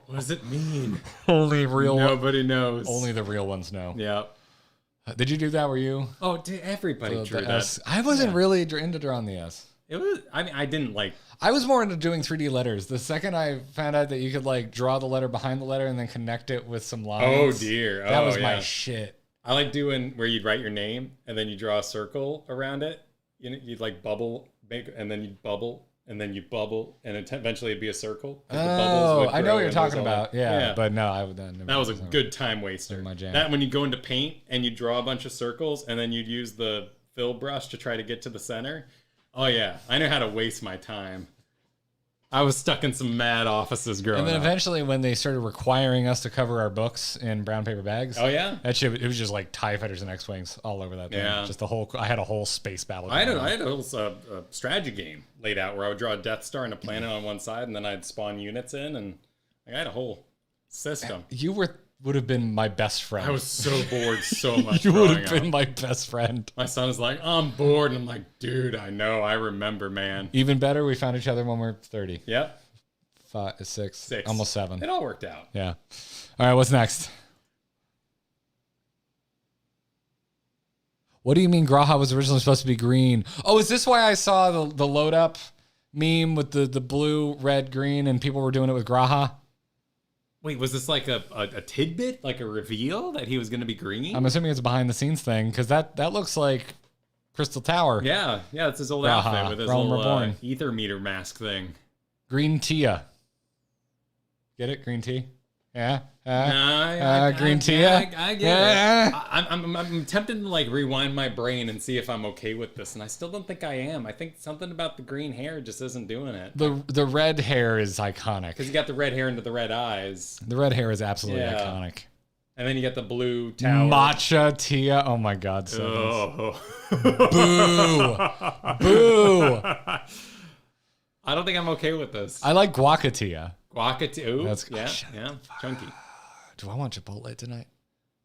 What does it mean? Only real. Nobody knows. Only the real ones know. Yep. Did you do that? Were you? Oh, everybody drew that. S. I wasn't really into drawing the S. It was. I mean, I didn't like. I was more into doing 3D letters. The second I found out that you could like draw the letter behind the letter and then connect it with some lines. Oh dear. That was my shit. I like doing where you'd write your name and then you draw a circle around it. You know, you'd like bubble, and then you'd bubble, and then you bubble, and eventually it'd be a circle. Oh, I know what you're talking about. Yeah, but no, I would not. That was a good time waster. My jam. That when you go into paint and you draw a bunch of circles, and then you'd use the fill brush to try to get to the center. Oh yeah, I know how to waste my time. I was stuck in some mad offices growing up. And then eventually when they started requiring us to cover our books in brown paper bags. Oh, yeah? That shit, it was just like TIE fighters and X-Wings all over that thing. Yeah. Just I had a whole space battle. I had a whole strategy game laid out where I would draw a Death Star and a planet on one side, and then I'd spawn units in, and I had a whole system. You would have been my best friend. I was so bored so much. You would have been my best friend. My son is like, I'm bored. And I'm like, dude, I know. I remember, man. Even better, we found each other when we were 30. Yep. 5, 6, almost 7. It all worked out. Yeah. All right, what's next? What do you mean Graha was originally supposed to be green? Oh, is this why I saw the load up meme with the blue, red, green, and people were doing it with Graha? Wait, was this like a tidbit, like a reveal that he was going to be green? I'm assuming it's a behind the scenes thing because that looks like Crystal Tower. Yeah, it's his old outfit with his little ether meter mask thing. Green Tia. Get it? Green tea? Yeah. Green tea. I get it. I'm tempted to like rewind my brain and see if I'm okay with this, and I still don't think I am. I think something about the green hair just isn't doing it. The red hair is iconic because you got the red hair into the red eyes. The red hair is absolutely iconic. And then you got the blue tower. Matcha Tia. Oh my God. Oh. Boo. I don't think I'm okay with this. I like Guacatia. Guacatia. That's yeah. Chunky. Do I want Chipotle tonight?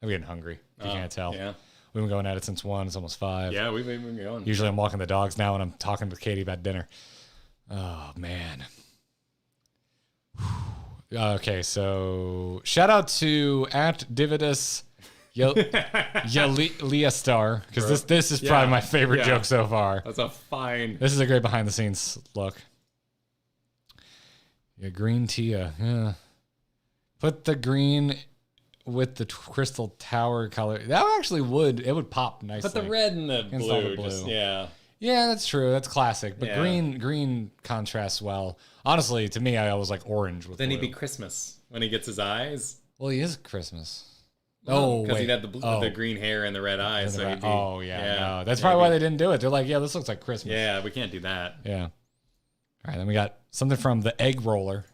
I'm getting hungry. If you can't tell. Yeah. We've been going at it since 1. It's almost 5. Yeah, we've been going. Usually I'm walking the dogs now and I'm talking to Katie about dinner. Oh, man. Okay, so shout out to @Dividus Liastar because this is probably my favorite joke so far. That's a fine. This is a great behind the scenes look. Yeah, green Tia. Yeah. Put the green with the crystal tower color. That actually would pop nicely. Put the red and the blue. Yeah, that's true. That's classic. But green contrasts well. Honestly, to me, I always like orange with then blue. He'd be Christmas when he gets his eyes. Well, he is Christmas. Because he'd had the green hair and the red eyes. No. That's probably why they didn't do it. They're like, yeah, this looks like Christmas. Yeah, we can't do that. Yeah. All right, then we got something from the egg roller.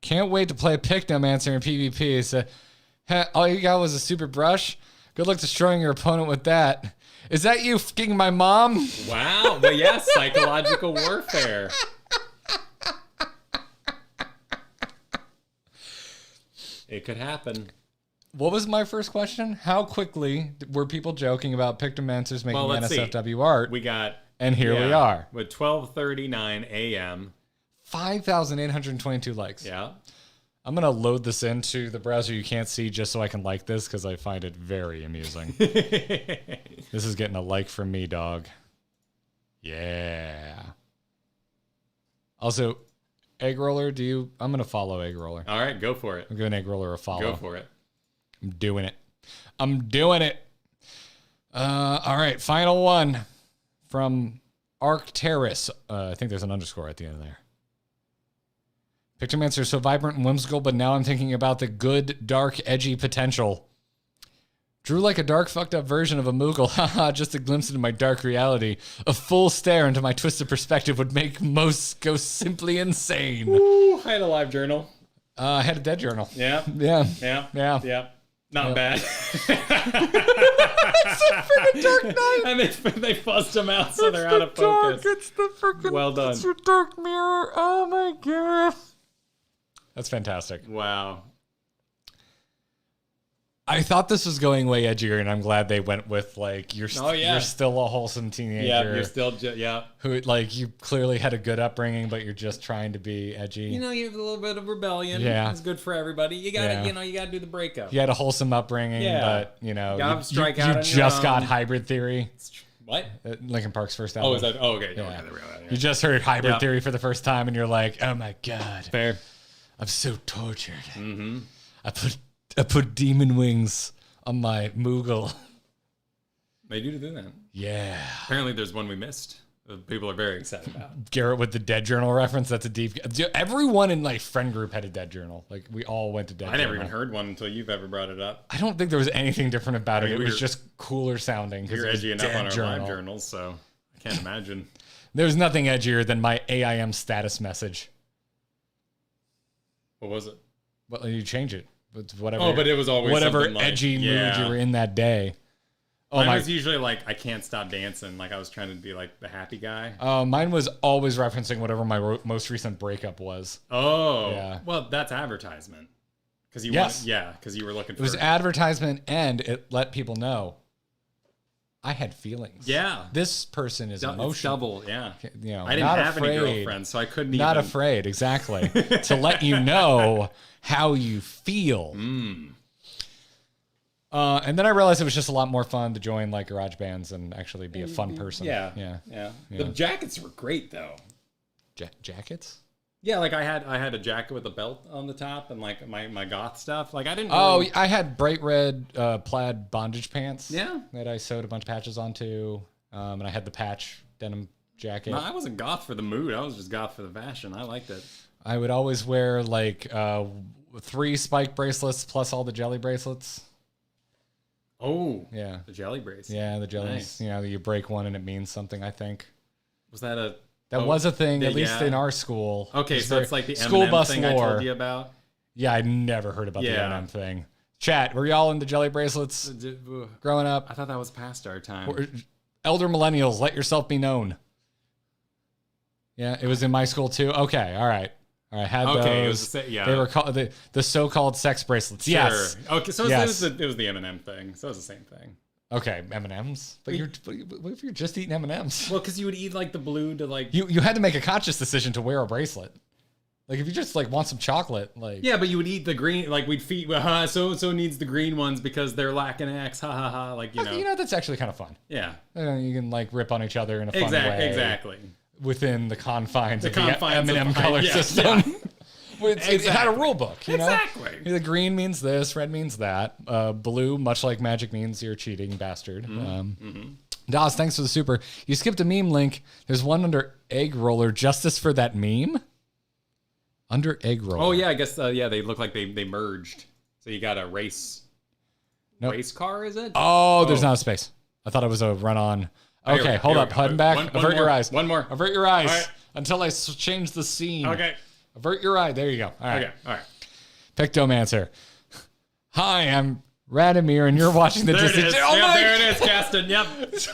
Can't wait to play Pictomancer in PvP. So, all you got was a super brush? Good luck destroying your opponent with that. Is that you f***ing my mom? Wow. But yeah, psychological warfare. It could happen. What was my first question? How quickly were people joking about Pictomancers making NSFW art? We got... And here we are. With 12:39 a.m. 5,822 likes. Yeah. I'm going to load this into the browser you can't see just so I can like this because I find it very amusing. This is getting a like from me, dog. Yeah. Also, Egg Roller, I'm going to follow Egg Roller. All right, go for it. I'm giving Egg Roller a follow. Go for it. I'm doing it. All right, final one from Arcteris. I think there's an underscore at the end of there. Pictomancer is so vibrant and whimsical, but now I'm thinking about the good, dark, edgy potential. Drew like a dark, fucked up version of a Moogle. Haha, just a glimpse into my dark reality. A full stare into my twisted perspective would make most go simply insane. Ooh, I had a live journal. I had a dead journal. Yeah. Yeah. Not bad. It's a freaking Dark Knight. And they fussed them out so they're out of focus. It's the freaking... Well done. It's your dark mirror. Oh my god. That's fantastic. Wow. I thought this was going way edgier, and I'm glad they went with like you're still a wholesome teenager. Yeah, you're still who like you clearly had a good upbringing, but you're just trying to be edgy. You know, you have a little bit of rebellion. Yeah, it's good for everybody. You gotta, you gotta do the breakup. You had a wholesome upbringing, but you just got Hybrid Theory. What? Linkin Park's first album. Oh, is that? Oh, okay. Yeah. You just heard Hybrid Theory for the first time, and you're like, oh my god, fair. I'm so tortured. Mm-hmm. I put demon wings on my Moogle. They do that. Yeah. Apparently there's one we missed. People are very excited about. Garrett with the dead journal reference. That's a deep... Everyone in like friend group had a dead journal. Like we all went to dead journal. I never even heard one until you've ever brought it up. I don't think there was anything different about it. It was just cooler sounding. You're edgy enough on our live journals, so I can't imagine. There's nothing edgier than my AIM status message. What was it? Well, you change it. Whatever. Oh, but it was always whatever like, edgy mood you were in that day. Oh, mine was usually like I can't stop dancing. Like I was trying to be like the happy guy. Mine was always referencing whatever my most recent breakup was. Oh, yeah. Well, that's advertisement. Because you because you were looking for it was advertisement, and it let people know I had feelings. Yeah, this person is emotional. Double, yeah. You know, I didn't have any girlfriends, so I couldn't. Not afraid, exactly, to let you know how you feel. And then I realized it was just a lot more fun to join like garage bands and actually be a fun person. Yeah. The jackets were great though. Jackets? Yeah, like I had a jacket with a belt on the top and like my goth stuff. Like I didn't. I had bright red plaid bondage pants. Yeah, that I sewed a bunch of patches onto, and I had the patch denim jacket. No, I wasn't goth for the mood. I was just goth for the fashion. I liked it. I would always wear like 3 spike bracelets plus all the jelly bracelets. Oh, yeah, the jelly bracelets. Yeah, the jellies. Nice. You know, you break one and it means something. I think. Was that a? That was a thing, at least in our school. Okay, so it's like the school M&M bus thing lore. I told you about. Yeah, I never heard about the M&M thing. Chat, were y'all into jelly bracelets growing up? I thought that was past our time. Elder millennials, let yourself be known. Yeah, it was in my school too. Okay, all right. I had those. They were called the so-called sex bracelets. Sure. Yes. Okay, so it was the M&M thing. So it was the same thing. Okay, M&Ms. But what if you're just eating M&Ms? Well, because you would eat like the blue to like. You had to make a conscious decision to wear a bracelet. Like if you just like want some chocolate, like. Yeah, but you would eat the green. Like we'd feed. So needs the green ones because they're lacking X. Ha ha ha. Like you know. That's actually kind of fun. Yeah. You can like rip on each other in a fun way. Exactly. Within the confines of the M&M color system. Yeah. It had a rule book, you know? Exactly. The green means this, red means that. Blue, much like magic, means you're a cheating bastard. Dawes, thanks for the super. You skipped a meme link. There's one under Egg Roller. Justice for that meme? Under Egg Roller. Oh, yeah, I guess, they look like they merged. So you got a race car, is it? Oh, there's not a space. I thought it was a run-on. Okay, hold up. Head back. Avert your eyes. One more. Avert your eyes right. until I change the scene. Okay. Avert your eye. There you go. All right. Okay, all right. Pictomancer. Hi, I'm Radomir, and you're watching the There it Disney. is. Oh Yep, my! there it is, Caston. Yep.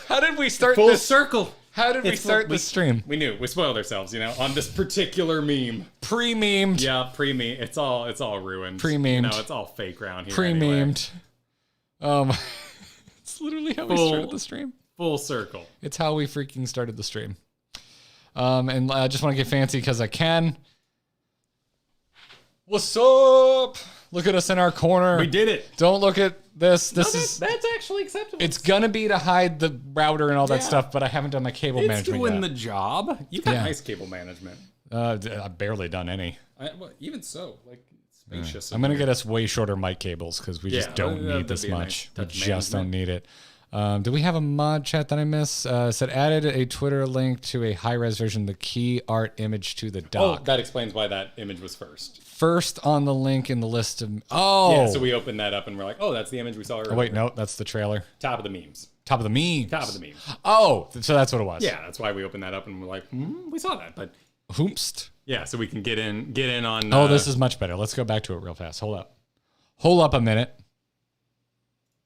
How did we start Full this? circle. How did we start the stream? We knew. We spoiled ourselves, on this particular meme. Pre-memed. Yeah, pre-meme. It's all ruined. Pre-memed. It's all fake around here. Pre-memed. Anyway. It's literally how we started the stream. Full circle. It's how we freaking started the stream. And I just want to get fancy because I can. What's up? Look at us in our corner. We did it. Don't look at this. This is. That's actually acceptable. It's gonna be to hide the router and all that stuff, but I haven't done my cable It's management doing yet. the job. You've got Yeah. nice cable management. I've barely done any. Even so, spacious. I'm gonna get us way shorter mic cables because we just don't need that'd this be a much. nice We touch just don't management. need it. Do we have a mod chat that I missed? Said added a Twitter link to a high-res version of the key art image to the doc. Oh, that explains why that image was first. First on the link in the list of... Oh! Yeah, so we opened that up and we're like, oh, that's the image we saw earlier. Oh, wait, no, that's the trailer. Top of the memes. Top of the memes. Top of the memes. Oh, so that's what it was. Yeah, that's why we opened that up and we're like, we saw that. But Hoomst. yeah, so we can get in on... Oh, this is much better. Let's go back to it real fast. Hold up a minute.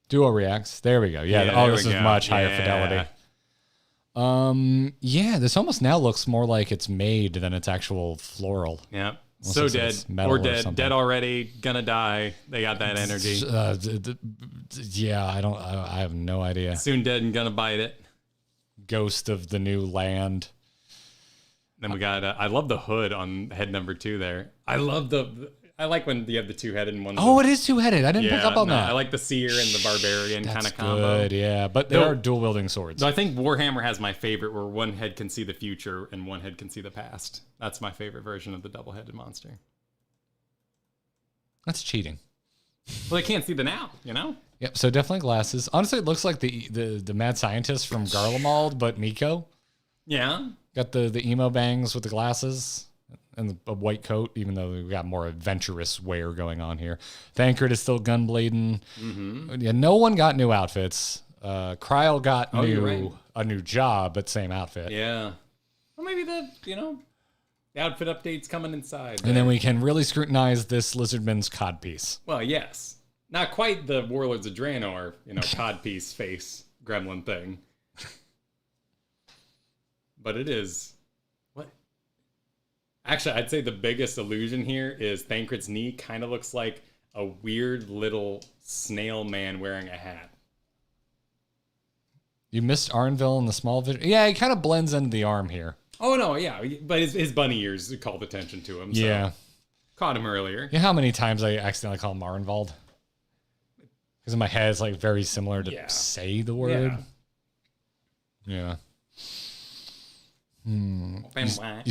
Duo reacts. There we go. Yeah. Yeah, Oh, there this we is go. much higher Yeah. fidelity. Yeah, this almost now looks more like it's made than it's actual floral. Yeah. Unless So it's dead. metal Or or dead. something. Dead already. Gonna die. They got that energy. Yeah, I have no idea. Soon dead and gonna bite it. Ghost of the new land. Then we got, I love the hood on head number 2 there. I like when you have the two-headed and one. Oh, it is two-headed. I didn't pick up on that. I like the seer and the barbarian kind That's of combo. good, yeah. But they are dual-wielding swords. I think Warhammer has my favorite, where one head can see the future and one head can see the past. That's my favorite version of the double-headed monster. That's cheating. Well, they can't see the now, Yep, so definitely glasses. Honestly, it looks like the mad scientist from Garlemald, but Miko. Yeah. Got the emo bangs with the glasses and a white coat, even though we got more adventurous wear going on here. Thancred is still gunblading. Mm-hmm. Yeah, no one got new outfits. Coeurl got a new job, but same outfit. Yeah. Well, maybe the outfit update's coming inside. And then we can really scrutinize this Lizardman's codpiece. Well, yes. Not quite the Warlords of Draenor, codpiece face gremlin thing. But it is. What? Actually, I'd say the biggest illusion here is Thancred's knee kind of looks like a weird little snail man wearing a hat. You missed Arnville in the small vision. Yeah, he kind of blends into the arm here. Oh, no, yeah. But his bunny ears called attention to him. So Yeah. Caught him earlier. You know how many times I accidentally call him Arnvald? Because in my head, it's like very similar to say the word. Yeah. You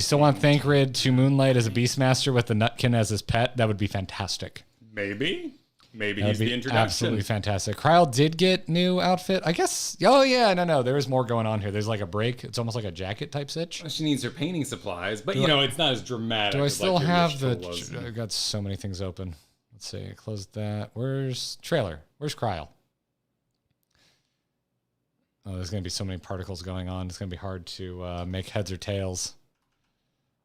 still want Thancred to moonlight as a Beastmaster with the Nutkin as his pet? That would be fantastic. Maybe That'd he's be the introduction. absolutely fantastic. Coeurl did get new outfit, I guess. Oh yeah, no, there is more going on here. There's like a break. It's almost like a jacket type stitch. She needs her painting supplies, but it's not as dramatic. Do I as, still like, your have wish the? was. I got so many things open. Let's see. I closed that. Where's trailer? Where's Coeurl? Oh, there's gonna be so many particles going on. It's gonna be hard to make heads or tails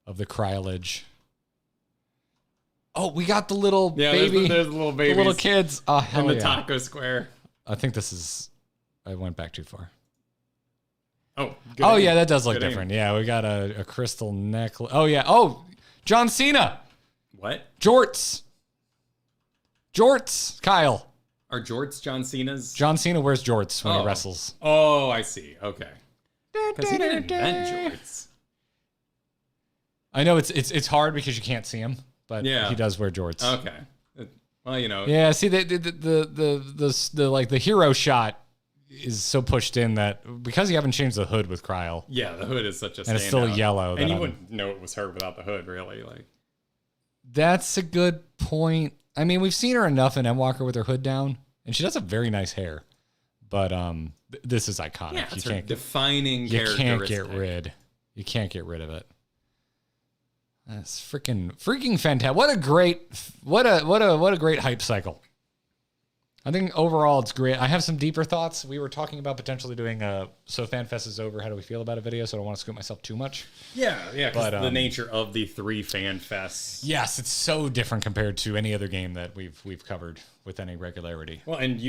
of the Coeurlage. Oh, we got the little baby. There's the little babies. The little kids. Oh, hell in the yeah. taco square. I think this is... I went back too far. Oh, Oh, yeah, that does look Good aim. different. Yeah, we got a crystal necklace. Oh, yeah. Oh, John Cena. What? Jorts. Kyle. Are jorts John Cena's? John Cena wears jorts when he Oh. wrestles. Oh, I see. Okay. Because he didn't invent jorts. I know it's hard because you can't see him, but Yeah. he does wear jorts. Okay. Well, Yeah, see the like the hero shot is so pushed in that because you haven't changed the hood with Coeurl. Yeah, the hood is such a And it's still standout. yellow that And you I'm- wouldn't know it was her without the hood, really. Like, That's a good point. I mean, we've seen her enough in Endwalker with her hood down, and she does have very nice hair. But this is iconic. yeah, you it's her can't defining you can't characteristic. get rid. You can't get rid of it. That's freaking fantastic. What a great hype cycle. I think overall it's great. I have some deeper thoughts. We were talking about potentially doing so FanFest is over. How do we feel about a video? So I don't want to scoop myself too much. Yeah, because the nature of the 3 FanFests. Yes, it's so different compared to any other game that we've covered with any regularity. Well, and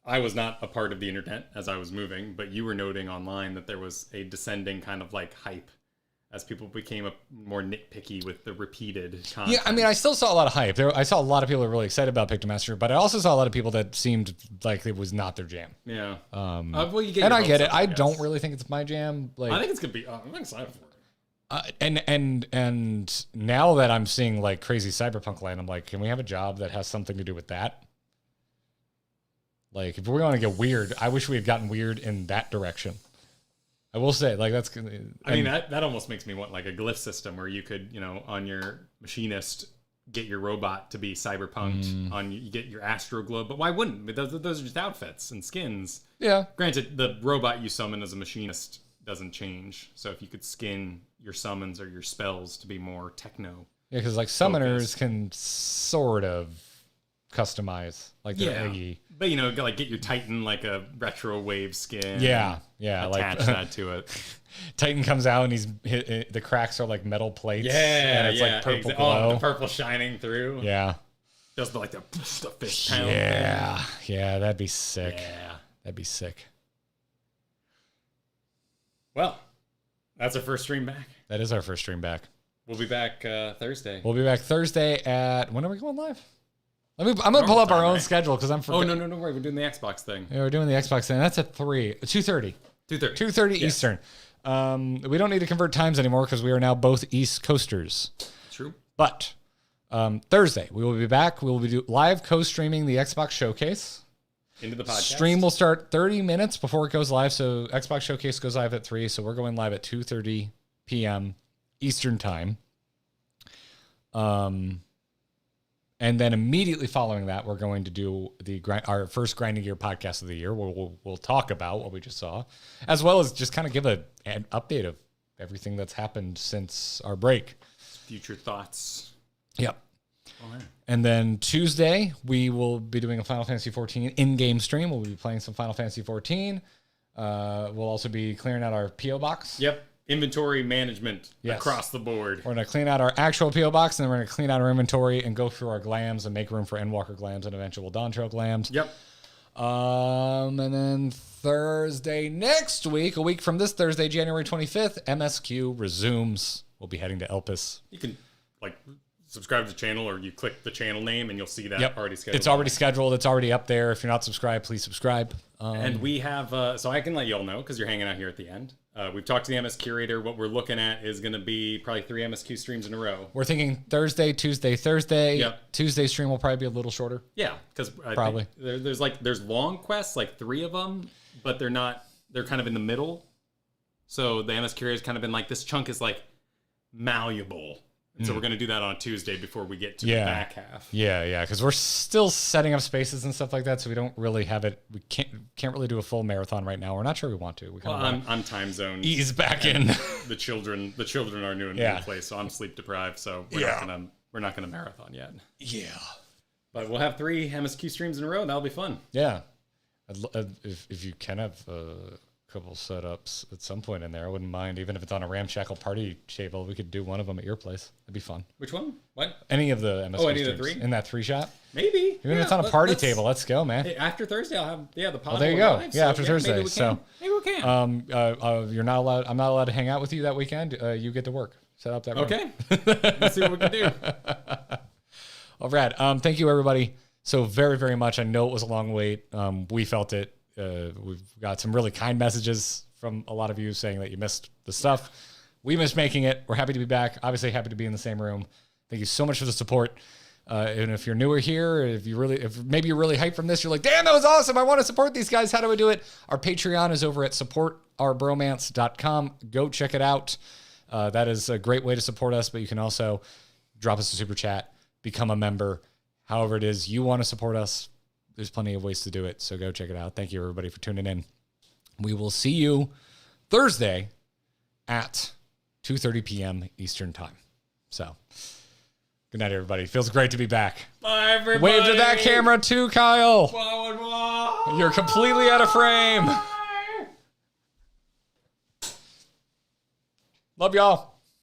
I was not a part of the internet as I was moving, but you were noting online that there was a descending kind of like hype as people became more nitpicky with the repeated content. Yeah, I mean, I still saw a lot of hype. I saw a lot of people that were really excited about Beastmaster, but I also saw a lot of people that seemed like it was not their jam. Yeah. Well, you get and I get it. I don't really think it's my jam. Like, I think it's gonna be. I'm excited for it. And now that I'm seeing like crazy cyberpunk land, I'm like, can we have a job that has something to do with that? Like, if we're going to get weird, I wish we had gotten weird in that direction. I will say, like, that's... I mean, that almost makes me want, like, a glyph system where you could, on your machinist, get your robot to be cyberpunked. You get your astro globe. But why wouldn't? Those are just outfits and skins. Yeah. Granted, the robot you summon as a machinist doesn't change. So if you could skin your summons or your spells to be more techno... Yeah, because, like, summoners can sort of customize, like, their Eggy. But, like, get your Titan, like, a retro wave skin. Yeah, attach that to it. Titan comes out, and the cracks are, like, metal plates. Yeah, and it's, like, purple glow. The purple shining through. Yeah. Just like the fist pound. Yeah, that'd be sick. Yeah. That'd be sick. Well, that's our first stream back. That is our first stream back. We'll be back Thursday. We'll be back Thursday at... When are we going live? I'm going to pull up our own schedule because I'm forgetting. Oh, no, don't worry. We're doing the Xbox thing. Yeah, we're doing the Xbox thing. That's at 2:30. 2:30 Eastern. We don't need to convert times anymore because we are now both East Coasters. True. But Thursday, we will be back. We will be live co-streaming the Xbox Showcase. Into the podcast. Stream will start 30 minutes before it goes live. So Xbox Showcase goes live at 3. So we're going live at 2:30 p.m. Eastern time. And then immediately following that, we're going to do our first Grinding Gear podcast of the year, where we'll talk about what we just saw, as well as just kind of give an update of everything that's happened since our break. Future thoughts. Yep. Right. And then Tuesday, we will be doing a Final Fantasy XIV in-game stream. We'll be playing some Final Fantasy XIV. We'll also be clearing out our P.O. box. Yep. Inventory management across the board. We're going to clean out our actual P.O. box, and then we're going to clean out our inventory and go through our glams and make room for Endwalker glams and eventual Dawn Trail glams. Yep. And then Thursday next week, a week from this Thursday, January 25th, MSQ resumes. We'll be heading to Elpis. You can, subscribe to the channel, or you click the channel name and you'll see that already scheduled. It's already scheduled. It's already up there. If you're not subscribed, please subscribe. And we have, so I can let you all know because you're hanging out here at the end. We've talked to the MS Curator. What we're looking at is going to be probably 3 MSQ streams in a row. We're thinking Thursday, Tuesday, Thursday. Yep. Tuesday stream will probably be a little shorter. Yeah, because probably there's long quests, 3 of them, but they're kind of in the middle. So the MS Curator's kind of been this chunk is malleable. And so we're going to do that on Tuesday before we get to the back half. Yeah, because we're still setting up spaces and stuff like that, so we don't really have it. We can't really do a full marathon right now. We're not sure we want to. I'm time zone. Ease back in. The children are new in the new place, so I'm sleep deprived. So we're not gonna marathon yet. Yeah, but we'll have 3 MSQ streams in a row. That'll be fun. Yeah, if you can have couple setups at some point in there, I wouldn't mind, even if it's on a ramshackle party table. We could do one of them at your place. It'd be fun. Which one? What? Any of the MSQ any of the 3 in that 3 shot. Maybe even if it's on a party table. Let's go, man. Hey, after Thursday, I'll have the pod. There you go. Live, after Thursday. Maybe we can. You're not allowed. I'm not allowed to hang out with you that weekend. You get to work. Set up that. Okay. Let's see what we can do. All right. Thank you, everybody, so very, very much. I know it was a long wait. We felt it. We've got some really kind messages from a lot of you saying that you missed the stuff. We missed making it. We're happy to be back. Obviously happy to be in the same room. Thank you so much for the support. And if you're newer here, if maybe you're really hyped from this, you're like, damn, that was awesome. I want to support these guys. How do I do it? Our Patreon is over at supportourbromance.com. Go check it out. That is a great way to support us, but you can also drop us a super chat, become a member, however it is you want to support us. There's plenty of ways to do it, so go check it out. Thank you, everybody, for tuning in. We will see you Thursday at 2:30 p.m. Eastern Time. So Good night, everybody. Feels great to be back. Bye, everybody. Wave to that camera too, Kyle. You're completely out of frame. Love y'all.